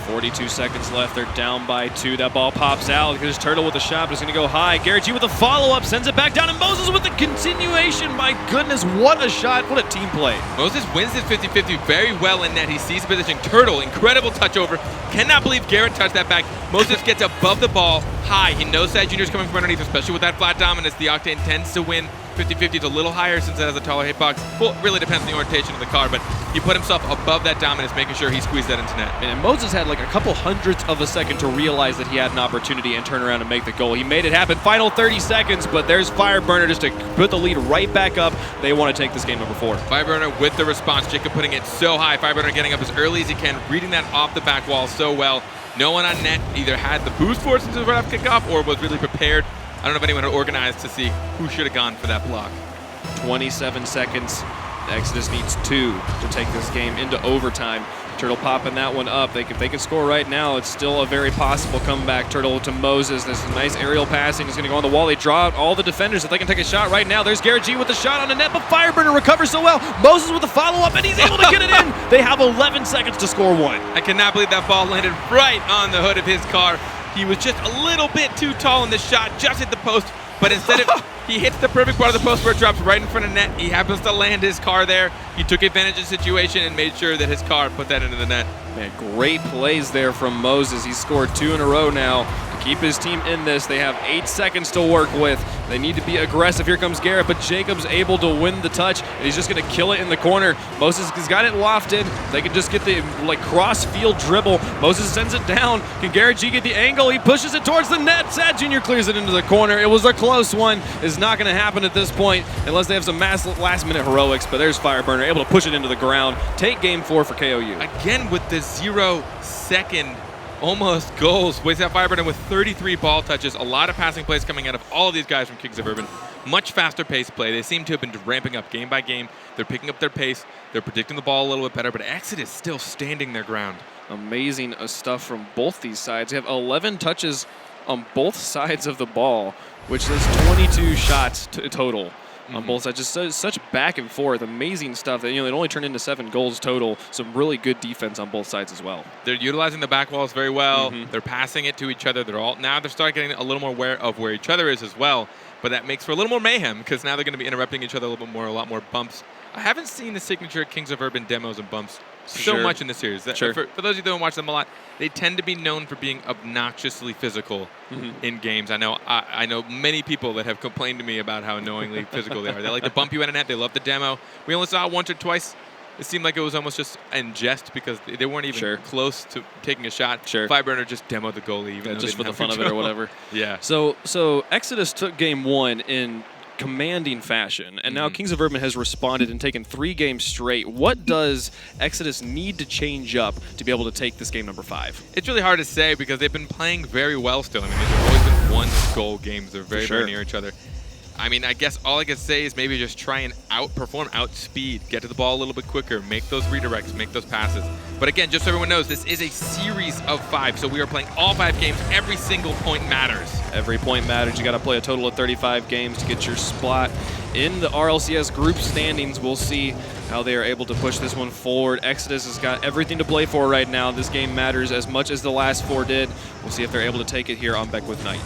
42 seconds left. They're down by 2. That ball pops out. Here's Turtle with a shot, but it's going to go high. Garrett G with a follow-up, sends it back down, and Moses with the continuation. My goodness, what a shot. What a team play. Moses wins this 50-50 very well in net. He sees the position. Turtle, incredible touch over. Cannot believe Garrett touched that back. Moses gets above the ball high. He knows that Junior's coming from underneath, especially with that flat dominance. The Octane tends to win 50-50. It's a little higher since it has a taller hitbox. Well, it really depends on the orientation of the car, but he put himself above that dominance, making sure he squeezed that into net. And Moses had like a couple hundredths of a second to realize that he had an opportunity and turn around and make the goal. He made it happen. Final 30 seconds, but there's Fireburner just to put the lead right back up. They want to take this game number 4. Fireburner with the response. Jacob putting it so high. Fireburner getting up as early as he can, reading that off the back wall so well. No one on net either had the boost force into the right off kickoff or was really prepared. I don't know if anyone had organized to see who should have gone for that block. 27 seconds. Exodus needs 2 to take this game into overtime. Turtle popping that one up. If they can score right now, it's still a very possible comeback. Turtle to Moses. This is nice aerial passing. Is going to go on the wall. They draw out all the defenders. If they can take a shot right now, there's Garrett G with the shot on the net, but Fireburner recovers so well. Moses with the follow-up, and he's able to get it in. They have 11 seconds to score 1. I cannot believe that ball landed right on the hood of his car. He was just a little bit too tall in the shot, just hit the post, but instead of he hits the perfect part of the post where it drops right in front of net. He happens to land his car there. He took advantage of the situation and made sure that his car put that into the net. Man, great plays there from Moses. He's scored 2 in a row now to keep his team in this. They have 8 seconds to work with. They need to be aggressive. Here comes Garrett, but Jacob's able to win the touch, and he's just going to kill it in the corner. Moses has got it lofted. They can just get the cross-field dribble. Moses sends it down. Can Garrett G get the angle? He pushes it towards the net. Sad Jr. clears it into the corner. It was a close one. It's not going to happen at this point unless they have some last-minute heroics, but there's Fireburner able to push it into the ground. Take game 4 for KOU. Again with the 0-second almost goals. Waits out Fireburner with 33 ball touches. A lot of passing plays coming out of all of these guys from Kings of Urban. Much faster pace play. They seem to have been ramping up game by game. They're picking up their pace. They're predicting the ball a little bit better, but Exodus still standing their ground. Amazing stuff from both these sides. You have 11 touches on both sides of the ball, which is 22 shots total on both sides. Just such back and forth. Amazing stuff that, it only turned into 7 goals total. Some really good defense on both sides as well. They're utilizing the back walls very well. They're passing it to each other. Now they're starting getting a little more aware of where each other is as well. But that makes for a little more mayhem because now they're going to be interrupting each other a little bit more, a lot more bumps. I haven't seen the signature Kings of Urban demos and bumps so much in the series. For those of you that don't watch them a lot, they tend to be known for being obnoxiously physical in games. I know many people that have complained to me about how annoyingly physical they are. They like to bump you in a net. They love the demo. We only saw it once or twice. It seemed like it was almost just in jest because they weren't even close to taking a shot. Fireburner just demoed the goalie, even just for the fun of it or whatever. Yeah. So Exodus took game 1 in commanding fashion, and now Kings of Urban has responded and taken 3 games straight. What does Exodus need to change up to be able to take this game number 5? It's really hard to say because they've been playing very well still. I mean, they've always been one-goal games. They're very, very near each other. I mean, I guess all I can say is maybe just try and outperform, outspeed, get to the ball a little bit quicker, make those redirects, make those passes. But again, just so everyone knows, this is a series of 5, so we are playing all 5 games. Every single point matters. Every point matters. You got to play a total of 35 games to get your spot in the RLCS group standings. We'll see how they are able to push this one forward. Exodus has got everything to play for right now. This game matters as much as the last 4 did. We'll see if they're able to take it here on Beckwith Night.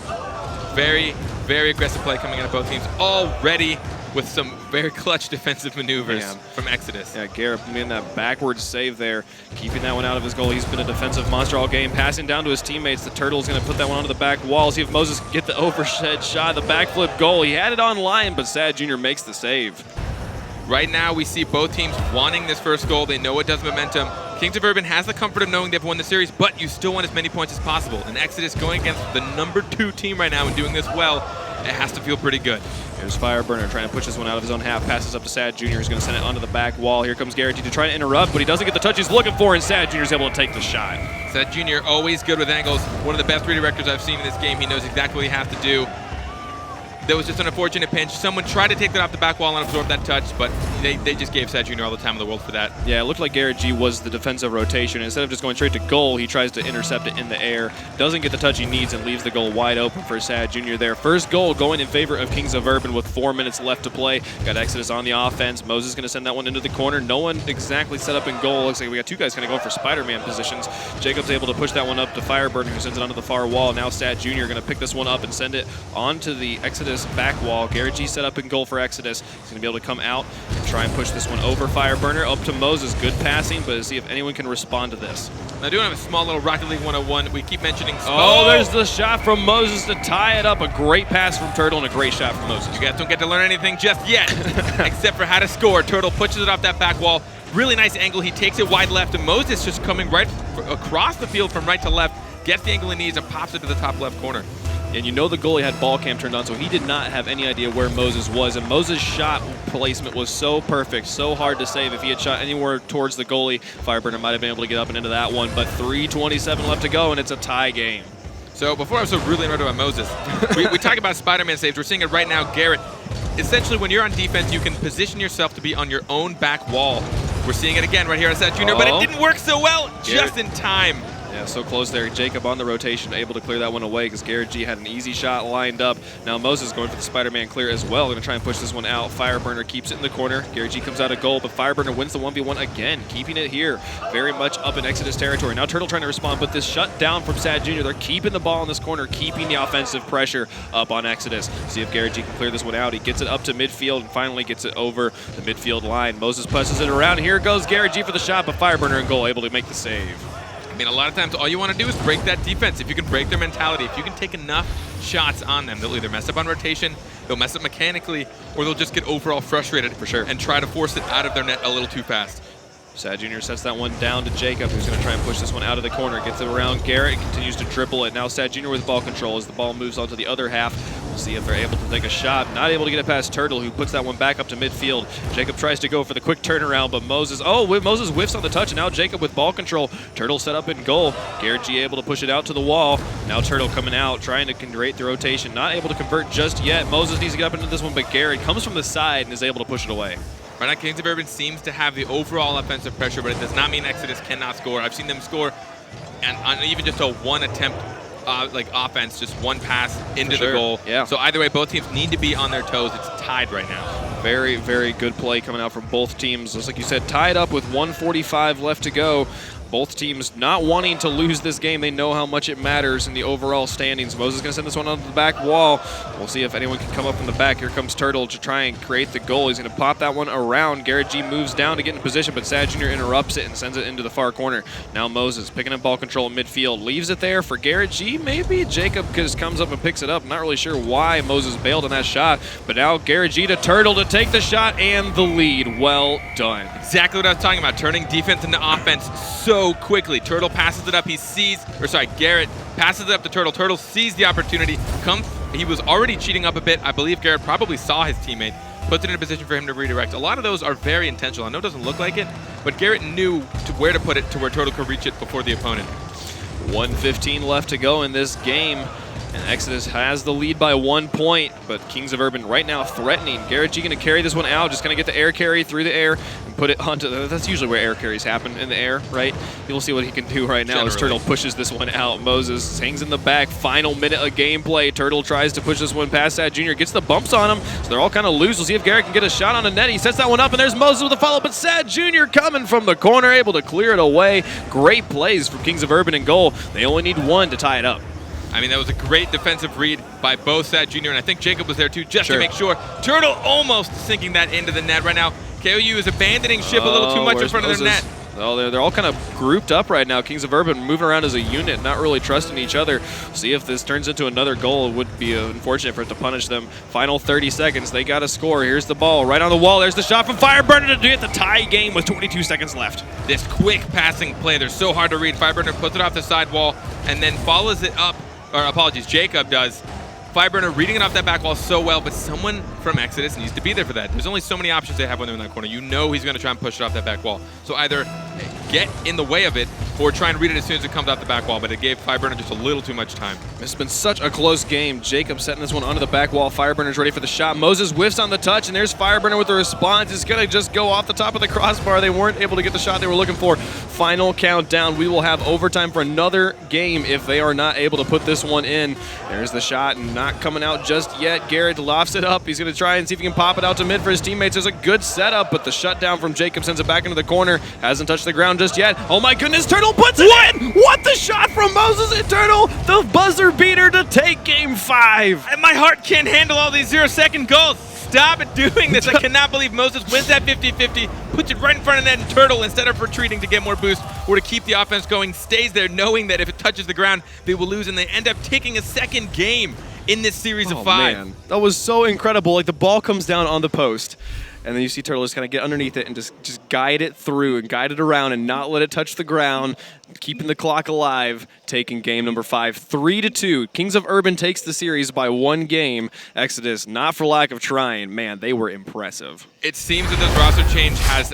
Very, very aggressive play coming out of both teams already with some very clutch defensive maneuvers from Exodus. Yeah, Garrett made that backwards save there, keeping that one out of his goal. He's been a defensive monster all game, passing down to his teammates. The Turtle's going to put that one onto the back wall. See if Moses can get the overhead shot, the backflip goal. He had it on line, but Sad Jr. makes the save. Right now, we see both teams wanting this first goal. They know it does momentum. Kings of Urban has the comfort of knowing they've won the series, but you still want as many points as possible. And Exodus going against the number 2 team right now and doing this well, it has to feel pretty good. Here's Fireburner trying to push this one out of his own half. Passes up to Sad Jr. He's going to send it onto the back wall. Here comes Garrett to try to interrupt, but he doesn't get the touch he's looking for, and Sad Jr. is able to take the shot. Sad Jr. always good with angles. One of the best redirectors I've seen in this game. He knows exactly what he has to do. That was just an unfortunate pinch. Someone tried to take that off the back wall and absorb that touch, but they just gave Sad Jr. all the time in the world for that. Yeah, it looked like Garrett G was the defensive rotation. Instead of just going straight to goal, he tries to intercept it in the air, doesn't get the touch he needs, and leaves the goal wide open for Sad Jr. there. First goal going in favor of Kings of Urban with 4 minutes left to play. Got Exodus on the offense. Moses going to send that one into the corner. No one exactly set up in goal. Looks like we got two guys kind of going for Spider-Man positions. Jacob's able to push that one up to Fireburner, who sends it onto the far wall. Now Sad Jr. going to pick this one up and send it onto the Exodus back wall. Garrett G set up in goal for Exodus. He's going to be able to come out and try and push this one over Fireburner. Up to Moses. Good passing, but see if anyone can respond to this. Now doing a small little Rocket League 101. We keep mentioning... Oh, there's the shot from Moses to tie it up. A great pass from Turtle and a great shot from Moses. You guys don't get to learn anything just yet, except for how to score. Turtle pushes it off that back wall. Really nice angle. He takes it wide left, and Moses just coming right across the field from right to left, gets the angle he needs and pops it to the top left corner. And you know the goalie had ball cam turned on, so he did not have any idea where Moses was. And Moses' shot placement was so perfect, so hard to save. If he had shot anywhere towards the goalie, Fireburner might have been able to get up and into that one. But 3:27 left to go, and it's a tie game. So before I was so rudely interrupted about Moses, we talk about Spider-Man saves. We're seeing it right now. Garrett, essentially when you're on defense, you can position yourself to be on your own back wall. We're seeing it again right here on Seth Jr., but it didn't work so well, just in time. Yeah, so close there. Jacob on the rotation, able to clear that one away because Garrett G had an easy shot lined up. Now Moses going for the Spider-Man clear as well. Going to try and push this one out. Fireburner keeps it in the corner. Garrett G comes out of goal, but Fireburner wins the 1v1 again, keeping it here. Very much up in Exodus territory. Now Turtle trying to respond, but this shut down from Sad Jr. They're keeping the ball in this corner, keeping the offensive pressure up on Exodus. See if Garrett G can clear this one out. He gets it up to midfield and finally gets it over the midfield line. Moses pushes it around. Here goes Garrett G for the shot, but Fireburner in goal, able to make the save. I mean, a lot of times all you want to do is break that defense. If you can break their mentality, if you can take enough shots on them, they'll either mess up on rotation, they'll mess up mechanically, or they'll just get overall frustrated for sure and try to force it out of their net a little too fast. Sad Jr. sets that one down to Jacob, who's going to try and push this one out of the corner. Gets it around Garrett and continues to dribble it. Now Sad Jr. with ball control as the ball moves onto the other half. We'll see if they're able to take a shot. Not able to get it past Turtle, who puts that one back up to midfield. Jacob tries to go for the quick turnaround, but Moses whiffs on the touch, and now Jacob with ball control. Turtle set up in goal. Garrett G able to push it out to the wall. Now Turtle coming out, trying to create the rotation. Not able to convert just yet. Moses needs to get up into this one, but Garrett comes from the side and is able to push it away. Right now, Kings of Urban seems to have the overall offensive pressure, but it does not mean Exodus cannot score. I've seen them score, and on even just a one attempt, offense, just one pass into the goal. Yeah. So either way, both teams need to be on their toes. It's tied right now. Very, very good play coming out from both teams. Just like you said, tied up with 1:45 left to go. Both teams not wanting to lose this game. They know how much it matters in the overall standings. Moses going to send this one onto the back wall. We'll see if anyone can come up from the back. Here comes Turtle to try and create the goal. He's going to pop that one around. Garrett G moves down to get in position, but Sad Jr. interrupts it and sends it into the far corner. Now Moses picking up ball control in midfield. Leaves it there for Garrett G. Maybe Jacob just comes up and picks it up. Not really sure why Moses bailed on that shot, but now Garrett G to Turtle to take the shot and the lead. Well done. Exactly what I was talking about, turning defense into offense so quickly. Turtle passes it up. Garrett passes it up to Turtle. Turtle sees the opportunity. He was already cheating up a bit. I believe Garrett probably saw his teammate, puts it in a position for him to redirect. A lot of those are very intentional. I know it doesn't look like it, but Garrett knew where to put it to where Turtle could reach it before the opponent. 1:15 left to go in this game. And Exodus has the lead by 1 point, but Kings of Urban right now threatening. Garrett G going to carry this one out, just going to get the air carry through the air and put it onto that's usually where air carries happen, in the air, right? You'll see what he can do right now as Turtle pushes this one out. Moses hangs in the back, final minute of gameplay. Turtle tries to push this one past Sad Jr., gets the bumps on him, so they're all kind of loose. We'll see if Garrett can get a shot on the net. He sets that one up, and there's Moses with a follow-up, but Sad Jr. coming from the corner, able to clear it away. Great plays from Kings of Urban in goal. They only need one to tie it up. I mean, that was a great defensive read by both Sad Jr. and I think Jacob was there too, just to make sure. Turtle almost sinking that into the net right now. KOU is abandoning ship a little too much in front of their net. Oh, they're all kind of grouped up right now. Kings of Urban moving around as a unit, not really trusting each other. See if this turns into another goal. It would be unfortunate for it to punish them. Final 30 seconds. They got to score. Here's the ball right on the wall. There's the shot from Fireburner to get the tie game with 22 seconds left. This quick passing play, they're so hard to read. Fireburner puts it off the side wall and then follows it up. Or apologies, Jacob does. Fireburner reading it off that back wall so well, but someone from Exodus needs to be there for that. There's only so many options they have when they're in that corner. You know he's going to try and push it off that back wall. So either get in the way of it, or try and read it as soon as it comes off the back wall, but it gave Fireburner just a little too much time. It's been such a close game. Jacob setting this one onto the back wall. Fireburner's ready for the shot. Moses whiffs on the touch, and there's Fireburner with the response. It's going to just go off the top of the crossbar. They weren't able to get the shot they were looking for. Final countdown. We will have overtime for another game if they are not able to put this one in. There's the shot, not coming out just yet. Garrett lofts it up. He's going to try and see if he can pop it out to mid for his teammates. There's a good setup, but the shutdown from Jacob sends it back into the corner. Hasn't touched the ground just yet. Oh my goodness, Turtle puts it in! What the shot from Moses and Turtle? The buzzer beater to take game 5. And my heart can't handle all these 0-second goals. Stop doing this. I cannot believe Moses wins that 50-50, puts it right in front of net, and Turtle, instead of retreating to get more boost or to keep the offense going, stays there knowing that if it touches the ground, they will lose, and they end up taking a second game in this series of 5. Man. That was so incredible. Like, the ball comes down on the post, and then you see Turtle just kind of get underneath it and just guide it through and guide it around and not let it touch the ground, keeping the clock alive, taking game number 5, 3-2. Kings of Urban takes the series by 1 game. Exodus, not for lack of trying. Man, they were impressive. It seems that this roster change has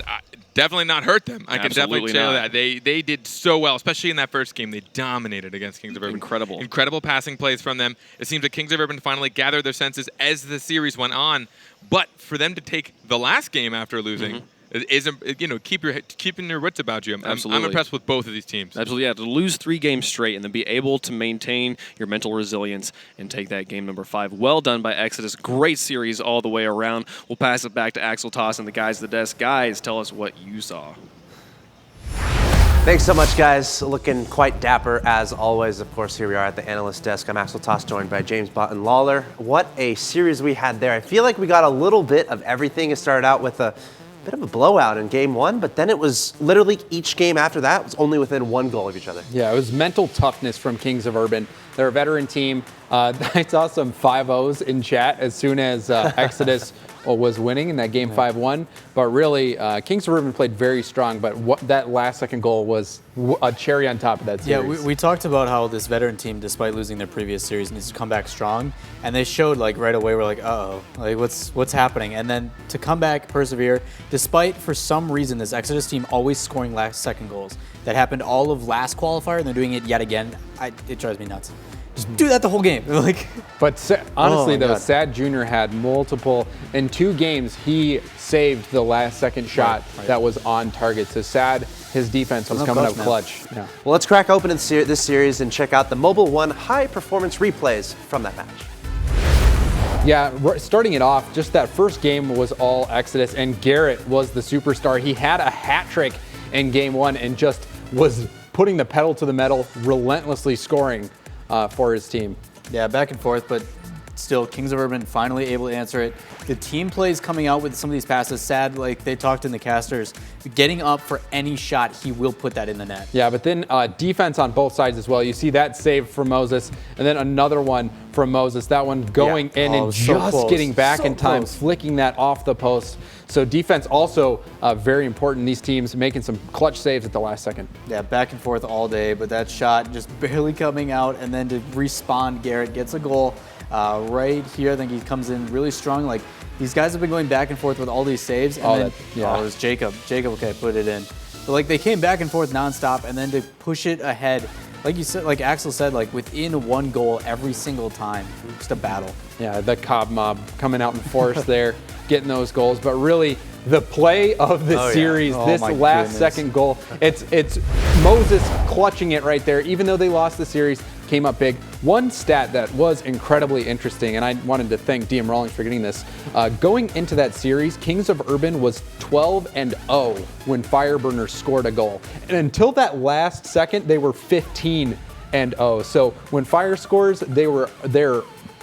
definitely not hurt them. I can Absolutely definitely tell not. that. They did so well, especially in that first game. They dominated against Kings of Urban. Incredible. Incredible passing plays from them. It seems that Kings of Urban finally gathered their senses as the series went on. But for them to take the last game after losing, is, keeping your wits about you. I'm impressed with both of these teams. Absolutely, yeah. To lose 3 games straight and then be able to maintain your mental resilience and take that game number 5. Well done by Exodus. Great series all the way around. We'll pass it back to Axel Toss and the guys at the desk. Guys, tell us what you saw. Thanks so much, guys. Looking quite dapper as always. Of course, here we are at the analyst desk. I'm Axel Toss, joined by James Botton Lawler. What a series we had there. I feel like we got a little bit of everything. It started out with a bit of a blowout in game 1, but then it was literally each game after that was only within 1 goal of each other. Yeah, it was mental toughness from Kings of Urban. They're a veteran team. I saw some 5-0s in chat as soon as Exodus was winning in that game 5-1. But really, Kings of Urban played very strong, but that last second goal was a cherry on top of that series. Yeah, we talked about how this veteran team, despite losing their previous series, needs to come back strong. And they showed, like, right away, we're like, uh-oh, like, what's happening? And then to come back, persevere, despite, for some reason, this Exodus team always scoring last second goals. That happened all of last qualifier, and they're doing it yet again. It drives me nuts. Just do that the whole game. But honestly, though, Sad Jr. had multiple. In 2 games, he saved the last second shot that was on target. So Sad, his defense was coming up clutch. Yeah. Well, let's crack open this series and check out the Mobile One high-performance replays from that match. Yeah, starting it off, just that first game was all Exodus, and Garrett was the superstar. He had a hat trick in game 1 and just was putting the pedal to the metal, relentlessly scoring for his team. Yeah, back and forth, but still, Kings of Urban finally able to answer it. The team plays coming out with some of these passes. Sad, like they talked in the casters, getting up for any shot, he will put that in the net. Yeah, but then defense on both sides as well. You see that save from Moses, and then another one from Moses. That one going in and just getting back in time, flicking that off the post. So defense also very important. These teams making some clutch saves at the last second. Yeah, back and forth all day, but that shot just barely coming out, and then to respawn, Garrett gets a goal right here. I think he comes in really strong. Like, these guys have been going back and forth with all these saves, and then it was Jacob. Jacob, okay, put it in. But like, they came back and forth nonstop, and then to push it ahead, like you said, like Axel said, like within 1 goal every single time. Just a battle. Yeah, the Cobb mob coming out in force there, getting those goals. But really, the play of the series, this last second goal, it's Moses clutching it right there. Even though they lost the series, came up big. One stat that was incredibly interesting, and I wanted to thank DM Rawlings for getting this. Going into that series, Kings of Urban was 12-0 when Fireburner scored a goal. And until that last second, they were 15-0. So when Fire scores, they're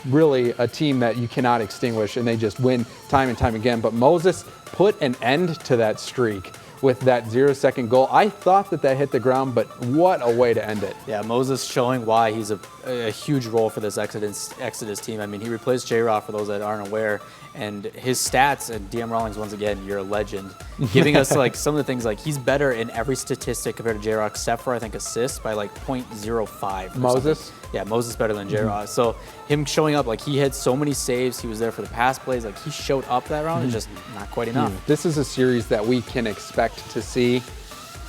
really a team that you cannot extinguish, and they just win time and time again. But Moses put an end to that streak with that 0-second goal. I thought that hit the ground, but what a way to end it. Yeah, Moses showing why he's a huge role for this Exodus team. I mean, he replaced J-Rock, for those that aren't aware, and his stats, and DM Rawlings, once again, you're a legend, giving us like some of the things, like he's better in every statistic compared to J-Rock, except for, I think, assists by like 0.05. Moses? Yeah, Moses better than J-Rock. So him showing up, like he had so many saves, he was there for the pass plays, like he showed up that round, and just not quite enough. This is a series that we can expect to see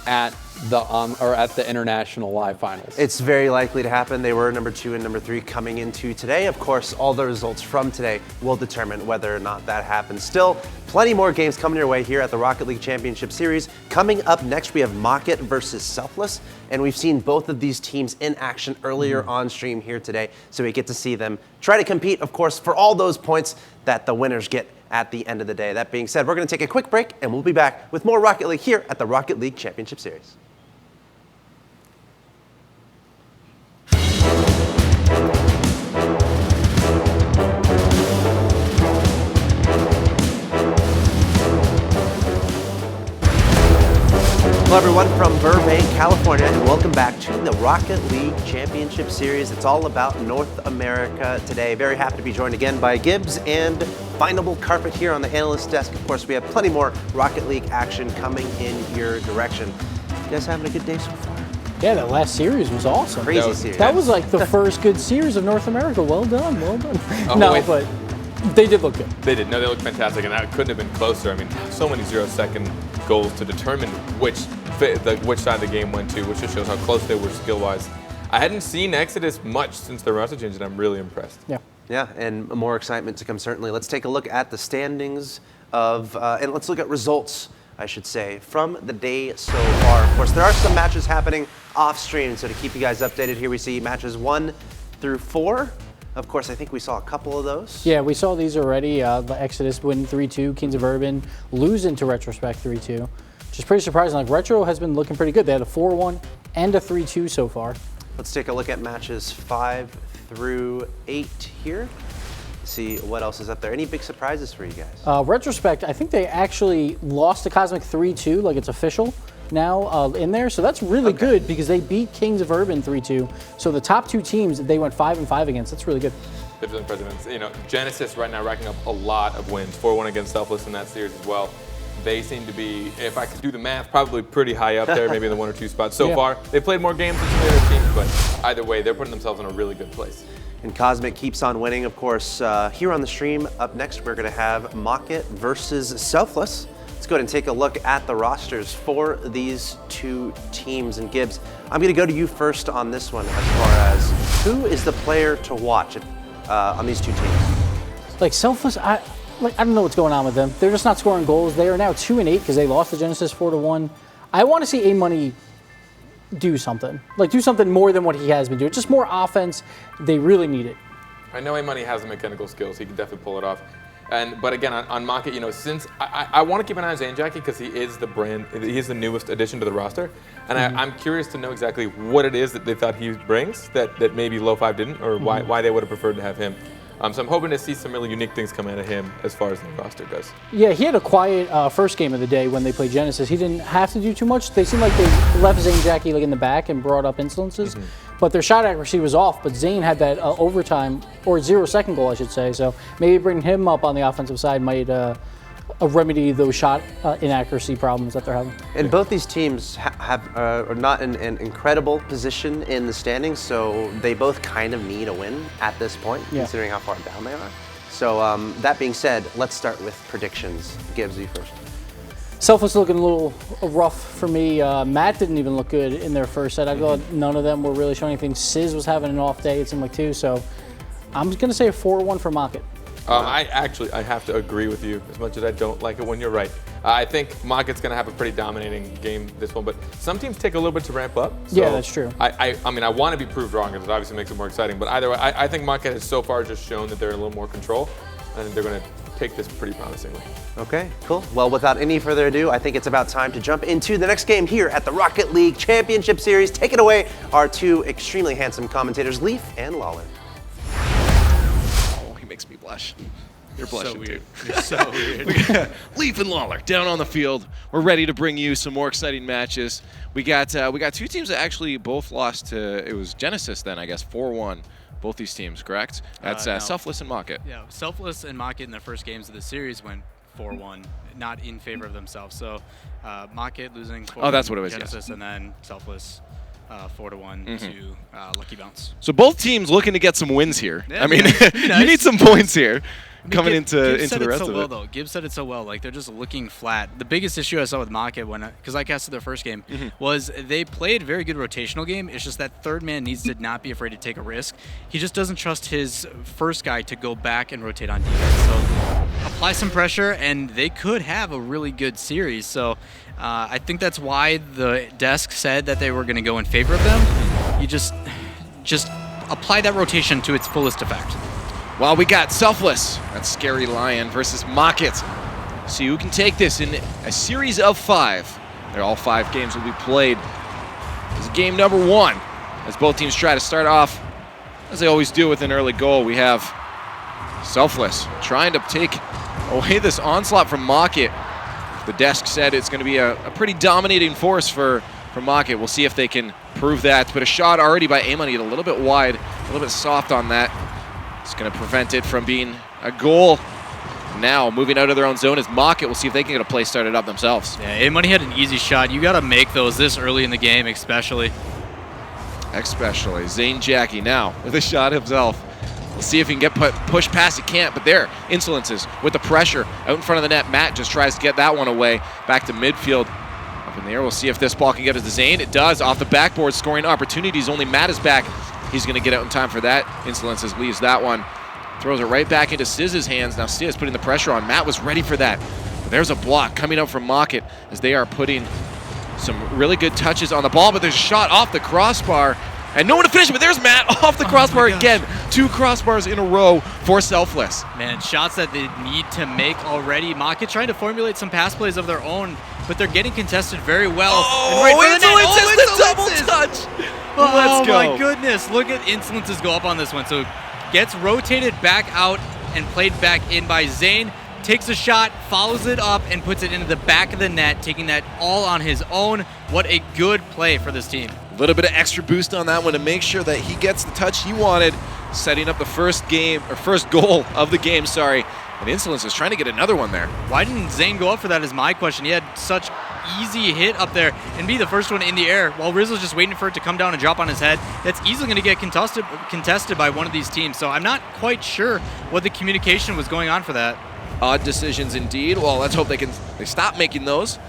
at the international live finals. It's very likely to happen. They were number 2 and number 3 coming into today. Of course, all the results from today will determine whether or not that happens. Still, plenty more games coming your way here at the Rocket League Championship Series. Coming up next, we have Mockit versus Selfless, and we've seen both of these teams in action earlier on stream here today, so we get to see them try to compete, of course, for all those points that the winners get at the end of the day. That being said, we're going to take a quick break, and we'll be back with more Rocket League here at the Rocket League Championship Series. Hello everyone from Burbank, California, and welcome back to the Rocket League Championship Series. It's all about North America today. Very happy to be joined again by Gibbs and Findable Carpet here on the analyst desk. Of course, we have plenty more Rocket League action coming in your direction. You guys having a good day so far? Yeah, that last series was awesome. Crazy series. That was like the first good series of North America. Well done, well done. Oh, no, wait. but they did look good. They did. No, they looked fantastic, and that couldn't have been closer. I mean, so many 0-second goals to determine which side the game went to, which just shows how close they were skill-wise. I hadn't seen Exodus much since the roster change, and I'm really impressed. Yeah. Yeah, and more excitement to come, certainly. Let's take a look at the standings and let's look at results, I should say, from the day so far. Of course, there are some matches happening off stream, so to keep you guys updated, here we see matches 1 through 4. Of course, I think we saw a couple of those. Yeah, we saw these already. The Exodus win 3-2, Kings of Urban losing to Retrospect 3-2, which is pretty surprising. Like, Retro has been looking pretty good. They had a 4-1 and a 3-2 so far. Let's take a look at matches 5 through 8 here. See what else is up there. Any big surprises for you guys? Retrospect, I think they actually lost to Cosmic 3-2, like it's official now in there. So that's really good because they beat Kings of Urban 3-2. So the top 2 teams they went 5-5 against. That's really good. Different presidents. You know, Genesis right now racking up a lot of wins. 4-1 against Selfless in that series as well. They seem to be, if I could do the math, probably pretty high up there, maybe in the 1 or 2 spots so far. They played more games than some of the other teams, but either way, they're putting themselves in a really good place. And Cosmic keeps on winning, of course. Here on the stream, up next, we're going to have Mockit versus Selfless. Let's go ahead and take a look at the rosters for these 2 teams. And Gibbs, I'm going to go to you first on this one as far as who is the player to watch on these 2 teams? Like Selfless, I don't know what's going on with them. They're just not scoring goals. They are now 2-8 because they lost to Genesis 4-1. I want to see A-Money do something. Like, do something more than what he has been doing. Just more offense. They really need it. I know A-Money has the mechanical skills. He can definitely pull it off. But again, on Mockit, you know, since I want to keep an eye on Zane Jackie because he is the newest addition to the roster. And I'm curious to know exactly what it is that they thought he brings that maybe Low 5 didn't, or why they would have preferred to have him. So I'm hoping to see some really unique things come out of him as far as the roster goes. Yeah, he had a quiet first game of the day when they played Genesis. He didn't have to do too much. They seemed like they left Zane Jackie like in the back and brought up instances. But their shot accuracy was off. But Zane had that overtime, or 0-second goal, I should say. So maybe bringing him up on the offensive side might remedy those shot inaccuracy problems that they're having. And both these teams are not in an incredible position in the standings, so they both kind of need a win at this point, considering how far down they are. So that being said, let's start with predictions. Gibbs, you first. Selfless looking a little rough for me. Matt didn't even look good in their first set. I thought none of them were really showing anything. Sizz was having an off day, it seemed like, too. So I'm going to say a 4-1 for Mockit. I have to agree with you as much as I don't like it when you're right. I think Mockit's going to have a pretty dominating game this one, but some teams take a little bit to ramp up. So yeah, that's true. I mean, I want to be proved wrong because it obviously makes it more exciting, but either way, I think Mockit has so far just shown that they're in a little more control, and they're going to take this pretty promisingly. Okay, cool. Well, without any further ado, I think it's about time to jump into the next game here at the Rocket League Championship Series. Take it away, our 2 extremely handsome commentators, Leaf and Lawler. Oh, he makes me blush. You're blushing, weird. Dude. You're so weird. Leaf and Lawler down on the field. We're ready to bring you some more exciting matches. We got 2 teams that actually both lost to, it was Genesis then, I guess, 4-1. Both these teams, correct? That's No. Selfless and Mockit. Yeah, Selfless and Mockit in their first games of the series went 4-1, not in favor of themselves. So Mockit losing 4-1 that's what it was, Genesis, yes. and then Selfless 4-1 to Lucky Bounce. So both teams looking to get some wins here. Yeah, I mean, nice. you need some points here. coming into Gibbs the rest so of well, it. Though. Gibbs said it so well. Like, they're just looking flat. The biggest issue I saw with Mockit because I casted their first game, was they played a very good rotational game. It's just that third man needs to not be afraid to take a risk. He just doesn't trust his first guy to go back and rotate on defense. So apply some pressure, and they could have a really good series. So I think that's why the desk said that they were going to go in favor of them. You just apply that rotation to its fullest effect. Well, we got Selfless. That's Scary Lion versus Mockit. See who can take this in a series of 5. All 5 games will be played. This is game number 1, as both teams try to start off, as they always do, with an early goal. We have Selfless trying to take away this onslaught from Mockit. The desk said it's going to be a pretty dominating force for Mockit. We'll see if they can prove that. But a shot already by A-Money, a little bit wide, a little bit soft on that. It's going to prevent it from being a goal. Now, moving out of their own zone is Mockit. We'll see if they can get a play started up themselves. Yeah, A-Money had an easy shot. You got to make those this early in the game, especially. Zane Jackie now with a shot himself. We'll see if he can get pushed past. He can't, but there, Insolences with the pressure out in front of the net. Matt just tries to get that one away. Back to midfield. Up in the air, we'll see if this ball can get to Zane. It does, off the backboard, scoring opportunities. Only Matt is back. He's going to get out in time for that. Insolences leaves that one. Throws it right back into Siz's hands. Now Siz putting the pressure on. Matt was ready for that. But there's a block coming up from Mockit as they are putting some really good touches on the ball, but there's a shot off the crossbar. And no one to finish it, but there's Matt off the crossbar again. 2 crossbars in a row for Selfless. Man, shots that they need to make already. Mockit trying to formulate some pass plays of their own, but they're getting contested very well. Insolences, the double touch. Let's go. Oh my goodness, look at Insolences go up on this one. So gets rotated back out and played back in by Zane. Takes a shot, follows it up, and puts it into the back of the net, taking that all on his own. What a good play for this team. A little bit of extra boost on that one to make sure that he gets the touch he wanted, setting up the first goal of the game, sorry. And Insolence is trying to get another one there. Why didn't Zane go up for that is my question. He had such easy hit up there and be the first one in the air while Rizzo's just waiting for it to come down and drop on his head. That's easily going to get contested by one of these teams. So I'm not quite sure what the communication was going on for that. Odd decisions indeed. Well, let's hope they stop making those.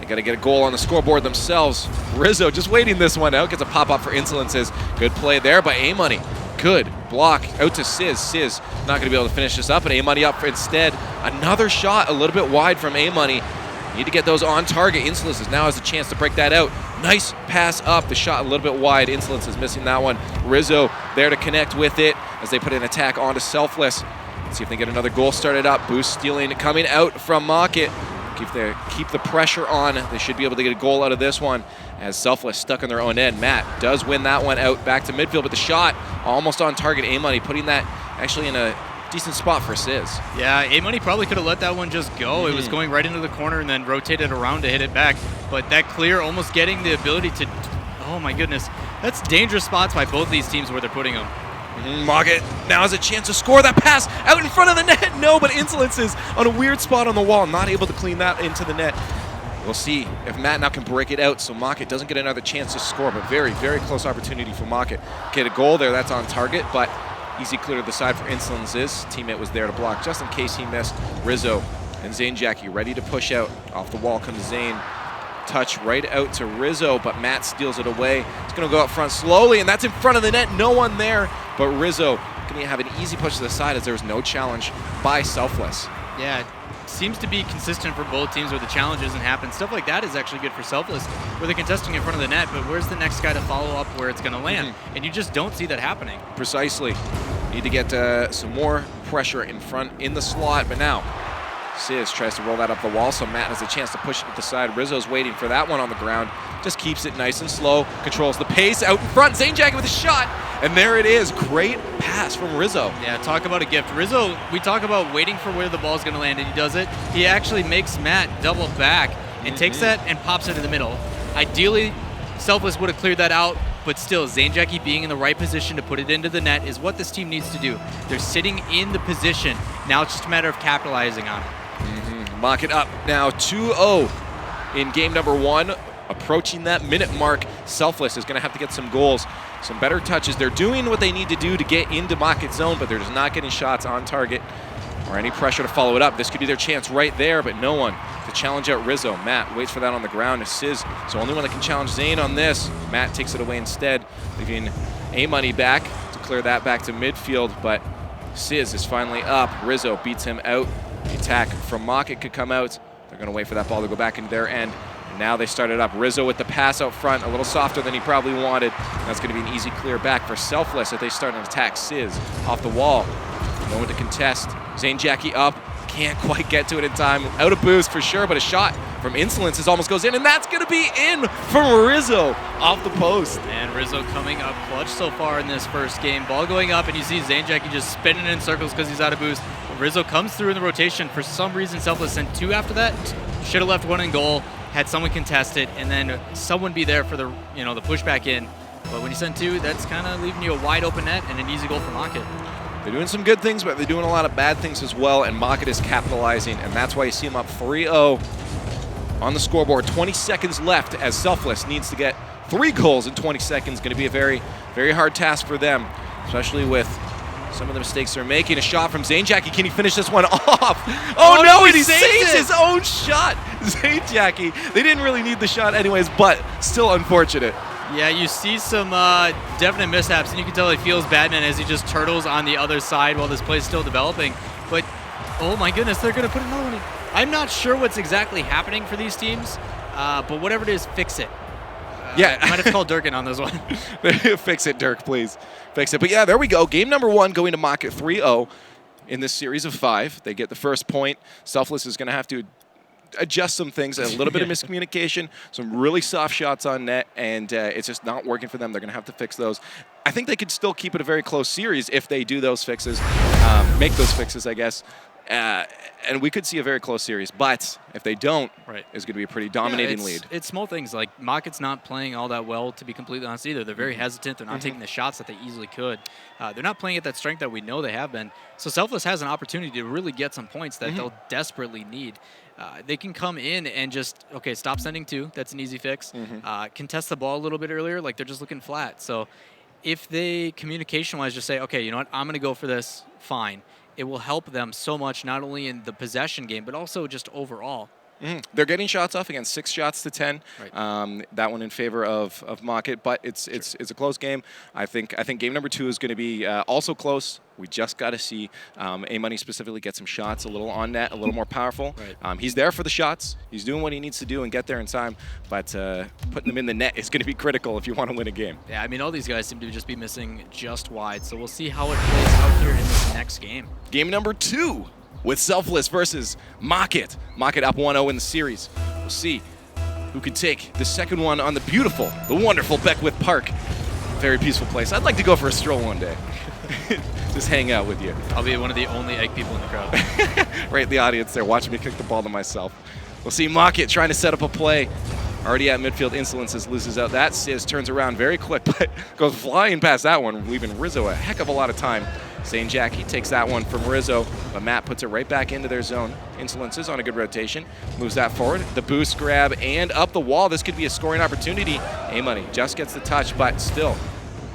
They got to get a goal on the scoreboard themselves. Rizzo just waiting this one out. Gets a pop-up for Insolences. Good play there by A-Money. Good block out to Siz. Siz not going to be able to finish this up, and A-Money up instead. Another shot a little bit wide from A-Money. Need to get those on target. Insolences now has a chance to break that out. Nice pass up. The shot a little bit wide. Insolences missing that one. Rizzo there to connect with it as they put an attack onto Selfless. See if they get another goal started up. Boost stealing coming out from Mockit. Keep the pressure on. They should be able to get a goal out of this one as Selfless stuck in their own end. Matt does win that one out back to midfield, but the shot almost on target. A-Money putting that actually in a decent spot for Siz. Yeah, A-Money probably could have let that one just go. It was going right into the corner and then rotated around to hit it back. But that clear almost getting the ability to, oh my goodness. That's dangerous spots by both these teams where they're putting them. Mockit now has a chance to score. That pass out in front of the net. No, but Insolences on a weird spot on the wall. Not able to clean that into the net. We'll see if Matt now can break it out so Mockit doesn't get another chance to score, but very, very close opportunity for Mockit. Get a goal there, that's on target, but easy clear to the side for Insolences. Teammate was there to block just in case he missed. Rizzo and Zane Jackie ready to push out. Off the wall comes Zane. Touch right out to Rizzo, but Matt steals it away. It's going to go up front slowly, and that's in front of the net. No one there, but Rizzo going to have an easy push to the side as there was no challenge by Selfless. Yeah, seems to be consistent for both teams where the challenge doesn't happen. Stuff like that is actually good for Selfless, where they're contesting in front of the net, but where's the next guy to follow up where it's going to land? And you just don't see that happening. Precisely. Need to get some more pressure in front in the slot, but now Siz tries to roll that up the wall, so Matt has a chance to push it to the side. Rizzo's waiting for that one on the ground. Just keeps it nice and slow, controls the pace out in front. Zane Jackie with a shot, and there it is. Great pass from Rizzo. Yeah, talk about a gift. Rizzo, we talk about waiting for where the ball's going to land, and he does it. He actually makes Matt double back and takes that and pops it in the middle. Ideally, Selfless would have cleared that out, but still, Zane Jackie being in the right position to put it into the net is what this team needs to do. They're sitting in the position. Now it's just a matter of capitalizing on it. Mockit up now 2-0 in game number 1. Approaching that minute mark, Selfless is going to have to get some goals, some better touches. They're doing what they need to do to get into Mockit's zone, but they're just not getting shots on target. or any pressure to follow it up. This could be their chance right there, but no one to challenge out Rizzo. Matt waits for that on the ground. It's Sizz, so only one that can challenge Zane on this. Matt takes it away instead, leaving A-Money back to clear that back to midfield, but Sizz is finally up. Rizzo beats him out. The attack from Mockit could come out. They're going to wait for that ball to go back into their end. And now they started up. Rizzo with the pass out front, a little softer than he probably wanted. And that's going to be an easy clear back for Selfless as they start an attack. Sizz off the wall. No one to contest. Zane Jackie up. Can't quite get to it in time. Out of boost for sure, but a shot from Insolence almost goes in, and that's going to be in from Rizzo off the post. And Rizzo coming up clutch so far in this first game. Ball going up, and you see Zane Jackie just spinning in circles because he's out of boost. Rizzo comes through in the rotation. For some reason, Selfless sent 2 after that. Should have left 1 in goal, had someone contest it, and then someone be there for the the pushback in. But when you send 2, that's kind of leaving you a wide open net and an easy goal for Mockit. They're doing some good things, but they're doing a lot of bad things as well, and Mockit is capitalizing, and that's why you see them up 3-0 on the scoreboard. 20 seconds left as Selfless needs to get 3 goals in 20 seconds. Going to be a very, very hard task for them, especially with some of the mistakes they're making. A shot from Zane Jackie. Can he finish this one off? Oh no, and he saves his own shot. Zane Jackie. They didn't really need the shot anyways, but still unfortunate. Yeah, you see some definite mishaps, and you can tell he feels Batman as he just turtles on the other side while this play is still developing. But, oh my goodness, they're going to put another one in. I'm not sure what's exactly happening for these teams, but whatever it is, fix it. Yeah. I might have called Durkin on this one. Fix it, Dirk, please. Fix it. But yeah, there we go. Game number 1 going to Mockit 3-0 in this series of 5. They get the first point. Selfless is going to have to adjust some things, a little bit of miscommunication, some really soft shots on net, and it's just not working for them. They're going to have to fix those. I think they could still keep it a very close series if they do those fixes, make those fixes, I guess. And we could see a very close series, but if they don't, it's going to be a pretty dominating lead. It's small things, like Mockit's not playing all that well, to be completely honest, either. They're very hesitant. They're not taking the shots that they easily could. They're not playing at that strength that we know they have been. So Selfless has an opportunity to really get some points that they'll desperately need. They can come in and just, stop sending 2. That's an easy fix. Contest the ball a little bit earlier, like they're just looking flat. So if they, communication-wise, just say, okay, you know what, I'm going to go for this, fine. It will help them so much, not only in the possession game, but also just overall. They're getting shots off against 6 shots to 10. That one in favor of Mockit, but it's a close game. I think game number 2 is going to be also close. We just got to see A-Money specifically get some shots a little on net, a little more powerful. He's there for the shots. He's doing what he needs to do and get there in time, but putting them in the net is going to be critical if you want to win a game. Yeah, I mean, all these guys seem to just be missing just wide, so we'll see how it plays out here in this next game. Game number 2 with Selfless versus Mockit. Mockit up 1-0 in the series. We'll see who could take the second one on the beautiful, the wonderful Beckwith Park. Very peaceful place. I'd like to go for a stroll one day. Just hang out with you. I'll be one of the only egg people in the crowd. Right in the audience there, watching me kick the ball to myself. We'll see Mockit trying to set up a play. Already at midfield, Insolences loses out. That Sizz turns around very quick, but goes flying past that one, leaving Rizzo a heck of a lot of time. Zane Jackie takes that one from Rizzo, but Matt puts it right back into their zone. Insolences on a good rotation, moves that forward. The boost grab and up the wall. This could be a scoring opportunity. A-Money just gets the touch, but still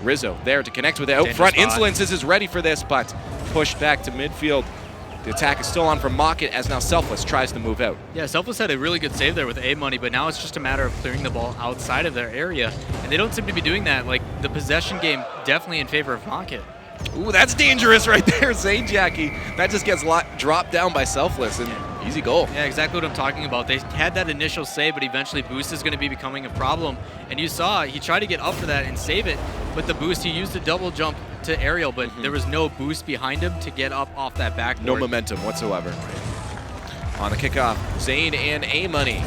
Rizzo there to connect with it out front. Insolences is ready for this, but pushed back to midfield. The attack is still on from Mockit as now Selfless tries to move out. Yeah, Selfless had a really good save there with A-Money, but now it's just a matter of clearing the ball outside of their area, and they don't seem to be doing that. Like, the possession game definitely in favor of Mockit. Ooh, that's dangerous right there, Zane Jackie. That just gets dropped down by Selfless, and easy goal. Yeah, exactly what I'm talking about. They had that initial save, but eventually boost is going to be becoming a problem. And you saw he tried to get up for that and save it, but the boost, he used a double jump to aerial, but there was no boost behind him to get up off that backboard. No momentum whatsoever. On the kickoff, Zane and A-Money.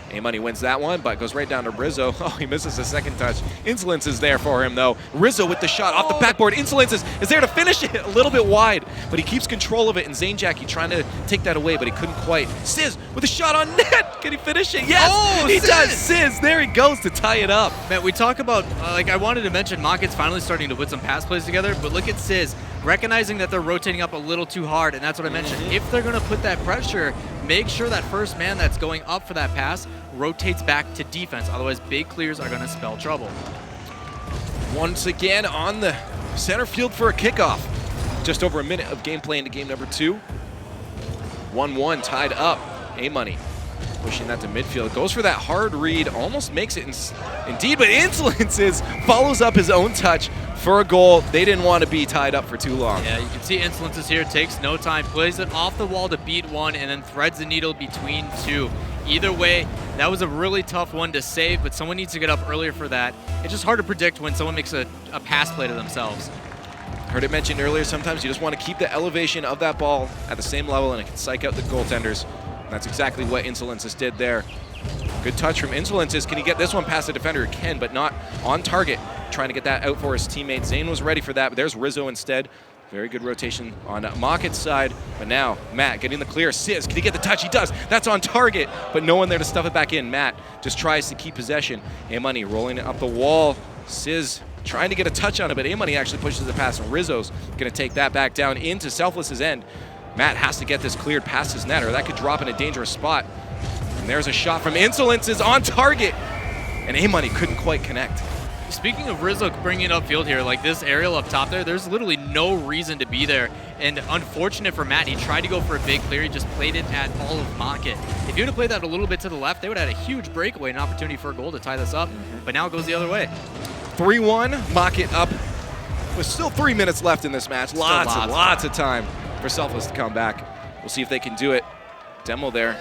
A-Money wins that one, but goes right down to Rizzo. Oh, he misses a second touch. Insolence is there for him, though. Rizzo with the shot off the backboard. Insolence is there to finish it a little bit wide, but he keeps control of it, and Zane Jackie trying to take that away, but he couldn't quite. Sizz with a shot on net. Can he finish it? Yes, he does. Sizz, there he goes to tie it up. Man, we talk about, I wanted to mention Mockit's finally starting to put some pass plays together, but look at Sizz, recognizing that they're rotating up a little too hard, and that's what I mentioned. If they're going to put that pressure, make sure that first man that's going up for that pass rotates back to defense. Otherwise, big clears are going to spell trouble. Once again on the center field for a kickoff. Just over a minute of gameplay into game number 2. 1-1 tied up. A-Money pushing that to midfield. Goes for that hard read. Almost makes it indeed, but Insolences follows up his own touch for a goal. They didn't want to be tied up for too long. Yeah, you can see Insolences here. Takes no time. Plays it off the wall to beat one and then threads the needle between two. Either way, that was a really tough one to save, but someone needs to get up earlier for that. It's just hard to predict when someone makes a pass play to themselves. Heard it mentioned earlier, sometimes you just want to keep the elevation of that ball at the same level and it can psych out the goaltenders. And that's exactly what Insolences did there. Good touch from Insolences. Can he get this one past the defender? He can, but not on target. Trying to get that out for his teammate. Zane was ready for that, but there's Rizzo instead. Very good rotation on Mockit's side. But now, Matt getting the clear. Sizz, can he get the touch? He does. That's on target, but no one there to stuff it back in. Matt just tries to keep possession. A-Money rolling it up the wall. Sizz trying to get a touch on it, but A-Money actually pushes it past, and Rizzo's going to take that back down into Selfless's end. Matt has to get this cleared past his net, or that could drop in a dangerous spot. And there's a shot from Insolences on target, and A-Money couldn't quite connect. Speaking of Rizzo bringing it upfield here, like this aerial up top there's literally no reason to be there. And unfortunate for Matt, he tried to go for a big clear. He just played it at all of Mockit. If he would have played that a little bit to the left, they would have had a huge breakaway, an opportunity for a goal to tie this up. But now it goes the other way. 3-1, Mockit up. With still 3 minutes left in this match. Lots of time for Selfless to come back. We'll see if they can do it. Demo there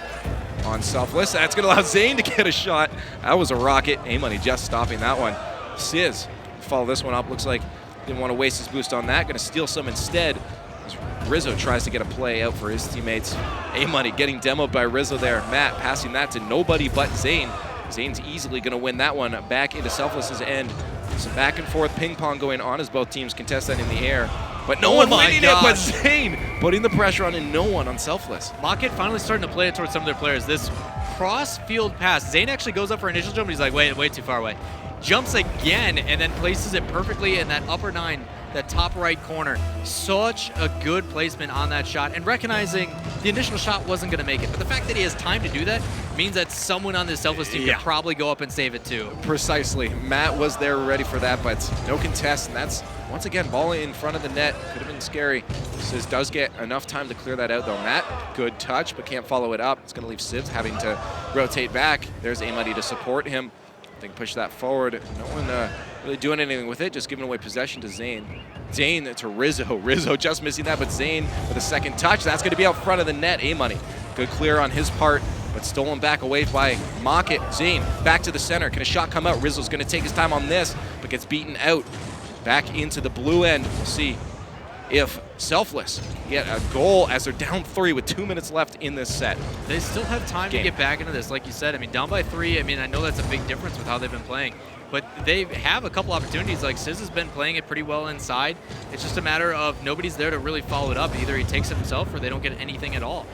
on Selfless. That's going to allow Zane to get a shot. That was a rocket. A-Money just stopping that one. Sizz follow this one up. Looks like didn't want to waste his boost on that. Going to steal some instead. As Rizzo tries to get a play out for his teammates. A-Money getting demoed by Rizzo there. Matt passing that to nobody but Zane. Zane's easily going to win that one back into Selfless's end. Some back and forth ping pong going on as both teams contest that in the air. But no one winning it but Zane putting the pressure on and no one on Selfless. Mockit finally starting to play it towards some of their players. This cross-field pass, Zane actually goes up for initial jump, but he's like, wait, way too far away. Jumps again and then places it perfectly in that upper 9, that top right corner. Such a good placement on that shot, and recognizing the initial shot wasn't going to make it. But the fact that he has time to do that means that someone on this Selfless team could probably go up and save it too. Precisely. Matt was there ready for that, but no contest, and that's, once again, ball in front of the net. Could have been scary. Sizz does get enough time to clear that out, though. Matt, good touch, but can't follow it up. It's going to leave Sizz having to rotate back. There's A-Money to support him. I think push that forward. No one really doing anything with it, just giving away possession to Zane. Zane to Rizzo. Rizzo just missing that, but Zane with a second touch. That's going to be out front of the net. A-Money. Good clear on his part, but stolen back away by Mockit. Zane back to the center. Can a shot come out? Rizzo's going to take his time on this, but gets beaten out. Back into the blue end. We'll see if Selfless get a goal as they're down 3 with 2 minutes left in this set. They still have time to get back into this, like you said. I mean, down by 3, I mean, I know that's a big difference with how they've been playing, but they have a couple opportunities. Like, Sizz has been playing it pretty well inside. It's just a matter of nobody's there to really follow it up. Either he takes it himself or they don't get anything at all.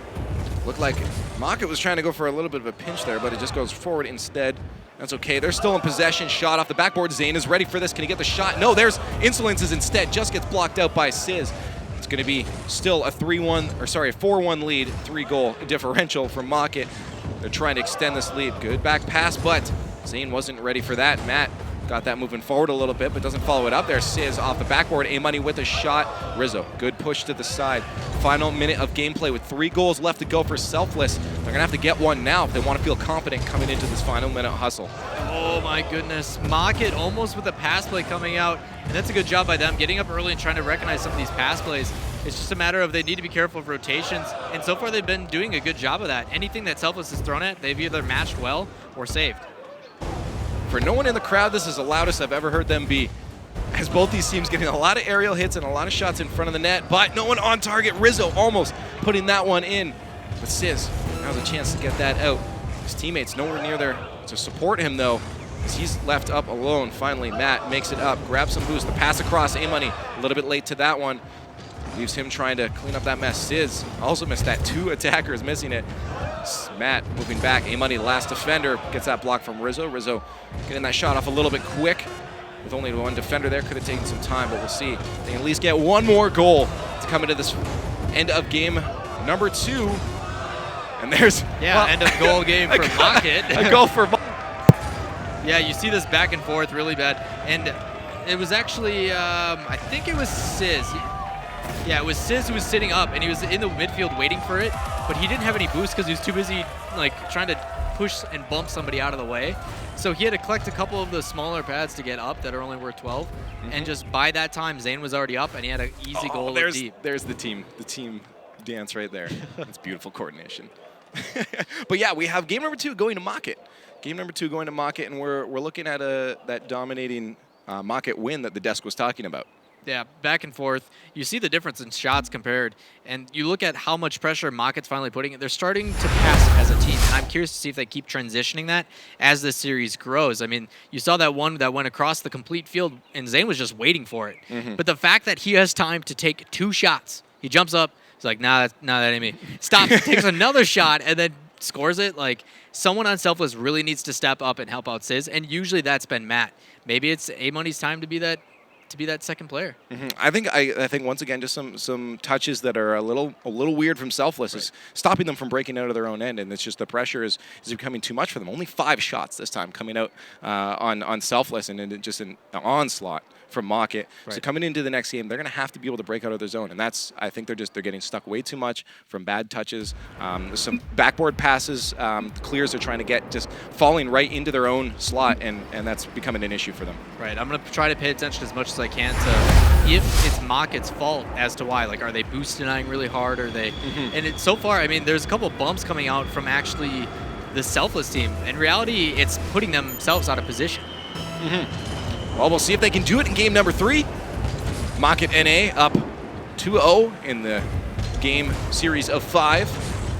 Looked like Mockit was trying to go for a little bit of a pinch there, but it just goes forward instead. That's okay. They're still in possession. Shot off the backboard. Zane is ready for this. Can he get the shot? No, there's Insolences instead. Just gets blocked out by Sizz. It's going to be still a 4-1 lead, 3-goal differential from Mockit. They're trying to extend this lead. Good back pass, but Zane wasn't ready for that. Matt got that moving forward a little bit, but doesn't follow it up there. Sizz off the backboard. A-Money with a shot. Rizzo, good push to the side. Final minute of gameplay with 3 goals left to go for Selfless. They're going to have to get one now if they want to feel confident coming into this final minute hustle. Oh my goodness. Mockit almost with a pass play coming out, and that's a good job by them, getting up early and trying to recognize some of these pass plays. It's just a matter of they need to be careful of rotations, and so far they've been doing a good job of that. Anything that Selfless is thrown at, they've either matched well or saved. For no one in the crowd, this is the loudest I've ever heard them be, as both these teams getting a lot of aerial hits and a lot of shots in front of the net, but no one on target. Rizzo almost putting that one in, but Sizz has a chance to get that out. His teammates nowhere near there to support him, though, as he's left up alone. Finally, Matt makes it up, grabs some boost. The pass across, A-Money a little bit late to that one. Leaves him trying to clean up that mess. Sizz also missed that. 2 attackers missing it. Matt moving back. A-Money, last defender, gets that block from Rizzo. Rizzo getting that shot off a little bit quick. With only 1 defender there, could have taken some time, but we'll see. They can at least get 1 more goal to come into this end of game number 2. And there's end of goal game for Mockit. A goal for Mockit. Yeah, you see this back and forth really bad. And it was actually, I think it was Sizz. Yeah, it was Sizz who was sitting up, and he was in the midfield waiting for it. but he didn't have any boost because he was too busy like trying to push and bump somebody out of the way. So he had to collect a couple of the smaller pads to get up that are only worth 12. And just by that time, Zane was already up, and he had an easy goal deep. There's the team dance right there. That's beautiful coordination. But yeah, we have game number 2 going to Mockit. Game number 2 going to Mockit, and we're looking at that dominating Mockit win that the desk was talking about. Yeah, back and forth. You see the difference in shots compared, and you look at how much pressure Mockit's finally putting. They're starting to pass as a team, and I'm curious to see if they keep transitioning that as the series grows. I mean, you saw that one that went across the complete field, and Zane was just waiting for it. But the fact that he has time to take 2 shots, he jumps up, he's like, nah, that ain't me. Stops, takes another shot, and then scores it. Like, someone on Selfless really needs to step up and help out Sizz, and usually that's been Matt. Maybe it's A-Money's time to be that second player. I think once again just some touches that are a little weird from Selfless is stopping them from breaking out of their own end, and it's just the pressure is becoming too much for them. Only 5 shots this time coming out on Selfless, and then just an onslaught from Mockit. So coming into the next game, they're going to have to be able to break out of their zone, and I think they're getting stuck way too much from bad touches. Some backboard passes, clears are trying to get just falling right into their own slot, and that's becoming an issue for them. Right. I'm going to try to pay attention as much as I can to if it's Mockit's fault as to why. Like, are they boost denying really hard? Are they? And so far, I mean, there's a couple of bumps coming out from actually the Selfless team. In reality, it's putting themselves out of position. Well, we'll see if they can do it in game number 3. Mockit NA up 2-0 in the game series of 5.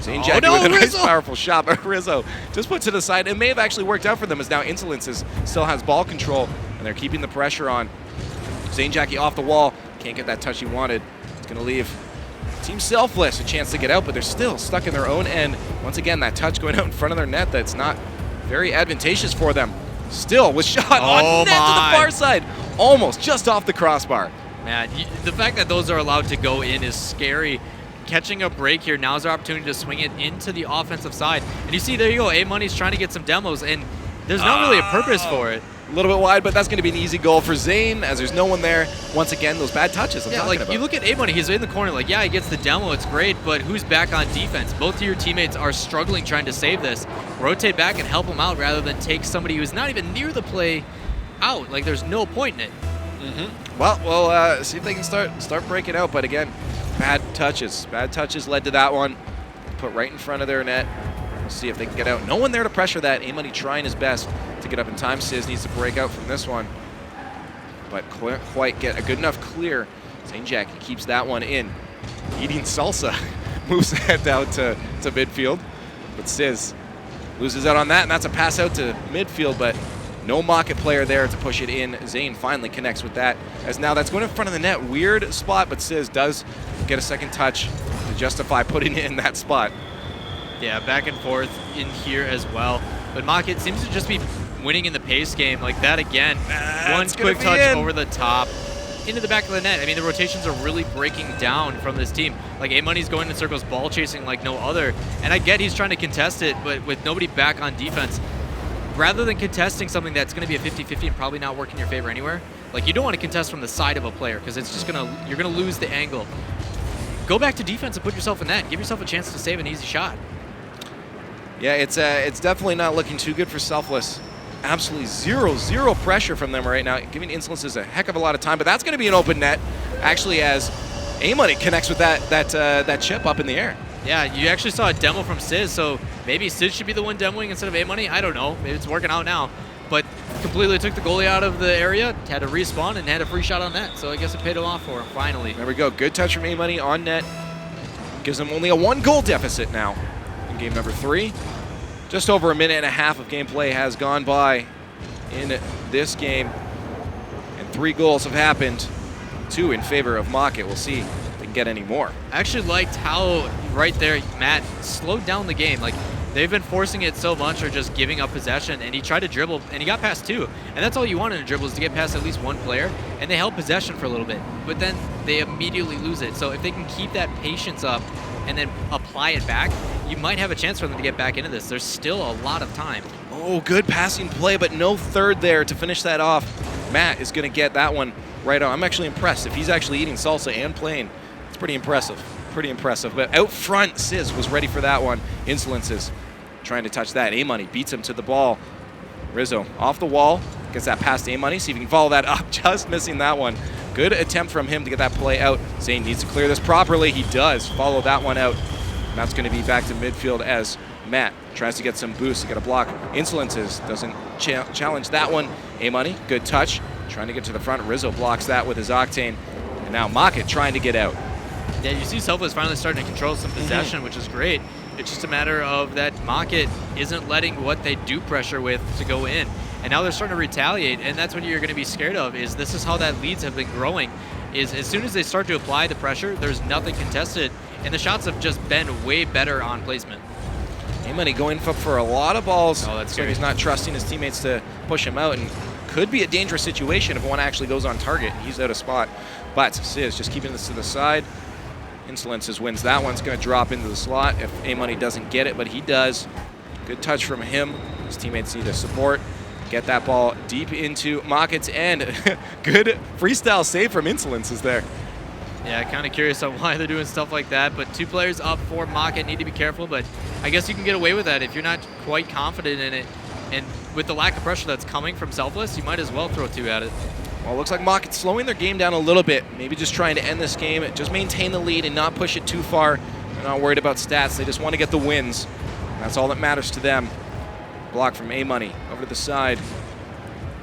Zane Jackie with a nice, powerful shot, but Rizzo just puts it aside. It may have actually worked out for them, as now Insolence still has ball control, and they're keeping the pressure on. Zane Jackie off the wall, can't get that touch he wanted. It's going to leave Team Selfless a chance to get out, but they're still stuck in their own end. Once again, that touch going out in front of their net, that's not very advantageous for them. Still with shot on net to the far side, almost just off the crossbar. Man, the fact that those are allowed to go in is scary. Catching a break here, now's their opportunity to swing it into the offensive side. And you see, there you go, A-Money's trying to get some demos, and there's not really a purpose for it. A little bit wide, but that's going to be an easy goal for Zane, as there's no one there. Once again, those bad touches I'm talking about. You look at A-Money, he's in the corner, like, yeah, he gets the demo, it's great, but who's back on defense? Both of your teammates are struggling trying to save this. Rotate back and help him out rather than take somebody who's not even near the play out. Like, there's no point in it. Well, we'll see if they can start breaking out, but again, bad touches. Bad touches led to that one. Put right in front of their net. We'll see if they can get out. No one there to pressure that. A-Money trying his best to get up in time. Sizz needs to break out from this one, but quite get a good enough clear. Zane Jackie keeps that one in. Eating salsa moves that down to midfield, but Sizz loses out on that, and that's a pass out to midfield, but no Mockit player there to push it in. Zane finally connects with that, as now that's going in front of the net. Weird spot, but Sizz does get a second touch to justify putting it in that spot. Yeah, back and forth in here as well. But Mockit seems to just be winning in the pace game like that again. One quick touch over the top into the back of the net. I mean, the rotations are really breaking down from this team. Like, A-Money's going in circles, ball chasing like no other. And I get he's trying to contest it, but with nobody back on defense, rather than contesting something that's going to be a 50-50 and probably not work in your favor anywhere, like, you don't want to contest from the side of a player because it's just you're going to lose the angle. Go back to defense and put yourself in that. Give yourself a chance to save an easy shot. Yeah, it's definitely not looking too good for Selfless. Absolutely zero pressure from them right now. Giving Insolences a heck of a lot of time, but that's going to be an open net, actually, as A-Money connects with that chip up in the air. Yeah, you actually saw a demo from Sizz, so maybe Sizz should be the one demoing instead of A-Money. I don't know. Maybe it's working out now. But completely took the goalie out of the area, had to respawn, and had a free shot on net. So I guess it paid off for him, finally. There we go. Good touch from A-Money on net. Gives them only a 1-goal deficit now in game number 3. Just over a minute and a half of gameplay has gone by in this game, and 3 goals have happened, 2 in favor of Mockit. We'll see if they can get any more. I actually liked how right there Matt slowed down the game. Like, they've been forcing it so much or just giving up possession, and he tried to dribble, and he got past 2. And that's all you want in a dribble, is to get past at least 1 player, and they held possession for a little bit, but then they immediately lose it. So if they can keep that patience up and then apply it back, you might have a chance for them to get back into this. There's still a lot of time. Oh, good passing play, but no third there to finish that off. Matt is going to get that one right on. I'm actually impressed. If he's actually eating salsa and playing, it's pretty impressive. pretty impressive. But out front, Sizz was ready for that one. Insolences trying to touch that. A-Money beats him to the ball. Rizzo off the wall, gets that past A-Money, see if he can follow that up, just missing that one. Good attempt from him to get that play out. Zane needs to clear this properly. He does follow that one out. And that's going to be back to midfield as Matt tries to get some boost to get a block. Insolences doesn't challenge that one. A-Money, good touch, trying to get to the front. Rizzo blocks that with his Octane. And now Mockit trying to get out. Yeah, you see Selfless finally starting to control some possession, which is great. It's just a matter of that Mockit isn't letting what they do pressure with to go in. And now they're starting to retaliate, and that's what you're going to be scared of, is this is how that leads have been growing, is as soon as they start to apply the pressure, there's nothing contested, and the shots have just been way better on placement. A-Money going for a lot of balls. Oh, that's so scary. He's not trusting his teammates to push him out, and could be a dangerous situation if one actually goes on target. He's out of spot. But Sizz just keeping this to the side. Insolences wins that one. It's going to drop into the slot if A-Money doesn't get it, but he does. Good touch from him. His teammates need to support. Get that ball deep into Mockit's end. Good freestyle save from Insolences there. Yeah, kind of curious on why they're doing stuff like that, but 2 players up for Mockit, need to be careful, but I guess you can get away with that if you're not quite confident in it. And with the lack of pressure that's coming from Selfless, you might as well throw 2 at it. Well, it looks like Mockit's slowing their game down a little bit. Maybe just trying to end this game, just maintain the lead and not push it too far. They're not worried about stats. They just want to get the wins. That's all that matters to them. Block from A-Money over to the side.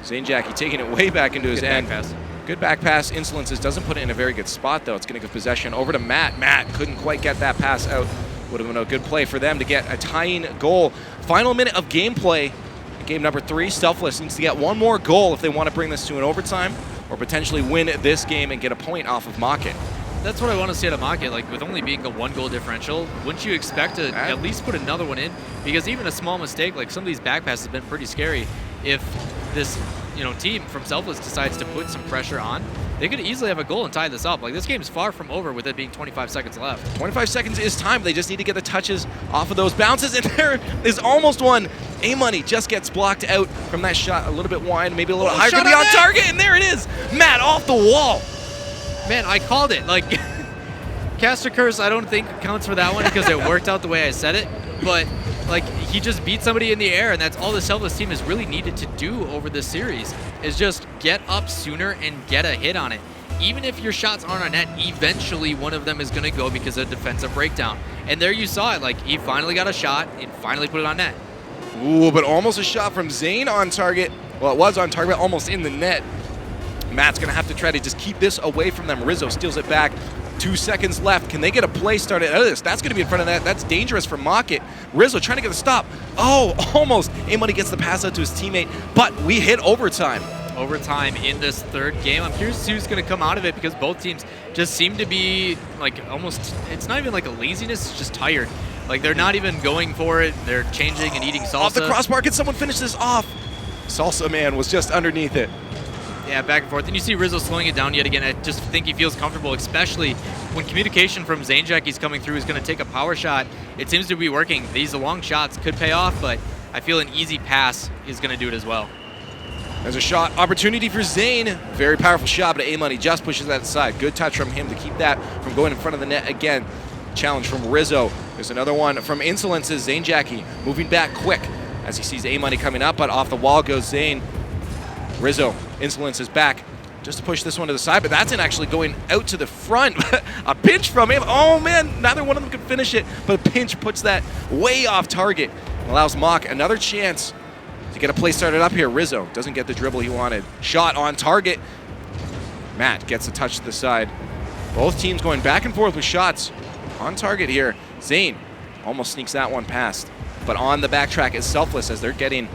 Zane Jackie taking it way back into his end. Back pass. Good back pass. Insolences doesn't put it in a very good spot, though. It's going to give possession over to Matt. Matt couldn't quite get that pass out. Would have been a good play for them to get a tying goal. Final minute of gameplay. Game number 3, Selfless needs to get one more goal if they want to bring this to an overtime or potentially win this game and get a point off of Mockit. That's what I want to see out of Mockit. Like, with only being a 1-goal differential, wouldn't you expect to at least put another one in? Because even a small mistake, like some of these back passes have been pretty scary. If this team from Selfless decides to put some pressure on, they could easily have a goal and tie this up. Like, this game is far from over with it being 25 seconds left. 25 seconds is time. They just need to get the touches off of those bounces, and there is almost one. A-Money just gets blocked out from that shot a little bit wide, maybe a little higher. Could be on target, and there it is. Matt off the wall. Man, I called it. Like, Caster Curse, I don't think counts for that one because it worked out the way I said it. But, like, he just beat somebody in the air, and that's all the Selfless team has really needed to do over this series, is just get up sooner and get a hit on it. Even if your shots aren't on net, eventually one of them is going to go because of defensive breakdown. And there you saw it. Like, he finally got a shot and finally put it on net. Ooh, but almost a shot from Zane on target. Well, it was on target, almost in the net. Matt's going to have to try to just keep this away from them. Rizzo steals it back. 2 seconds left. Can they get a play started out of this? That's going to be in front of that. That's dangerous for Mockit. Rizzo trying to get a stop. Oh, almost. A-Money gets the pass out to his teammate, but we hit overtime. Overtime in this 3rd game. I'm curious who's going to come out of it because both teams just seem to be like almost, it's not even like a laziness, it's just tired. Like, they're not even going for it. They're changing and eating salsa. Off the crossbar, can someone finish this off? Salsa Man was just underneath it. Yeah, back and forth. And you see Rizzo slowing it down yet again. I just think he feels comfortable, especially when communication from Zane Jackie's coming through. He's going to take a power shot. It seems to be working. These long shots could pay off, but I feel an easy pass is going to do it as well. There's a shot opportunity for Zane. Very powerful shot, but A-Money just pushes that aside. Good touch from him to keep that from going in front of the net again. Challenge from Rizzo. There's another one from Insolences. Zane Jackie moving back quick as he sees A-Money coming up, but off the wall goes Zane. Rizzo, Insolences back just to push this one to the side, but that's actually going out to the front. A pinch from him. Oh man, neither one of them could finish it, but a pinch puts that way off target. Allows Mock another chance to get a play started up here. Rizzo doesn't get the dribble he wanted. Shot on target. Matt gets a touch to the side. Both teams going back and forth with shots on target here. Zane almost sneaks that one past, but on the backtrack is Selfless as they're getting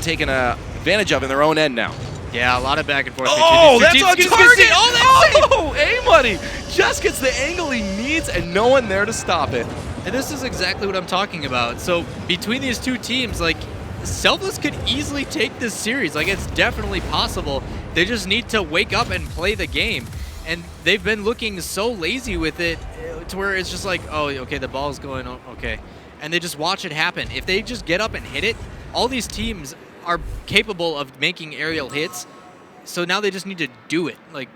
taken advantage of in their own end now. Yeah, a lot of back and forth. Oh, that's on target! Oh, A-Money just gets the angle he needs and no one there to stop it. And this is exactly what I'm talking about. So between these two teams, like, Selfless could easily take this series. Like, it's definitely possible. They just need to wake up and play the game. And they've been looking so lazy with it to where it's just like, oh, okay, the ball's going, okay. And they just watch it happen. If they just get up and hit it, all these teams are capable of making aerial hits. So now they just need to do it. Like,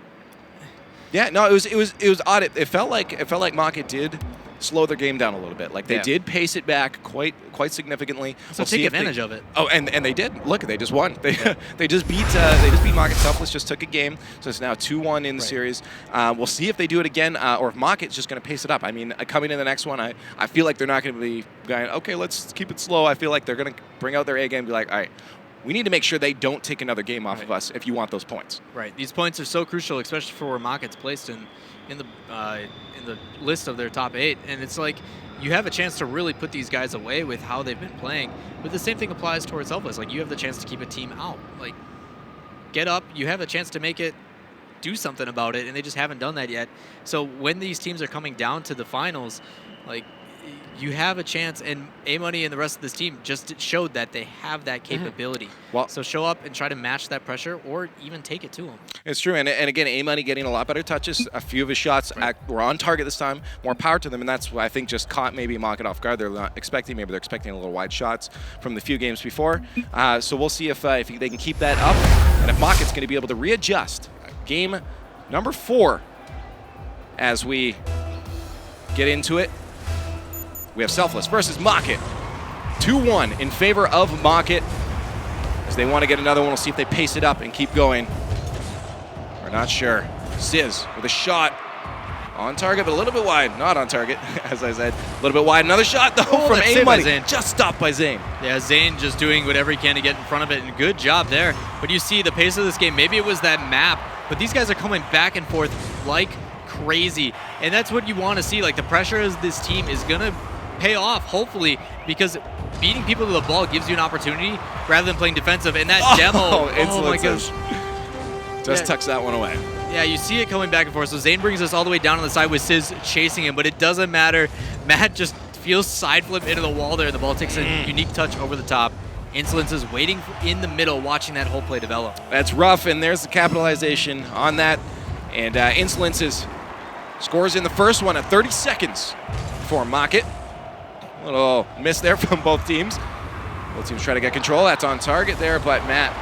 Yeah, no, it was odd. It felt like Mockit did slow their game down a little bit. Like they did pace it back quite significantly. So take advantage of it. Oh, and they did. Look, they just won. They just beat Mockit. Selfless just took a game, so it's now 2-1 in the series. We'll see if they do it again, or if Mockit's just going to pace it up. I mean, coming in the next one, I feel like they're not going to be going, okay, let's keep it slow. I feel like they're going to bring out their A game and be like, all right, we need to make sure they don't take another game off of us if you want those points. Right. These points are so crucial, especially for where Mockit's placed in the list of their top 8, and it's like you have a chance to really put these guys away with how they've been playing. But the same thing applies towards Selfless. Like, you have the chance to keep a team out. Like, get up. You have a chance to make it do something about it, and they just haven't done that yet. So when these teams are coming down to the finals, like, you have a chance, and A-Money and the rest of this team just showed that they have that capability. Well, so show up and try to match that pressure or even take it to them. It's true, and again, A-Money getting a lot better touches. A few of his shots were on target this time, more power to them, and that's what I think just caught maybe Mockit off guard. They're not expecting, maybe they're expecting a little wide shots from the few games before. So we'll see if they can keep that up, and if Mockit's going to be able to readjust. Game number 4 as we get into it. We have Selfless versus Mockit. 2-1 in favor of Mockit. As they want to get another one, we'll see if they pace it up and keep going. We're not sure. Sizz with a shot. On target, but a little bit wide. Not on target, as I said. A little bit wide. Another shot, though, from A-Money. Just stopped by Zane. Yeah, Zane just doing whatever he can to get in front of it, and good job there. But you see the pace of this game. Maybe it was that map, but these guys are coming back and forth like crazy. And that's what you want to see. Like, the pressure of this team is going to pay off, hopefully, because beating people to the ball gives you an opportunity rather than playing defensive. And that demo, oh my gosh. Just tucks that one away. Yeah, you see it coming back and forth. So Zane brings us all the way down on the side with Sizz chasing him, but it doesn't matter. Matt just feels side flip into the wall there, and the ball takes a unique touch over the top. Insolence is waiting in the middle, watching that whole play develop. That's rough, and there's the capitalization on that. And Insolence scores in the first one at 30 seconds for Mockit. A little miss there from both teams. Both teams try to get control. That's on target there, but Matt,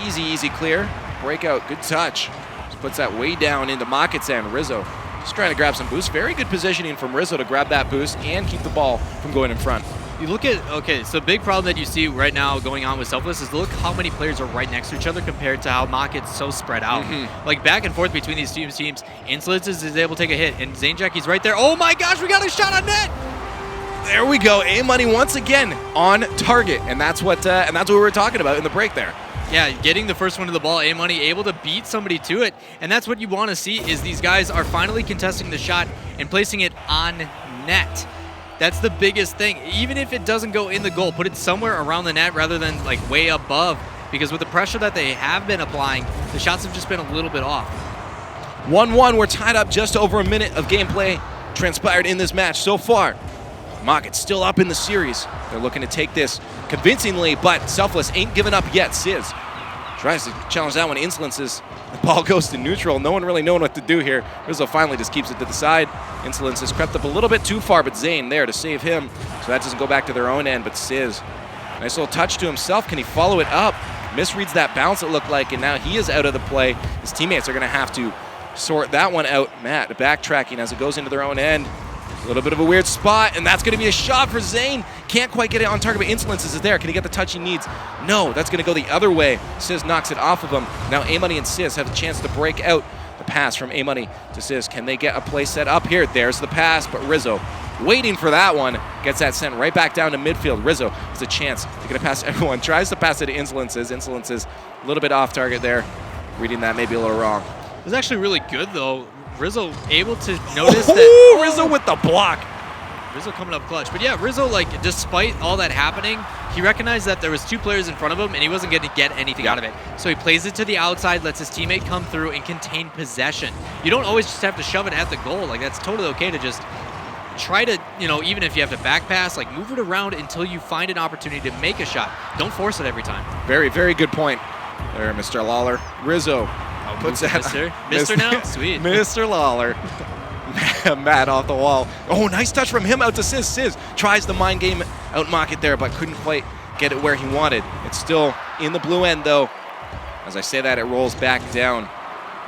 easy clear. Breakout, good touch. Just puts that way down into Mockit's end. Rizzo just trying to grab some boost. Very good positioning from Rizzo to grab that boost and keep the ball from going in front. You look at, okay, so big problem that you see right now going on with Selfless is look how many players are right next to each other compared to how Mockit's so spread out. Like, back and forth between these teams. Insolence is able to take a hit, and Zane Jackie's right there. Oh my gosh, we got a shot on net! There we go. A-Money once again on target, and that's what we were talking about in the break there. Yeah, getting the first one to the ball, A-Money able to beat somebody to it, and that's what you want to see is these guys are finally contesting the shot and placing it on net. That's the biggest thing. Even if it doesn't go in the goal, put it somewhere around the net rather than like way above, because with the pressure that they have been applying, the shots have just been a little bit off. 1-1, we're tied up. Just over a minute of gameplay transpired in this match so far. Mockit's still up in the series. They're looking to take this convincingly, but Selfless ain't giving up yet. Sizz tries to challenge that one. Insolences. The ball goes to neutral. No one really knowing what to do here. Rizzo finally just keeps it to the side. Insolence has crept up a little bit too far, but Zane there to save him. So that doesn't go back to their own end, but Sizz. Nice little touch to himself. Can he follow it up? Misreads that bounce, it looked like, and now he is out of the play. His teammates are going to have to sort that one out. Matt backtracking as it goes into their own end. A little bit of a weird spot, and that's going to be a shot for Zane. Can't quite get it on target, but Insolence is there. Can he get the touch he needs? No, that's going to go the other way. Sizz knocks it off of him. Now A-Money and Sizz have a chance to break out. The pass from A-Money to Sizz. Can they get a play set up here? There's the pass, but Rizzo waiting for that one. Gets that sent right back down to midfield. Rizzo has a chance to get a pass to everyone. Tries to pass it to Insolences. Insolences a little bit off target there. Reading that maybe a little wrong. It was actually really good, though. Rizzo able to notice that. Rizzo with the block. Rizzo coming up clutch. But yeah, Rizzo, like, despite all that happening, he recognized that there was two players in front of him and he wasn't going to get anything out of it. So he plays it to the outside, lets his teammate come through and contain possession. You don't always just have to shove it at the goal. Like, that's totally okay to just try to, even if you have to back pass, like, move it around until you find an opportunity to make a shot. Don't force it every time. Very, very good point there, Mr. Lawler. Rizzo puts that. Mr. now? Sweet. Mr. Lawler. Matt off the wall. Oh, nice touch from him out to Sizz. Sizz tries the mind game out Mockit there, but couldn't quite get it where he wanted. It's still in the blue end, though. As I say that, it rolls back down.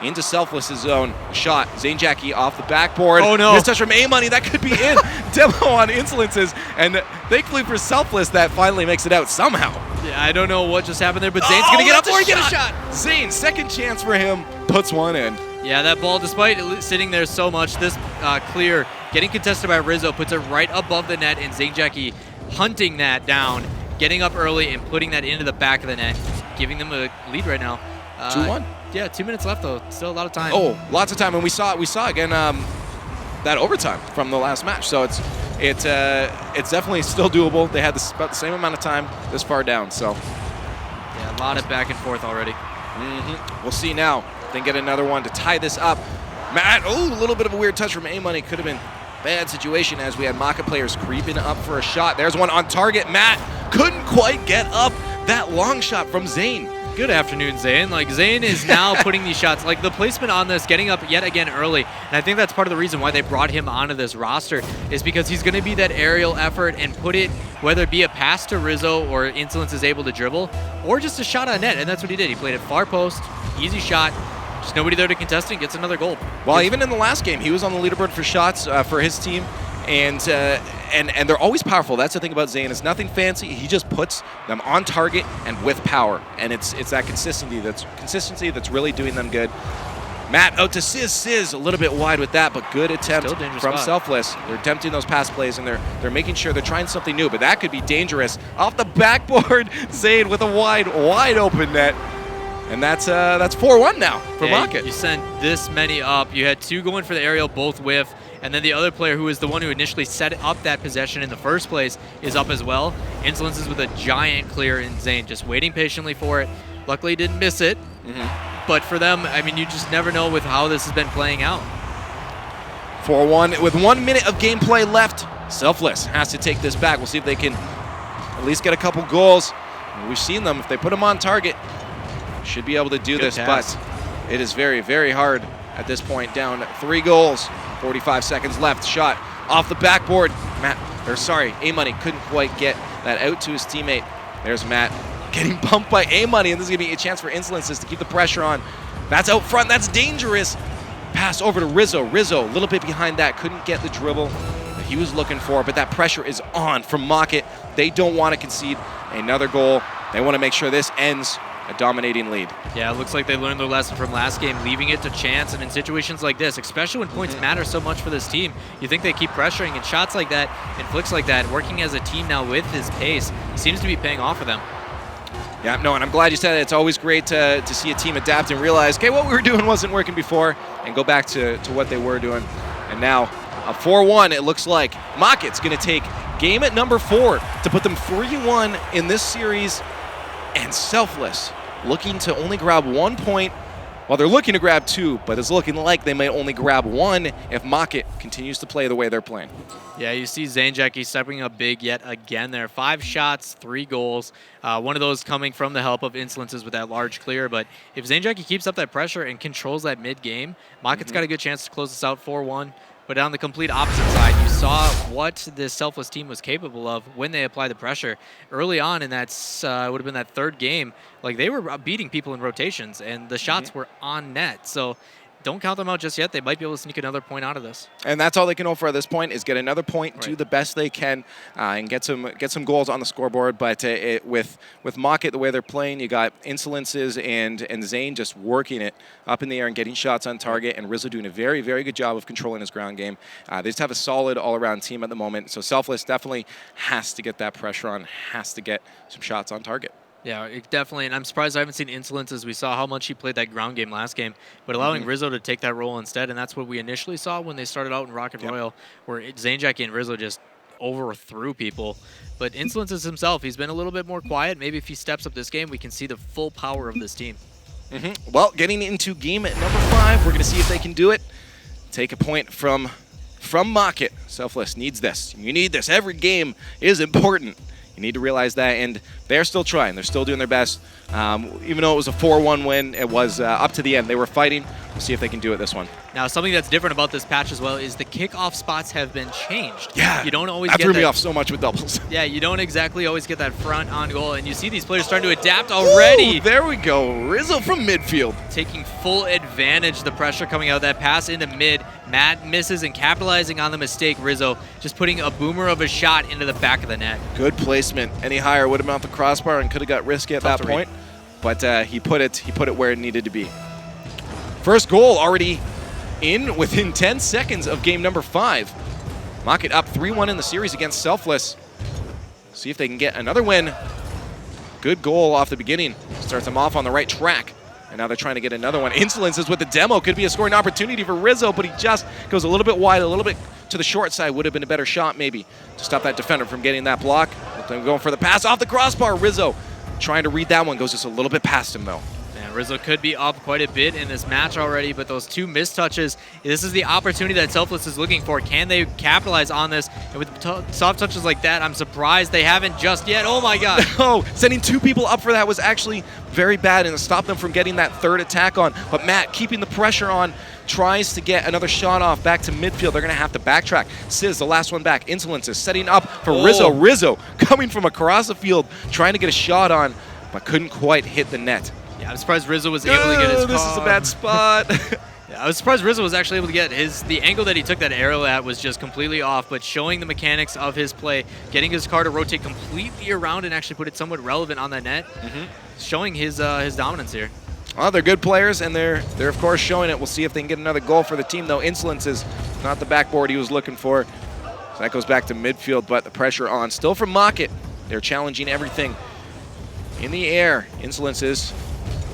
into Selfless' zone. Shot, Zane Jackie off the backboard. Oh no. This touch from A-Money, that could be in. Demo on Insolences, and thankfully for Selfless, that finally makes it out somehow. Yeah, I don't know what just happened there, but Zane's gonna get up or and get a shot. Zane, second chance for him, puts one in. Yeah, that ball, despite it sitting there so much, this clear, getting contested by Rizzo, puts it right above the net, and Zane Jackie hunting that down, getting up early and putting that into the back of the net, giving them a lead right now. 2-1. Yeah, 2 minutes left though. Still a lot of time. Oh, lots of time, and we saw again that overtime from the last match. So it's definitely still doable. They had about the same amount of time this far down. So yeah, a lot of back and forth already. We'll see now. Then get another one to tie this up. Matt, oh, a little bit of a weird touch from A-Money. Could have been bad situation as we had Mockit players creeping up for a shot. There's one on target. Matt couldn't quite get up that long shot from Zane. Good afternoon, Zane. Like, Zane is now putting these shots. Like, the placement on this, getting up yet again early. And I think that's part of the reason why they brought him onto this roster is because he's going to be that aerial effort and put it, whether it be a pass to Rizzo or Insolence is able to dribble, or just a shot on net. And that's what he did. He played it far post, easy shot. Just nobody there to contest it and gets another goal. Well, even in the last game, he was on the leaderboard for shots for his team. And they're always powerful. That's the thing about Zane. It's nothing fancy. He just puts them on target and with power. And it's that consistency that's really doing them good. Matt out to Sizz. Sizz a little bit wide with that, but good attempt from Selfless. They're attempting those pass plays, and they're making sure they're trying something new, but that could be dangerous. Off the backboard, Zane with a wide open net. And that's 4-1 now for Mockit. You sent this many up. You had 2 going for the aerial, both whiff. And then the other player, who is the one who initially set up that possession in the first place, is up as well. Insolence is with a giant clear in Zane, just waiting patiently for it. Luckily, didn't miss it. But for them, I mean, you just never know with how this has been playing out. 4-1 with 1 minute of gameplay left. Selfless has to take this back. We'll see if they can at least get a couple goals. We've seen them. If they put them on target, should be able to do this. But it is very, very hard at this point. Down 3 goals. 45 seconds left. Shot off the backboard. A-Money couldn't quite get that out to his teammate. There's Matt getting bumped by A-Money, and this is going to be a chance for Insolences to keep the pressure on. That's out front. That's dangerous. Pass over to Rizzo. Rizzo, a little bit behind that. Couldn't get the dribble that he was looking for, but that pressure is on from Mockit. They don't want to concede another goal. They want to make sure this ends a dominating lead. Yeah, it looks like they learned their lesson from last game, leaving it to chance. And in situations like this, especially when points matter so much for this team, you think they keep pressuring, and shots like that and flicks like that, working as a team now with his pace, seems to be paying off for them. Yeah, no, and I'm glad you said it. It's always great to see a team adapt and realize, okay, what we were doing wasn't working before, and go back to what they were doing. And now, a 4-1, it looks like. Mockit's going to take game at number 4 to put them 3-1 in this series, and Selfless looking to only grab 1 point. Well, they're looking to grab 2, but it's looking like they may only grab 1 if Mockit continues to play the way they're playing. Yeah, you see Zane Jackie stepping up big yet again there. 5 shots, 3 goals. One of those coming from the help of Insolences with that large clear. But if Zane Jackie keeps up that pressure and controls that mid-game, Mockit's got a good chance to close this out 4-1. But on the complete opposite side, you saw what this Selfless team was capable of when they applied the pressure. Early on in that, would have been that 3rd game, like they were beating people in rotations, and the shots were on net. So don't count them out just yet. They might be able to sneak another point out of this. And that's all they can hope for at this point is get another point, do the best they can, and get some goals on the scoreboard. But with Mockit, the way they're playing, you got Insolences and Zane just working it up in the air and getting shots on target, and Rizzo doing a very, very good job of controlling his ground game. They just have a solid all-around team at the moment. So Selfless definitely has to get that pressure on, has to get some shots on target. Yeah, it definitely, and I'm surprised I haven't seen Insolences. We saw how much he played that ground game last game, but allowing Rizzo to take that role instead, and that's what we initially saw when they started out in Rocket Royal, where Zane Jackie and Rizzo just overthrew people. But Insolences himself, he's been a little bit more quiet. Maybe if he steps up this game, we can see the full power of this team. Well, getting into game at number 5, we're going to see if they can do it. Take a point from Mockit. Selfless needs this. You need this. Every game is important. You need to realize that, and they're still trying. They're still doing their best. Even though it was a 4-1 win, it was up to the end. They were fighting. We'll see if they can do it this one. Now, something that's different about this patch as well is the kickoff spots have been changed. Yeah, you don't always that get threw me off so much with doubles. Yeah, you don't exactly always get that front on goal, and you see these players starting to adapt already. Ooh, there we go. Rizzo from midfield. Taking full advantage of the pressure coming out of that pass into mid. Matt misses and capitalizing on the mistake. Rizzo just putting a boomer of a shot into the back of the net. Good placement. Any higher would have been off the crossbar and could have got risky at that point. But he put it where it needed to be. First goal already in within 10 seconds of game number 5. Mockit up 3-1 in the series against Selfless. See if they can get another win. Good goal off the beginning. Starts them off on the right track. And now they're trying to get another one. Insolences with the demo. Could be a scoring opportunity for Rizzo, but he just goes a little bit wide, a little bit to the short side. Would have been a better shot maybe to stop that defender from getting that block. They're going for the pass off the crossbar. Rizzo trying to read that one. Goes just a little bit past him though. And Rizzo could be up quite a bit in this match already, but those 2 missed touches, this is the opportunity that Selfless is looking for. Can they capitalize on this? And with soft touches like that, I'm surprised they haven't just yet. Oh my God. Oh, sending 2 people up for that was actually very bad and stopped them from getting that third attack on. But Matt keeping the pressure on, tries to get another shot off back to midfield. They're going to have to backtrack. Sizz, the last one back. Insolences setting up for Rizzo. Rizzo coming from across the field, trying to get a shot on, but couldn't quite hit the net. Yeah, I'm surprised Rizzo was able to get his This is a bad spot. Yeah, I was surprised Rizzo was actually able to get the angle that he took that arrow at was just completely off, but showing the mechanics of his play, getting his car to rotate completely around and actually put it somewhat relevant on that net, showing his dominance here. Well, they're good players, and they're of course showing it. We'll see if they can get another goal for the team, though. Insolences, not the backboard he was looking for. So that goes back to midfield, but the pressure on. Still from Mockit. They're challenging everything in the air. Insolences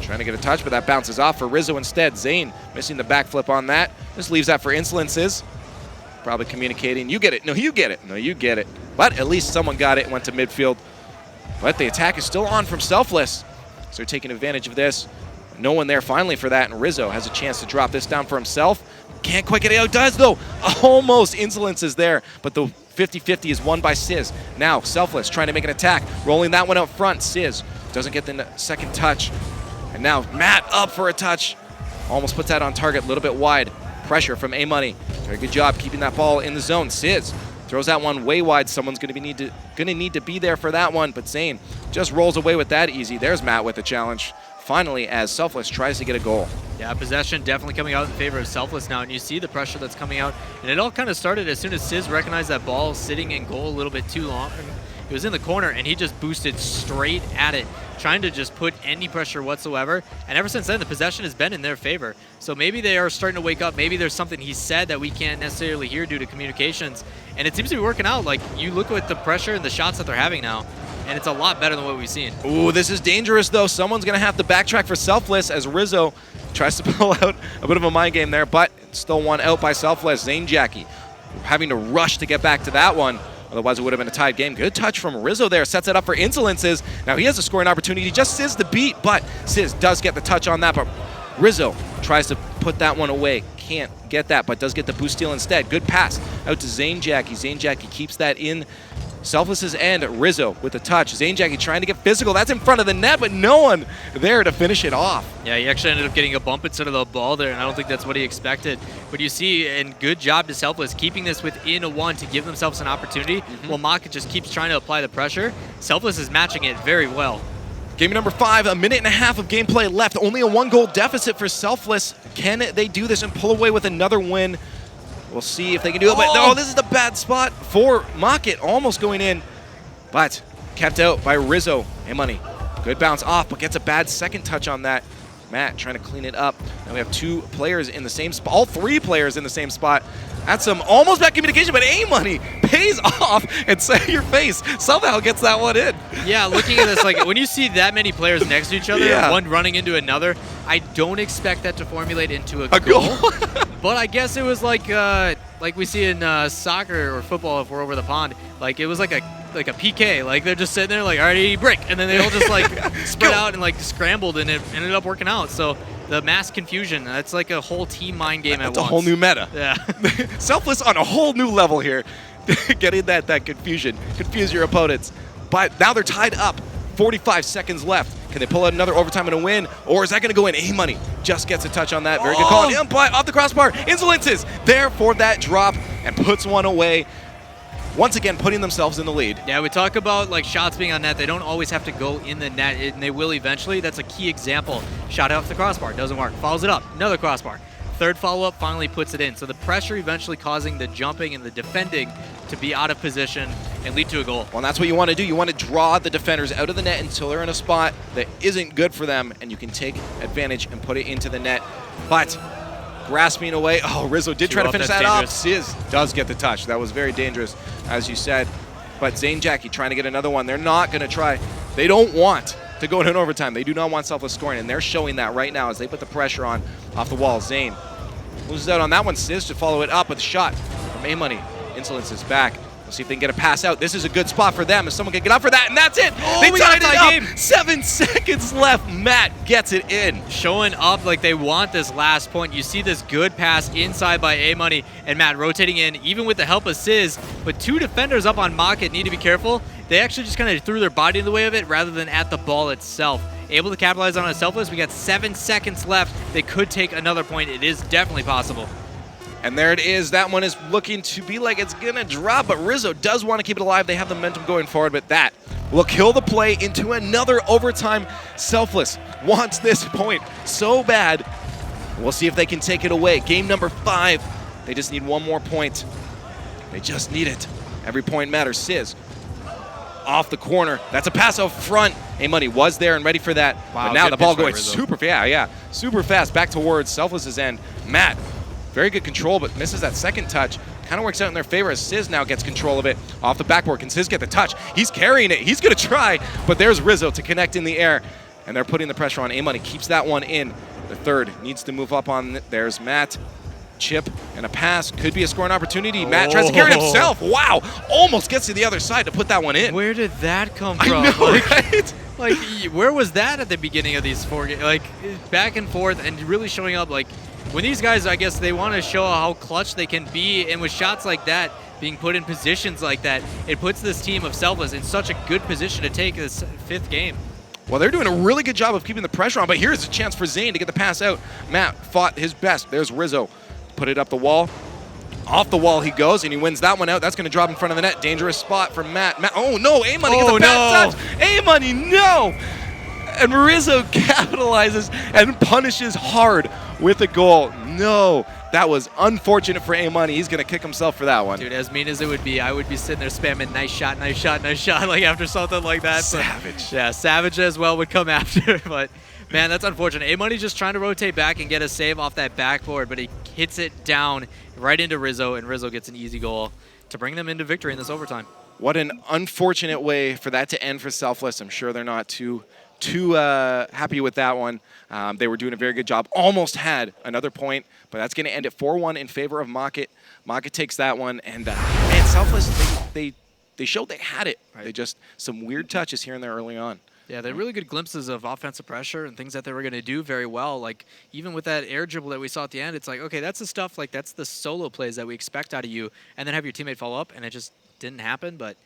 trying to get a touch, but that bounces off for Rizzo instead. Zane missing the backflip on that. Just leaves that for Insolences. Probably communicating. You get it. No, you get it. No, you get it. But at least someone got it and went to midfield. But the attack is still on from Selfless. So they're taking advantage of this. No one there finally for that, and Rizzo has a chance to drop this down for himself. Can't quite get it out. Does, though. Almost. Insolences there, but the 50-50 is won by Sizz. Now, Selfless trying to make an attack. Rolling that one out front. Sizz doesn't get the second touch. And now Matt up for a touch. Almost puts that on target, a little bit wide. Pressure from A-Money. Very good job keeping that ball in the zone. Sizz throws that one way wide. Someone's going to need to be there for that one, but Zane just rolls away with that easy. There's Matt with the challenge. Finally, as Selfless tries to get a goal. Yeah, possession definitely coming out in favor of Selfless now, and you see the pressure that's coming out. And it all kind of started as soon as Sizz recognized that ball sitting in goal a little bit too long. It was in the corner, and he just boosted straight at it, trying to just put any pressure whatsoever. And ever since then, the possession has been in their favor. So maybe they are starting to wake up. Maybe there's something he said that we can't necessarily hear due to communications. And it seems to be working out. Like, you look at the pressure and the shots that they're having now, and it's a lot better than what we've seen. Ooh, this is dangerous, though. Someone's going to have to backtrack for Selfless as Rizzo tries to pull out a bit of a mind game there, but it's still one out by Selfless. Zane Jackie having to rush to get back to that one. Otherwise, it would have been a tied game. Good touch from Rizzo there. Sets it up for Insolences. Now he has a scoring opportunity. Just Sizz the beat, but Sizz does get the touch on that. But Rizzo tries to put that one away. Can't get that, but does get the boost steal instead. Good pass out to Zane Jackie. Zane Jackie keeps that in Selfless's end. Rizzo with the touch. Zane Jackie trying to get physical. That's in front of the net, but no one there to finish it off. Yeah, he actually ended up getting a bump instead of the ball there, and I don't think that's what he expected. But you see, and good job to Selfless keeping this within a one to give themselves an opportunity, while Mockit just keeps trying to apply the pressure. Selfless is matching it very well. Game number 5, a minute and a half of gameplay left. Only a 1-goal deficit for Selfless. Can they do this and pull away with another win? We'll see if they can do it, but no, this is the bad spot for Mockit, almost going in, but kept out by Rizzo. A-Money, good bounce off, but gets a bad second touch on that. Matt trying to clean it up. Now we have 2 players in the same spot, all 3 players in the same spot. That's some almost bad communication, but A-Money pays off and your face somehow gets that one in. Yeah, looking at this, like when you see that many players next to each other, one running into another, I don't expect that to formulate into a goal. But I guess it was like we see in soccer or football if we're over the pond. Like it was like a PK. Like they're just sitting there like, all right, break, and then they all just like spread out and like scrambled, and it ended up working out. So the mass confusion, that's like a whole team mind game at once. That's a whole new meta. Yeah. Selfless on a whole new level here. Getting that confusion. Confuse your opponents. But now they're tied up 45 seconds left. Can they pull out another overtime and a win? Or is that going to go in? A-Money just gets a touch on that. Very good call. Umpire off the crossbar. Insolence is there for that drop and puts one away. Once again, putting themselves in the lead. Yeah, we talk about like shots being on net. They don't always have to go in the net, and they will eventually. That's a key example. Shot off the crossbar, doesn't work. Follows it up, another crossbar. Third follow-up finally puts it in. So the pressure eventually causing the jumping and the defending to be out of position and lead to a goal. Well, that's what you want to do. You want to draw the defenders out of the net until they're in a spot that isn't good for them, and you can take advantage and put it into the net. But grasping away. Oh, Rizzo did try to finish that off. Sizz does get the touch. That was very dangerous, as you said. But Zane Jackie trying to get another one. They're not going to try. They don't want to go into overtime. They do not want Selfless scoring, and they're showing that right now as they put the pressure on off the wall. Zane loses out on that one. Sizz to follow it up with a shot from A-Money. Insolence is back. We'll see if they can get a pass out. This is a good spot for them if someone can get up for that, and that's it. Oh, they tied it up. Game. 7 seconds left. Matt gets it in. Showing up like they want this last point. You see this good pass inside by A-Money, and Matt rotating in, even with the help of Sizz. But two defenders up on Mockit need to be careful. They actually just kind of threw their body in the way of it rather than at the ball itself. Able to capitalize on a Selfless. We got 7 seconds left. They could take another point. It is definitely possible. And there it is. That one is looking to be like it's going to drop, but Rizzo does want to keep it alive. They have the momentum going forward, but that will kill the play into another overtime. Selfless wants this point so bad. We'll see if they can take it away. Game number 5. They just need one more point. They just need it. Every point matters. Sizz off the corner. That's a pass out front. A-Money was there and ready for that. Wow, but now the ball going Rizzo. super fast. Super fast back towards Selfless's end. Matt, very good control, but misses that second touch. Kind of works out in their favor as Sizz now gets control of it. Off the backboard, can Sizz get the touch? He's carrying it. He's going to try, but there's Rizzo to connect in the air, and they're putting the pressure on. A-Money keeps that one in. The third needs to move up on. There's Matt. Chip and a pass. Could be a scoring opportunity. Matt tries to carry it himself. Wow. Almost gets to the other side to put that one in. Where did that come from? I know, right? Like, where was that at the beginning of these 4 games? Like, back and forth and really showing up. Like, when these guys, I guess, they want to show how clutch they can be, and with shots like that, being put in positions like that, it puts this team of Selfless in such a good position to take this 5th game. Well, they're doing a really good job of keeping the pressure on, but here's a chance for Zane to get the pass out. Matt fought his best. There's Rizzo. Put it up the wall. Off the wall he goes, and he wins that one out. That's going to drop in front of the net. Dangerous spot for Matt. Oh, no. A-Money gets a bad touch. A-Money, no. And Rizzo capitalizes and punishes hard with a goal. No. That was unfortunate for A-Money. He's going to kick himself for that one. Dude, as mean as it would be, I would be sitting there spamming nice shot, nice shot, nice shot, like after something like that. Savage. But, yeah, Savage as well would come after, but man, that's unfortunate. A-Money just trying to rotate back and get a save off that backboard, but he hits it down right into Rizzo, and Rizzo gets an easy goal to bring them into victory in this overtime. What an unfortunate way for that to end for Selfless. I'm sure they're not too happy with that one. They were doing a very good job. Almost had another point, but that's going to end at 4-1 in favor of Mockit. Mockit takes that one, and Selfless, they showed they had it. Right. They just, some weird touches here and there early on. Yeah, they had really good glimpses of offensive pressure and things that they were going to do very well. Like, even with that air dribble that we saw at the end, it's like, okay, that's the stuff, like, that's the solo plays that we expect out of you, and then have your teammate follow up, and it just didn't happen. But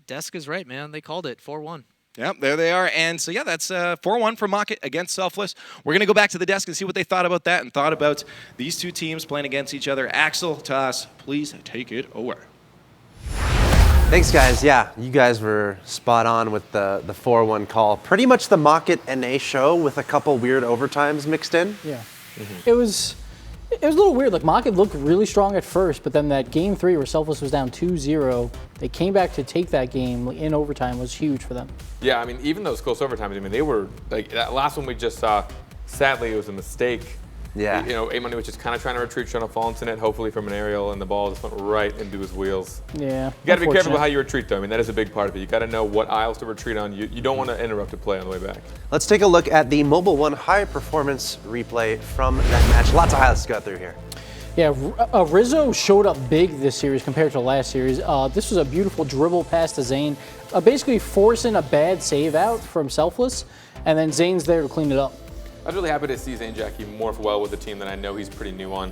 Desk is right, man. They called it 4-1. Yep, there they are. And so, yeah, that's 4-1 for Mockit against Selfless. We're going to go back to the desk and see what they thought about that and thought about these two teams playing against each other. Axel, Toss, please take it away. Thanks, guys. Yeah, you guys were spot on with the 4-1 call. Pretty much the Mockit NA show with a couple weird overtimes mixed in. Yeah. It was a little weird. Like, Mockit looked really strong at first, but then that game 3 where Selfless was down 2-0, they came back to take that game in overtime was huge for them. Yeah, I mean, even those close overtimes, I mean, they were, like, that last one we just saw, sadly, it was a mistake. Yeah. You know, A-Money was just kind of trying to retreat, trying to fall into it, hopefully from an aerial, and the ball just went right into his wheels. Yeah. You got to be careful about how you retreat, though. I mean, that is a big part of it. You got to know what aisles to retreat on. You don't want to interrupt a play on the way back. Let's take a look at the Mobile One high performance replay from that match. Lots of highlights to go through here. Yeah, Rizzo showed up big this series compared to last series. This was a beautiful dribble pass to Zane, basically forcing a bad save out from Selfless, and then Zane's there to clean it up. I was really happy to see Zane Jackie morph well with the team that I know he's pretty new on.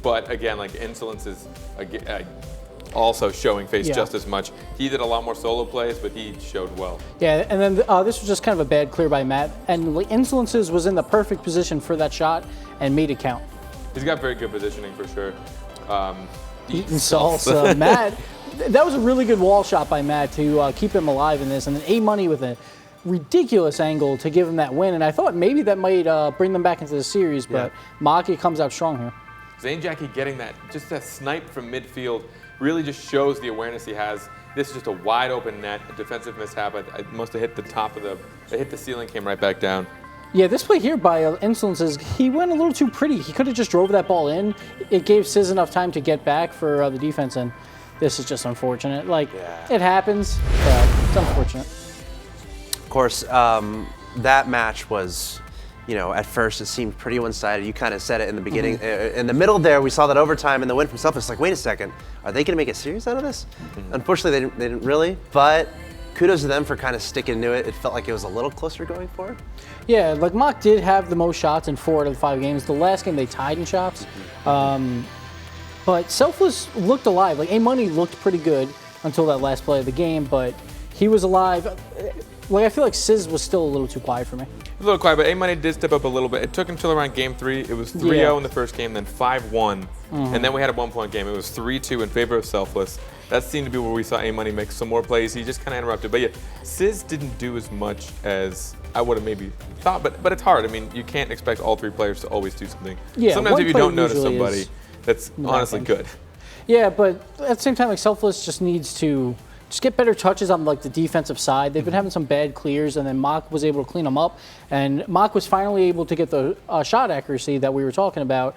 But again, like, Insolence is also showing face just as much. He did a lot more solo plays, but he showed well. Yeah, and then this was just kind of a bad clear by Matt. And Insolences was in the perfect position for that shot and made it count. He's got very good positioning for sure. Eating salsa. Matt, that was a really good wall shot by Matt to keep him alive in this. And then A-Money with a ridiculous angle to give him that win. And I thought maybe that might bring them back into the series, but Mockit comes out strong here. Zane Jackie getting that snipe from midfield really just shows the awareness he has. This is just a wide open net, a defensive mishap. I must have hit the top of it hit the ceiling, came right back down. Yeah, this play here by Insolences, he went a little too pretty. He could have just drove that ball in. It gave Sizz enough time to get back for the defense, and this is just unfortunate. Like, it happens, but it's unfortunate. Of course, that match was, you know, at first it seemed pretty one-sided. You kind of said it in the beginning. In the middle there, we saw that overtime and the win from Selfless. Like, wait a second, are they going to make a series out of this? Unfortunately, they didn't really, but kudos to them for kind of sticking to it. It felt like it was a little closer going forward. Yeah, like Mock did have the most shots in 4 out of the 5 games. The last game they tied in shots. But Selfless looked alive. Like, A-Money looked pretty good until that last play of the game, but he was alive. Like, I feel like Sizz was still a little too quiet for me. A little quiet, but A-Money did step up a little bit. It took until around game 3. It was 3-0 in the first game, then 5-1. And then we had a 1-point game. It was 3-2 in favor of Selfless. That seemed to be where we saw A-Money make some more plays. He just kind of interrupted. But yeah, Sizz didn't do as much as I would have maybe thought. But it's hard. I mean, you can't expect all 3 players to always do something. Yeah, sometimes if you don't notice somebody, that's honestly good. Yeah, but at the same time, like, Selfless just needs to just get better touches on like the defensive side. They've been having some bad clears, and then Mock was able to clean them up. And Mock was finally able to get the shot accuracy that we were talking about.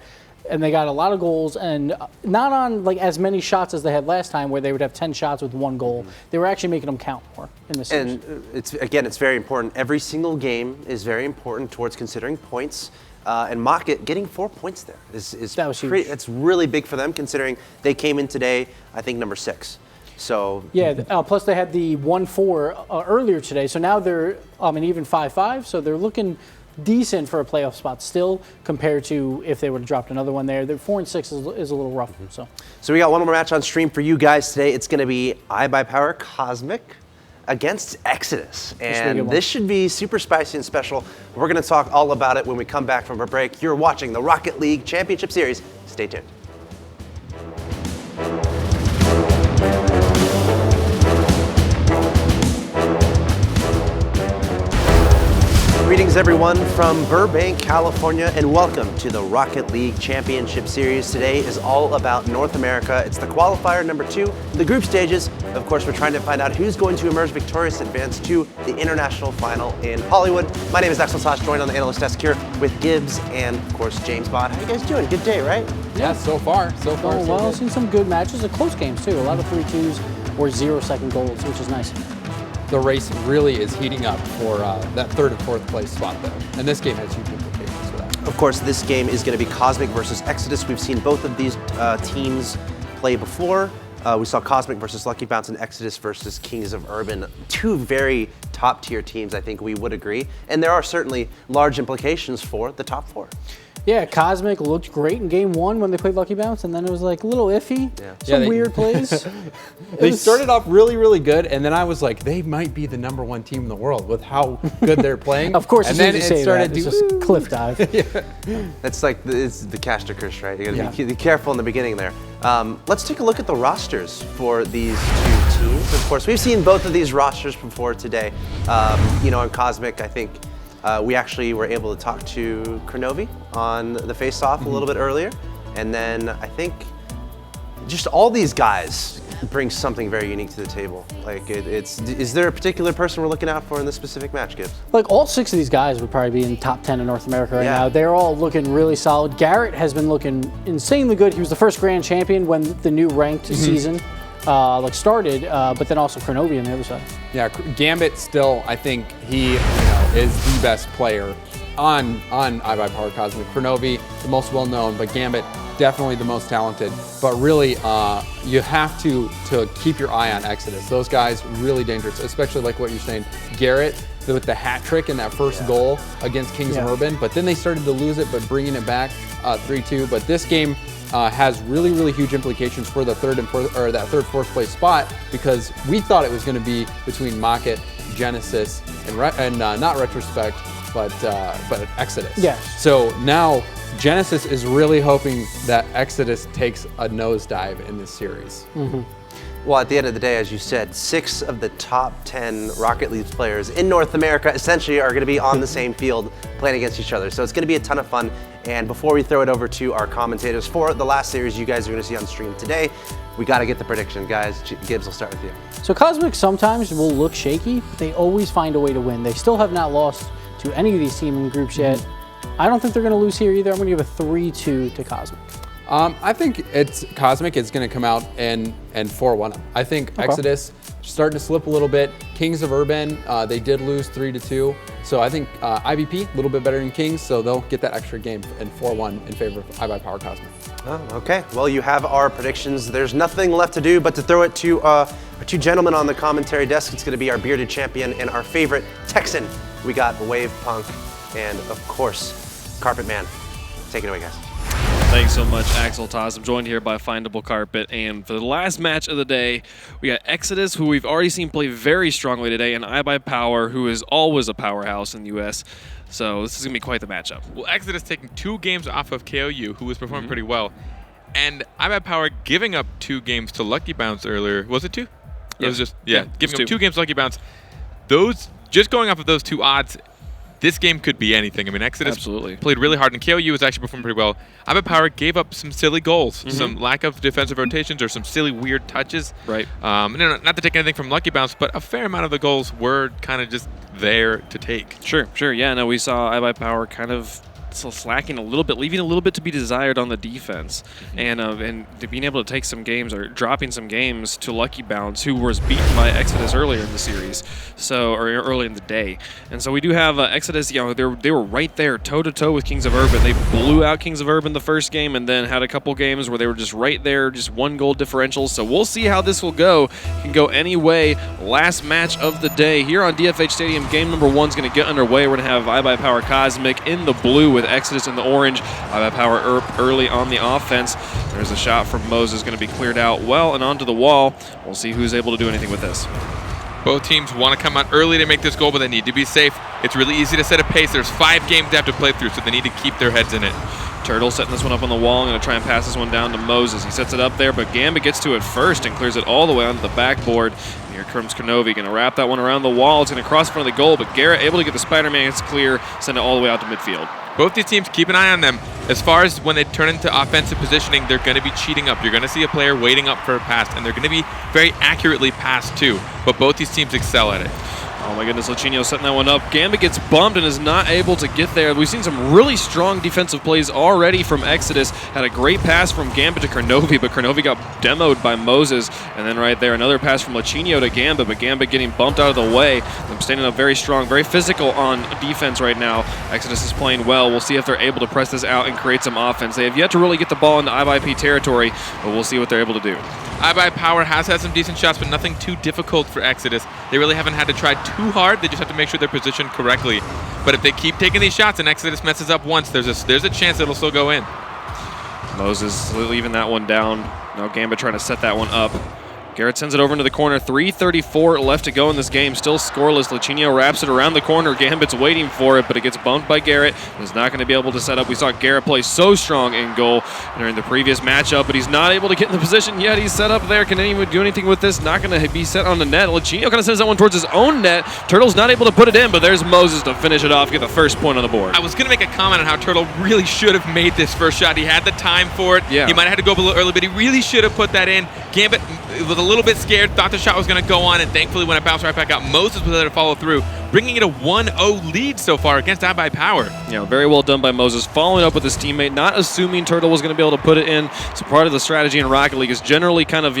And they got a lot of goals, and not on like as many shots as they had last time, where they would have 10 shots with 1 goal. They were actually making them count more in the series. And it's very important. Every single game is very important towards considering points. And Mockit getting 4 points there that was huge. It's really big for them, considering they came in today, I think, number 6. So yeah, plus they had the 1-4 earlier today, so now they're an even 5-5. So they're looking decent for a playoff spot still, compared to if they would have dropped another one there. Their 4-6 is a little rough. So we got one more match on stream for you guys today. It's going to be iBuyPower Cosmic against Exodus, and this should be super spicy and special. We're going to talk all about it when we come back from our break. You're watching the Rocket League Championship Series. Stay tuned. Greetings everyone from Burbank, California, and welcome to the Rocket League Championship Series. Today is all about North America. It's the qualifier number 2, the group stages. Of course, we're trying to find out who's going to emerge victorious, advance to the international final in Hollywood. My name is Axel Tosh, joined on the analyst desk here with Gibbs and, of course, James Bond. How you guys doing? Good day, right? Yeah, so far. So well, I've seen some good matches, close games too. A lot of 3-2s or 0-second goals, which is nice. The race really is heating up for that 3rd and 4th place spot, though. And this game has huge implications for that. Of course, this game is going to be Cosmic versus Exodus. We've seen both of these teams play before. We saw Cosmic versus Lucky Bounce and Exodus versus Kings of Urban. 2 very top-tier teams, I think we would agree. And there are certainly large implications for the top 4. Yeah, Cosmic looked great in game 1 when they played Lucky Bounce, and then it was like a little iffy. Some weird plays. They started off really, really good, and then I was like, they might be the #1 team in the world with how good they're playing. Of course, and then it started to just cliff dive. That's like it's the cash to curse, right? You got to be careful in the beginning there. Let's take a look at the rosters for these 2 teams. Of course, we've seen both of these rosters before today. On Cosmic, I think. We actually were able to talk to Kronovi on the face-off a little bit earlier. And then I think just all these guys bring something very unique to the table. Like, is there a particular person we're looking out for in this specific match, Gibbs? Like, all 6 of these guys would probably be in top 10 in North America right now. They're all looking really solid. Garrett has been looking insanely good. He was the first grand champion when the new ranked season started, but then also Kronovi on the other side. Yeah, Gambit still, I think he is the best player on iBuyPower Cosmic. Kronovi, the most well-known, but Gambit, definitely the most talented. But really, you have to keep your eye on Exodus. Those guys, really dangerous, especially like what you're saying. Garrett, with the hat trick in that first goal against Kings of Urban, but then they started to lose it, but bringing it back 3-2. But this game, has really, really huge implications for the third, fourth place spot, because we thought it was going to be between Mockit, Genesis, and not Retrospect, but Exodus. Yes. So now Genesis is really hoping that Exodus takes a nosedive in this series. Well, at the end of the day, as you said, 6 of the top 10 Rocket League players in North America essentially are going to be on the same field playing against each other. So it's going to be a ton of fun. And before we throw it over to our commentators for the last series you guys are going to see on stream today, we got to get the prediction. Guys, Gibbs, we'll start with you. So Cosmic sometimes will look shaky, but they always find a way to win. They still have not lost to any of these teams in groups yet. I don't think they're going to lose here either. I'm going to give a 3-2 to Cosmic. I think Cosmic is going to come out and 4-1 them. I think Exodus starting to slip a little bit. Kings of Urban, they did lose 3-2. So I think IBP a little bit better than Kings, so they'll get that extra game and 4-1 in favor of iBuyPower Cosmic. Oh, okay. Well, you have our predictions. There's nothing left to do but to throw it to our 2 gentlemen on the commentary desk. It's going to be our bearded champion and our favorite Texan. We got Wave Punk and, of course, Carpet Man. Take it away, guys. Thanks so much, Axel Toss. I'm joined here by Findable Carpet, and for the last match of the day, we got Exodus, who we've already seen play very strongly today, and iBuyPower, who is always a powerhouse in the U.S., so this is going to be quite the matchup. Well, Exodus taking 2 games off of KOU, who was performing pretty well, and iBuyPower giving up 2 games to Lucky Bounce earlier. Was it 2? Yeah. It was just, giving up 2 games to Lucky Bounce. Just going off of those 2 odds, this game could be anything. I mean, Exodus played really hard, and KOU was actually performing pretty well. iBuyPower gave up some silly goals, some lack of defensive rotations, or some silly weird touches. Right. Not to take anything from Lucky Bounce, but a fair amount of the goals were kind of just there to take. Sure. Yeah, no, we saw iBuyPower kind of still slacking a little bit, leaving a little bit to be desired on the defense, and being able to take some games or dropping some games to Lucky Bounce, who was beaten by Exodus earlier in the series, or early in the day. And so we do have Exodus. They were right there toe to toe with Kings of Urban. They blew out Kings of Urban the first game, and then had a couple games where they were just right there, just 1 goal differential. So we'll see how this will go. It can go any way. Last match of the day here on DFH Stadium. Game number 1 is going to get underway. We're going to have iBuyPower Cosmic in the blue with Exodus in the orange. iBuyPower early on the offense. There's a shot from Moses, going to be cleared out well and onto the wall. We'll see who's able to do anything with this. Both teams want to come out early to make this goal, but they need to be safe. It's really easy to set a pace. There's 5 games they have to play through, so they need to keep their heads in it. Turtle setting this one up on the wall. I'm going to try and pass this one down to Moses. He sets it up there, but Gambit gets to it first and clears it all the way onto the backboard. Here comes Konovi, going to wrap that one around the wall. It's going to cross in front of the goal, but Garrett able to get the Spider-Man. It's clear, send it all the way out to midfield. Both these teams, keep an eye on them. As far as when they turn into offensive positioning, they're going to be cheating up. You're going to see a player waiting up for a pass, and they're going to be very accurately passed too. But both these teams excel at it. Oh my goodness, Lachinio setting that one up. Gambit gets bumped and is not able to get there. We've seen some really strong defensive plays already from Exodus. Had a great pass from Gambit to Konovi, but Konovi got demoed by Moses. And then right there, another pass from Lachinio to Gambit, but Gambit getting bumped out of the way. Them standing up very strong, very physical on defense right now. Exodus is playing well. We'll see if they're able to press this out and create some offense. They have yet to really get the ball into IBP territory, but we'll see what they're able to do. iBuyPower has had some decent shots, but nothing too difficult for Exodus. They really haven't had to try too hard. They just have to make sure they're positioned correctly. But if they keep taking these shots and Exodus messes up once, there's a chance it'll still go in. Moses leaving that one down. Now Gambit trying to set that one up. Garrett sends it over into the corner. 3:34 left to go in this game. Still scoreless. Lachinio wraps it around the corner. Gambit's waiting for it, but it gets bumped by Garrett. He's not going to be able to set up. We saw Garrett play so strong in goal during the previous matchup, but he's not able to get in the position yet. He's set up there. Can anyone do anything with this? Not going to be set on the net. Lachinio kind of sends that one towards his own net. Turtle's not able to put it in, but there's Moses to finish it off, get the first point on the board. I was going to make a comment on how Turtle really should have made this first shot. He had the time for it. Yeah. He might have had to go a little early, but he really should have put that in. Gambit was a little bit scared, thought the shot was going to go on, and thankfully when it bounced right back out, Moses was able to follow through, bringing it a 1-0 lead so far against iBuyPower. Yeah, very well done by Moses, following up with his teammate, not assuming Turtle was going to be able to put it in. So part of the strategy in Rocket League is generally kind of,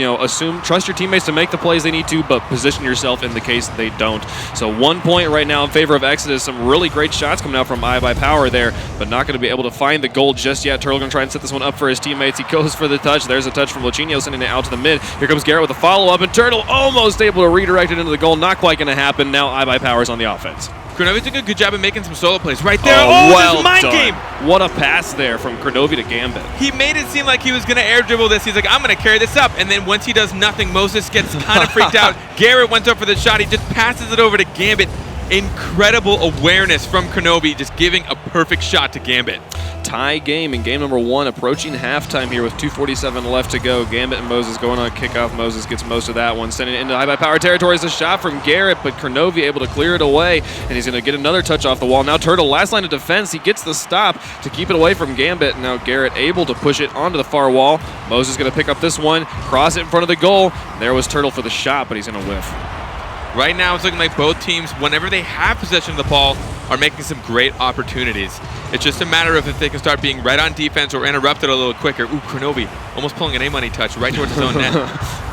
trust your teammates to make the plays they need to, but position yourself in the case they don't. So 1 point right now in favor of Exodus. Some really great shots coming out from iBuyPower there, but not going to be able to find the goal just yet. Turtle going to try and set this one up for his teammates. He goes for the touch. There's a touch from Lachinio, sending it out to the mid. Here comes Garrett with a follow-up, and Turtle almost able to redirect it into the goal. Not quite going to happen. Now iBuyPower's on the offense. Kronovi's doing a good job of making some solo plays right there. Oh, well this mind done. game. What a pass there from Kronovi to Gambit. He made it seem like he was going to air dribble this. He's like, I'm going to carry this up. And then once he does nothing, Moses gets kind of freaked out. Garrett went up for the shot. He just passes it over to Gambit. Incredible awareness from Kronovi, just giving a perfect shot to Gambit. Tie game in game number 1, approaching halftime here with 2:47 left to go. Gambit and Moses going on a kickoff. Moses gets most of that one, sending it into high-by-power territory. It's a shot from Garrett, but Kronovi able to clear it away, and he's going to get another touch off the wall. Now Turtle, last line of defense, he gets the stop to keep it away from Gambit. Now Garrett able to push it onto the far wall. Moses going to pick up this one, cross it in front of the goal. There was Turtle for the shot, but he's going to whiff. Right now, it's looking like both teams, whenever they have possession of the ball, are making some great opportunities. It's just a matter of if they can start being right on defense or interrupted a little quicker. Ooh, Kronovi almost pulling an A-Money touch right towards his own net.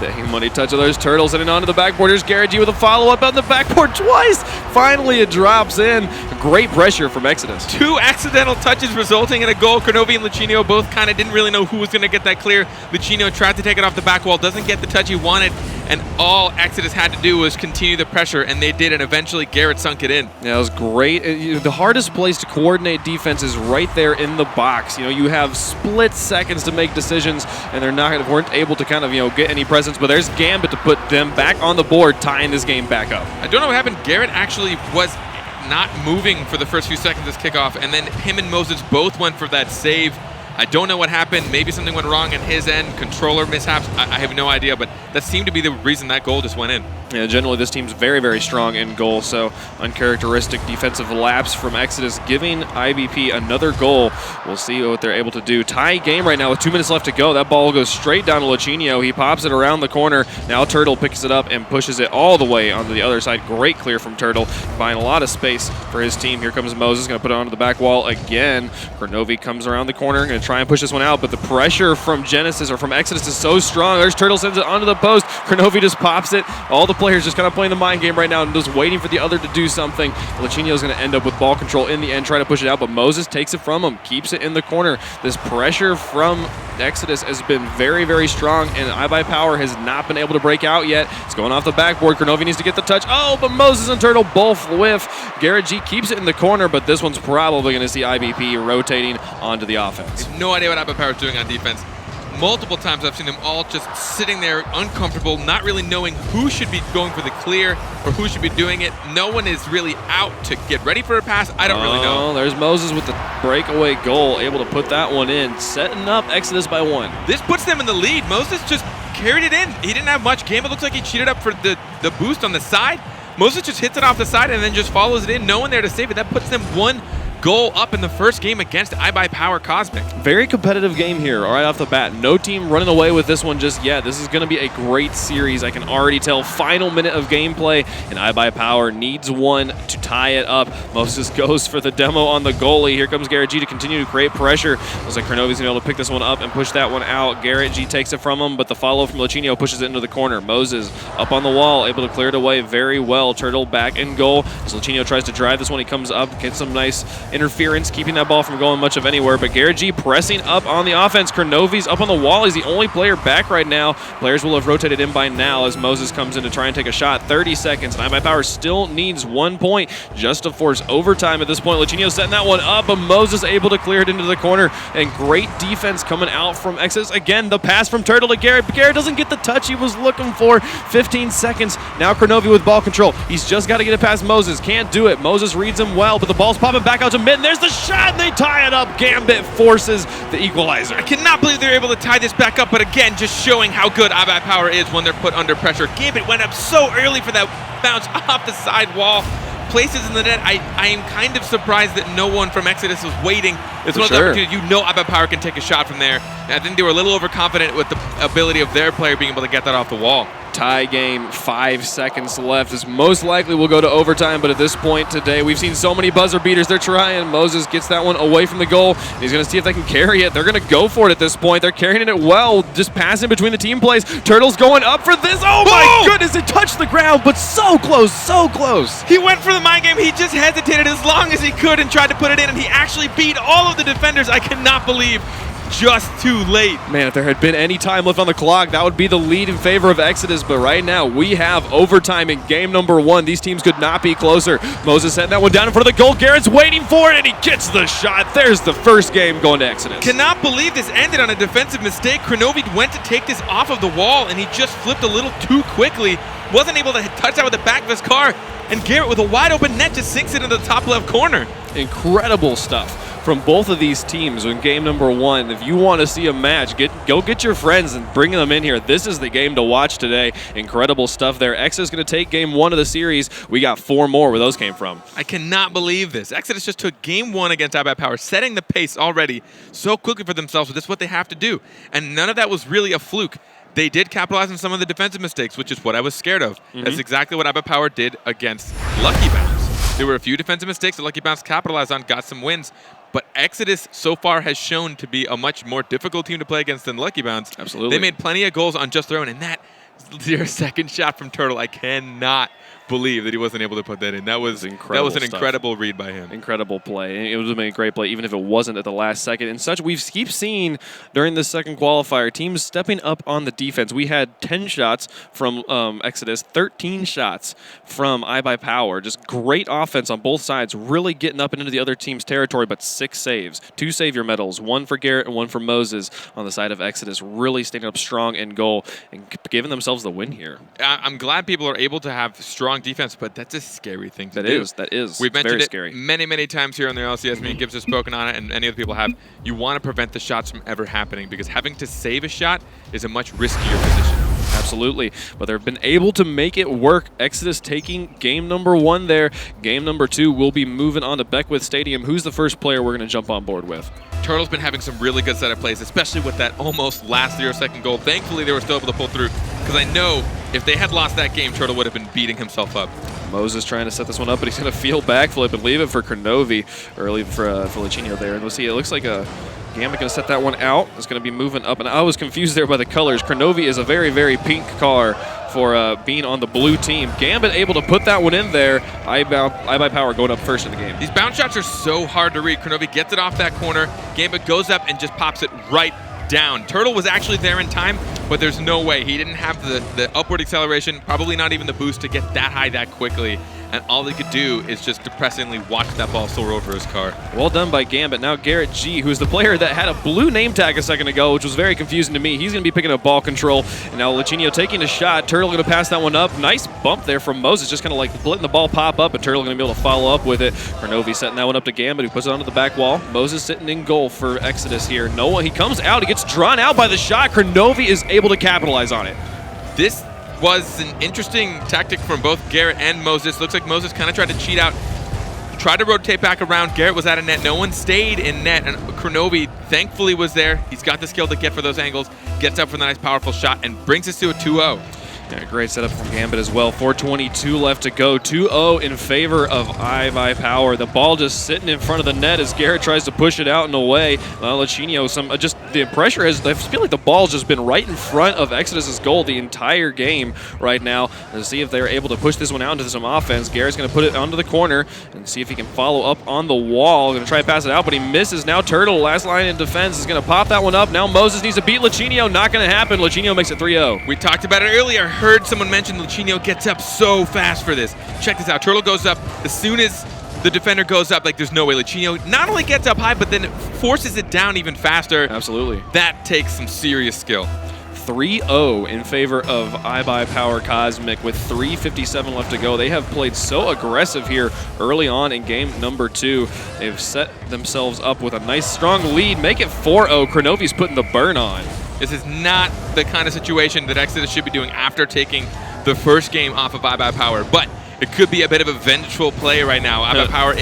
The A-Money touch of those Turtles heading onto the backboard. Here's Garrett G with a follow-up on the backboard twice. Finally, it drops in. Great pressure from Exodus. 2 accidental touches resulting in a goal. Kronovi and Luchino both kind of didn't really know who was going to get that clear. Luchino tried to take it off the back wall, doesn't get the touch he wanted, and all Exodus had to do was continue the pressure, and they did, and eventually Garrett sunk it in. Yeah, it was great. The hardest place to coordinate defense is right there in the box. You know, you have split seconds to make decisions, and weren't able to kind of, get any presence, but there's Gambit to put them back on the board, tying this game back up. I don't know what happened. Garrett actually was not moving for the first few seconds of this kickoff, and then him and Moses both went for that save. I don't know what happened. Maybe something went wrong in his end. Controller mishaps. I have no idea, but that seemed to be the reason that goal just went in. Yeah, generally this team's very, very strong in goal, so uncharacteristic defensive lapse from Exodus, giving IBP another goal. We'll see what they're able to do. Tie game right now with 2 minutes left to go. That ball goes straight down to Luchino. He pops it around the corner. Now Turtle picks it up and pushes it all the way onto the other side. Great clear from Turtle, buying a lot of space for his team. Here comes Moses, going to put it onto the back wall again. Kronovi comes around the corner, going to try and push this one out, but the pressure from Exodus is so strong. There's Turtle, sends it onto the post. Kronovi just pops it. All the players just kind of playing the mind game right now and just waiting for the other to do something. Luchino's going to end up with ball control in the end, try to push it out, but Moses takes it from him, keeps it in the corner. This pressure from Exodus has been very, very strong, and iBuyPower has not been able to break out yet. It's going off the backboard. Kronovi needs to get the touch. Oh, but Moses and Turtle both whiff. Garrett G keeps it in the corner, but this one's probably going to see IBP rotating onto the offense. I have no idea what iBuyPower is doing on defense. Multiple times I've seen them all just sitting there uncomfortable, not really knowing who should be going for the clear or who should be doing it. No one is really out to get ready for a pass. I don't really know. There's Moses with the breakaway goal, able to put that one in, setting up Exodus by 1. This puts them in the lead. Moses just carried it in. He didn't have much game. It looks like he cheated up for the boost on the side. Moses just hits it off the side and then just follows it in. No one there to save it. That puts them 1 goal up in the first game against iBuyPower Cosmic. Very competitive game here right off the bat. No team running away with this one just yet. This is going to be a great series. I can already tell. Final minute of gameplay, and iBuyPower needs one to tie it up. Moses goes for the demo on the goalie. Here comes Garrett G to continue to create pressure. Looks like Kronovi's going to be able to pick this one up and push that one out. Garrett G takes it from him, but the follow from Luchino pushes it into the corner. Moses up on the wall, able to clear it away very well. Turtle back in goal. As Luchino tries to drive this one, he comes up, gets some nice interference, keeping that ball from going much of anywhere, but Garrett G pressing up on the offense. Kronovi's up on the wall. He's the only player back right now. Players will have rotated in by now as Moses comes in to try and take a shot. 30 seconds, and iBuyPower still needs 1 point just to force overtime at this point. Luchino setting that one up, but Moses able to clear it into the corner, and great defense coming out from Exodus. Again, the pass from Turtle to Garrett, but Garrett doesn't get the touch he was looking for. 15 seconds. Now Kronovi with ball control. He's just got to get it past Moses. Can't do it. Moses reads him well, but the ball's popping back out to mid, and there's the shot, and they tie it up. Gambit forces the equalizer. I cannot believe they're able to tie this back up, but again, just showing how good iBuyPower is when they're put under pressure. Gambit went up so early for that bounce off the side wall. Places in the net. I am kind of surprised that no one from Exodus was waiting. It's one of the opportunities. You know iBuyPower can take a shot from there. And I think they were a little overconfident with the ability of their player being able to get that off the wall. Tie game, 5 seconds left. This most likely will go to overtime, but at this point today, we've seen so many buzzer beaters. They're trying. Moses gets that one away from the goal. He's going to see if they can carry it. They're going to go for it at this point. They're carrying it well, just passing between the team plays. Turtle's going up for this. Oh my goodness, it touched the ground, but so close, so close. He went for the mind game. He just hesitated as long as he could and tried to put it in, and he actually beat all of the defenders. I cannot believe just too late. Man, if there had been any time left on the clock, that would be the lead in favor of Exodus. But right now, we have overtime in game number 1. These teams could not be closer. Moses setting that one down in front of the goal. Garrett's waiting for it, and he gets the shot. There's the first game going to Exodus. Cannot believe this ended on a defensive mistake. Kronovi went to take this off of the wall, and he just flipped a little too quickly. Wasn't able to touch that with the back of his car, and Garrett with a wide open net just sinks it into the top left corner. Incredible stuff from both of these teams in game number 1. If you want to see a match, go get your friends and bring them in here. This is the game to watch today. Incredible stuff there. Exodus going to take game 1 of the series. We got 4 more where those came from. I cannot believe this. Exodus just took game 1 against iBuyPower, setting the pace already so quickly for themselves. This is what they have to do. And none of that was really a fluke. They did capitalize on some of the defensive mistakes, which is what I was scared of. That's exactly what iBuyPower did against Lucky Bounce. There were a few defensive mistakes that Lucky Bounce capitalized on, got some wins. But Exodus so far has shown to be a much more difficult team to play against than Lucky Bounce. Absolutely. They made plenty of goals on just their own, and that their second shot from Turtle, I cannot believe that he wasn't able to put that in. That was incredible. That was an incredible read by him. Incredible play. It would have been a great play even if it wasn't at the last second. And such, we've keep seeing during this second qualifier teams stepping up on the defense. We had 10 shots from Exodus, 13 shots from iBuyPower. Just great offense on both sides, really getting up into the other team's territory, but 6 saves. 2 savior medals, 1 for Garrett and 1 for Moses on the side of Exodus, really standing up strong in goal and giving themselves the win here. I'm glad people are able to have strong defense, but that's a scary thing to do. That is. We've mentioned very it scary. many times here on the RLCS. Me and Gibbs have spoken on it, and any other people have. You want to prevent the shots from ever happening because having to save a shot is a much riskier position. Absolutely, but they've been able to make it work. Exodus taking game number 1 there. Game number 2 will be moving on to Beckwith Stadium. Who's the first player we're going to jump on board with? Turtle's been having some really good setup plays, especially with that almost last 0-second goal. Thankfully, they were still able to pull through because I know if they had lost that game, Turtle would have been beating himself up. Moses trying to set this one up, but he's going to field backflip and leave it for Kronovi, early for Lichinio there. And we'll see, it looks like Gambit going to set that one out. It's going to be moving up, and I was confused there by the colors. Kronovi is a very pink car for being on the blue team. Gambit able to put that one in there. iBuyPower going up first in the game. These bounce shots are so hard to read. Kronovi gets it off that corner. Gambit goes up and just pops it right down. Turtle was actually there in time, but there's no way. He didn't have the upward acceleration, probably not even the boost to get that high that quickly. And all he could do is just depressingly watch that ball soar over his car. Well done by Gambit. Now Garrett G, who's the player that had a blue name tag a second ago, which was very confusing to me. He's going to be picking up ball control. And now Lichinio taking a shot. Turtle going to pass that one up. Nice bump there from Moses, just kind of like letting the ball pop up, and Turtle going to be able to follow up with it. Kronovi setting that one up to Gambit, who puts it onto the back wall. Moses sitting in goal for Exodus here. Noah, he comes out. He gets drawn out by the shot. Kronovi is able to capitalize on it. This was an interesting tactic from both Garrett and Moses. Looks like Moses kind of tried to cheat out, tried to rotate back around. Garrett was out of net. No one stayed in net, and Kronovi thankfully was there. He's got the skill to get for those angles, gets up for the nice powerful shot, and brings us to a 2-0. Yeah, great setup from Gambit as well. 4:22 left to go. 2-0 in favor of iBuyPower. The ball just sitting in front of the net as Garrett tries to push it out and away. Lichinio, just the pressure has. I feel like the ball's just been right in front of Exodus's goal the entire game right now. To see if they're able to push this one out into some offense. Garrett's going to put it onto the corner and see if he can follow up on the wall. Going to try to pass it out, but he misses. Now Turtle, last line in defense, is going to pop that one up. Now Moses needs to beat Lichinio. Not going to happen. Lichinio makes it 3-0. We talked about it earlier. Heard someone mention Lichinio gets up so fast for this. Check this out. Turtle goes up as soon as the defender goes up. Like, there's no way. Lichinio not only gets up high, but then forces it down even faster. Absolutely. That takes some serious skill. 3-0 in favor of iBuyPower Cosmic with 3:57 left to go. They have played so aggressive here early on in game number 2. They've set themselves up with a nice strong lead. Make it 4-0. Kronovi's putting the burn on. This is not the kind of situation that Exodus should be doing after taking the first game off of iBuyPower, but it could be a bit of a vengeful play right now. iBuyPower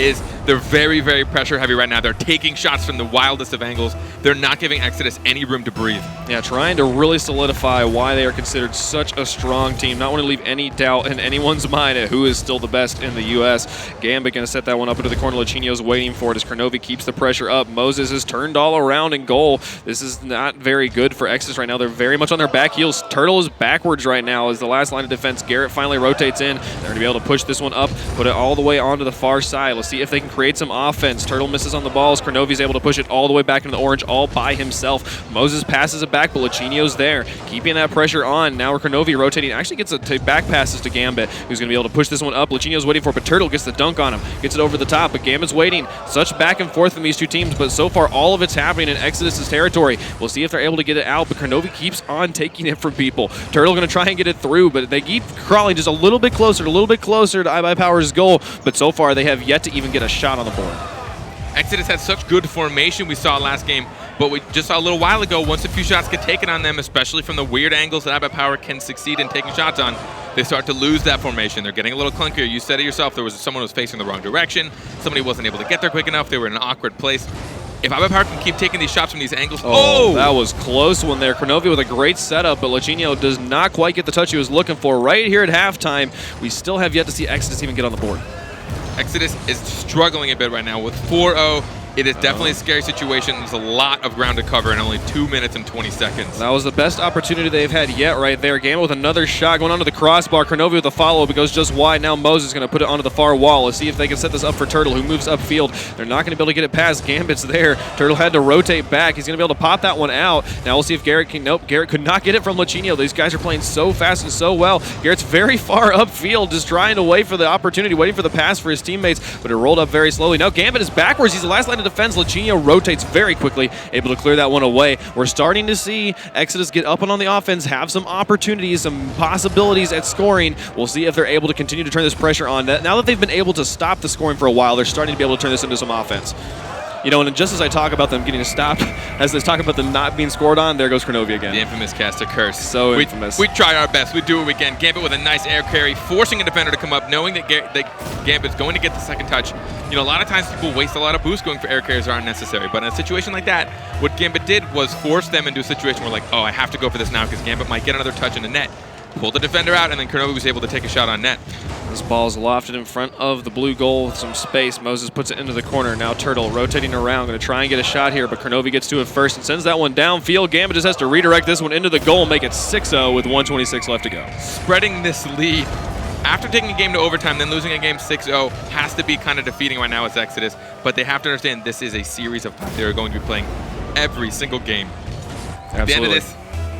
they're very pressure heavy right now. They're taking shots from the wildest of angles. They're not giving Exodus any room to breathe. Yeah, trying to really solidify why they are considered such a strong team. Not want to leave any doubt in anyone's mind at who is still the best in the U.S. Gambit going to set that one up into the corner. Lichinio's waiting for it as Kronovi keeps the pressure up. Moses is turned all around in goal. This is not very good for Exodus right now. They're very much on their back heels. Turtle is backwards right now as the last line of defense. Garrett finally rotates in. They're going to be able to push this one up, put it all the way onto the far side. Let's see if they can create some offense. Turtle misses on the balls. Kronovi's able to push it all the way back into the orange all by himself. Moses passes it back, but Lachinio's there, keeping that pressure on. Now Kronovi rotating, actually gets a back passes to Gambit, who's going to be able to push this one up. Lachinio's waiting for it, but Turtle gets the dunk on him, gets it over the top, but Gambit's waiting. Such back and forth from these two teams, but so far all of it's happening in Exodus's territory. We'll see if they're able to get it out, but Kronovi keeps on taking it from people. Turtle going to try and get it through, but they keep crawling just a little bit closer to iBuyPower's goal, but so far they have yet to even get a shot on the board. Exodus had such good formation we saw last game, but we just saw a little while ago, once a few shots get taken on them, especially from the weird angles that iBuyPower can succeed in taking shots on, they start to lose that formation. They're getting a little clunkier. You said it yourself, there was someone who was facing the wrong direction, somebody wasn't able to get there quick enough, they were in an awkward place. If iBuyPower can keep taking these shots from these angles, that was close one there. Kronovi with a great setup, but Lachinio does not quite get the touch he was looking for right here at halftime. We still have yet to see Exodus even get on the board. Exodus is struggling a bit right now with 4-0. It is definitely a scary situation. There's a lot of ground to cover in only 2 minutes and 20 seconds. That was the best opportunity they've had yet right there. Gambit with another shot going onto the crossbar. Kronovi with a follow-up. It goes just wide. Now Moses is going to put it onto the far wall. Let's see if they can set this up for Turtle, who moves upfield. They're not going to be able to get it past. Gambit's there. Turtle had to rotate back. He's going to be able to pop that one out. Now we'll see if Garrett can. Nope, Garrett could not get it from Lachinio. These guys are playing so fast and so well. Garrett's very far upfield, just trying to wait for the opportunity, waiting for the pass for his teammates, but it rolled up very slowly. Now Gambit is backwards. He's the last line of defense. Lachinio rotates very quickly, able to clear that one away. We're starting to see Exodus get up and on the offense, have some opportunities, some possibilities at scoring. We'll see if they're able to continue to turn this pressure on. Now that they've been able to stop the scoring for a while, they're starting to be able to turn this into some offense. You know, and just as I talk about them getting stopped, as they talk about them not being scored on, there goes Kronovi again. The infamous cast a curse. So infamous. We try our best. We do what we can. Gambit with a nice air carry, forcing a defender to come up, knowing that Gambit's going to get the second touch. You know, a lot of times people waste a lot of boosts going for air carries that aren't necessary. But in a situation like that, what Gambit did was force them into a situation where, like, oh, I have to go for this now because Gambit might get another touch in the net. Pulled the defender out, and then Kronovi was able to take a shot on net. This ball is lofted in front of the blue goal with some space. Moses puts it into the corner. Now Turtle rotating around, going to try and get a shot here, but Kronovi gets to it first and sends that one downfield. Gambit just has to redirect this one into the goal, make it 6-0 with 1:26 left to go. Spreading this lead after taking a game to overtime, then losing a game 6-0 has to be kind of defeating right now as Exodus, but they have to understand this is a series of times they're going to be playing every single game. Absolutely. At the end of this,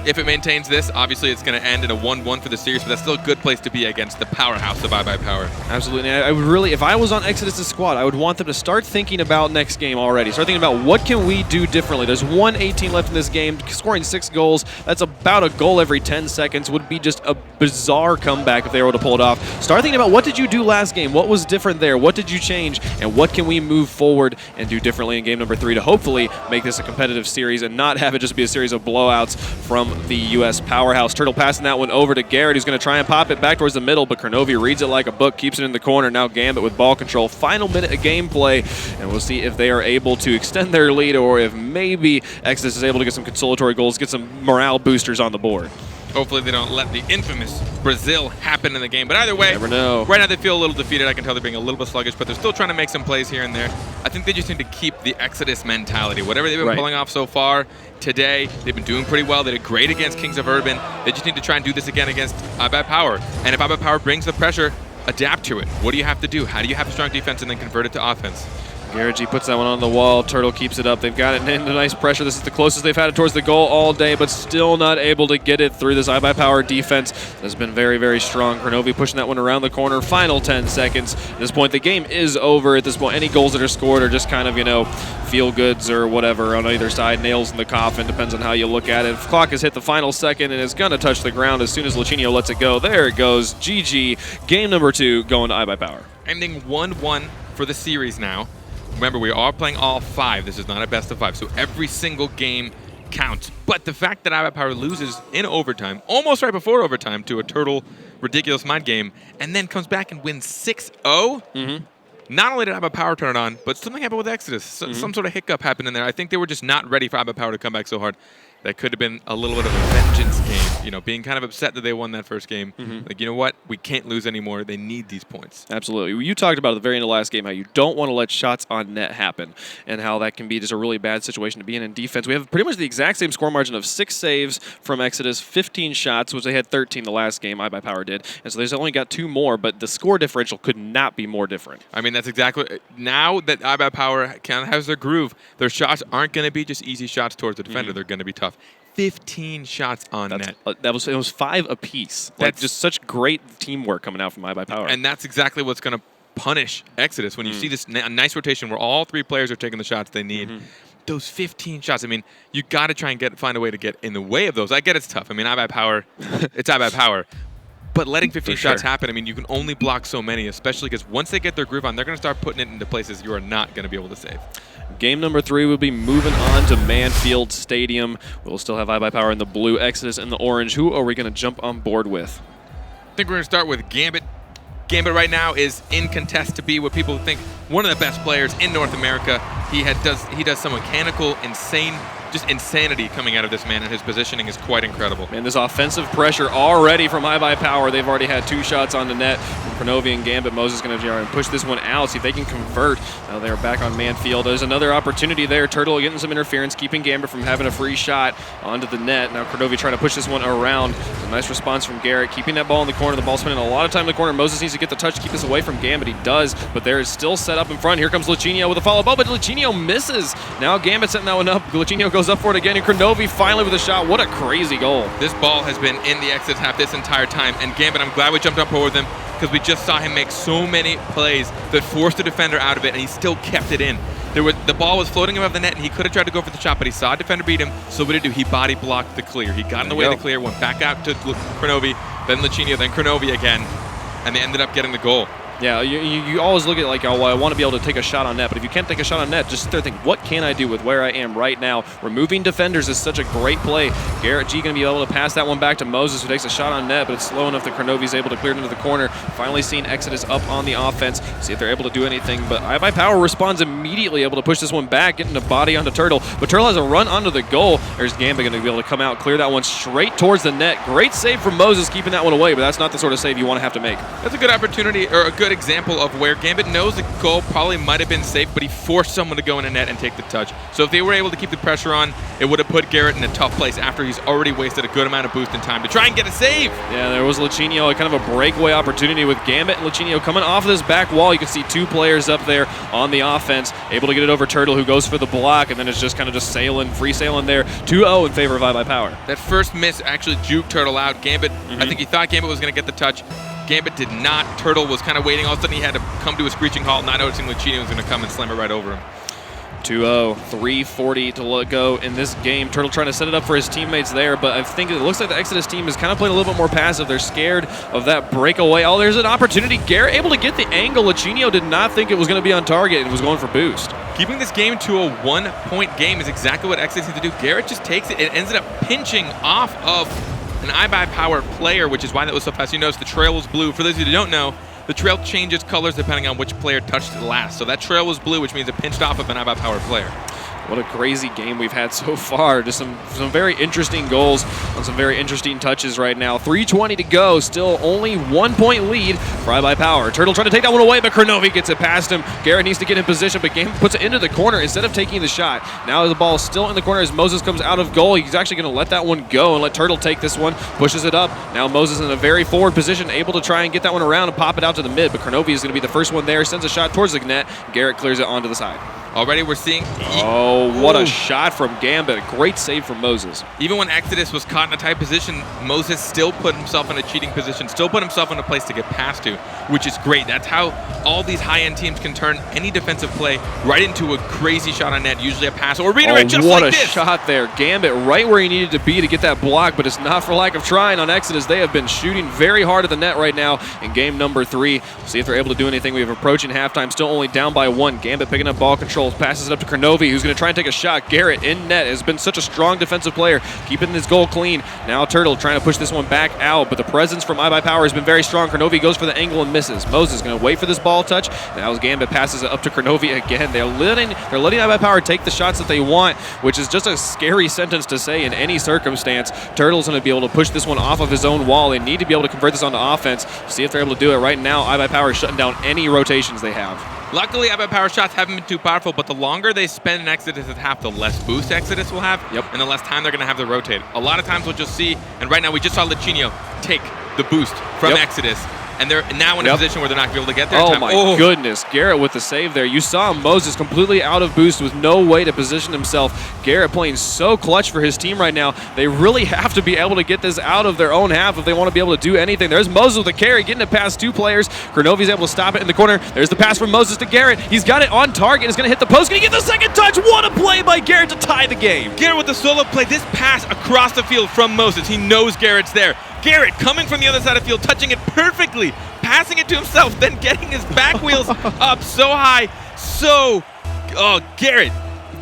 if it maintains this, obviously it's going to end in a 1-1 for the series, but that's still a good place to be against the powerhouse of iBuyPower. Absolutely. And I would really, if I was on Exodus' squad, I would want them to start thinking about next game already. Start thinking about what can we do differently. There's 1:18 left in this game, scoring 6 goals. That's about a goal every 10 seconds. Would be just a bizarre comeback if they were able to pull it off. Start thinking about what did you do last game? What was different there? What did you change? And what can we move forward and do differently in game number 3 to hopefully make this a competitive series and not have it just be a series of blowouts from the U.S. powerhouse. Turtle passing that one over to Garrett, who's going to try and pop it back towards the middle, but Kronovi reads it like a book, keeps it in the corner. Now Gambit with ball control. Final minute of gameplay, and we'll see if they are able to extend their lead or if maybe Exodus is able to get some consolatory goals, get some morale boosters on the board. Hopefully they don't let the infamous Brazil happen in the game. But either way, never know. Right now they feel a little defeated. I can tell they're being a little bit sluggish, but they're still trying to make some plays here and there. I think they just need to keep the Exodus mentality. Whatever they've been pulling off so far today, they've been doing pretty well. They did great against Kings of Urban. They just need to try and do this again against iBuyPower. And if iBuyPower brings the pressure, adapt to it. What do you have to do? How do you have a strong defense and then convert it to offense? Garrett G puts that one on the wall. Turtle keeps it up. They've got it into nice pressure. This is the closest they've had it towards the goal all day, but still not able to get it through. This iBuyPower defense has been very, very strong. Kronovi pushing that one around the corner. Final 10 seconds. At this point, the game is over. At this point, any goals that are scored are just kind of, you know, feel goods or whatever on either side. Nails in the coffin, depends on how you look at it. Clock has hit the final second and is going to touch the ground as soon as Lachinio lets it go. There it goes. GG. Game number 2 going to iBuyPower. Ending 1-1 for the series now. Remember, we are playing all 5. This is not a best of 5, so every single game counts. But the fact that iBuyPower loses in overtime, almost right before overtime, to a Turtle ridiculous mind game, and then comes back and wins 6-0, not only did iBuyPower turn it on, but something happened with Exodus. Some sort of hiccup happened in there. I think they were just not ready for iBuyPower to come back so hard. that could have been a little bit of a vengeance game. You know, being kind of upset that they won that first game. Like, you know what? We can't lose anymore. They need these points. Absolutely. You talked about at the very end of the last game how you don't want to let shots on net happen and how that can be just a really bad situation to be in defense. We have pretty much the exact same score margin of 6 saves from Exodus, 15 shots, which they had 13 the last game, iBuyPower did. And so there's only got 2 more, but the score differential could not be more different. I mean, that's exactly, now that iBuyPower kind of has their groove, their shots aren't going to be just easy shots towards the defender. They're going to be tough. 15 shots on net. It was 5 apiece. That's just such great teamwork coming out from iBuyPower. And that's exactly what's going to punish Exodus when you see this nice rotation where all 3 players are taking the shots they need. Those 15 shots, I mean, you got to try and find a way to get in the way of those. I get it's tough. I mean, iBuyPower, it's iBuyPower. But letting 15 shots happen, I mean, you can only block so many, especially because once they get their groove on, they're going to start putting it into places you are not going to be able to save. Game number 3 will be moving on to Manfield Stadium. We'll still have iBuyPower in the blue, Exodus in the orange. Who are we going to jump on board with? I think we're going to start with Gambit. Gambit right now is in contest to be what people think one of the best players in North America. He does some mechanical, insanity coming out of this man, and his positioning is quite incredible. And this offensive pressure already from iBuyPower. They've already had 2 shots on the net from Cronovi and Gambit. Moses going to try and push this one out, see if they can convert. Now they're back on Manfield. There's another opportunity there. Turtle getting some interference, keeping Gambit from having a free shot onto the net. Now Cronovi trying to push this one around. A nice response from Garrett, keeping that ball in the corner. The ball's spending a lot of time in the corner. Moses needs to get the touch to keep this away from Gambit. He does, but there is still set up in front. Here comes Lachinio with a follow ball, but Lachinio misses. Now Gambit setting that one up. Lachinio goes up for it again, and Cronovi finally with a shot. What a crazy goal. This ball has been in the Exodus half this entire time, and Gambit, I'm glad we jumped up over them because we just saw him make so many plays that forced the defender out of it, and he still kept it in. The ball was floating above the net, and he could have tried to go for the shot, but he saw a defender beat him, so what did he do? He body blocked the clear. He got in the way of the clear, went back out to Cronovi, then Lachinio, then Cronovi again, and they ended up getting the goal. Yeah, you always look at like, oh, well, I want to be able to take a shot on net, but if you can't take a shot on net, just sit there and think, what can I do with where I am right now? Removing defenders is such a great play. Garrett G going to be able to pass that one back to Moses, who takes a shot on net, but it's slow enough that Cronovi's able to clear it into the corner. Finally seeing Exodus up on the offense, see if they're able to do anything, but iBuyPower responds immediately, able to push this one back, getting the body onto Turtle, but Turtle has a run onto the goal. There's Gambit going to be able to come out, clear that one straight towards the net. Great save from Moses, keeping that one away, but that's not the sort of save you want to have to make. That's a good opportunity, or a good example of where Gambit knows the goal probably might have been safe, but he forced someone to go in the net and take the touch. So if they were able to keep the pressure on, it would have put Garrett in a tough place after he's already wasted a good amount of boost in time to try and get a save. Yeah, there was Lachinio, kind of a breakaway opportunity with Gambit and Lachinio coming off of this back wall. You can see 2 players up there on the offense, able to get it over Turtle, who goes for the block, and then it's just kind of free sailing there. 2-0 in favor of iBuyPower. That first miss actually juked Turtle out. Gambit, I think he thought Gambit was going to get the touch. Gambit did not. Turtle was kind of waiting. All of a sudden, he had to come to a screeching halt, not noticing Lachinio was going to come and slam it right over him. 2-0, 3:40 to go in this game. Turtle trying to set it up for his teammates there, but I think it looks like the Exodus team is kind of playing a little bit more passive. They're scared of that breakaway. Oh, there's an opportunity. Garrett able to get the angle. Lachinio did not think it was going to be on target and was going for boost. Keeping this game to a 1-point game is exactly what Exodus needs to do. Garrett just takes it. It ends up pinching off of an iBuyPower player, which is why that was so fast. You notice the trail was blue. For those of you who don't know, the trail changes colors depending on which player touched it last. So that trail was blue, which means it pinched off of an iBuyPower player. What a crazy game we've had so far. Just some very interesting goals on some very interesting touches right now. 3:20 to go. Still only 1-point lead for iBuyPower. Turtle trying to take that one away, but Cronovi gets it past him. Garrett needs to get in position, but Game puts it into the corner instead of taking the shot. Now the ball is still in the corner as Moses comes out of goal. He's actually going to let that one go and let Turtle take this one. Pushes it up. Now Moses in a very forward position, able to try and get that one around and pop it out to the mid, but Cronovi is going to be the first one there. Sends a shot towards the net. Garrett clears it onto the side. Already we're seeing... Oh, what a shot from Gambit. Great save from Moses. Even when Exodus was caught in a tight position, Moses still put himself in a cheating position, still put himself in a place to get past to, which is great. That's how all these high-end teams can turn any defensive play right into a crazy shot on net, usually a pass or a redirect just like this. What a shot there. Gambit right where he needed to be to get that block, but it's not for lack of trying on Exodus. They have been shooting very hard at the net right now in game number 3. We'll see if they're able to do anything. We have approaching halftime, still only down by 1. Gambit picking up ball control. Turtle passes it up to Kronovi, who's going to try and take a shot. Garrett in net has been such a strong defensive player, keeping his goal clean. Now Turtle trying to push this one back out, but the presence from iBuyPower has been very strong. Kronovi goes for the angle and misses. Moses going to wait for this ball touch. Now as Gambit passes it up to Kronovi again. They're letting iBuyPower take the shots that they want, which is just a scary sentence to say in any circumstance. Turtle's going to be able to push this one off of his own wall. They need to be able to convert this onto offense. See if they're able to do it. Right now, iBuyPower is shutting down any rotations they have. Luckily, iBuyPower shots haven't been too powerful, but the longer they spend in Exodus at half, the less boost Exodus will have, and the less time they're going to have to rotate. A lot of times we'll just see, and right now we just saw Lichinio take the boost from Exodus, and they're now in a position where they're not going to be able to get there in time. My goodness. Garrett with the save there. You saw Moses completely out of boost with no way to position himself. Garrett playing so clutch for his team right now. They really have to be able to get this out of their own half if they want to be able to do anything. There's Moses with a carry, getting it past two players. Kronovi's able to stop it in the corner. There's the pass from Moses to Garrett. He's got it on target. It's going to hit the post. Going to get the second touch. What a play by Garrett to tie the game. Garrett with the solo play. This pass across the field from Moses. He knows Garrett's there. Garrett coming from the other side of the field, touching it perfectly, passing it to himself, then getting his back wheels up so high. Garrett,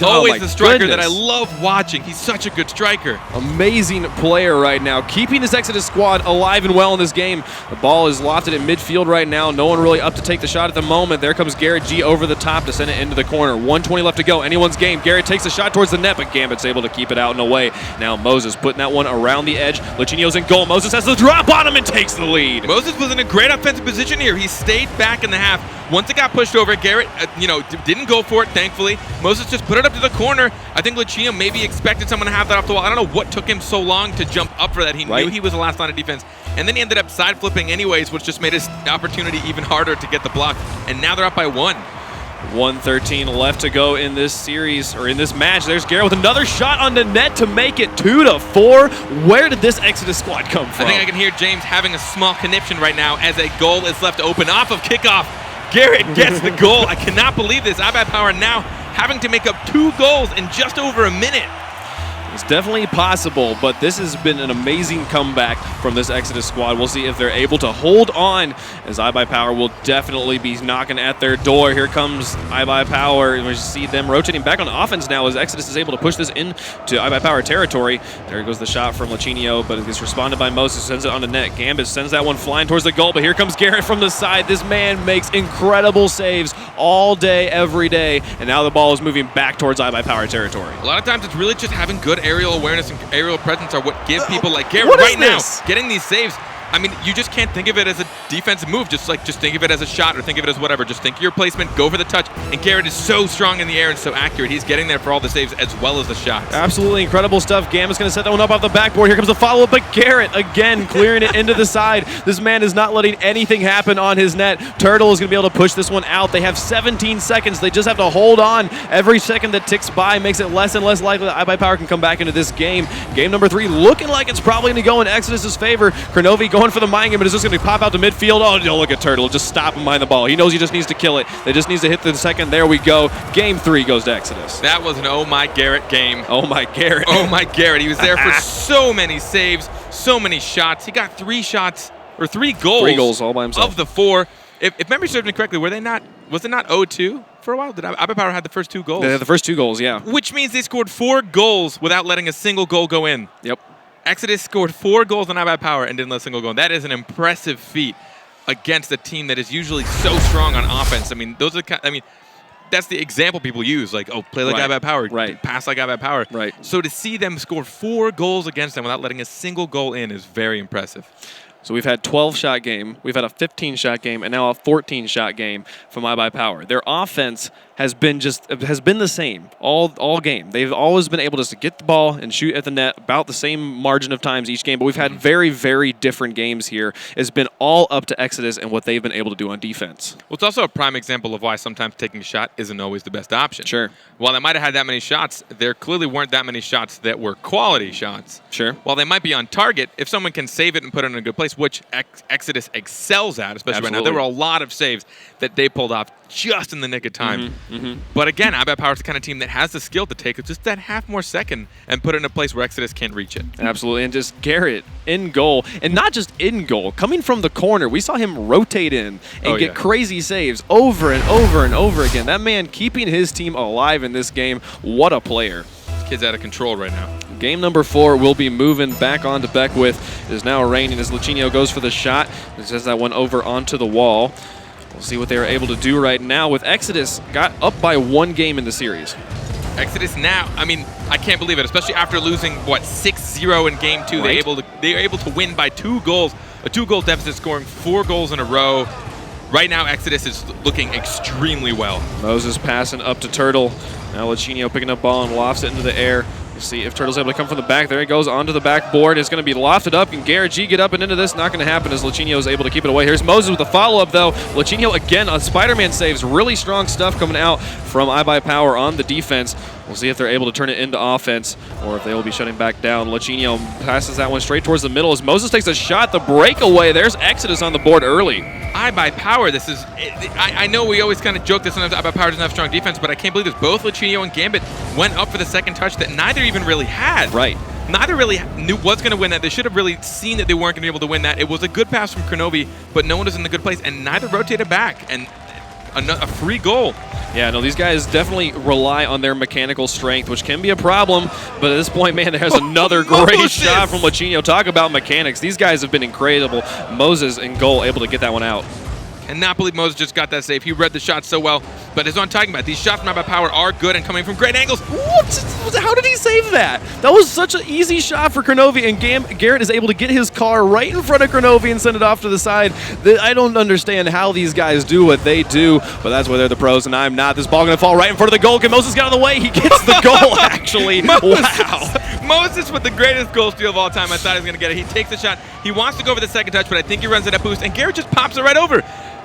always the striker that I love watching. He's such a good striker. Amazing player right now, keeping this Exodus squad alive and well in this game. The ball is lofted in midfield right now. No one really up to take the shot at the moment. There comes Garrett G over the top to send it into the corner. 1:20 left to go. Anyone's game. Garrett takes a shot towards the net, but Gambit's able to keep it out and away. Now Moses putting that one around the edge. Lichinio's in goal. Moses has the drop on him and takes the lead. Moses was in a great offensive position here. He stayed back in the half. Once it got pushed over, Garrett, didn't go for it, thankfully. Moses just put it up to the corner. I think Lichinio maybe expected someone to have that off the wall. I don't know what took him so long to jump up for that. He knew he was the last line of defense. And then he ended up side flipping anyways, which just made his opportunity even harder to get the block. And now they're up by 1. 1:13 left to go in this series, or in this match. There's Garrett with another shot on the net to make it 2-4. Where did this Exodus squad come from? I think I can hear James having a small conniption right now as a goal is left open off of kickoff. Garrett gets the goal. I cannot believe this. iBuyPower now having to make up 2 goals in just over a minute. It's definitely possible, but this has been an amazing comeback from this Exodus squad. We'll see if they're able to hold on, as iBuyPower will definitely be knocking at their door. Here comes iBuyPower. We see them rotating back on offense now as Exodus is able to push this into iBuyPower territory. There goes the shot from Lichinio, but it gets responded by Moses, sends it on the net. Gambit sends that one flying towards the goal, but here comes Garrett from the side. This man makes incredible saves all day, every day, and now the ball is moving back towards iBuyPower territory. A lot of times it's really just having good aerial awareness and aerial presence are what give people like Garrett right now getting these saves. I mean, you just can't think of it as a defensive move. Just think of it as a shot or think of it as whatever. Just think of your placement, go for the touch. And Garrett is so strong in the air and so accurate. He's getting there for all the saves as well as the shots. Absolutely incredible stuff. Gambit's going to set that one up off the backboard. Here comes the follow-up, but Garrett again clearing it into the side. This man is not letting anything happen on his net. Turtle is going to be able to push this one out. They have 17 seconds. They just have to hold on. Every second that ticks by makes it less and less likely that iBuyPower can come back into this game. Game number 3 looking like it's probably going to go in Exodus's favor. Kronovi going for the mind game, but it's just going to pop out to midfield. Oh, look at Turtle. Just stop him behind the ball. He knows he just needs to kill it. They just needs to hit the second. There we go. Game 3 goes to Exodus. That was an oh my Garrett game. Oh my Garrett. Oh my Garrett. He was there for so many saves, so many shots. He got 3 shots, or 3 goals. 3 goals all by himself. Of the 4. If memory serves me correctly, was it not 0-2 for a while? Did iBuyPower had the first 2 goals? They had the first 2 goals, yeah. Which means they scored 4 goals without letting a single goal go in. Yep. Exodus scored 4 goals on iBuyPower and didn't let a single go in. That is an impressive feat against a team that is usually so strong on offense. I mean, that's the example people use, like, play like iBuyPower, pass like iBuyPower. Right. So to see them score 4 goals against them without letting a single goal in is very impressive. So we've had 12-shot game, we've had a 15-shot game, and now a 14-shot game from iBuyPower. Their offense has been the same all game. They've always been able to get the ball and shoot at the net about the same margin of times each game, but we've had very, very different games here. It's been all up to Exodus and what they've been able to do on defense. Well, it's also a prime example of why sometimes taking a shot isn't always the best option. Sure. While they might have had that many shots, there clearly weren't that many shots that were quality shots. Sure. While they might be on target, if someone can save it and put it in a good place, which Exodus excels at, especially right now, there were a lot of saves that they pulled off just in the nick of time. But again, iBuyPower is the kind of team that has the skill to take just that half more second and put it in a place where Exodus can't reach it. Absolutely, and just Garrett in goal, and not just in goal, coming from the corner. We saw him rotate in and get crazy saves over and over and over again. That man keeping his team alive in this game. What a player. This kid's out of control right now. Game number 4 will be moving back onto Beckwith. It is now raining as Luchino goes for the shot. It says that one over onto the wall. We'll see what they are able to do right now with Exodus. Got up by 1 game in the series. Exodus now, I mean, I can't believe it, especially after losing, what, 6-0 in game 2. Right. They are able to win by 2 goals, a 2-goal deficit, scoring 4 goals in a row. Right now, Exodus is looking extremely well. Moses passing up to Turtle. Now Luchino picking up ball and lofts it into the air. We'll see if Turtle's able to come from the back. There he goes onto the backboard. It's going to be lofted up. Can Garrett G get up and into this? Not going to happen as Luchino is able to keep it away. Here's Moses with a follow-up, though. Luchino again on Spider-Man saves. Really strong stuff coming out from iBuyPower on the defense. We'll see if they're able to turn it into offense or if they will be shutting back down. Luchino passes that one straight towards the middle as Moses takes a shot. The breakaway. There's Exodus on the board early. iBuyPower, this is, I know we always kind of joke that sometimes iBuyPower doesn't have strong defense, but I can't believe this. Both Luchino and Gambit went up for the second touch that neither even really had. Right. Neither really knew was going to win that. They should have really seen that they weren't going to be able to win that. It was a good pass from Kronovi, but no one was in the good place, and neither rotated back. And a free goal. Yeah, no, these guys definitely rely on their mechanical strength, which can be a problem. But at this point, man, there's another great shot from Luchino. Talk about mechanics. These guys have been incredible. Moses in goal, able to get that one out. Cannot believe Moses just got that save. He read the shot so well. But as I'm talking about, these shots from iBuyPower are good and coming from great angles. What? How did he save that? That was such an easy shot for Kronovi, and Garrett is able to get his car right in front of Kronovi and send it off to the side. I don't understand how these guys do what they do, but that's why they're the pros, and I'm not. This ball going to fall right in front of the goal. Can Moses get out of the way? He gets the goal, actually. Wow. Moses with the greatest goal steal of all time. I thought he was going to get it. He takes the shot. He wants to go for the second touch, but I think he runs it at boost, and Garrett just pops it right over.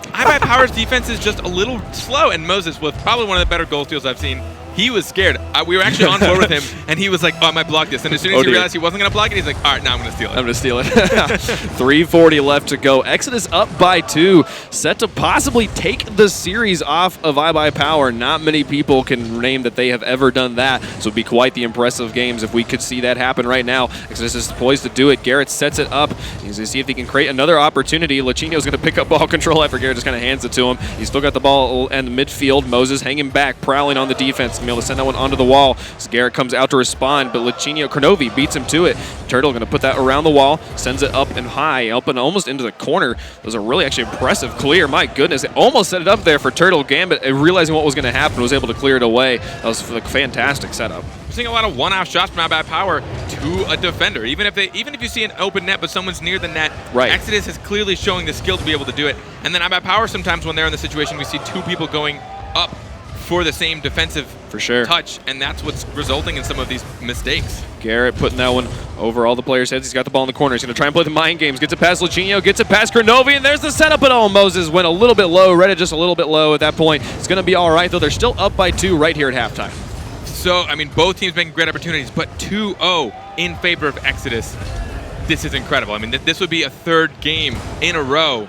iBuyPower's defense is just a little slow, and Moses, with probably one of the better goal steals I've seen, he was scared. We were actually on board with him, and he was like, oh, I might block this. And as soon as he realized he wasn't going to block it, he's like, all right, now I'm going to steal it. I'm going to steal it. 3:40 left to go. Exodus up by 2, set to possibly take the series off of iBuyPower. Not many people can name that they have ever done that, so it'd be quite the impressive games if we could see that happen right now. Exodus is poised to do it. Garrett sets it up. He's going to see if he can create another opportunity. Luchino's going to pick up ball control after Garrett just kind of hands it to him. He's still got the ball in the midfield. Moses hanging back, prowling on the defense. Going to be able to send that one onto the wall. As Garrett comes out to respond, but Kronovi beats him to it. Turtle going to put that around the wall, sends it up and high, up and almost into the corner. That was a really actually impressive clear. My goodness, it almost set it up there for Turtle. Gambit, realizing what was going to happen, was able to clear it away. That was a fantastic setup. We're seeing a lot of one-off shots from iBuyPower to a defender. Even if you see an open net, but someone's near the net, right. Exodus is clearly showing the skill to be able to do it. And then iBuyPower, sometimes when they're in the situation, we see 2 people going up for the same defensive touch, and that's what's resulting in some of these mistakes. Garrett putting that one over all the players' heads. He's got the ball in the corner. He's going to try and play the mind games. Gets it past Luchino, gets it past Kronovi, and there's the setup at all. Moses went a little bit low, read it just a little bit low at that point. It's going to be all right, though. They're still up by 2 right here at halftime. So, I mean, both teams making great opportunities, but 2-0 in favor of Exodus. This is incredible. I mean, this would be a 3rd game in a row.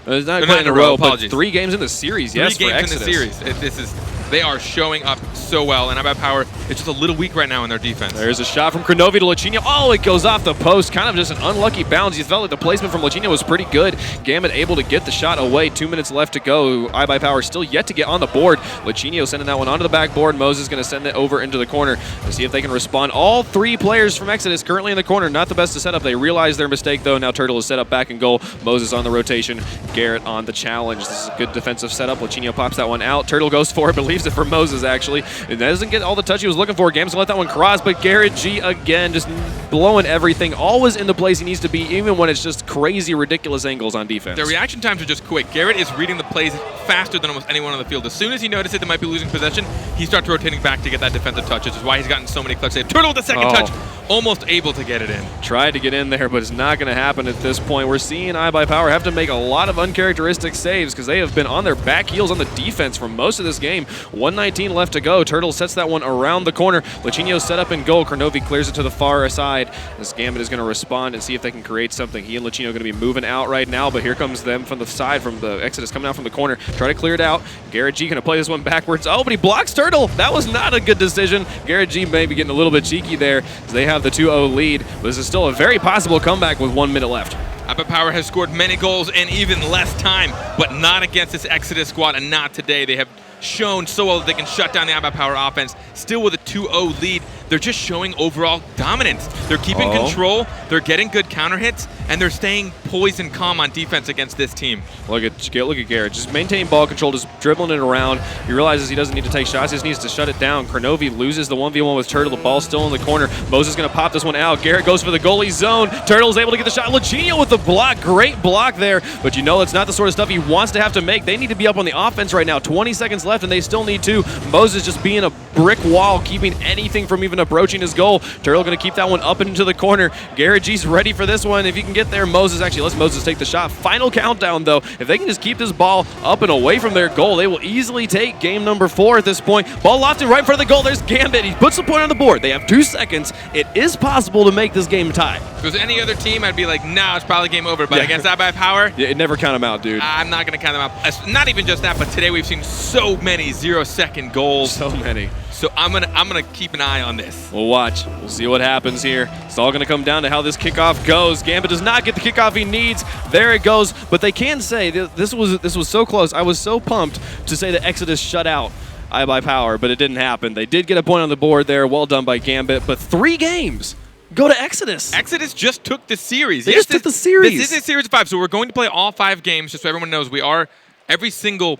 It's not quite in a row, but 3 games in the series, yes, 3 games in the series. They are showing up so well, and iBuyPower is just a little weak right now in their defense. There's a shot from Kronovi to Luchino. Oh, it goes off the post. Kind of just an unlucky bounce. You felt like the placement from Luchino was pretty good. Gambit able to get the shot away. 2 minutes left to go. iBuyPower still yet to get on the board. Luchino sending that one onto the backboard. Moses going to send it over into the corner to see if they can respond. All 3 players from Exodus currently in the corner. Not the best to set up. They realize their mistake, though. Now Turtle is set up back in goal. Moses on the rotation. Garrett on the challenge. This is a good defensive setup. Luchino pops that one out. Turtle goes for it, but leaves it for Moses, actually. It doesn't get all the touch he was looking for. Game's gonna let that one cross, but Garrett G again just blowing everything. Always in the place he needs to be, even when it's just crazy, ridiculous angles on defense. Their reaction times are just quick. Garrett is reading the plays faster than almost anyone on the field. As soon as he notices they might be losing possession, he starts rotating back to get that defensive touch, which is why he's gotten so many clutch saves. Turtle with the second touch. almost able to get it in. Tried to get in there, but it's not going to happen at this point. We're seeing iBuyPower have to make a lot of uncharacteristic saves because they have been on their back heels on the defense for most of this game. 119 left to go. Turtle sets that one around the corner. Lachinio set up in goal. Kronovi clears it to the far side. This Gambit is going to respond and see if they can create something. He and Lachinio are going to be moving out right now, but here comes them from the side, from the Exodus coming out from the corner. Try to clear it out. Garrett G going to play this one backwards. Oh, but he blocks Turtle. That was not a good decision. Garrett G may be getting a little bit cheeky there as they have the 2-0 lead. But this is still a very possible comeback with 1 minute left. iBuyPower has scored many goals in even less time, but not against this Exodus squad, and not today. They have shown so well that they can shut down the iBuyPower offense. Still with a 2-0 lead, they're just showing overall dominance. They're keeping control, they're getting good counter hits, and they're staying poised and calm on defense against this team. Look at Garrett, just maintaining ball control, just dribbling it around. He realizes he doesn't need to take shots, he just needs to shut it down. Kronovi loses the 1v1 with Turtle, the ball's still in the corner. Moses gonna pop this one out. Garrett goes for the goalie zone. Turtle's able to get the shot. Lachinio with the block, great block there, but you know it's not the sort of stuff he wants to have to make. They need to be up on the offense right now. 20 seconds left and they still need to. Moses just being a brick wall, keeping anything from even approaching his goal. Turtle gonna keep that one up into the corner. Garrett G's ready for this one. If he can get there, Moses actually lets Moses take the shot. Final countdown though. If they can just keep this ball up and away from their goal, they will easily take game number 4 at this point. Ball lofted right in front of the goal. There's Gambit. He puts the point on the board. They have 2 seconds. It is possible to make this game tie. If it was any other team, I'd be like, no, it's probably game over. But against iBuyPower, yeah, never count them out, dude. I'm not going to count them out. Not even just that, but today we've seen so many 0-second goals. So many. So I'm gonna keep an eye on this. We'll watch. We'll see what happens here. It's all gonna come down to how this kickoff goes. Gambit does not get the kickoff he needs. There it goes. But they can say this was so close. I was so pumped to say that Exodus shut out iBuyPower, but it didn't happen. They did get a point on the board there. Well done by Gambit. But 3 games go to Exodus. Exodus just took the series. They just took the series. This is a series of 5, so we're going to play all 5 games. Just so everyone knows, we are every single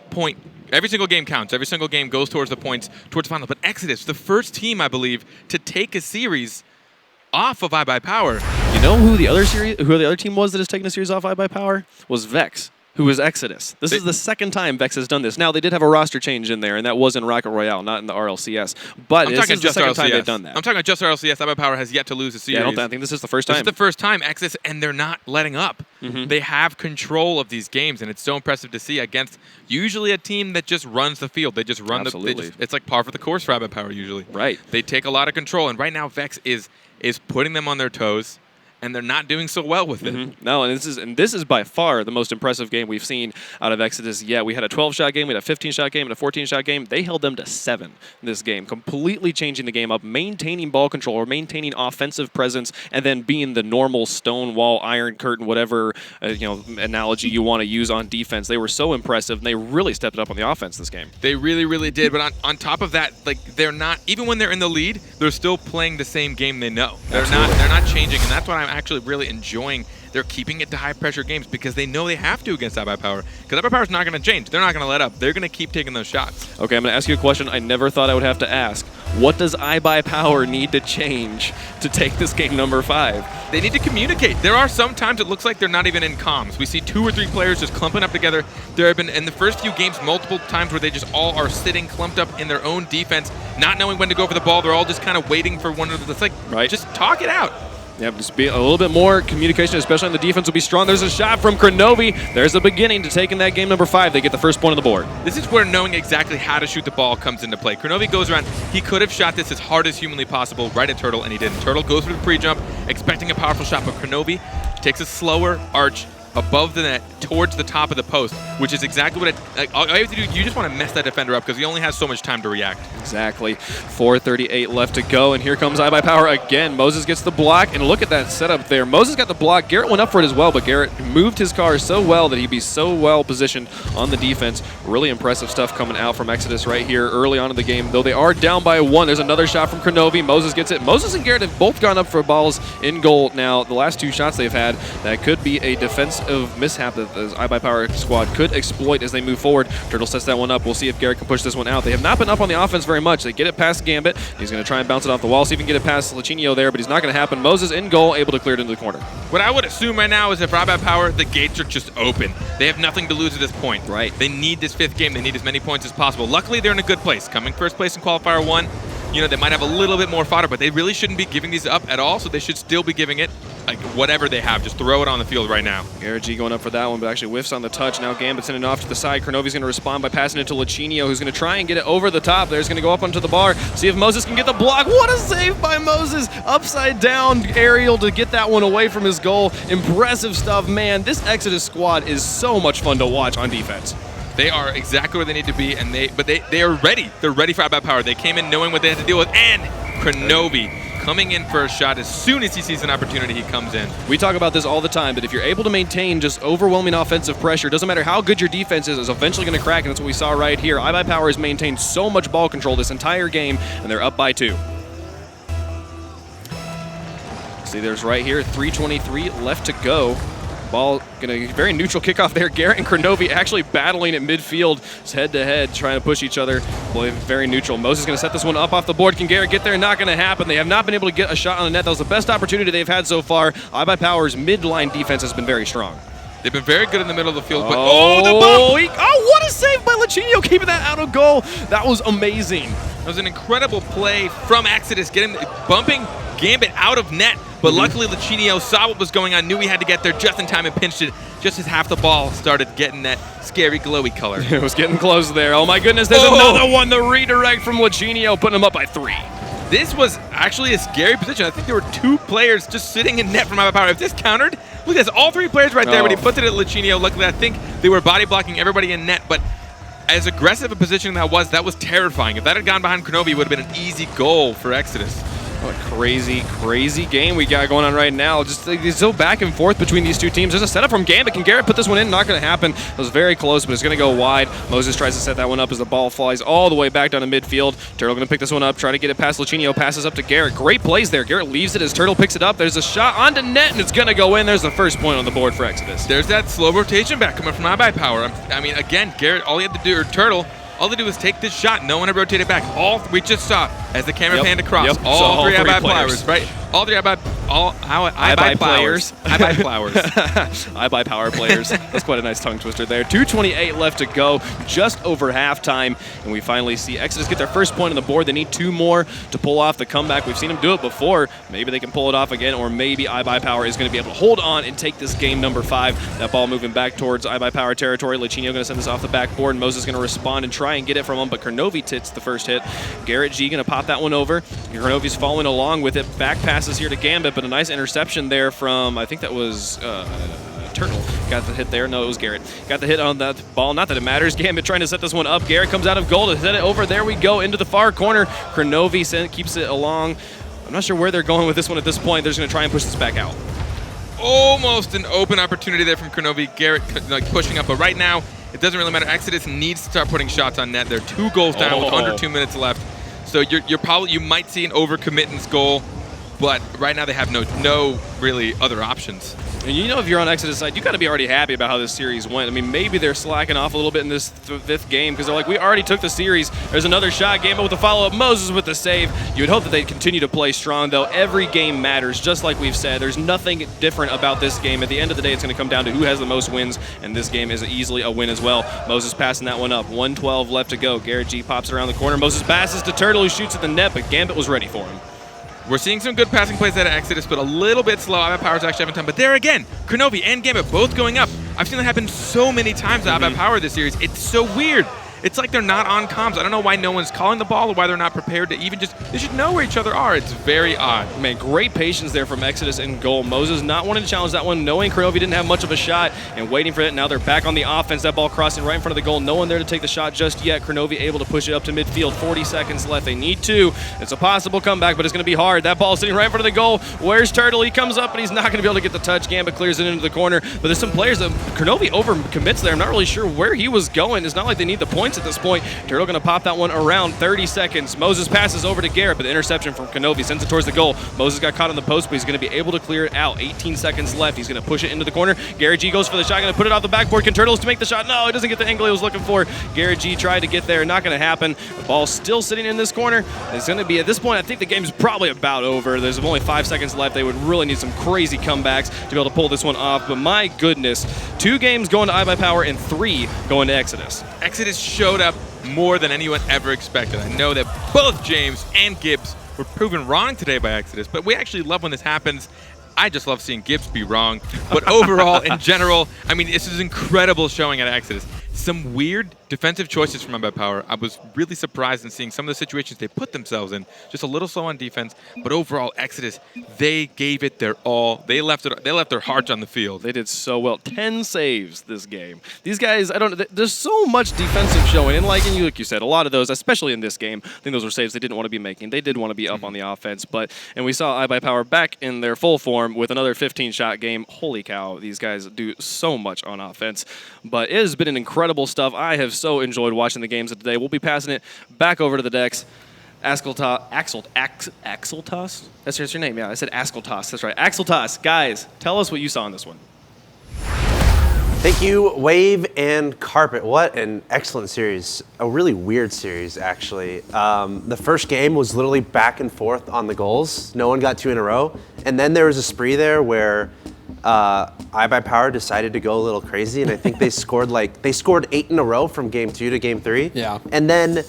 game counts. Every single game goes towards the points, towards the final. But Exodus, the first team, I believe, to take a series off of iBuyPower. You know who the other team was that has taken a series off iBuyPower? Was Vex, who was Exodus. This is the second time Vex has done this. Now, they did have a roster change in there, and that was in Rocket Royale, not in the RLCS. But this is the second time they've done that. I'm talking about just RLCS. iBuyPower has yet to lose a series. Yeah, I think this is the first time. This is the first time, Exodus, and they're not letting up. They have control of these games, and it's so impressive to see against usually a team that just runs the field. They just run it's like par for the course for iBuyPower usually. Right. They take a lot of control, and right now Vex is putting them on their toes, and they're not doing so well with it. No, and this is by far the most impressive game we've seen out of Exodus. Yeah, we had a 12-shot game, we had a 15-shot game, and a 14-shot game. They held them to 7 in this game, completely changing the game up, maintaining ball control, or maintaining offensive presence, and then being the normal stone wall, iron curtain, whatever analogy you want to use on defense. They were so impressive, and they really stepped it up on the offense this game. They really, really did. But on top of that, like, they're not, even when they're in the lead, they're still playing the same game they know. They're not changing, and that's what I'm actually really enjoying. They're keeping it to high-pressure games because they know they have to against iBuyPower. Because iBuyPower's not going to change. They're not going to let up. They're going to keep taking those shots. Okay, I'm going to ask you a question I never thought I would have to ask. What does iBuyPower need to change to take this game number 5? They need to communicate. There are some times it looks like they're not even in comms. We see 2 or 3 players just clumping up together. There have been, in the first few games, multiple times where they just all are sitting clumped up in their own defense, not knowing when to go for the ball. They're all just kind of waiting for one of the, it's like, just talk it out. Yeah, just be a little bit more communication, especially on the defense, will be strong. There's a shot from Kronovi. There's a beginning to taking that game number 5. They get the first point on the board. This is where knowing exactly how to shoot the ball comes into play. Kronovi goes around. He could have shot this as hard as humanly possible right at Turtle, and he didn't. Turtle goes for the pre-jump, expecting a powerful shot, but Kronovi takes a slower arch above the net towards the top of the post, which is exactly what all you have to do. You just want to mess that defender up because he only has so much time to react. Exactly. 4:38 left to go, and here comes iBuyPower again. Moses gets the block, and look at that setup there. Moses got the block. Garrett went up for it as well, but Garrett moved his car so well that he'd be so well positioned on the defense. Really impressive stuff coming out from Exodus right here early on in the game, though they are down by 1. There's another shot from Kronovi. Moses gets it. Moses and Garrett have both gone up for balls in goal now. The last 2 shots they've had, that could be a defensive mishap that the iBuyPower squad could exploit as they move forward. Turtle sets that one up. We'll see if Garrett can push this one out. They have not been up on the offense very much. They get it past Gambit. He's going to try and bounce it off the wall, see if he can get it past Lachinio there, but he's not going to happen. Moses in goal, able to clear it into the corner. What I would assume right now is if iBuyPower, the gates are just open. They have nothing to lose at this point. Right. They need this 5th game. They need as many points as possible. Luckily, they're in a good place. Coming first place in Qualifier 1. you know, they might have a little bit more fodder, but they really shouldn't be giving these up at all, so they should still be giving it like whatever they have. Just throw it on the field right now. Garrett G going up for that one, but actually whiffs on the touch. Now Gambit sending it off to the side. Kronovi's going to respond by passing it to Lachinio, who's going to try and get it over the top. There's going to go up onto the bar, see if Moses can get the block. What a save by Moses! Upside down aerial to get that one away from his goal. Impressive stuff, man. This Exodus squad is so much fun to watch on defense. They are exactly where they need to be, and they are ready. They're ready for iBuy Power. They came in knowing what they had to deal with, and Kronovi coming in for a shot. As soon as he sees an opportunity, he comes in. We talk about this all the time, but if you're able to maintain just overwhelming offensive pressure, doesn't matter how good your defense is, it's eventually going to crack, and that's what we saw right here. iBuy Power has maintained so much ball control this entire game, and they're up by 2. See, there's right here, 3:23 left to go. Ball going to very neutral kickoff there. Garrett and Kronovi actually battling at midfield, head to head, trying to push each other. Boy, very neutral. Moses going to set this one up off the board. Can Garrett get there? Not going to happen. They have not been able to get a shot on the net. That was the best opportunity they've had so far. iBuy Power's midline defense has been very strong. They've been very good in the middle of the field, but the bump! What a save by Lachinio, keeping that out of goal. That was amazing. That was an incredible play from Exodus, bumping Gambit out of net. But luckily, Lachinio saw what was going on, knew he had to get there just in time, and pinched it just as half the ball started getting that scary glowy color. It was getting close there. Oh my goodness, there's another one. The redirect from Lachinio, putting him up by 3. This was actually a scary position. I think there were 2 players just sitting in net from iBuy Power. If this countered, look at this, all 3 players right there, but he puts it at Lachinio. Luckily, I think they were body blocking everybody in net, but as aggressive a position that was terrifying. If that had gone behind Kronovi, it would have been an easy goal for Exodus. What a crazy, crazy game we got going on right now. Just like, so back and forth between these two teams. There's a setup from Gambit. Can Garrett put this one in? Not going to happen. It was very close, but it's going to go wide. Moses tries to set that one up as the ball flies all the way back down to midfield. Turtle going to pick this one up, try to get it past Lachinio. Passes up to Garrett. Great plays there. Garrett leaves it as Turtle picks it up. There's a shot onto net, and it's going to go in. There's the first point on the board for Exodus. There's that slow rotation back coming from iBuy Power. I mean, again, Garrett, all he had to do, or Turtle, all they do is take this shot. No one had rotated back. We just saw as the camera panned across. All three iBuy Flowers, right? All three iBuy Flowers. iBuy Flowers. iBuy Power players. That's quite a nice tongue twister there. 2:28 left to go, just over halftime, and we finally see Exodus get their first point on the board. They need 2 more to pull off the comeback. We've seen them do it before. Maybe they can pull it off again, or maybe iBuy Power is going to be able to hold on and take this game number 5. That ball moving back towards iBuy Power territory. Lachinio going to send this off the backboard. Moses going to respond and try and get it from him, but Kronovi tits the first hit. Garrett G going to pop that one over. Kronovi's following along with it. Back passes here to Gambit, but a nice interception there from, I think that was Turtle. Got the hit there. No, it was Garrett. Got the hit on that ball. Not that it matters. Gambit trying to set this one up. Garrett comes out of goal to set it over. There we go, into the far corner. Kronovi keeps it along. I'm not sure where they're going with this one at this point. They're just going to try and push this back out. Almost an open opportunity there from Kronovi. Garrett pushing up, but right now, it doesn't really matter. Exodus needs to start putting shots on net. They're 2 goals down with under 2 minutes left. So you might see an overcommittance goal, but right now they have no really other options. And you know, if you're on Exodus' side, you got to be already happy about how this series went. I mean, maybe they're slacking off a little bit in this 5th game because they're like, we already took the series. There's another shot. Gambit with the follow-up. Moses with the save. You would hope that they'd continue to play strong, though. Every game matters, just like we've said. There's nothing different about this game. At the end of the day, it's going to come down to who has the most wins, and this game is easily a win as well. Moses passing that one up. 1:12 left to go. Garrett G pops it around the corner. Moses passes to Turtle, who shoots at the net, but Gambit was ready for him. We're seeing some good passing plays out of Exodus, but a little bit slow. iBuy Power's actually having time. But there again, Kronovi and Gambit both going up. I've seen that happen so many times at iBuy Power this series. It's so weird. It's like they're not on comms. I don't know why no one's calling the ball or why they're not prepared to even they should know where each other are. It's very odd. Man, great patience there from Exodus in goal. Moses not wanting to challenge that one, knowing Kronovi didn't have much of a shot and waiting for it. Now they're back on the offense. That ball crossing right in front of the goal. No one there to take the shot just yet. Kronovi able to push it up to midfield. 40 seconds left. They need 2. It's a possible comeback, but it's going to be hard. That ball sitting right in front of the goal. Where's Turtle? He comes up, but he's not going to be able to get the touch. Gambit clears it into the corner. But there's some players that Kronovi overcommits there. I'm not really sure where he was going. It's not like they need the points at this point. Turtle going to pop that one around. 30 seconds. Moses passes over to Garrett, but the interception from Kronovi sends it towards the goal. Moses got caught on the post, but he's going to be able to clear it out. 18 seconds left. He's going to push it into the corner. Garrett G goes for the shot, going to put it off the backboard. Can Turtles to make the shot? No, he doesn't get the angle he was looking for. Garrett G tried to get there. Not going to happen. The ball's still sitting in this corner. It's going to be, at this point, I think the game's probably about over. There's only 5 seconds left. They would really need some crazy comebacks to be able to pull this one off. But my goodness, 2 games going to iBuy Power and 3 going to Exodus. Exodus showed up more than anyone ever expected. I know that both James and Gibbs were proven wrong today by Exodus, but we actually love when this happens. I just love seeing Gibbs be wrong. But overall, in general, I mean, this is incredible showing at Exodus. Some weird defensive choices from Ibai Power. I was really surprised in seeing some of the situations they put themselves in. Just a little slow on defense, but overall, Exodus, they gave it their all. They left their hearts on the field. They did so well. 10 saves this game. These guys, there's so much defensive showing. And like you said, a lot of those, especially in this game, I think those were saves they didn't want to be making. They did want to be up on the offense. And we saw Ibai Power back in their full form with another 15-shot game. Holy cow, these guys do so much on offense. But it has been an incredible stuff. I have so enjoyed watching the games of today. We'll be passing it back over to the decks. Axeltas? That's your name, yeah. I said Askeltas. That's right. Axeltas, guys, tell us what you saw in this one. Thank you, Wave and Carpet. What an excellent series. A really weird series, actually. The first game was literally back and forth on the goals. No one got 2 in a row. And then there was a spree there where Ibai Power decided to go a little crazy, and I think they scored 8 in a row from game 2 to game 3. Yeah. And then,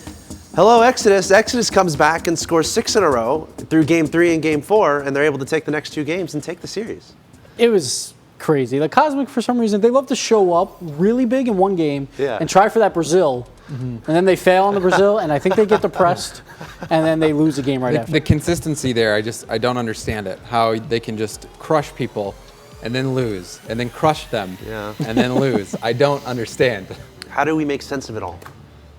hello Exodus. Exodus comes back and scores 6 in a row through game 3 and game 4, and they're able to take the next 2 games and take the series. It was crazy. The Cosmic, for some reason, they love to show up really big in one game and try for that Brazil. And then they fail on the Brazil, and I think they get depressed, and then they lose the game right after. The consistency there, I don't understand it. How they can just crush people and then lose, and then crush them, and then lose. I don't understand. How do we make sense of it all?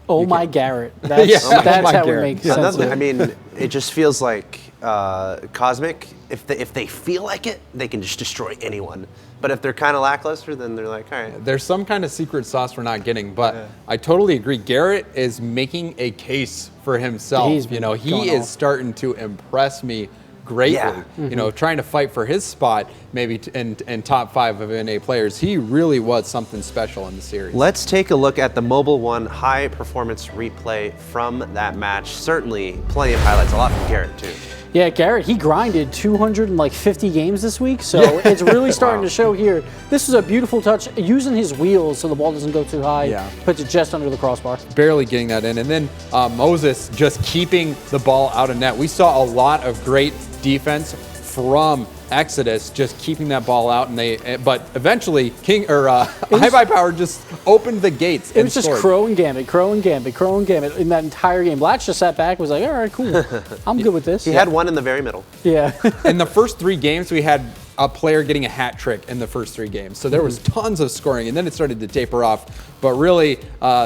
Oh my Garrett. That's how we make sense of it. I mean, it just feels like Cosmic, if they feel like it, they can just destroy anyone. But if they're kind of lackluster, then they're like, all right. There's some kind of secret sauce we're not getting, but I totally agree. Garrett is making a case for himself. He is starting to impress me greatly. Yeah. Trying to fight for his spot maybe in top 5 of NA players. He really was something special in the series. Let's take a look at the Mobile One high performance replay from that match. Certainly plenty of highlights, a lot from Garrett too. Yeah, Garrett, he grinded 250 games this week, so it's really starting to show here. This is a beautiful touch, using his wheels so the ball doesn't go too high, puts it just under the crossbar. Barely getting that in. And then Moses just keeping the ball out of net. We saw a lot of great defense from Exodus, just keeping that ball out, but eventually Ibai Power just opened the gates. It was just Crow and Gambit in that entire game. Latch just sat back, was like, all right, cool, I'm good with this. He had one in the very middle. Yeah. In the first 3 games, we had a player getting a hat trick in the first 3 games, so there was tons of scoring, and then it started to taper off. But really,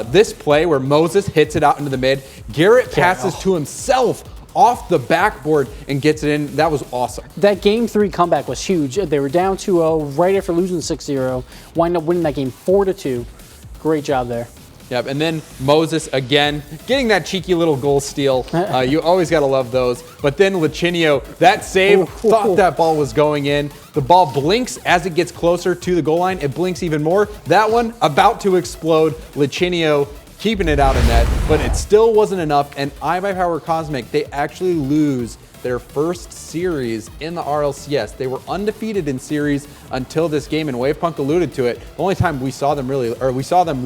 this play where Moses hits it out into the mid, Garrett passes to himself off the backboard and gets it in. That was awesome. That game 3 comeback was huge. They were down 2-0 right after losing 6-0. Wind up winning that game 4-2. Great job there. Yep, and then Moses again getting that cheeky little goal steal. You always got to love those. But then Lichinio, that save, thought that ball was going in. The ball blinks as it gets closer to the goal line. It blinks even more. That one about to explode. Lichinio keeping it out of net, but it still wasn't enough. And Ibai Power Cosmic, they actually lose their first series in the RLCS. They were undefeated in series until this game, and Wavepunk alluded to it. The only time we saw them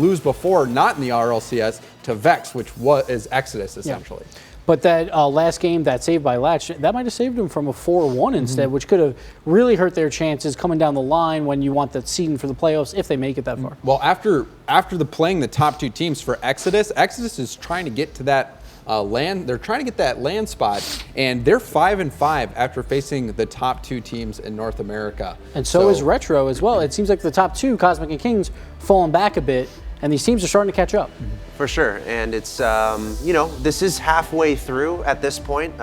lose before, not in the RLCS, to Vex, which is Exodus essentially. Yeah. But that last game, that save by Latch, that might have saved them from a 4-1 instead, which could have really hurt their chances coming down the line when you want that seeding for the playoffs if they make it that far. Well, after playing the top 2 teams for Exodus is trying to get to that they're trying to get that land spot, and they're 5-5 after facing the top 2 teams in North America. And so is Retro as well. It seems like the top 2, Cosmic and Kings, falling back a bit, and these teams are starting to catch up. For sure, and it's, this is halfway through at this point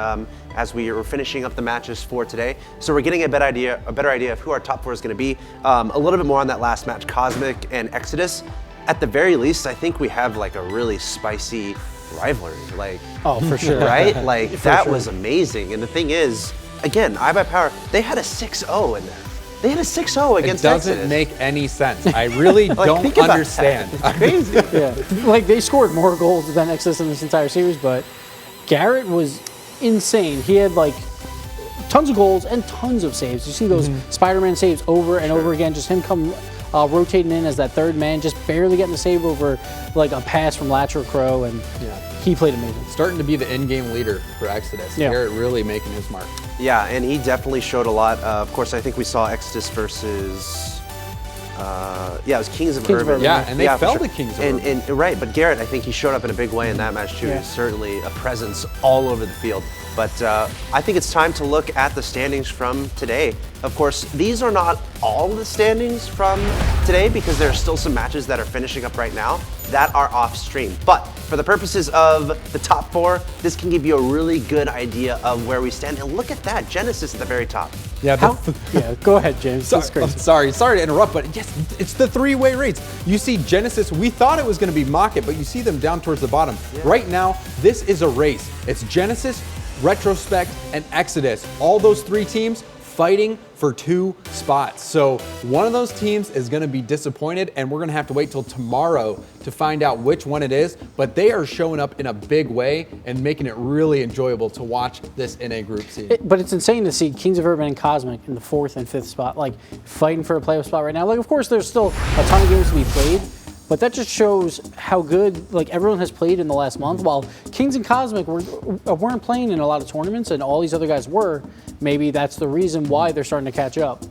as we are finishing up the matches for today. So we're getting a better idea of who our top 4 is gonna be. A little bit more on that last match, Cosmic and Exodus. At the very least, I think we have like a really spicy rivalry. Oh, for sure. Right? That was amazing. And the thing is, again, Ibai Power, they had a 6-0 in there. They had a 6-0 against Exodus. It doesn't make any sense. I really don't understand. It's crazy. Yeah, they scored more goals than Exodus in this entire series, but Garrett was insane. He had tons of goals and tons of saves. You see those Spider-Man saves over and over again, just him come rotating in as that third man, just barely getting the save over like a pass from Latcher Crow, and he played amazing. Starting to be the in-game leader for Exodus. Yeah. Garrett really making his mark. Yeah, and he definitely showed a lot. Of course, I think we saw Exodus versus. It was Kings of Urban. Yeah, and they for fell to Kings of Urban. And right, but Garrett, I think he showed up in a big way in that match too. Yeah. He's certainly a presence all over the field. But I think it's time to look at the standings from today. Of course, these are not all the standings from today because there are still some matches that are finishing up right now that are off stream. But for the purposes of the top 4, this can give you a really good idea of where we stand. And look at that, Genesis at the very top. Yeah, go ahead, James. That's crazy. Sorry to interrupt, but yes, it's the 3-way race. You see Genesis, we thought it was going to be Mockit, but you see them down towards the bottom. Yeah. Right now, this is a race. It's Genesis, Retrospect, and Exodus. All those 3 teams fighting for 2 spots. So one of those teams is going to be disappointed, and we're going to have to wait till tomorrow to find out which one it is. But they are showing up in a big way and making it really enjoyable to watch this in a group seed. But it's insane to see Kings of Urban and Cosmic in the 4th and 5th spot, like fighting for a playoff spot right now. Like, of course, there's still a ton of games to be played, but that just shows how good like everyone has played in the last month. While Kings and Cosmic weren't playing in a lot of tournaments, and all these other guys were, maybe that's the reason why they're starting to catch up.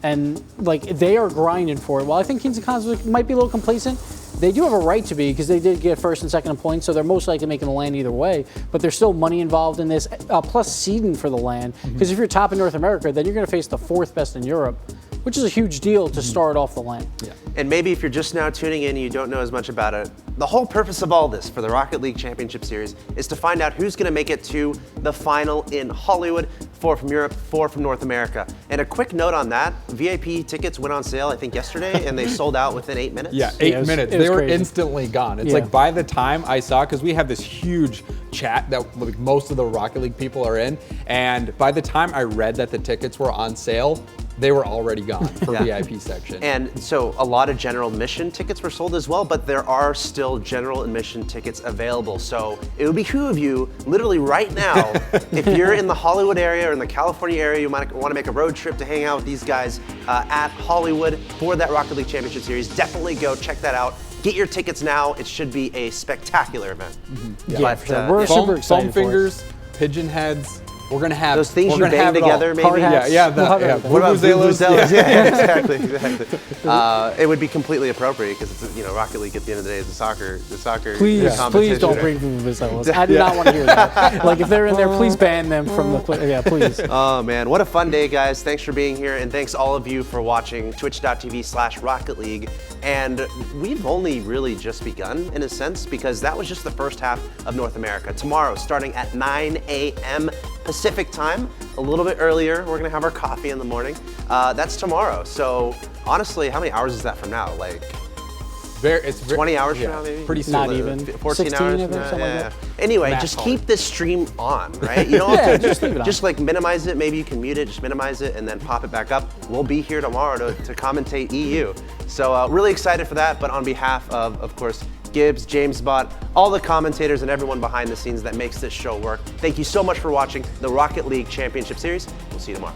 And like they are grinding for it. While I think Kings and Cosmic might be a little complacent, they do have a right to be because they did get 1st and 2nd in points, so they're most likely making the LAN either way. But there's still money involved in this, plus seeding for the LAN. Because if you're top in North America, then you're going to face the 4th best in Europe, which is a huge deal to start off the LAN. Yeah. And maybe if you're just now tuning in and you don't know as much about it, the whole purpose of all this for the Rocket League Championship Series is to find out who's going to make it to the final in Hollywood, 4 from Europe, 4 from North America. And a quick note on that, VIP tickets went on sale, I think, yesterday, and they sold out within 8 minutes. Yeah, 8 minutes. They were instantly gone. It's Yeah. like by the time I saw, because we have this huge chat that like most of the Rocket League people are in, and by the time I read that the tickets were on sale, they were already gone for VIP section. And so a lot of general admission tickets were sold as well, but there are still general admission tickets available. So it would behoove you, literally right now, if you're in the Hollywood area or in the California area, you might want to make a road trip to hang out with these guys at Hollywood for that Rocket League Championship Series. Definitely go check that out. Get your tickets now. It should be a spectacular event. Yeah, for sure. We're super excited foam fingers, pigeon heads. We're gonna have those things you bang together, maybe. Hard hats. What about vuvuzelas? Yeah, exactly. It would be completely appropriate because it's Rocket League at the end of the day is the soccer Please competition. don't bring vuvuzelas. I do not want to hear that. Like if they're in there, please ban them from the. Yeah, please. Oh man, what a fun day, guys! Thanks for being here, and thanks all of you for watching Twitch.tv/Rocket League. And we've only really just begun in a sense because that was just the first half of North America. Tomorrow, starting at 9 a.m. Pacific time, a little bit earlier. We're gonna have our coffee in the morning. That's tomorrow. So honestly, how many hours is that from now? Like, it's 20 hours from now, maybe? Pretty soon. Not even. 14 16, hours I think, from now? something like that. Anyway, Math just on keep this stream on, right? You don't Yeah, have to just leave it on. just like minimize it. Maybe you can mute it, just minimize it, and then pop it back up. We'll be here tomorrow to commentate EU. So really excited for that. But on behalf of course, Gibbs, James Bott, all the commentators and everyone behind the scenes that makes this show work, thank you so much for watching the Rocket League Championship Series. We'll see you tomorrow.